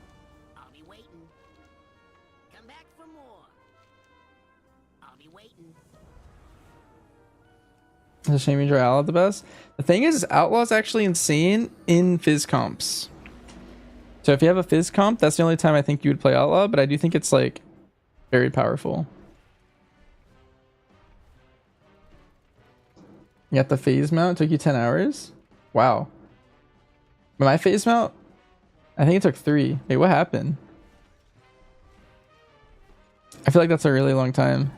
I'll be waiting. Come back for more. I'll be waiting. It's a shame you enjoy Outlaw the best. The thing is Outlaw is actually insane in Fizz comps. So if you have a Fizz comp, that's the only time I think you would play Outlaw, but I do think it's like very powerful. You got the phase mount, it took you 10 hours? Wow. But my phase mount, I think it took 3. Wait, what happened? I feel like that's a really long time.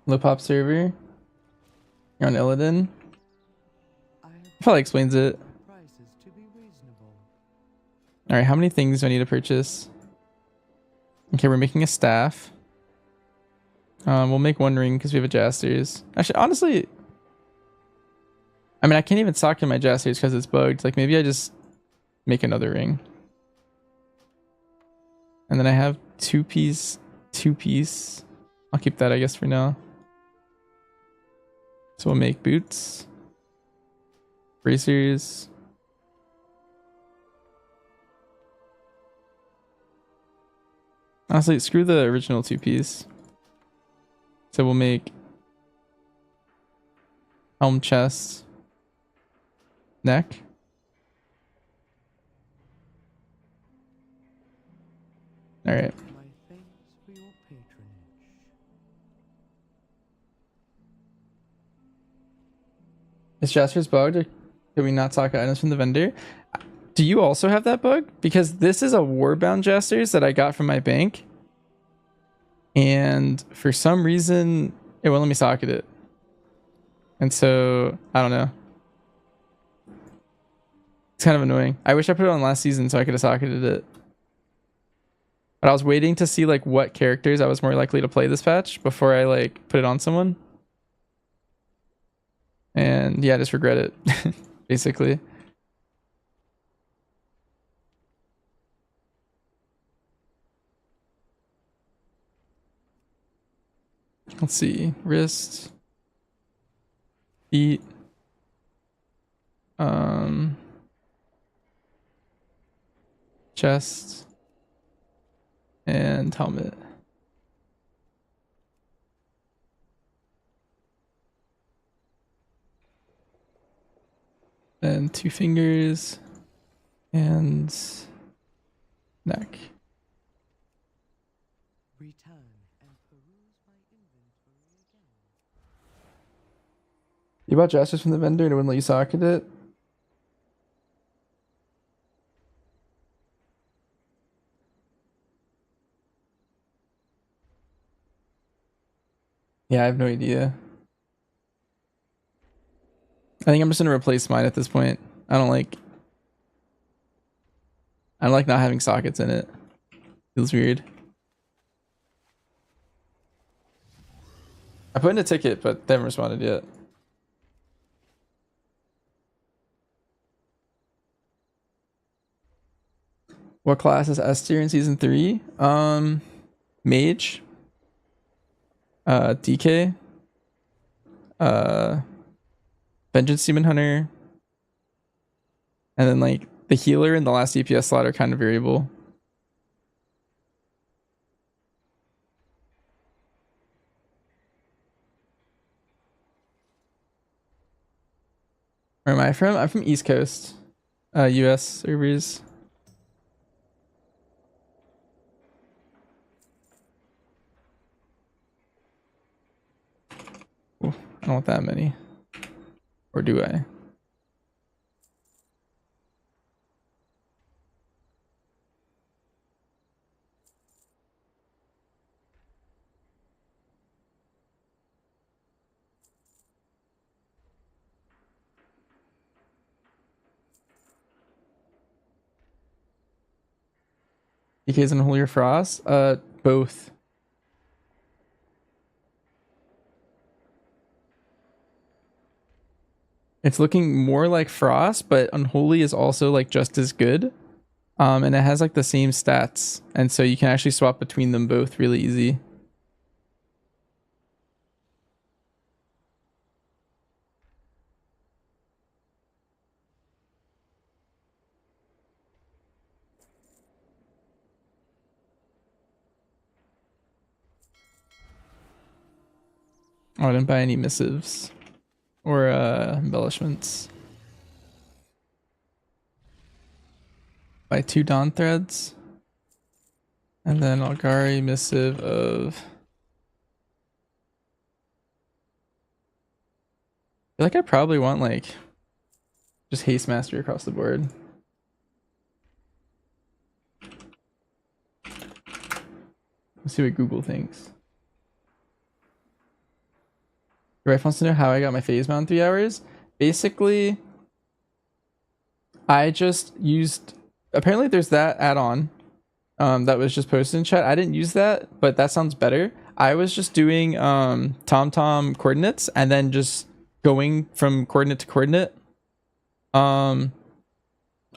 Low pop server. You're on Illidan. Probably explains it. Alright, how many things do I need to purchase? Okay, we're making a staff. We'll make one ring because we have a Jasters. Actually, honestly, I mean, I can't even sock in my Jasters because it's bugged. Like, maybe I just make another ring. And then I have two piece. I'll keep that, I guess, for now. So we'll make boots, bracers, honestly, screw the original 2-piece. So we'll make helm, chest, neck. All right. Is Jasper's bugged, or can we not sock items from the vendor? Do you also have that bug? Because this is a Warbound Jasters that I got from my bank. And for some reason, it won't let me socket it. And so, I don't know. It's kind of annoying. I wish I put it on last season so I could have socketed it. But I was waiting to see like what characters I was more likely to play this patch before I like put it on someone. And yeah, I just regret it, basically. Let's see, wrist, feet, chest, and helmet. Then 2 fingers and neck. You bought Jasters from the vendor and it wouldn't let you socket it? Yeah, I have no idea. I think I'm just gonna replace mine at this point. I don't like not having sockets in it. Feels weird. I put in a ticket, but they haven't responded yet. What class is S tier in season 3? Mage. DK. Vengeance Demon Hunter. And then like the healer and the last DPS slot are kind of variable. Where am I from? I'm from East Coast, US servers. Ooh, I don't want that many. Or do I? DK's and Holy Frost? Both. It's looking more like Frost, but Unholy is also like just as good. And it has like the same stats. And so you can actually swap between them both really easy. Oh, I didn't buy any missives or embellishments. Buy 2 Dawn threads. And then Algari missive of... I feel like I probably want like just haste mastery across the board. Let's see what Google thinks. Your wife wants to know how I got my phase mount in 3 hours. Basically, I just used... Apparently there's that add-on that was just posted in chat. I didn't use that, but that sounds better. I was just doing TomTom coordinates and then just going from coordinate to coordinate on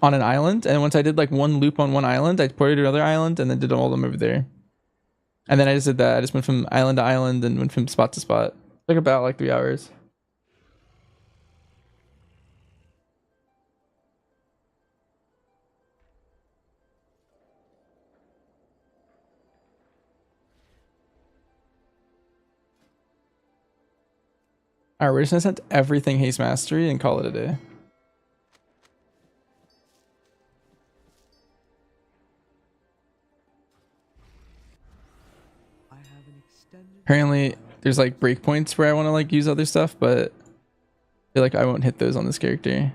an island. And once I did like one loop on one island, I ported to another island and then did all of them over there. And then I just did that. I just went from island to island and went from spot to spot. It took about like 3 hours. Alright, we're just gonna send everything haste mastery and call it a day. Apparently there's like breakpoints where I want to like use other stuff, but I feel like I won't hit those on this character.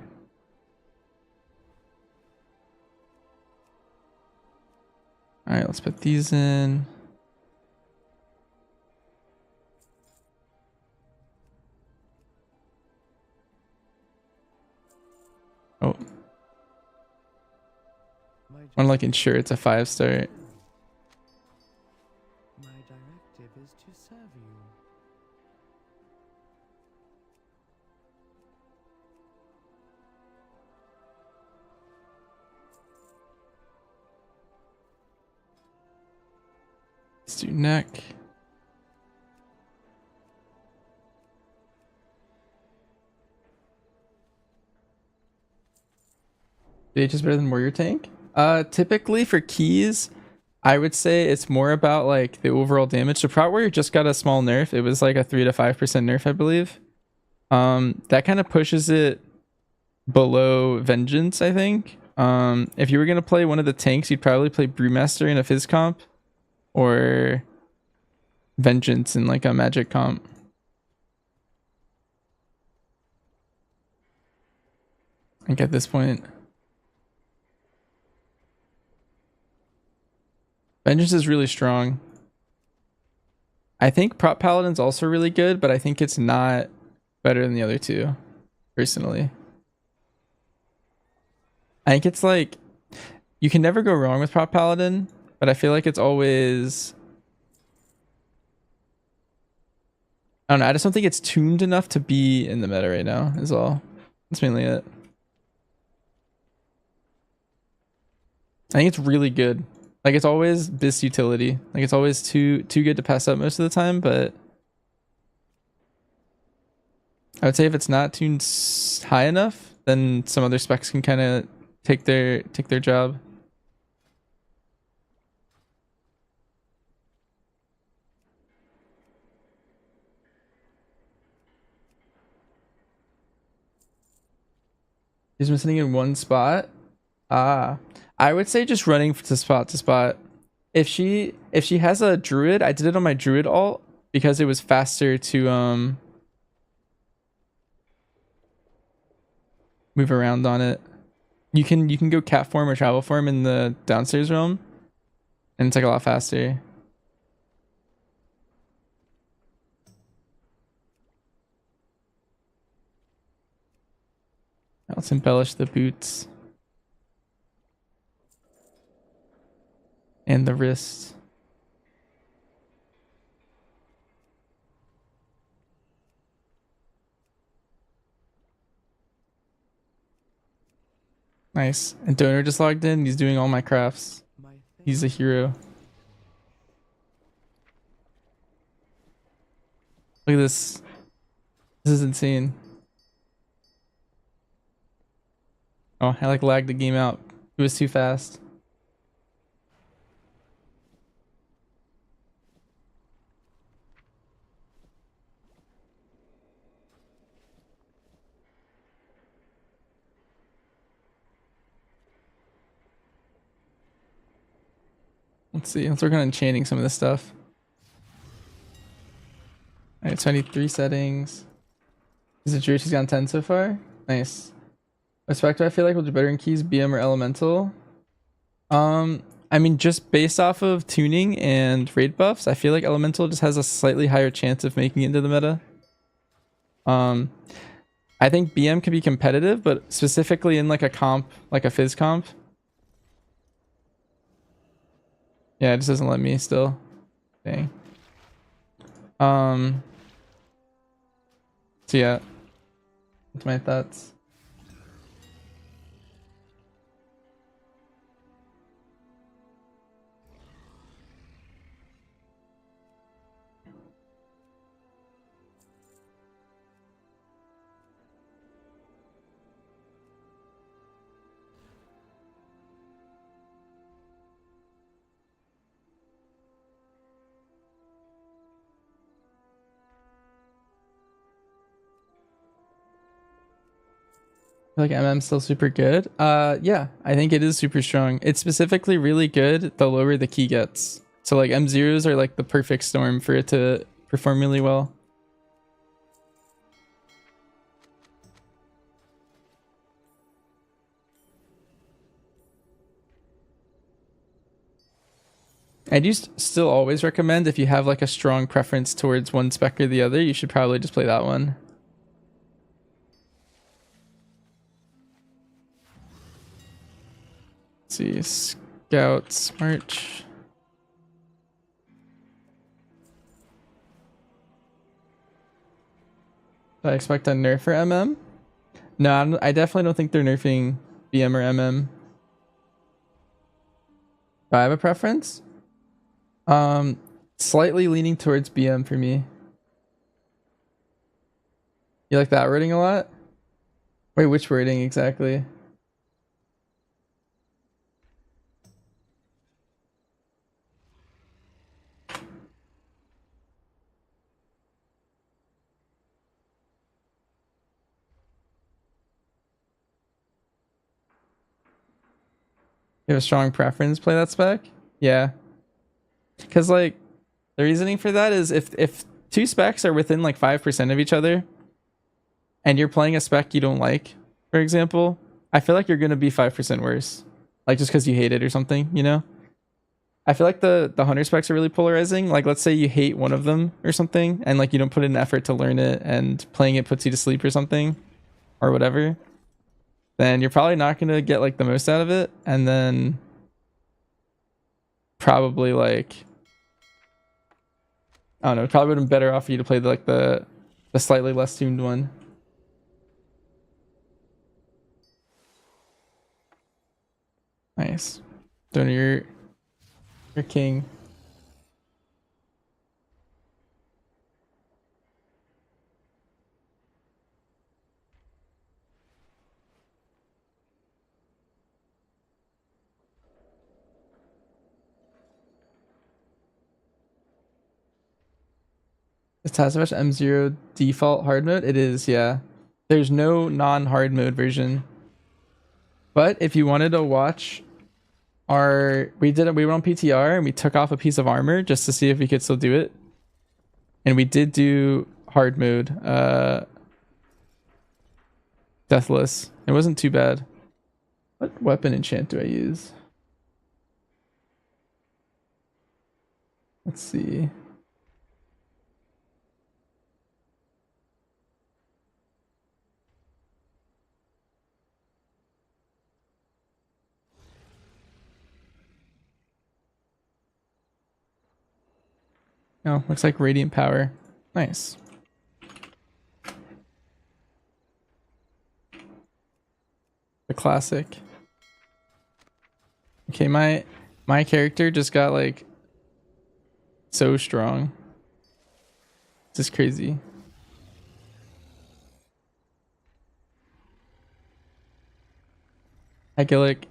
Alright, let's put these in. Oh. I want to like ensure it's a 5-star. My directive is to serve you. Let's do neck. DH is better than Warrior Tank? Typically for keys, I would say it's more about like the overall damage. The Prot Warrior just got a small nerf. It was like a 3 to 5% nerf, I believe. That kind of pushes it below Vengeance, I think. If you were gonna play one of the tanks, you'd probably play Brewmaster in a Fizz comp, or Vengeance in like a Magic comp. I think at this point, Vengeance is really strong. I think Prop Paladin's also really good, but I think it's not better than the other two, personally. I think it's like, you can never go wrong with Prop Paladin, but I feel like it's always... I don't know, I just don't think it's tuned enough to be in the meta right now, is all. That's mainly it. I think it's really good. Like, it's always BIS utility. Like, it's always too good to pass up most of the time, but I would say if it's not tuned high enough, then some other specs can kind of take their job. He's been sitting in one spot. I would say just running to spot. If she has a druid, I did it on my druid alt because it was faster to move around on it. You can go cat form or travel form in the downstairs realm, and it's like a lot faster. Let's embellish the boots and the wrists. Nice. And Donor just logged in. He's doing all my crafts. He's a hero. Look at this. This is insane. Oh, I like lagged the game out. It was too fast. Let's see. Let's work on enchanting some of this stuff. Alright, 23 settings. Is it true she's gotten 10 so far? Nice. Respector, I feel like will do better in keys, BM or elemental. I mean, just based off of tuning and raid buffs, I feel like elemental just has a slightly higher chance of making it into the meta. I think BM can be competitive, but specifically in like a comp, like a fizz comp. Yeah, it just doesn't let me still. Dang. So yeah, that's my thoughts. I feel like MM's still super good. Yeah, I think it is super strong. It's specifically really good the lower the key gets. So like M0s are like the perfect storm for it to perform really well. I do still always recommend if you have like a strong preference towards one spec or the other, you should probably just play that one. Let's see, Scouts, March. Do I expect a nerf for MM? No, I definitely don't think they're nerfing BM or MM. Do I have a preference? Slightly leaning towards BM for me. You like that wording a lot? Wait, which wording exactly? You have a strong preference, play that spec? Yeah. Because like the reasoning for that is if two specs are within like 5% of each other and you're playing a spec you don't like, for example, I feel like you're gonna be 5% worse. Like just because you hate it or something, you know? I feel like the hunter specs are really polarizing. Like let's say you hate one of them or something and like you don't put in effort to learn it and playing it puts you to sleep or something or whatever, then you're probably not gonna get like the most out of it, and then probably like I don't know, it probably would have been better off for you to play the slightly less tuned one. Nice. Donor, you're king. Is Tazavesh M0 default hard mode? It is, yeah. There's no non-hard mode version. But if you wanted to watch we were on PTR and we took off a piece of armor just to see if we could still do it. And we did do hard mode. Deathless. It wasn't too bad. What weapon enchant do I use? Let's see. Oh, looks like radiant power. Nice. The classic. Okay, my character just got like so strong. This is crazy. I get like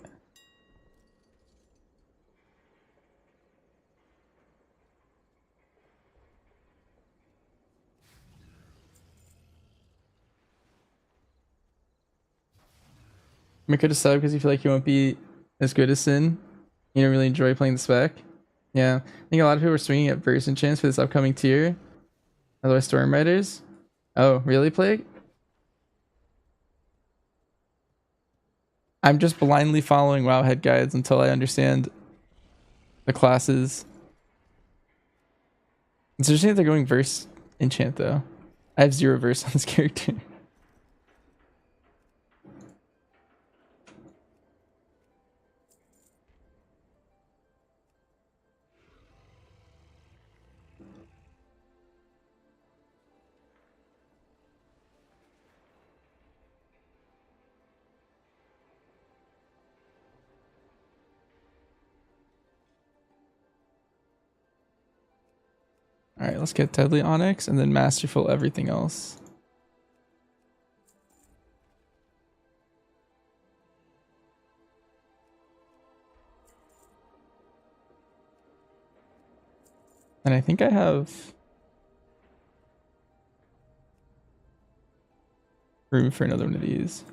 make it a sub because you feel like you won't be as good as Sin. You don't really enjoy playing the spec. Yeah, I think a lot of people are swinging at verse enchants for this upcoming tier. Otherwise, Storm Riders. Oh, really, Plague? I'm just blindly following Wowhead guides until I understand the classes. It's interesting that they're going verse enchant though. I have 0 verse on this character. Alright, let's get Deadly Onyx and then Masterful everything else. And I think I have room for another one of these.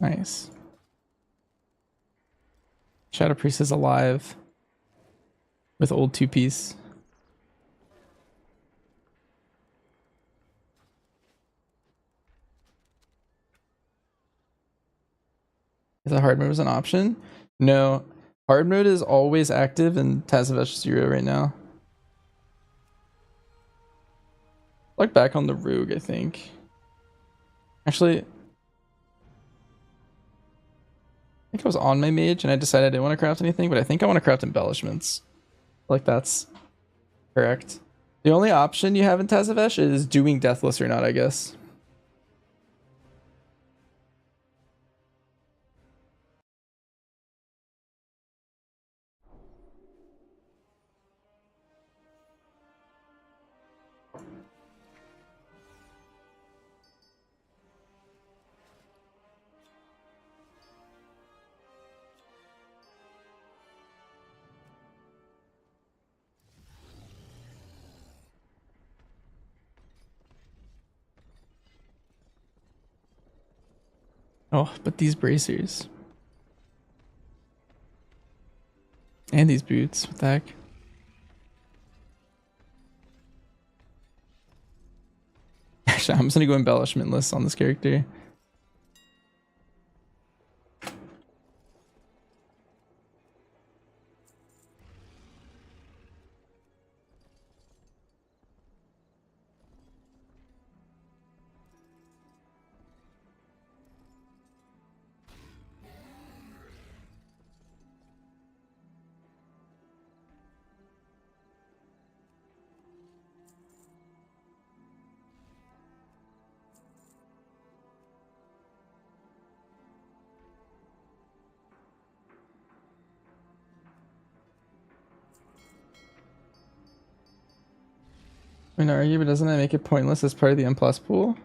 Nice. Shadow Priest is alive with old 2-piece. Is that hard mode was an option? No. Hard mode is always active in Tazavesh 0 right now. Like back on the Rogue, I think. Actually, I think I was on my mage and I decided I didn't want to craft anything, but I think I want to craft embellishments. Like that's correct. The only option you have in Tazavesh is doing Deathless or not, I guess. Oh, but these bracers. And these boots, what the heck? Actually, I'm just gonna go embellishmentless on this character. I mean, argue, but doesn't that make it pointless as part of the M plus pool?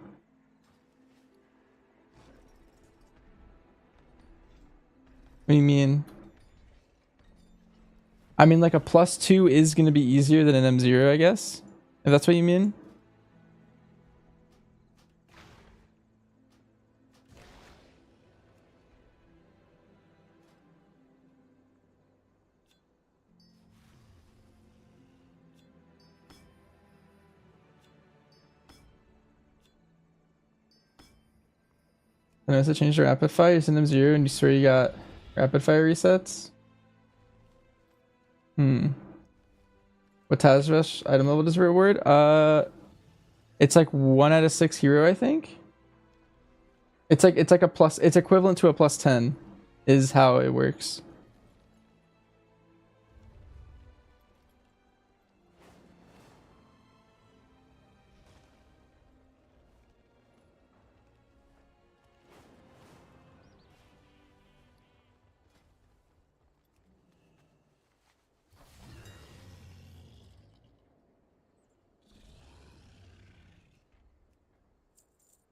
What do you mean? I mean, like a +2 is going to be easier than an M0, I guess. If that's what you mean. I notice it changed the rapid fire. You send them 0 and you swear you got rapid fire resets. What Tazavesh item level does it reward? It's like 1 out of 6 hero, I think. It's like a plus. It's equivalent to a +10, is how it works.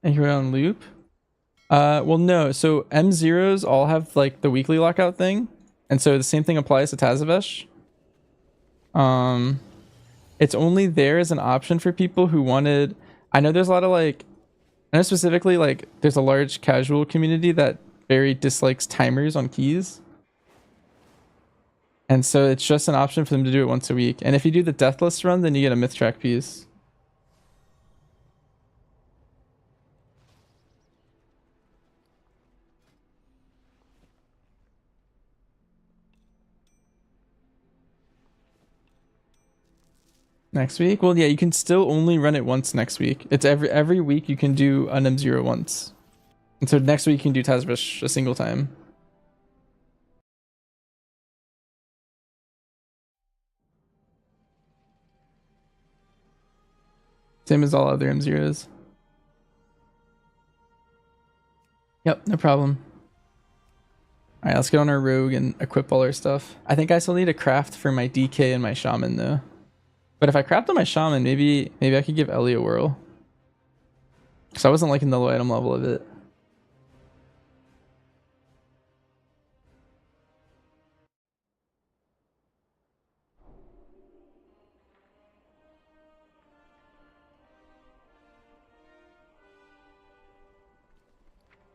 And you're on loop. Well, no. So M0s all have like the weekly lockout thing, and so the same thing applies to Tazavesh. It's only there as an option for people who wanted. I know there's a lot of like. I know specifically like there's a large casual community that very dislikes timers on keys. And so it's just an option for them to do it once a week. And if you do the Deathless run, then you get a myth track piece. Next week? Well, yeah, you can still only run it once next week. It's every week you can do an M0 once. And so next week you can do Tazavesh a single time. Same as all other M0s. Yep, no problem. Alright, let's get on our rogue and equip all our stuff. I think I still need a craft for my DK and my shaman though. But if I craft on my shaman, maybe I could give Ellie a whirl. Because I wasn't liking the low item level of it.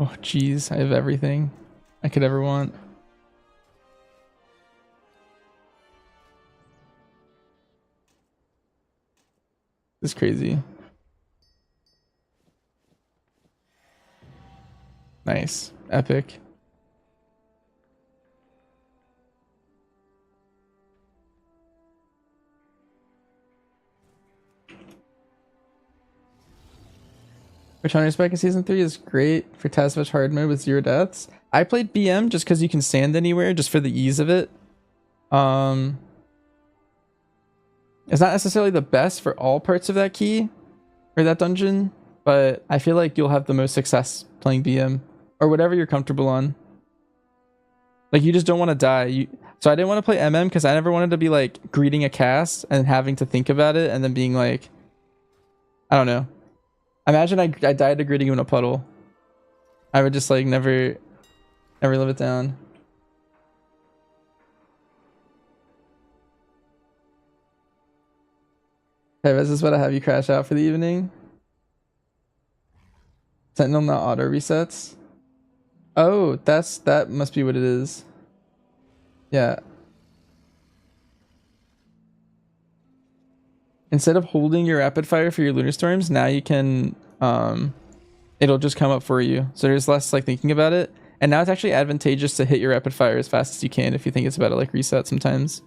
Oh jeez, I have everything I could ever want. This is crazy. Nice. Epic. Returning Spike in Season 3 is great for Tazavesh hard mode with 0 deaths. I played BM just because you can stand anywhere, just for the ease of it. It's not necessarily the best for all parts of that key, or that dungeon, but I feel like you'll have the most success playing BM, or whatever you're comfortable on. Like, you just don't want to die. So I didn't want to play MM because I never wanted to be like greeting a cast and having to think about it and then being like, I don't know. Imagine I died to greeting in a puddle. I would just like never live it down. Hey, is this what I have you crash out for the evening? Sentinel not auto resets. Oh, that must be what it is. Yeah. Instead of holding your rapid fire for your lunar storms, now you can it'll just come up for you. So there's less like thinking about it. And now it's actually advantageous to hit your rapid fire as fast as you can if you think it's about to like reset sometimes.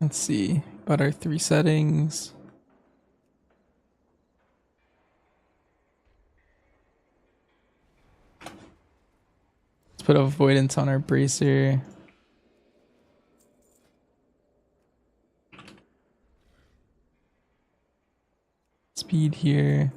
Let's see. Got our 3 settings. Let's put avoidance on our bracer. Speed here.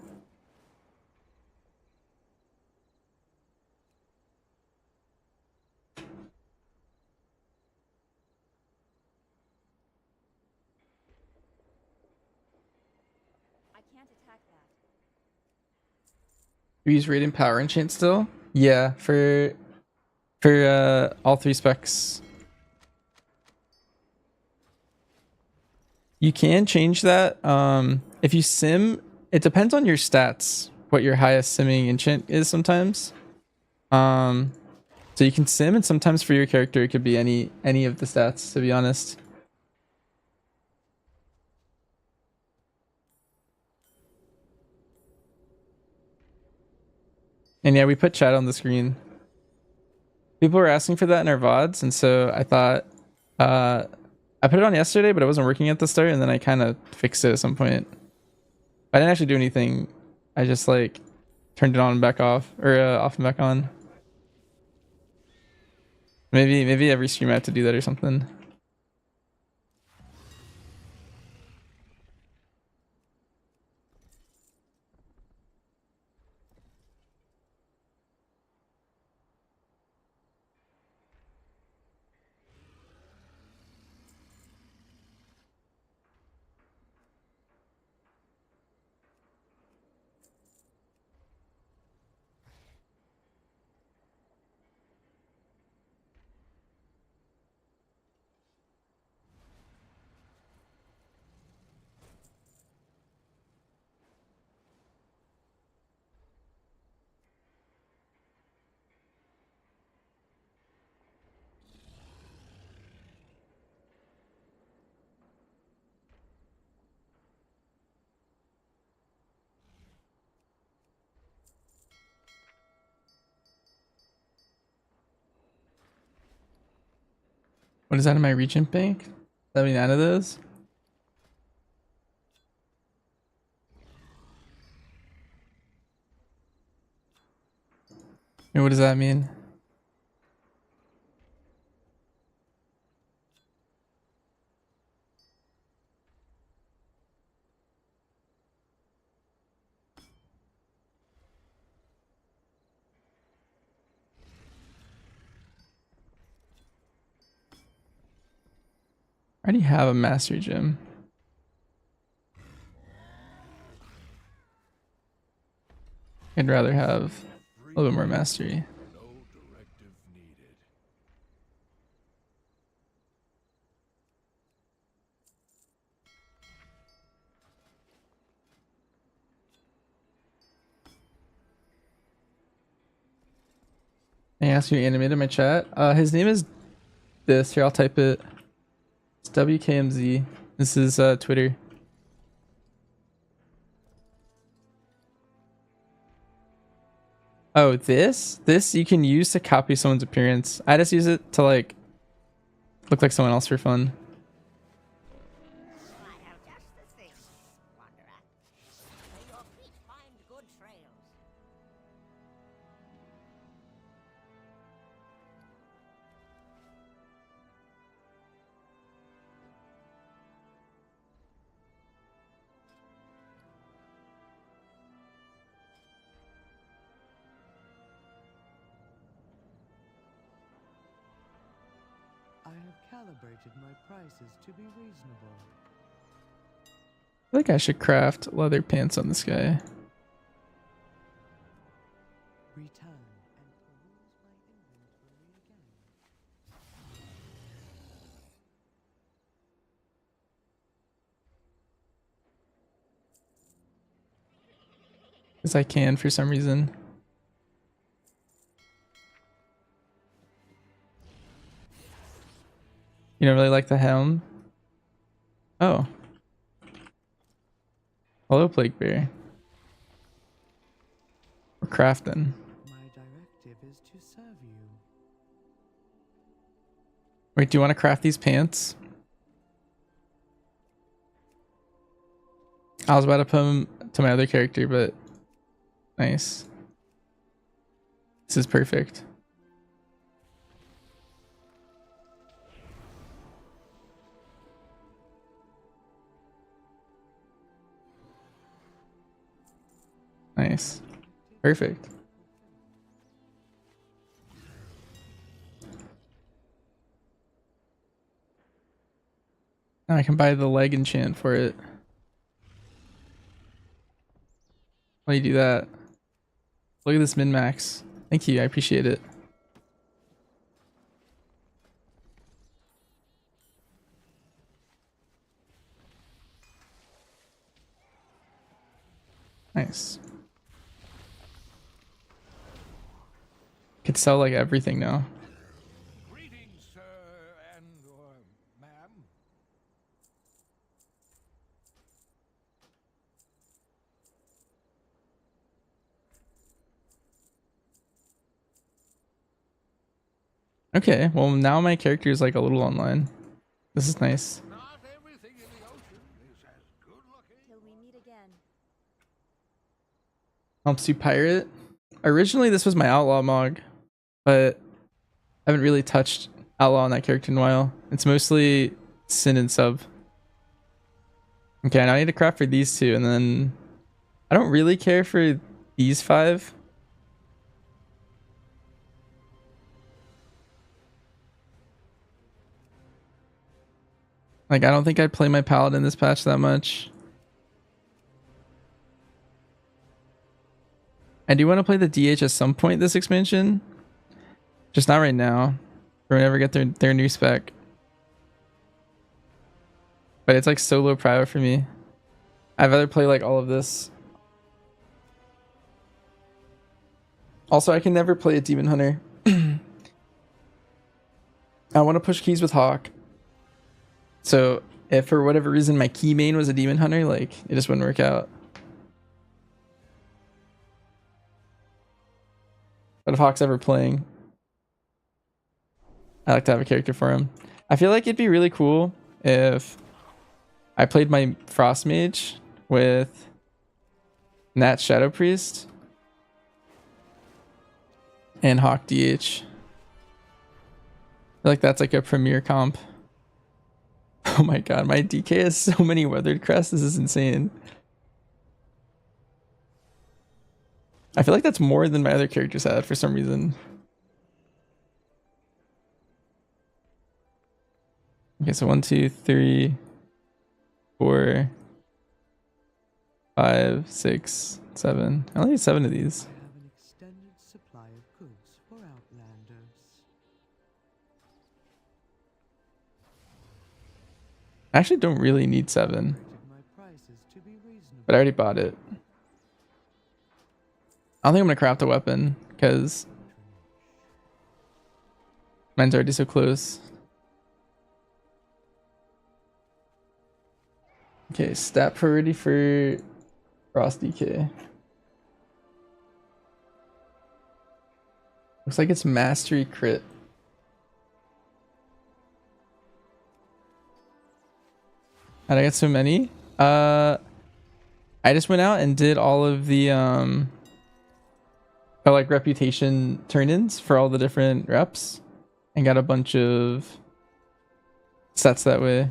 You use radiant power enchant still? Yeah, for all 3 specs. You can change that. If you sim, it depends on your stats, what your highest simming enchant is sometimes. So you can sim, and sometimes for your character it could be any of the stats, to be honest. And yeah, we put chat on the screen. People were asking for that in our VODs, and so I thought I put it on yesterday, but it wasn't working at the start, and then I kind of fixed it at some point. I didn't actually do anything. I just like turned it on and back off, or off and back on. Maybe every stream I have to do that or something. What is that in my regent bank? 79 of those? And what does that mean? I already have a mastery gem. I'd rather have a little bit more mastery. I asked you to animate in my chat. His name is this. Here, I'll type it. It's WKMZ. This is Twitter. Oh, this you can use to copy someone's appearance. I just use it to like look like someone else for fun. I have calibrated my prices to be reasonable. I think I should craft leather pants on this guy. Return. Because I can for some reason. You don't really like the helm? Oh. Hello, Plague Bear. We're crafting. My directive is to serve you. Wait, do you want to craft these pants? I was about to put him to my other character, but nice. This is perfect. Nice. Perfect. Now I can buy the leg enchant for it. Why do you do that? Look at this min-max. Thank you, I appreciate it. Nice. Could sell like everything now. Greetings, sir and or ma'am. Okay, well now my character is like a little online. This is nice. Till we meet again. Helps you pirate. Originally this was my outlaw mog, but I haven't really touched outlaw on that character in a while. It's mostly sin and sub. Okay, now I need to craft for these two, and then I don't really care for these 5. Like, I don't think I'd play my paladin this patch that much. I do want to play the DH at some point this expansion. Just not right now. Or whenever I get their new spec. But it's like so low prio for me. I'd rather play like all of this. Also, I can never play a Demon Hunter. I want to push keys with Hawk. So if for whatever reason my key main was a Demon Hunter, like it just wouldn't work out. But if Hawk's ever playing, I like to have a character for him. I feel like it'd be really cool if I played my Frost Mage with Nat Shadow Priest and Hawk DH. I feel like that's like a premier comp. Oh my god, my DK has so many weathered crests. This is insane. I feel like that's more than my other characters had for some reason. Okay, so 1, 2, 3, 4, 5, 6, 7. I only need 7 of these. I have an extended supply of goods for outlanders. I actually don't really need 7. But I already bought it. I don't think I'm gonna craft a weapon because mine's already so close. Okay, stat priority for Frost DK. Looks like it's mastery crit. How'd I get so many? I just went out and did all of the like reputation turn-ins for all the different reps and got a bunch of sets that way.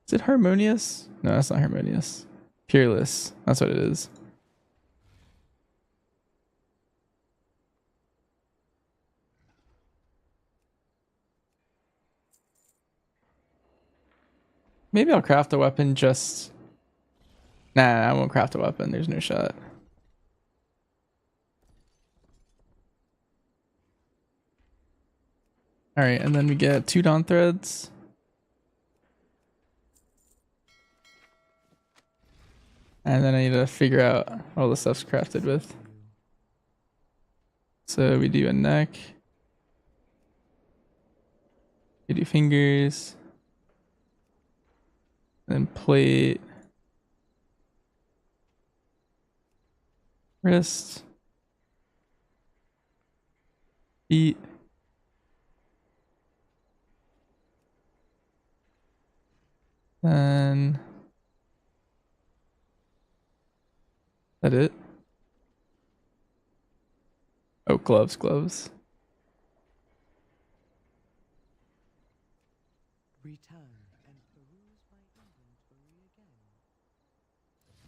Is it harmonious? No, that's not harmonious. Peerless. That's what it is. Maybe I'll craft a weapon just... Nah, I won't craft a weapon. There's no shot. Alright, and then we get 2 Dawn Threads. And then I need to figure out what all the stuff's crafted with. So we do a neck. We do fingers. Then plate. Wrist. Feet. Then that it? Oh, gloves, gloves.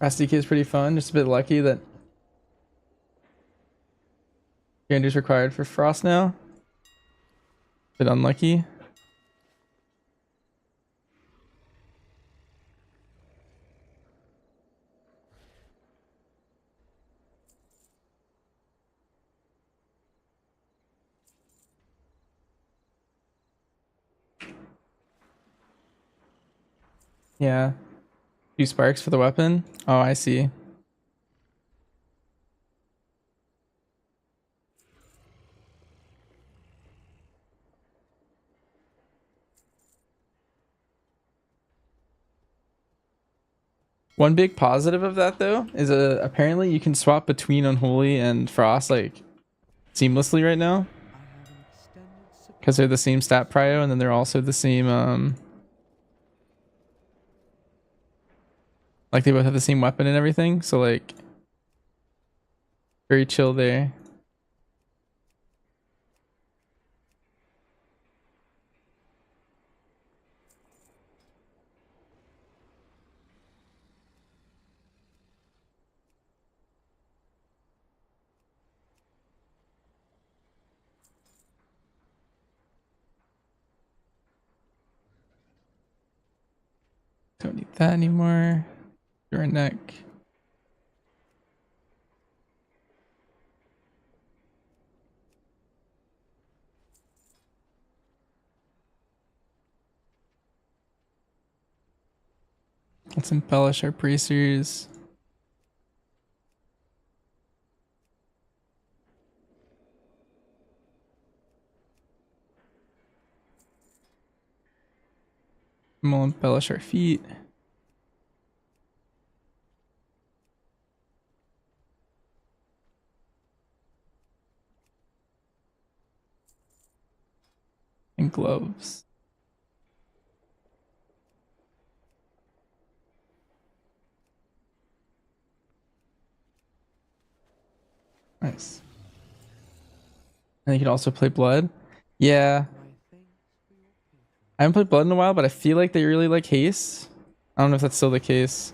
SDK is pretty fun. Just a bit lucky that Gander's required for Frost now. Bit unlucky. Yeah. Few sparks for the weapon. Oh, I see. One big positive of that though is apparently you can swap between Unholy and Frost like seamlessly right now. Because they're the same stat prio and then they're also the same like they both have the same weapon and everything. So like very chill there. Don't need that anymore. Your neck. Let's embellish our bracers. And we'll embellish our feet. And gloves. Nice. And you can also play blood. Yeah. I haven't played blood in a while, but I feel like they really like haste. I don't know if that's still the case.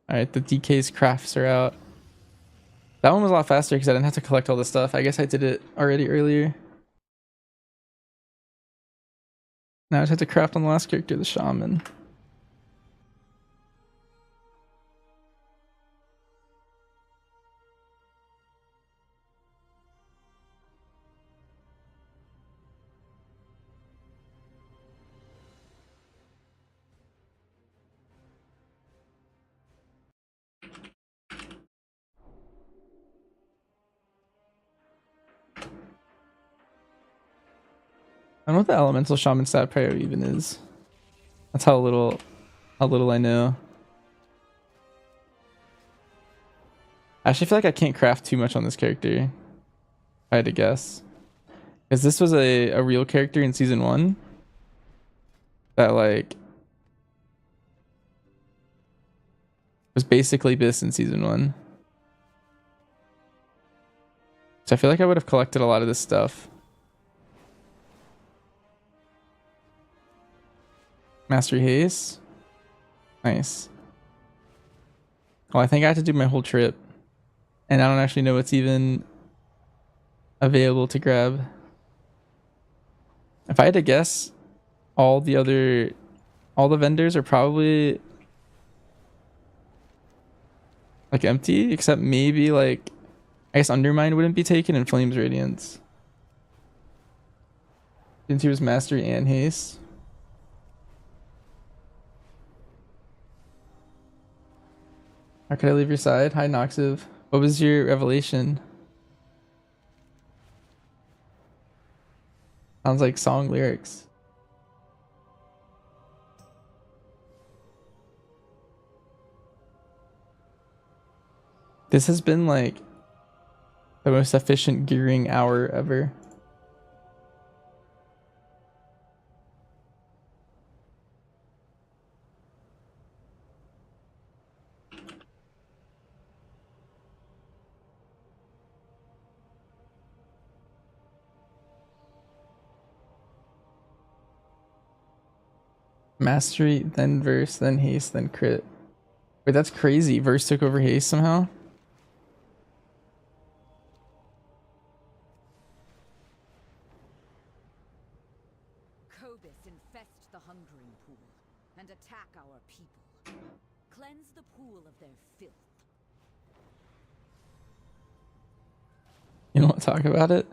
Alright, the DK's crafts are out. That one was a lot faster because I didn't have to collect all the stuff. I guess I did it already earlier. Now I just have to craft on the last character, the shaman. I don't know what the elemental shaman stat prayer even is. That's how little I know. I actually feel like I can't craft too much on this character, if I had to guess. Because this was a real character in season 1 that like was basically this in season 1. So I feel like I would have collected a lot of this stuff. Mastery haste. Nice. Oh, I think I have to do my whole trip. And I don't actually know what's even available to grab. If I had to guess, all the vendors are probably like empty, except maybe like I guess Undermine wouldn't be taken and Flames Radiance. Since he was Mastery and Haste. How could I leave your side? Hi Noxiv. What was your revelation? Sounds like song lyrics. This has been like the most efficient gearing hour ever. Mastery, then verse, then haste, then crit. Wait, that's crazy. Verse took over haste somehow? Cobus infest the hungering pool and attack our people. Cleanse the pool of their filth. You don't want to talk about it?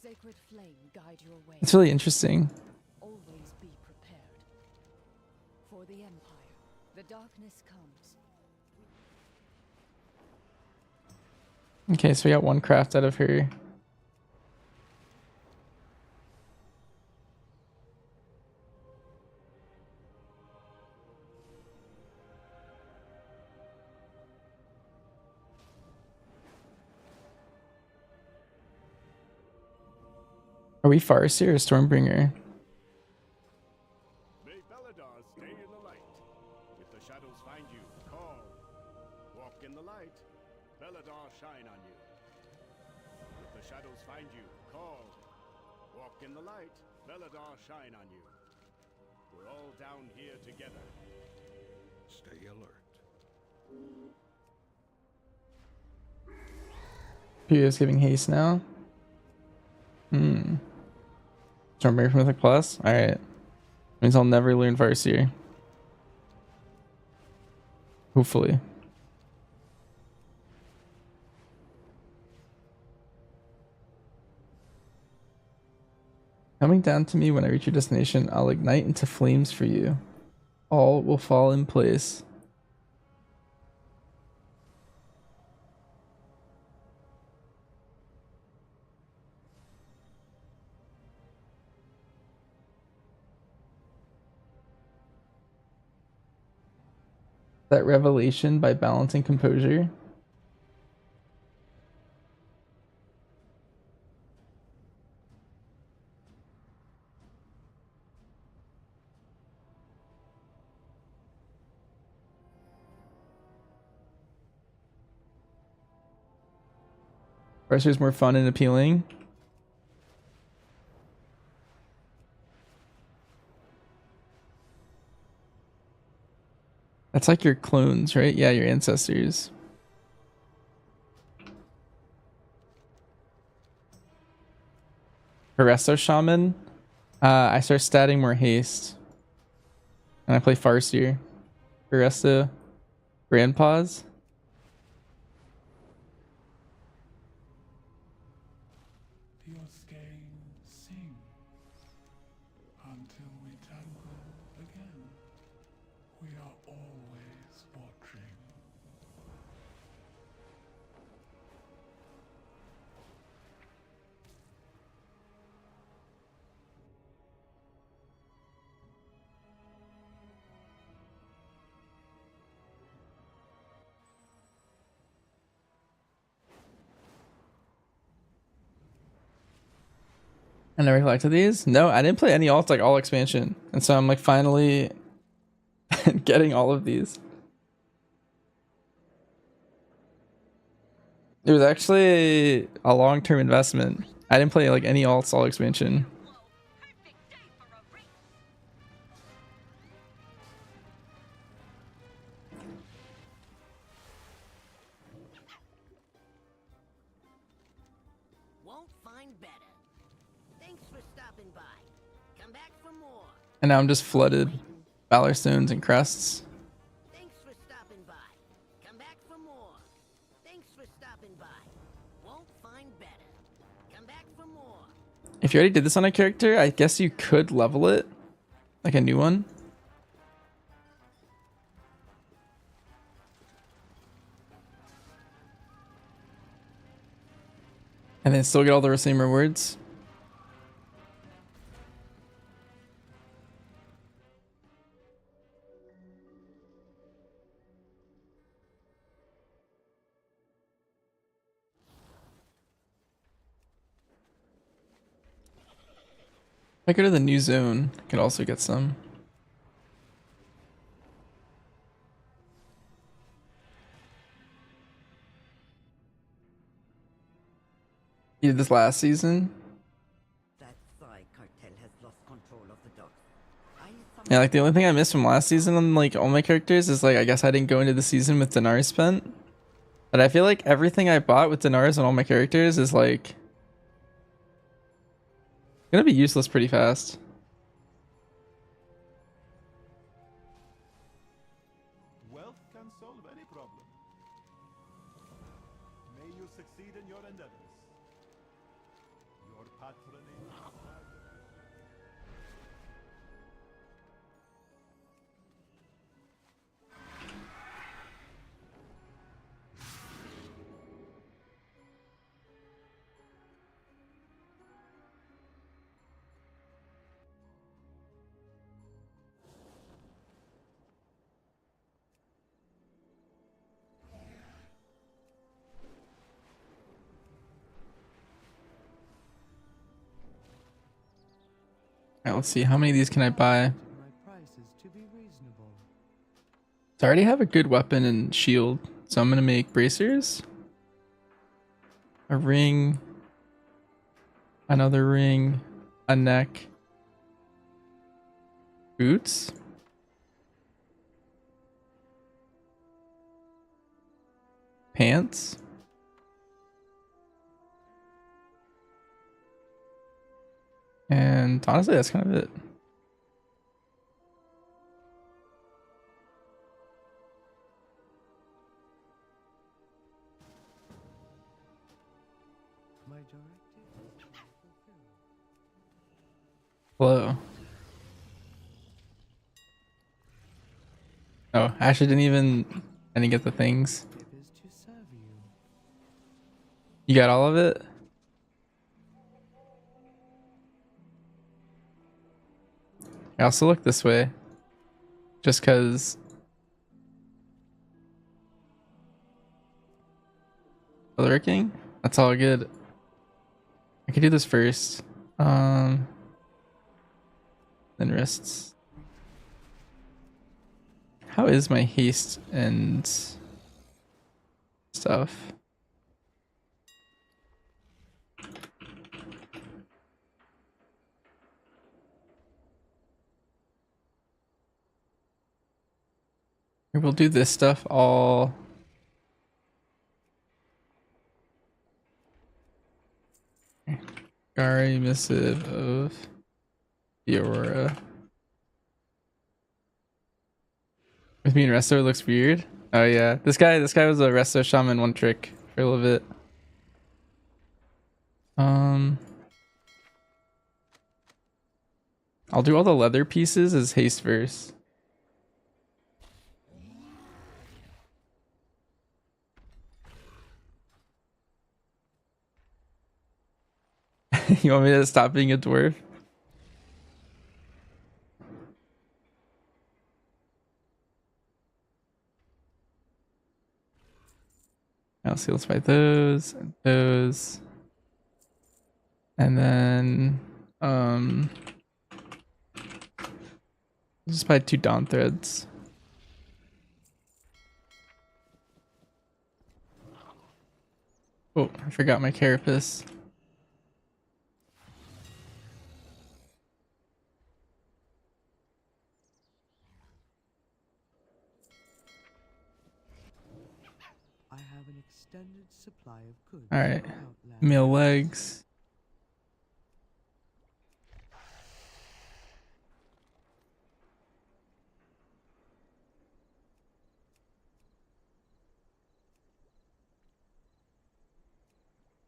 Sacred flame guide your way. It's really interesting. Always be prepared. For the Empire, the darkness comes. Okay, so we got one craft out of her. Are we Farseer or Stormbringer? May Beladar stay in the light. If the shadows find you, call. Walk in the light. Beladar shine on you. If the shadows find you, call. Walk in the light. Beladar shine on you. We're all down here together. Stay alert. Pyrrha's giving haste now. Stormbringer from Mythic Plus? Alright. Means I'll never learn Farseer. Hopefully. Coming down to me when I reach your destination, I'll ignite into flames for you. All will fall in place. That revelation by balancing composure. Farseer is more fun and appealing. That's like your clones, right? Yeah, your ancestors. Resto Shaman. I start statting more haste. And I play Farseer. Resto Grandpas. Your skein sing until we tangle again. We are always watching. I never collected these. No, I didn't play any alt like all expansion, and so I'm like finally getting all of these. It was actually a long-term investment. I didn't play like any alts all expansion. Won't find better. Thanks for stopping by. Come back for more. And now I'm just flooded. Valor Stones and Crests. Thanks for stopping by. Come back for more. Thanks for stopping by. Won't find better. Come back for more. If you already did this on a character, I guess you could level it. Like a new one. And then still get all the same rewards. I go to the new zone, I could also get some. You did this last season? Yeah, like the only thing I missed from last season on like all my characters is like I guess I didn't go into the season with dinars spent. But I feel like everything I bought with dinars on all my characters is like gonna be useless pretty fast. Wealth can solve any problem. May you succeed in your endeavors. Your patronage. Alright, let's see, how many of these can I buy? My prices to be reasonable. So I already have a good weapon and shield, so I'm gonna make bracers, a ring, another ring, a neck, boots, pants, and honestly that's kind of it. My directive is fulfilled. Hello. Oh, I actually I didn't get the things. Is to serve you. You got all of it? I also look this way. Just cause lurking? That's all good. I could do this first. Then wrists. How is my haste and stuff? We'll do this stuff all. Gari missive of the Aurora. With me and Resto looks weird. Oh yeah, this guy was a Resto shaman one trick for a little bit. I'll do all the leather pieces as haste verse. You want me to stop being a dwarf? I'll see, let's buy those and those. And then just buy 2 dawn threads. Oh, I forgot my carapace. I have an extended supply of goods. Alright. for Outland. Meal legs.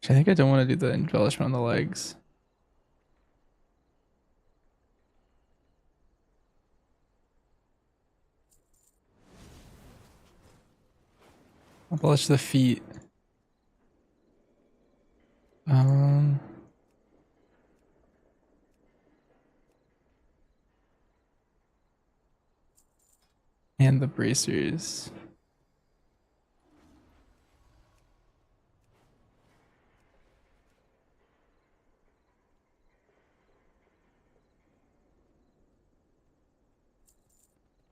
I think I don't want to do the embellishment on the legs. Embellish the feet. And the bracers.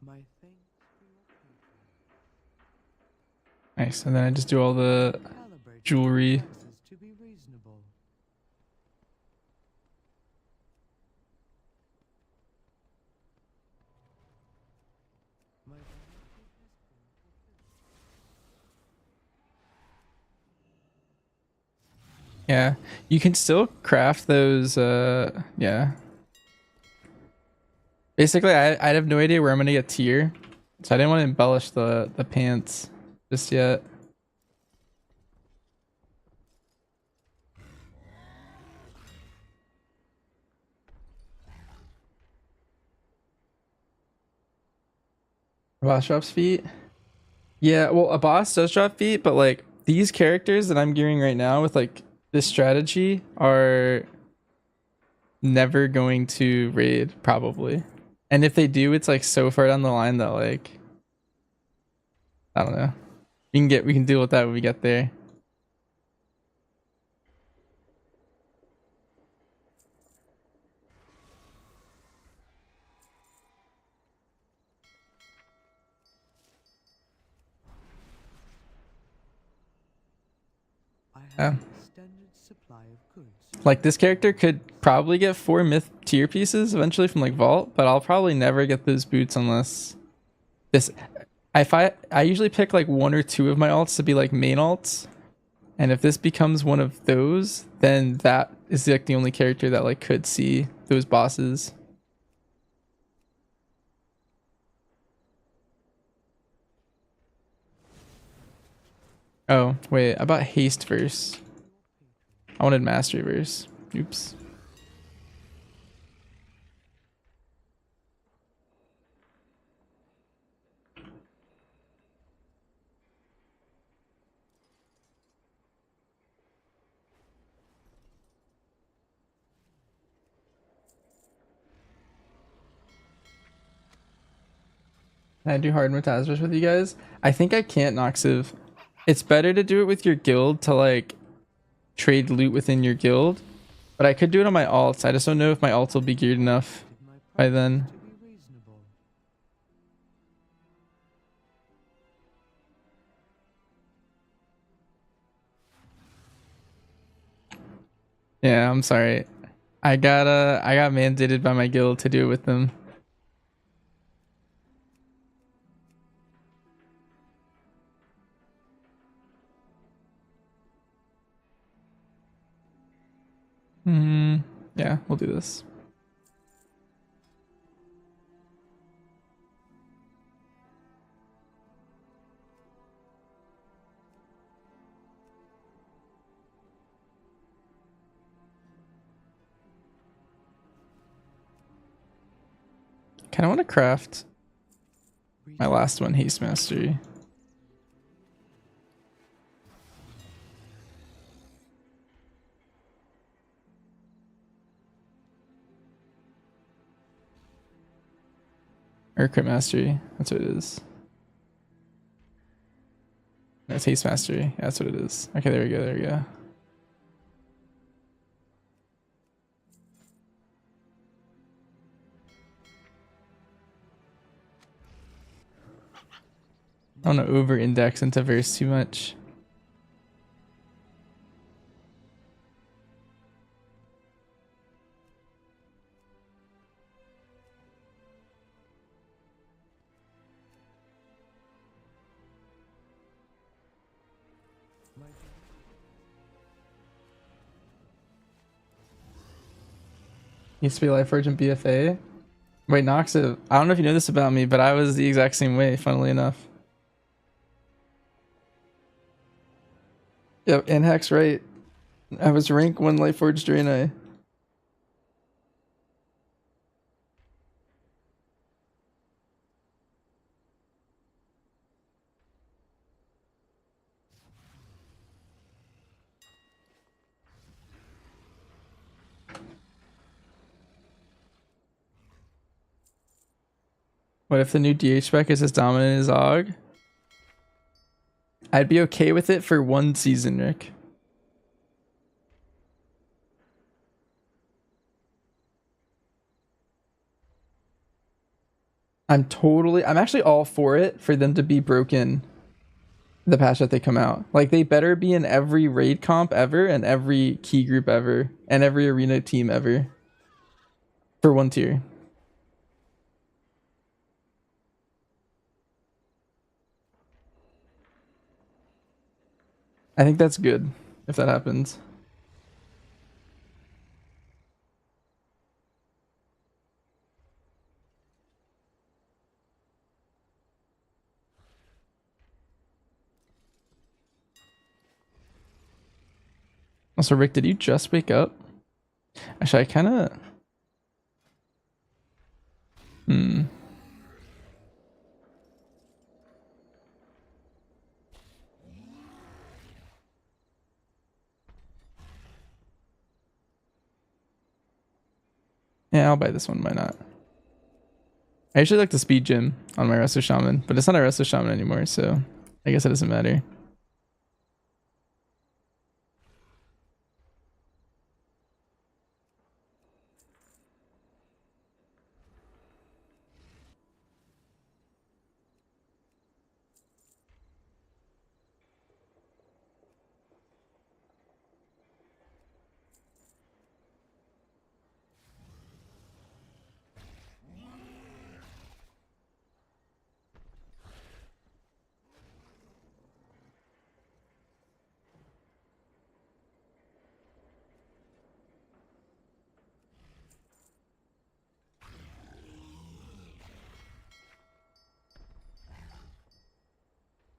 My thanks for your patience. Nice, and then I just do all the Calibrate jewelry. prices to be reasonable. My vanity has been fulfilled. Yeah, you can still craft those. Yeah. Basically, I have no idea where I'm gonna get tier, so I didn't want to embellish the pants just yet. Boss drops feet. Yeah, well, a boss does drop feet, but like these characters that I'm gearing right now with like this strategy are never going to raid probably, and if they do, it's like so far down the line that like I don't know. We can deal with that when we get there. Yeah. Extended supply of goods. Like this character could probably get 4 myth tier pieces eventually from like vault, but I'll probably never get those boots unless this. I usually pick like 1 or 2 of my alts to be like main alts, and if this becomes one of those, then that is like the only character that like could see those bosses. Oh wait, I bought haste verse. I wanted mastery verse. Oops. Can I do hard Tazavesh with you guys? I think I can't, Noxiv. It's better to do it with your guild to like trade loot within your guild, but I could do it on my alts. I just don't know if my alts will be geared enough by then. Yeah, I'm sorry. I got mandated by my guild to do it with them. Yeah, we'll do this. Kind of want to craft my last one, haste mastery. Or crit mastery. That's what it is. No, it's haste mastery. Yeah, that's what it is. Okay, there we go. There we go. I don't want to over index into verse too much. Used to be Lifeforge and BFA. Wait, Noxiv, I don't know if you know this about me, but I was the exact same way, funnily enough. Yep, and Hack's right. I was rank 1 Lifeforge Draenei. What if the new DH spec is as dominant as Og? I'd be okay with it for 1 season, Rick. I'm actually all for it for them to be broken the patch that they come out. Like, they better be in every raid comp ever and every key group ever and every arena team ever for 1 tier. I think that's good if that happens. Also, Rick, did you just wake up? Actually, I kind of... Yeah, I'll buy this one. Why not? I usually like the speed gym on my Resto Shaman, but it's not a Resto Shaman anymore, so I guess it doesn't matter.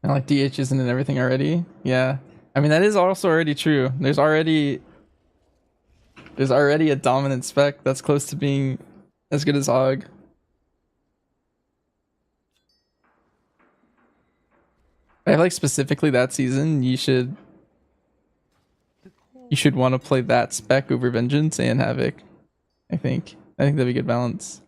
And like DH isn't in everything already. Yeah. I mean, that is also already true. There's already a dominant spec that's close to being as good as Hog. I feel like specifically that season, you should want to play that spec over Vengeance and Havoc. I think that'd be a good balance.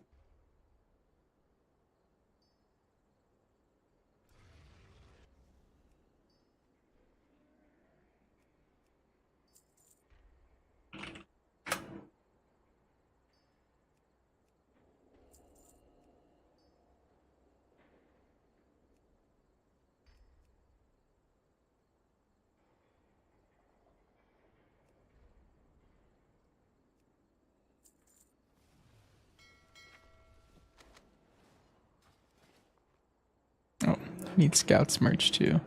Oh, I need Scouts merch too.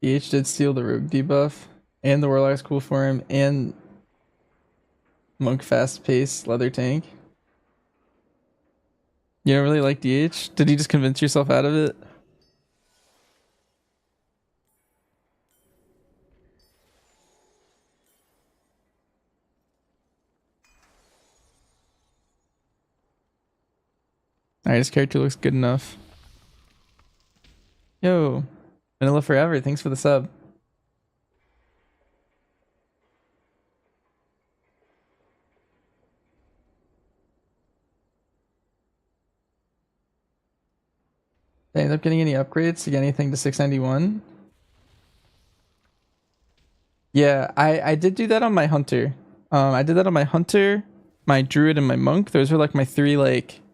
DH did steal the Rogue debuff, and the Warlock's cool for him, and Monk fast pace leather tank. You don't really like DH? Did you just convince yourself out of it? Alright, his character looks good enough. Yo, Vanilla Forever, thanks for the sub. Did I end up getting any upgrades to get anything to 691? Yeah, I did do that on my Hunter. I did that on my Hunter, my Druid, and my Monk. Those are like my 3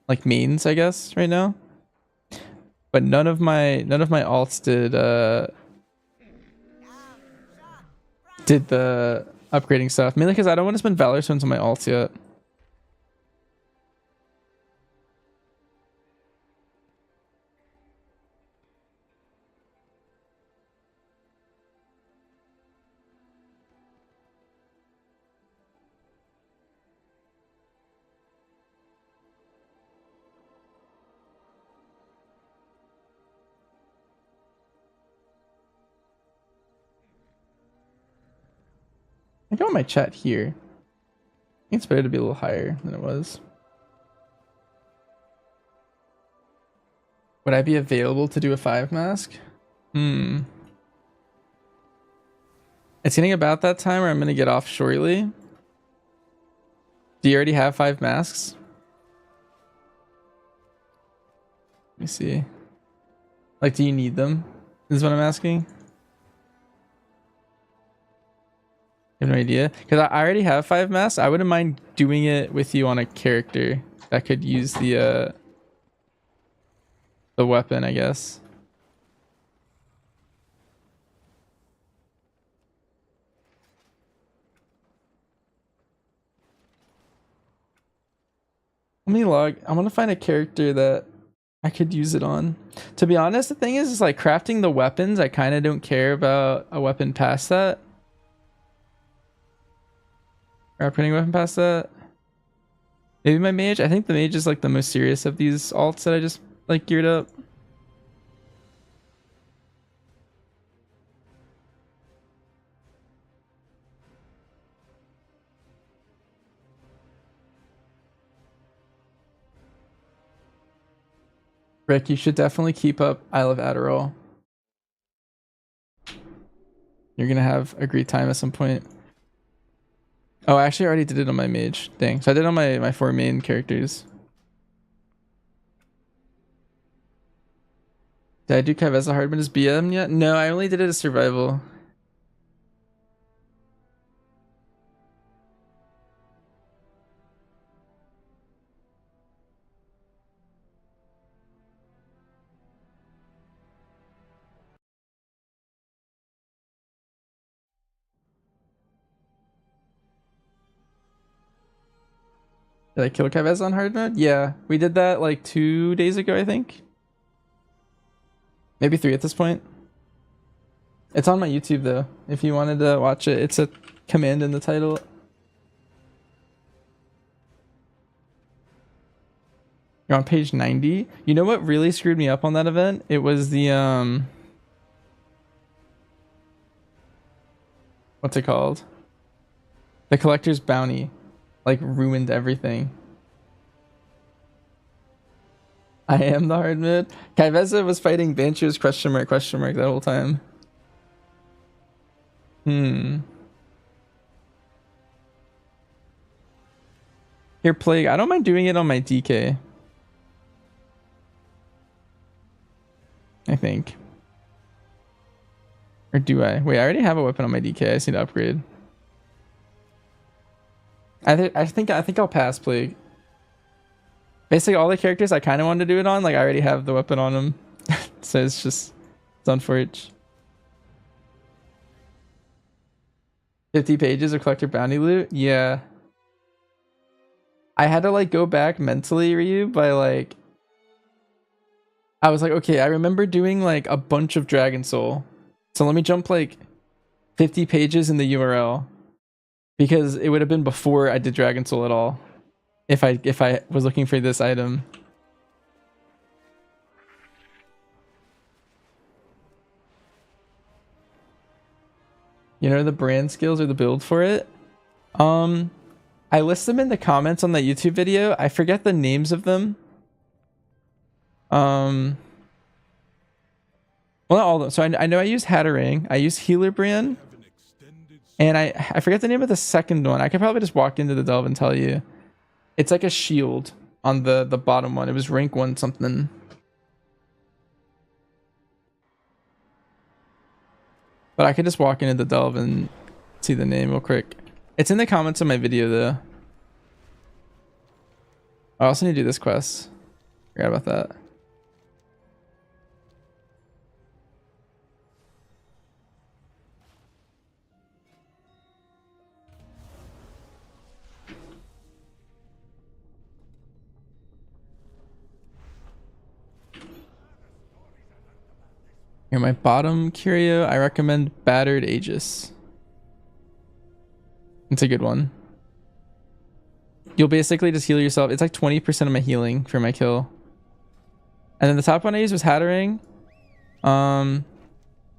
like mains, I guess, right now. But none of my alts did the upgrading stuff. Mainly because I don't want to spend Valor Stones on my alts yet. I got my chat here. I think it's better to be a little higher than it was. Would I be available to do a 5 mask? It's getting about that time where I'm going to get off shortly. Do you already have 5 masks? Let me see. Like, do you need them? Is what I'm asking. I have no idea. Because I already have 5 masks. I wouldn't mind doing it with you on a character that could use the weapon, I guess. Let me log. I want to find a character that I could use it on. To be honest, the thing is like crafting the weapons. I kind of don't care about a weapon past that. Or upgrading a weapon past that. Maybe my mage. I think the mage is like the most serious of these alts that I just like geared up. Rick, you should definitely keep up I Love Adderall. You're gonna have a great time at some point. Oh, I actually already did it on my mage. Dang. So I did it on my 4 main characters. Did I do Kaveza Hardman as BM yet? No, I only did it as survival. Did I kill Kavez on hard mode? Yeah, we did that like 2 days ago, I think. Maybe 3 at this point. It's on my YouTube though. If you wanted to watch it, it's a command in the title. You're on page 90. You know what really screwed me up on that event? It was the what's it called? The collector's bounty. Like ruined everything. I am the hard mid. Kaiveza was fighting Bancho's question mark that whole time. Here, Plague. I don't mind doing it on my DK. I think. Or do I? Wait, I already have a weapon on my DK. I just need to upgrade. I think I'll pass Plague. Basically, all the characters I kind of wanted to do it on, like I already have the weapon on them, so it's done for each. 50 pages of collector bounty loot. Yeah, I had to like go back mentally, Ryu, by like. I was like, okay, I remember doing like a bunch of Dragon Soul, so let me jump like 50 pages in the URL. Because it would have been before I did Dragon Soul at all. If I was looking for this item. You know the brand skills or the build for it? I list them in the comments on that YouTube video. I forget the names of them. Well, not all of them. So I know I use Hatterang. I use Healer brand. And I forget the name of the second one. I could probably just walk into the delve and tell you. It's like a shield on the bottom one. It was rank 1 something. But I could just walk into the delve and see the name real quick. It's in the comments of my video though. I also need to do this quest. Forgot about that. Here, my bottom curio, I recommend Battered Aegis. It's a good one. You'll basically just heal yourself. It's like 20% of my healing for my kill. And then the top one I used was Hatterang. I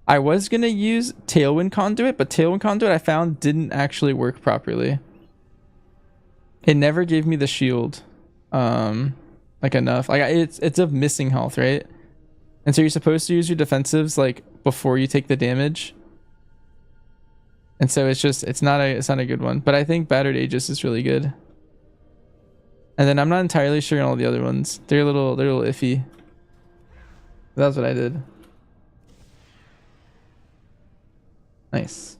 was gonna use Tailwind Conduit, but Tailwind Conduit I found didn't actually work properly. It never gave me the shield. Like enough. Like it's of missing health, right? And so you're supposed to use your defensives like before you take the damage. And so it's not a good one. But I think Battered Aegis is really good. And then I'm not entirely sure on all the other ones. They're a little iffy. That's what I did. Nice.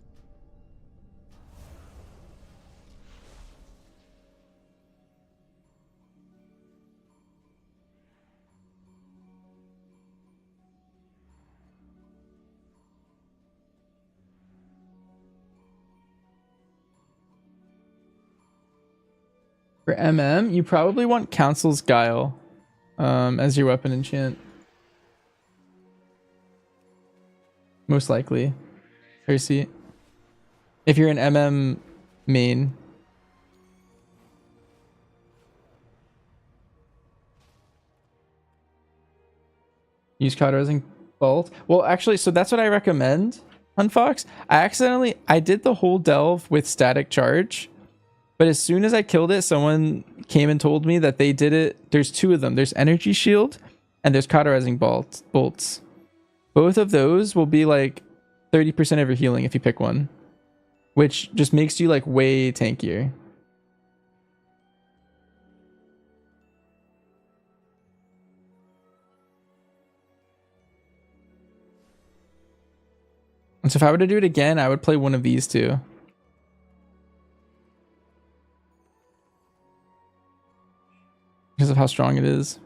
For MM, you probably want Council's Guile as your weapon enchant. Most likely. Percy. If you're an MM main. Use cauterizing bolt. Well, actually, so that's what I recommend on Fox. I did the whole delve with static charge. But as soon as I killed it, someone came and told me that they did it. There's two of them. There's energy shield and there's cauterizing bolts. Both of those will be like 30% of your healing if you pick one, which just makes you like way tankier. And so if I were to do it again, I would play one of these two. Because of how strong it is.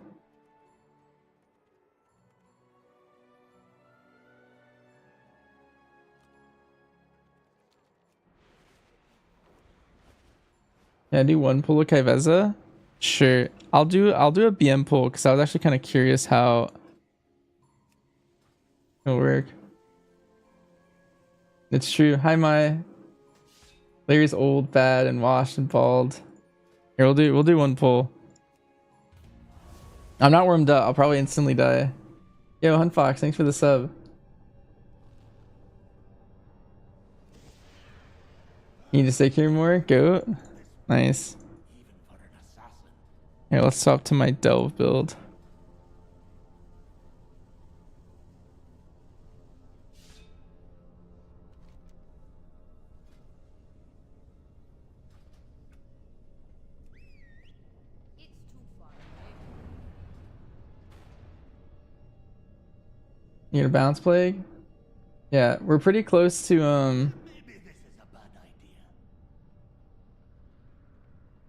Yeah, do one pull of Kaiveza? Sure. I'll do a BM pull because I was actually kind of curious how it'll work. It's true. Hi Mai. Larry's old, bad, and washed and bald. Here, we'll do one pull. I'm not warmed up. I'll probably instantly die. Yo, Hunt Fox, thanks for the sub. You need to stay here more? Goat? Nice. Here, let's swap to my delve build. You gonna bounce plague? Yeah, we're pretty close to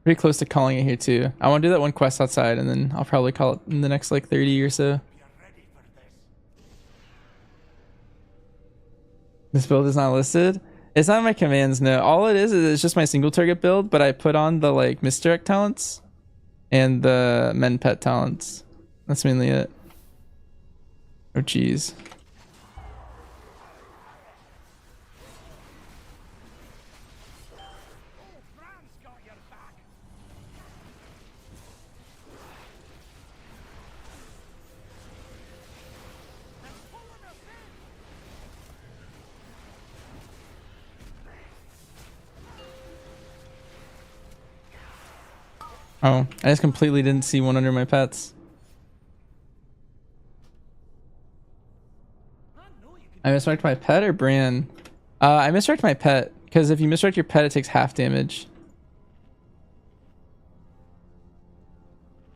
pretty close to calling it here too. I want to do that one quest outside and then I'll probably call it in the next like 30 or so. This build is not listed. It's not in my commands, no. All it is it's just my single target build, but I put on the like misdirect talents and the men pet talents. That's mainly it. Oh jeez. Oh, I just completely didn't see one under my pets. I misdirect my pet or Bran? I misdirect my pet, because if you misdirect your pet, it takes half damage.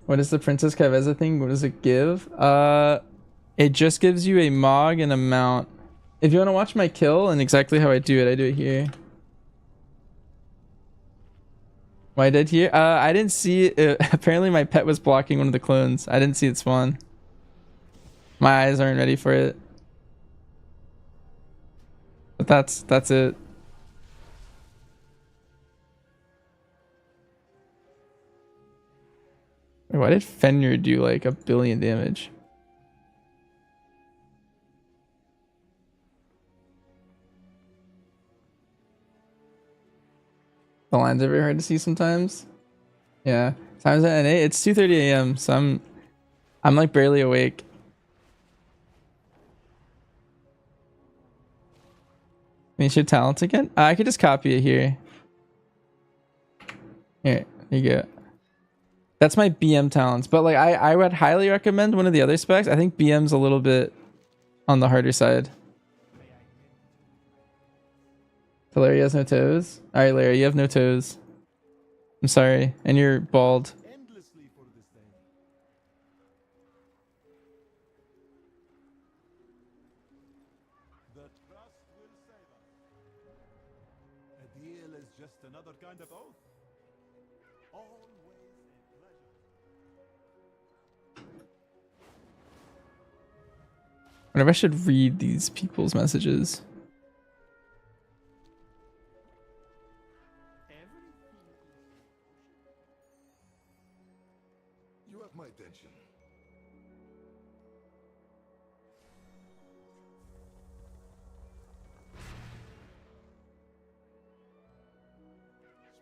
What is the Princess Kaiveza thing? What does it give? It just gives you a Mog and a mount. If you want to watch my kill and exactly how I do it here. Why did here? I didn't see it. Apparently my pet was blocking one of the clones. I didn't see it spawn. My eyes aren't ready for it. But that's it. Wait, why did Fenrir do like 1 billion damage? The lines are very hard to see sometimes. Yeah. Times at NA, it's 2:30 a.m. so I'm like barely awake. Make your talents again? I could just copy it here. Here you go. That's my BM talents, but like I would highly recommend one of the other specs. I think BM's a little bit on the harder side. So Larry has no toes. All right, Larry, you have no toes. I'm sorry, and you're bald. wonder if I should read these people's messages. You have my attention.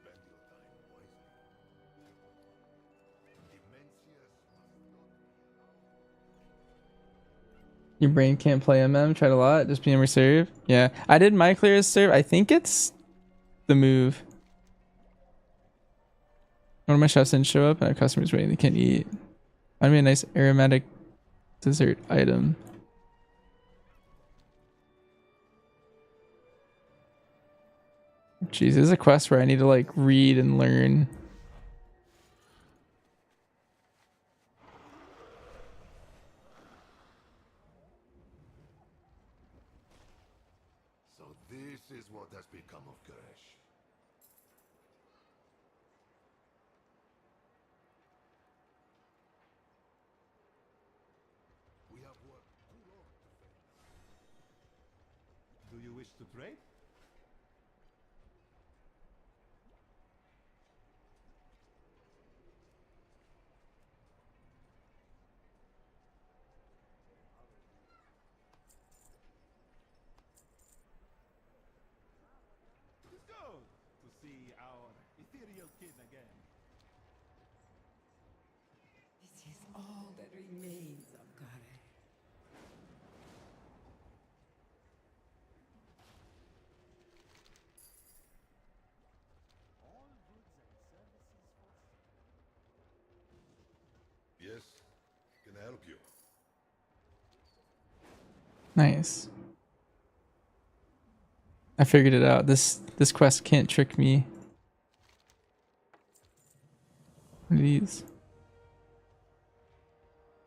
Spend your time wisely. Demencius must not Your brain can't play MM. Tried a lot. Just being reserved. Yeah, I did my clearest serve. I think it's the move. One of my chefs didn't show up, and our customers waiting. They can't eat. Find me a nice aromatic dessert item. Jeez, this is a quest where I need to like read and learn. So this is what has become of Koresh. We have worked too long to fail. Do you wish to trade? It is good to see our ethereal kin again. This is all that remains of Gare. Yes. Can I help you? Nice. I figured it out. This quest can't trick me. What are these?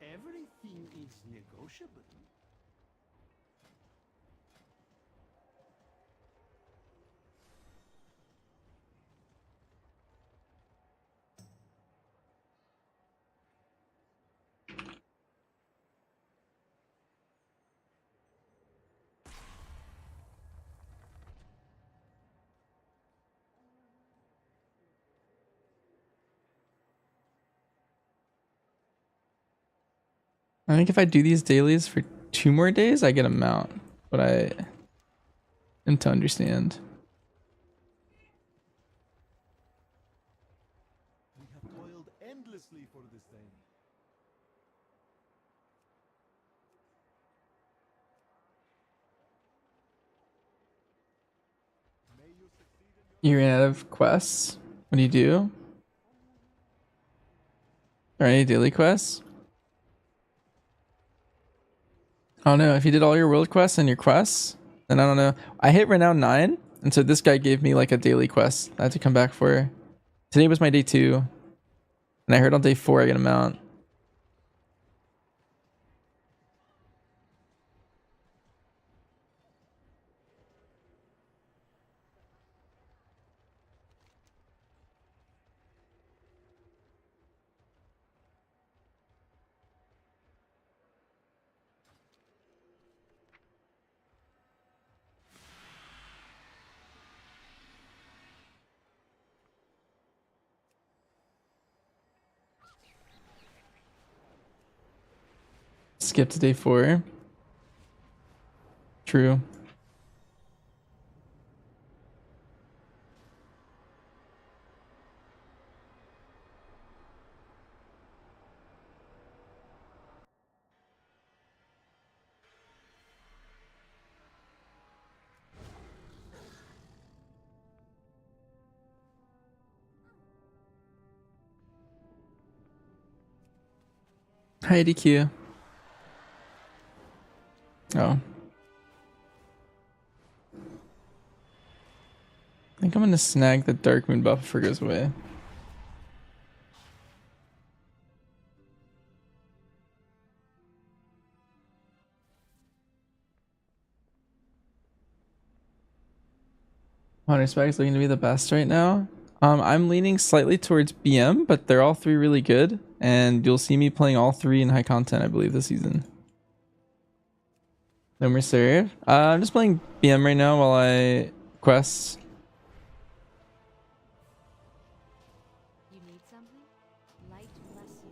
Everything is negotiable. I think if I do these dailies for 2 more days, I get a mount. But I am to understand. We have toiled endlessly for this day. May you succeed in your You ran out of quests? What do you do? Or any daily quests? I don't know. If you did all your world quests and your quests, then I don't know. I hit renown 9, and so this guy gave me like a daily quest I had to come back for. Today was my day 2, and I heard on day 4 I get a mount. Skip to day 4. True. Hi, DQ. Oh. I think I'm gonna snag the Dark Moon buff before it goes away. Hunter Spag's looking to be the best right now. I'm leaning slightly towards BM, but they're all 3 really good, and you'll see me playing all 3 in high content, I believe, this season. No more serve. I'm just playing BM right now while I quest. You need something? Light bless you.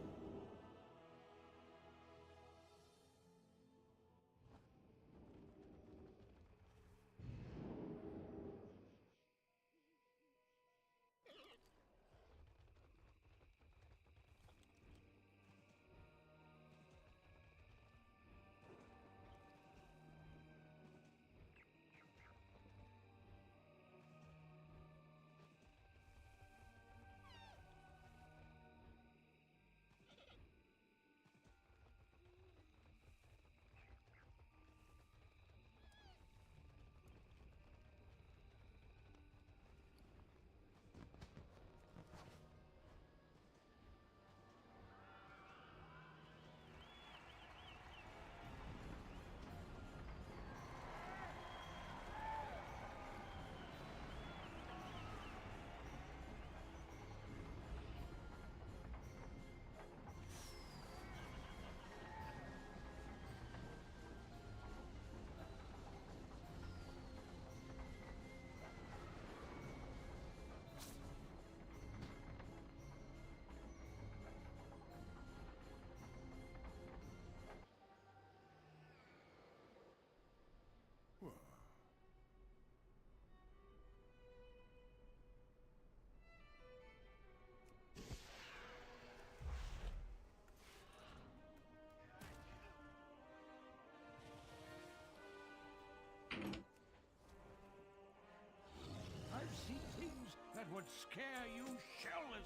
I've seen things that would scare you shelless.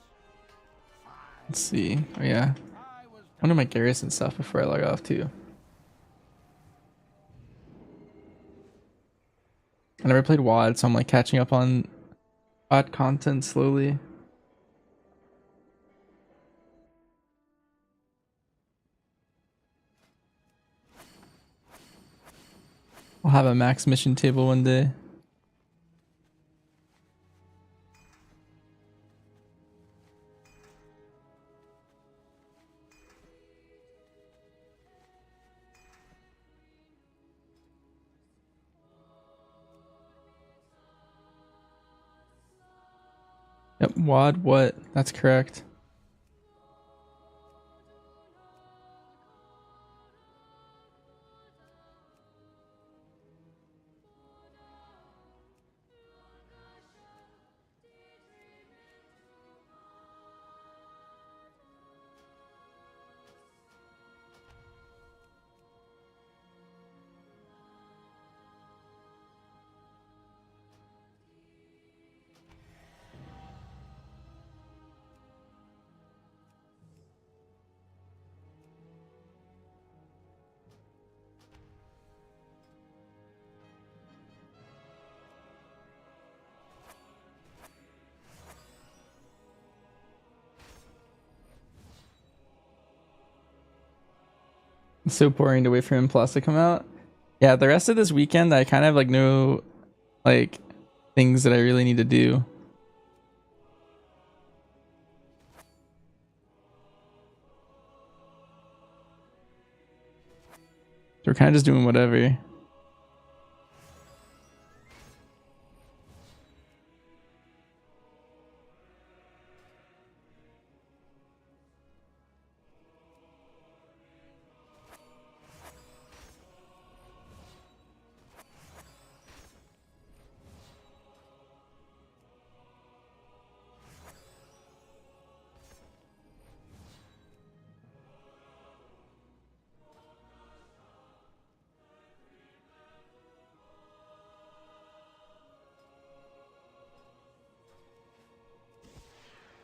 Let's see. Oh yeah. One of my garrison stuff before I log off too. I never played WoD, so I'm like catching up on WoD content slowly. I'll have a max mission table one day. Yep, WoD what? That's correct. It's so boring to wait for M Plus to come out. Yeah, the rest of this weekend I kind of like know like things that I really need to do. So we're kind of just doing whatever.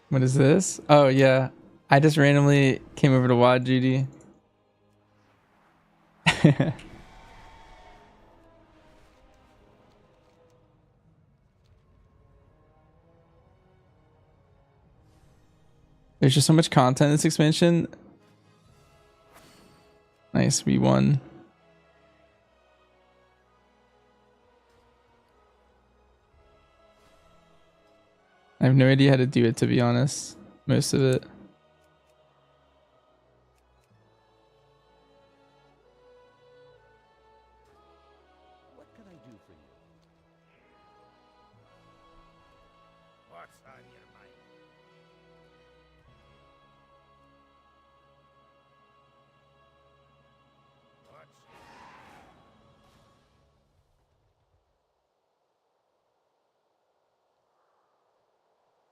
What is this? Oh yeah, I just randomly came over to WoD duty. There's just so much content in this expansion. Nice, we won. I have no idea how to do it, to be honest. Most of it.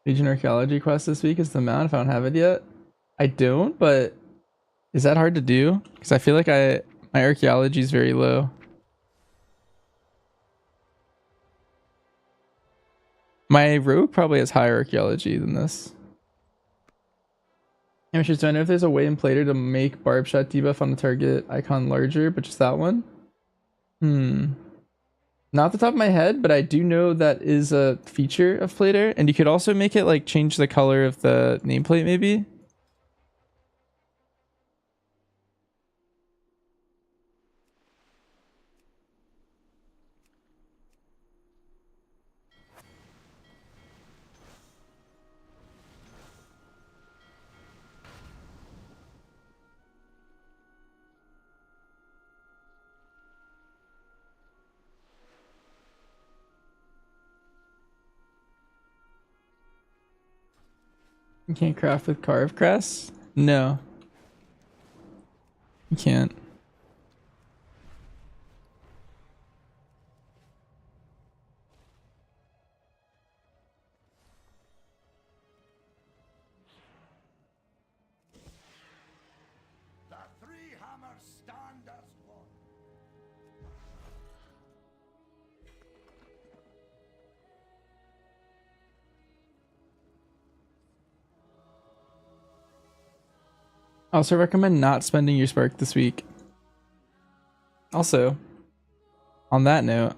Legion Archaeology quest this week is the mount if I don't have it yet. I don't, but is that hard to do? Because I feel like my archaeology is very low. My rogue probably has higher archaeology than this. Amateurs, do I know if there's a way in Plater to make barb shot debuff on the target icon larger, but just that one? Not off the top of my head, but I do know that is a feature of Plater, and you could also make it like change the color of the nameplate maybe. You can't craft with carved crest? No. You can't. The three hammers stand as one. I also recommend not spending your spark this week. Also, on that note,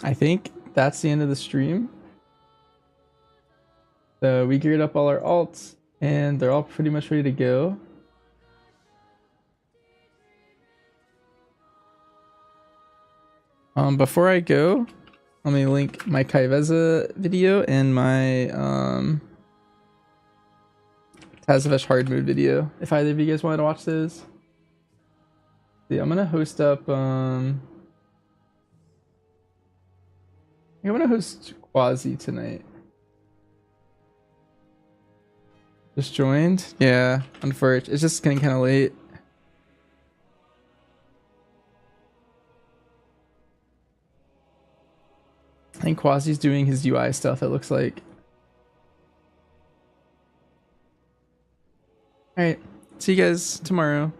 I think that's the end of the stream. So we geared up all our alts and they're all pretty much ready to go. Before I go, let me link my Kaiveza video and my Tazavesh hard mode video if either of you guys wanted to watch those. See, I'm gonna host up I'm gonna host Quasi tonight. Just joined? Yeah, unfortunately. It's just getting kinda late. I think Quasi's doing his UI stuff, it looks like. Alright, see you guys tomorrow.